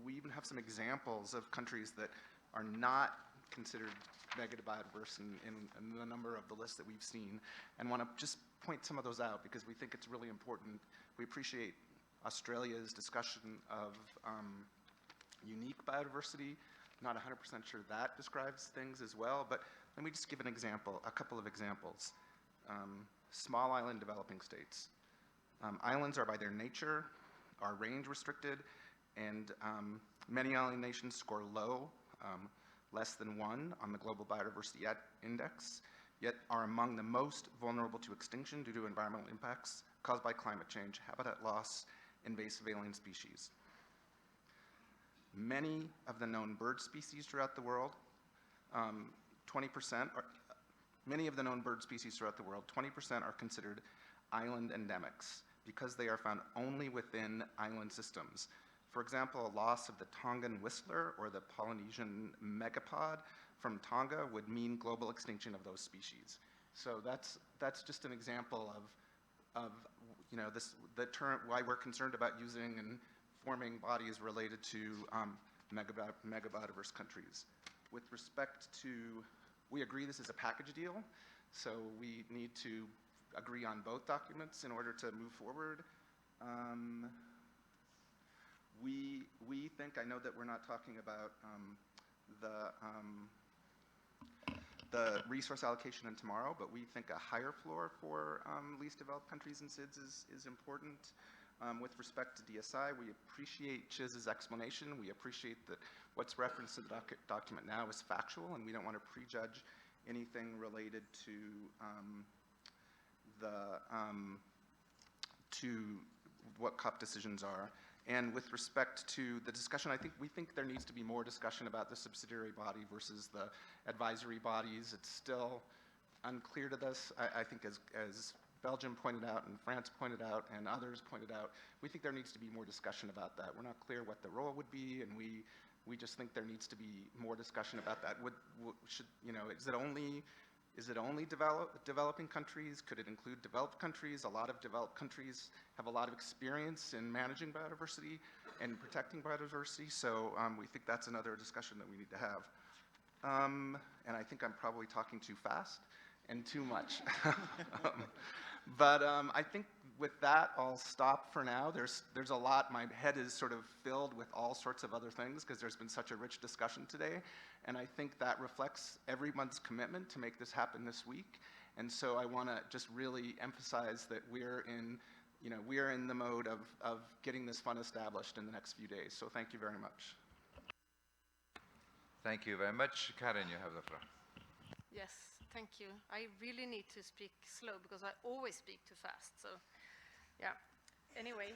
We even have some examples of countries that are not considered mega biodiverse in the number of the lists that we've seen, and want to just point some of those out because we think it's really important. We appreciate Australia's discussion of unique biodiversity. Not 100% sure that describes things as well, but let me just give an example, a couple of examples. Small island developing states. Islands are by their nature, are range restricted, and many island nations score low, less than 1 on the Global Biodiversity Index, yet are among the most vulnerable to extinction due to environmental impacts caused by climate change, habitat loss, invasive alien species. Many of the known bird species throughout the world, 20% many of the known bird species throughout the world, 20% are considered island endemics because they are found only within island systems. For example, a loss of the Tongan whistler or the Polynesian megapod from Tonga would mean global extinction of those species. So that's just an example of you know, the term, why we're concerned about using and forming bodies related to megabiodiverse countries. With respect to, we agree this is a package deal, so we need to agree on both documents in order to move forward. We think, I know that we're not talking about the resource allocation in tomorrow, but we think a higher floor for least developed countries and SIDS is important. With respect to DSI, we appreciate Chiz's explanation. We appreciate that what's referenced in the document now is factual, and we don't want to prejudge anything related to what COP decisions are. And with respect to the discussion, we think there needs to be more discussion about the subsidiary body versus the advisory bodies. It's still unclear to us. I think as Belgium pointed out and France pointed out and others pointed out, we think there needs to be more discussion about that. We're not clear what the role would be, and we just think there needs to be more discussion about that. You know, is it only developing countries? Could it include developed countries? A lot of developed countries have a lot of experience in managing biodiversity and protecting biodiversity, so we think that's another discussion that we need to have. And I think I'm probably talking too fast and too much. But I think with that, I'll stop for now. There's a lot. My head is sort of filled with all sorts of other things because there's been such a rich discussion today. And I think that reflects everyone's commitment to make this happen this week. And so I want to just really emphasize that we're in the mode of getting this fund established in the next few days. So thank you very much. Thank you very much. Karen, you have the floor. Yes, thank you. I really need to speak slow because I always speak too fast. So, yeah. Anyway,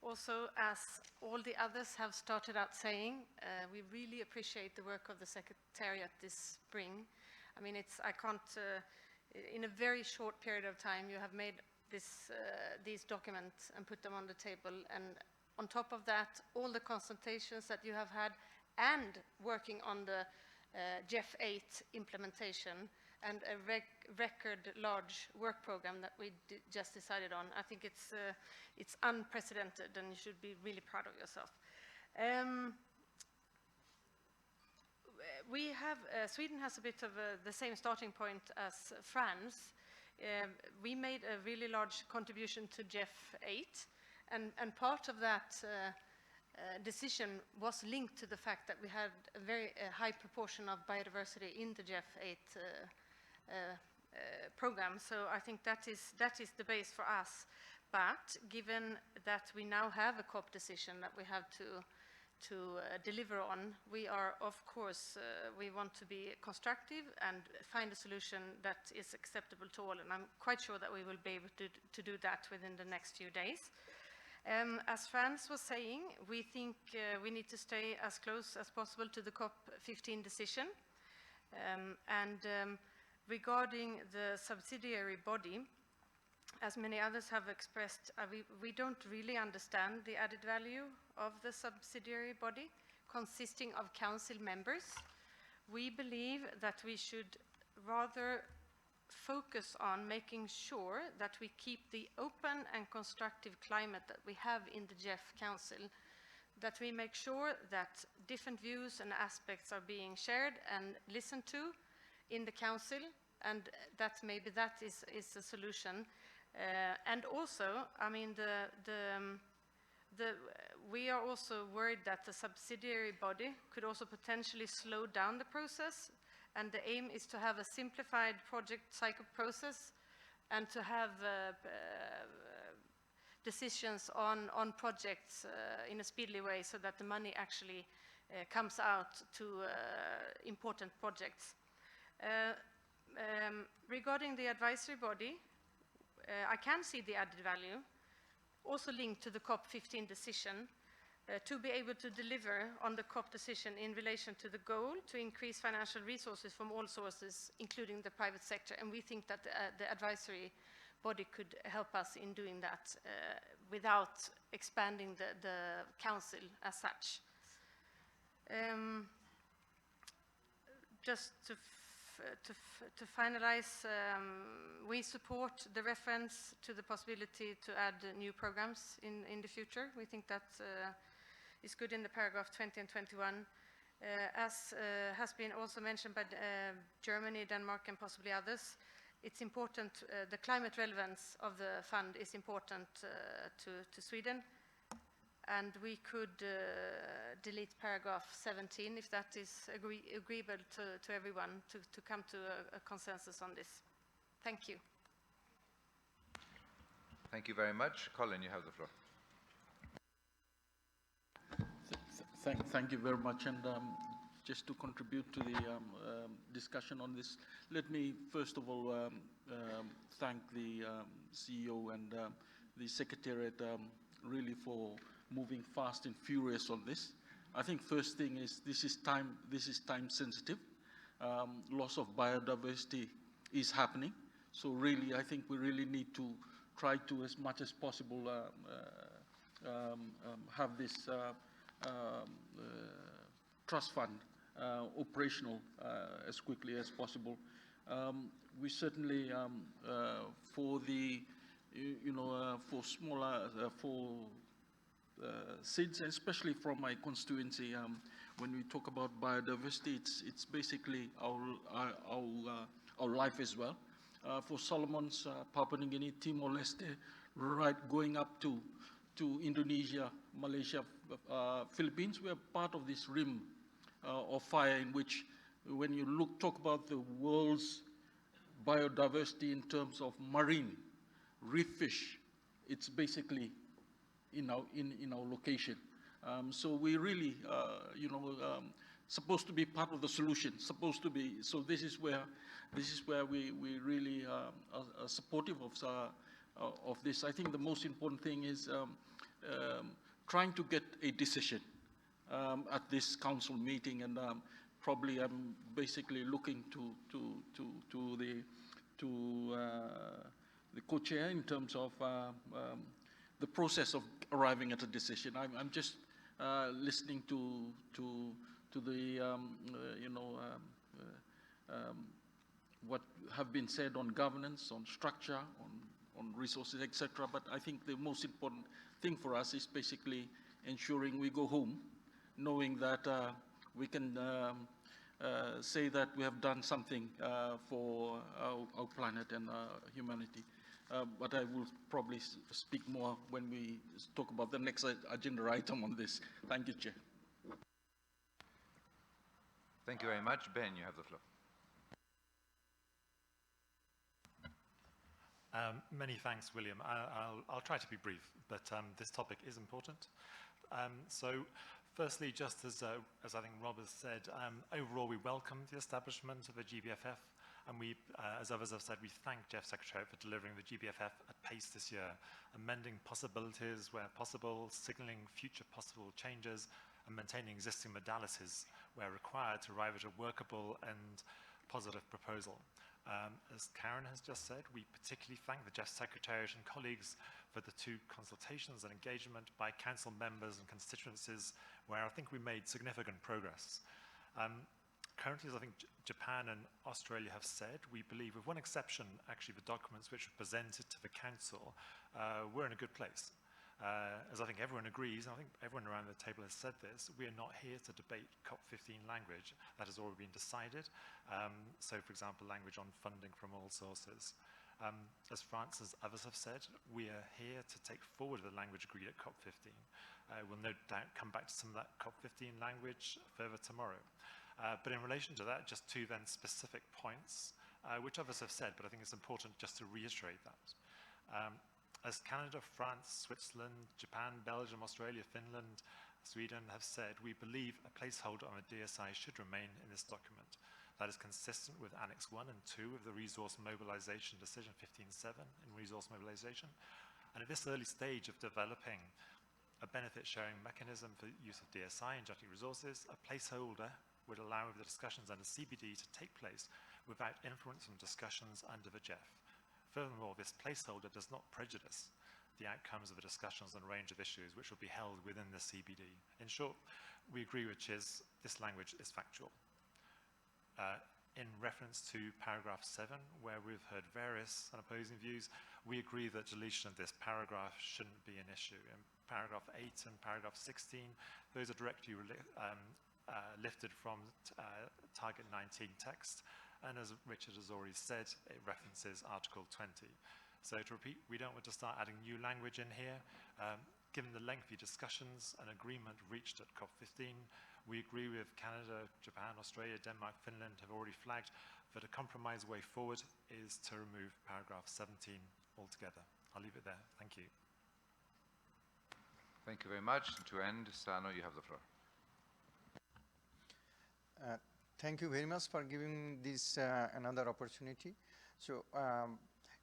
also, as all the others have started out saying, we really appreciate the work of the Secretariat this spring. I mean, I can't, in a very short period of time, you have made these documents and put them on the table. And on top of that, all the consultations that you have had and working on the GEF 8 implementation and a record large work program that we just decided on. I think it's unprecedented, and you should be really proud of yourself. Sweden has a bit of the same starting point as France. We made a really large contribution to GEF 8, and part of that decision was linked to the fact that we had a very high proportion of biodiversity in the GEF 8 program. So I think that is the base for us. But given that we now have a COP decision that we have to deliver on, we are, of course, we want to be constructive and find a solution that is acceptable to all. And I'm quite sure that we will be able to do that within the next few days. As Frans was saying, we think we need to stay as close as possible to the COP15 decision. Regarding the subsidiary body, as many others have expressed, we don't really understand the added value of the subsidiary body consisting of council members. We believe that we should rather focus on making sure that we keep the open and constructive climate that we have in the GEF Council, that we make sure that different views and aspects are being shared and listened to in the Council, and that maybe that is a solution. And also, I mean, we are also worried that the subsidiary body could also potentially slow down the process. And the aim is to have a simplified project cycle process and to have decisions on projects in a speedily way so that the money actually comes out to important projects. Regarding the advisory body, I can see the added value, also linked to the COP15 decision. to be able to deliver on the COP decision in relation to the goal to increase financial resources from all sources, including the private sector. And we think that the advisory body could help us in doing that without expanding the council as such. Just to finalize, we support the reference to the possibility to add new programs in the future. We think that is good in the paragraph 20 and 21. As has been also mentioned by Germany, Denmark, and possibly others, it's important, the climate relevance of the fund is important to Sweden. And we could delete paragraph 17 if that is agreeable to everyone to come to a consensus on this. Thank you. Thank you very much. Colin, you have the floor. Thank you very much. And just to contribute to the discussion on this, let me first of all thank the CEO and the Secretariat really for moving fast and furious on this. I think first thing is this is time sensitive. Loss of biodiversity is happening. So really, I think we really need to try to, as much as possible, have this trust fund operational as quickly as possible. We certainly, for the, for smaller, for SIDS, especially from my constituency, when we talk about biodiversity, it's basically our life as well. For Solomons, Papua New Guinea, Timor-Leste, right going up to Indonesia, Malaysia, Philippines, we are part of this rim of fire in which, when you talk about the world's biodiversity in terms of marine, reef fish, it's basically in our location. So we really, supposed to be part of the solution, supposed to be. So this is where we really are supportive of this. I think the most important thing is trying to get a decision at this council meeting, and probably I'm basically looking to the co-chair in terms of the process of arriving at a decision. I'm just listening to the what have been said on governance, on structure, on resources, etc. But I think the most important thing for us is basically ensuring we go home, knowing that we can say that we have done something for our planet and humanity. But I will probably speak more when we talk about the next agenda item on this. Thank you, Chair. Thank you very much. Ben, you have the floor. Many thanks, William. I'll try to be brief, but this topic is important. So firstly, just as I think Rob has said, overall we welcome the establishment of a GBFF, and we, as others have said, we thank GEF Secretariat for delivering the GBFF at pace this year, amending possibilities where possible, signalling future possible changes, and maintaining existing modalities where required to arrive at a workable and positive proposal. As Karen has just said, we particularly thank the GEF Secretariat and colleagues for the 2 consultations and engagement by council members and constituencies where I think we made significant progress. Currently, as I think Japan and Australia have said, we believe, with one exception, actually the documents which were presented to the council, we're in a good place. As I think everyone agrees, and I think everyone around the table has said this, we are not here to debate COP15 language. That has already been decided. So, for example, language on funding from all sources. As Francis, others have said, we are here to take forward the language agreed at COP15. We'll no doubt come back to some of that COP15 language further tomorrow. But in relation to that, just 2 then specific points, which others have said, but I think it's important just to reiterate that. As Canada, France, Switzerland, Japan, Belgium, Australia, Finland, Sweden have said, we believe a placeholder on a DSI should remain in this document. That is consistent with Annex 1 and 2 of the Resource Mobilization Decision 15.7 in resource mobilization. And at this early stage of developing a benefit-sharing mechanism for use of DSI and jetty resources. A placeholder would allow the discussions under CBD to take place without influence from discussions under the GEF. Furthermore, this placeholder does not prejudice the outcomes of the discussions on a range of issues which will be held within the CBD. In short, we agree with Chiz, this language is factual. In reference to paragraph 7, where we've heard various and opposing views, we agree that deletion of this paragraph shouldn't be an issue. In paragraph 8 and paragraph 16, those are directly lifted from target 19 text, and as Richard has already said, it references Article 20. So to repeat, we don't want to start adding new language in here. Given the lengthy discussions and agreement reached at COP15, we agree with Canada, Japan, Australia, Denmark, Finland have already flagged that a compromise way forward is to remove paragraph 17 altogether. I'll leave it there. Thank you. Thank you very much. And to end, Sano, you have the floor. Thank you very much for giving this another opportunity. So,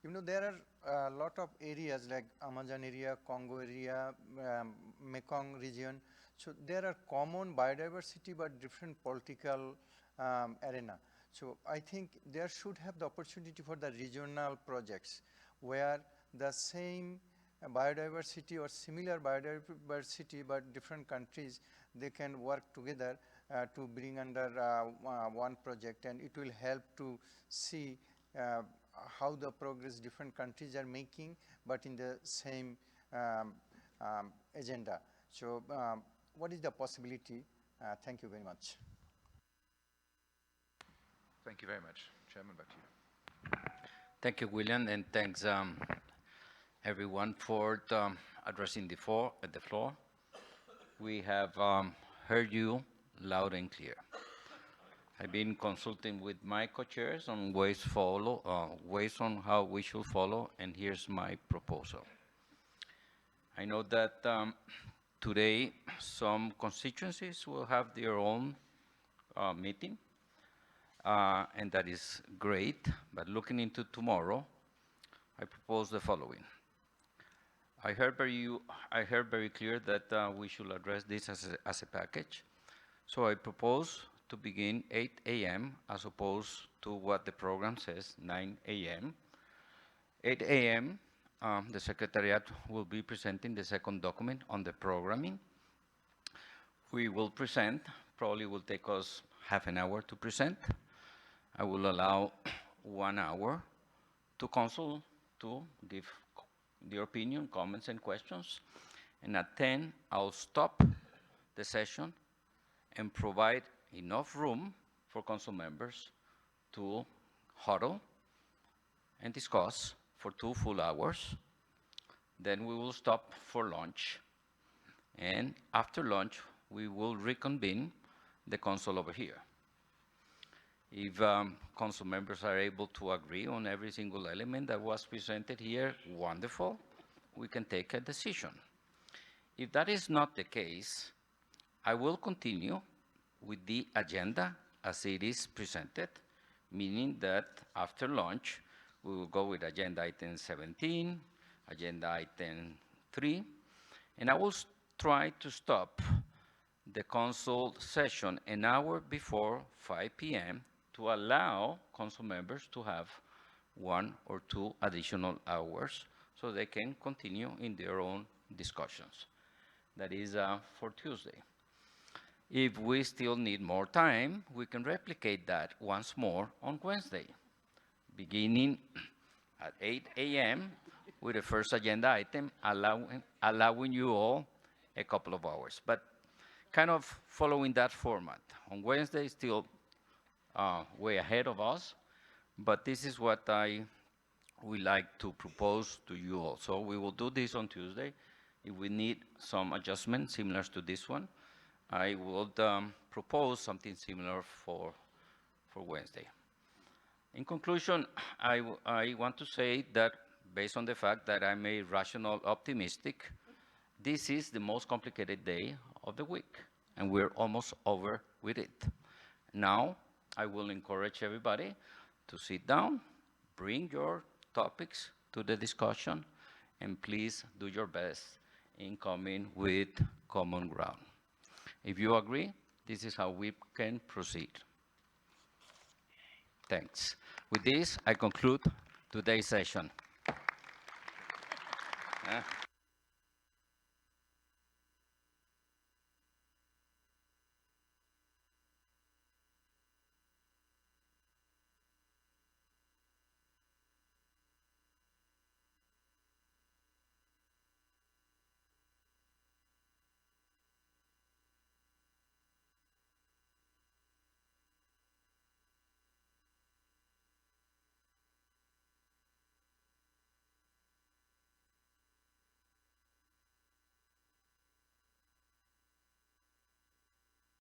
you know, there are a lot of areas like Amazon area, Congo area, Mekong region. So there are common biodiversity but different political arena. So I think there should have the opportunity for the regional projects where the same biodiversity or similar biodiversity but different countries, they can work together to bring under one project, and it will help to see how the progress different countries are making, but in the same agenda. So what is the possibility? Thank you very much. Thank you very much. Chairman, back to you. Thank you, William, and thanks everyone for addressing the floor. We have heard you loud and clear. I've been consulting with my co-chairs on ways on how we should follow, and here's my proposal. I know that today some constituencies will have their own meeting, and that is great, but looking into tomorrow, I propose the following. I heard very clear that we should address this as a package, so I propose to begin 8 a.m. as opposed to what the program says, 9 a.m. 8 a.m., the Secretariat will be presenting the second document on the programming. We will present, probably will take us half an hour to present. I will allow 1 hour to consult, to give their opinion, comments, and questions. And at 10, I'll stop the session and provide enough room for council members to huddle and discuss for 2 full hours. Then we will stop for lunch. And after lunch, we will reconvene the council over here. If council members are able to agree on every single element that was presented here, wonderful, we can take a decision. If that is not the case, I will continue with the agenda as it is presented, meaning that after lunch, we will go with agenda item 17, agenda item 3, and I will try to stop the council session an hour before 5 p.m. to allow council members to have 1 or 2 additional hours so they can continue in their own discussions. That is for Tuesday. If we still need more time, we can replicate that once more on Wednesday, beginning at 8 a.m. with the first agenda item, allowing you all a couple of hours. But kind of following that format. On Wednesday, still way ahead of us, but this is what I would like to propose to you all. So we will do this on Tuesday. If we need some adjustments similar to this one, I would propose something similar for Wednesday. In conclusion, I want to say that based on the fact that I'm a rational optimistic, this is the most complicated day of the week, and we're almost over with it. Now, I will encourage everybody to sit down, bring your topics to the discussion, and please do your best in coming with common ground. If you agree, this is how we can proceed. Thanks. With this, I conclude today's session.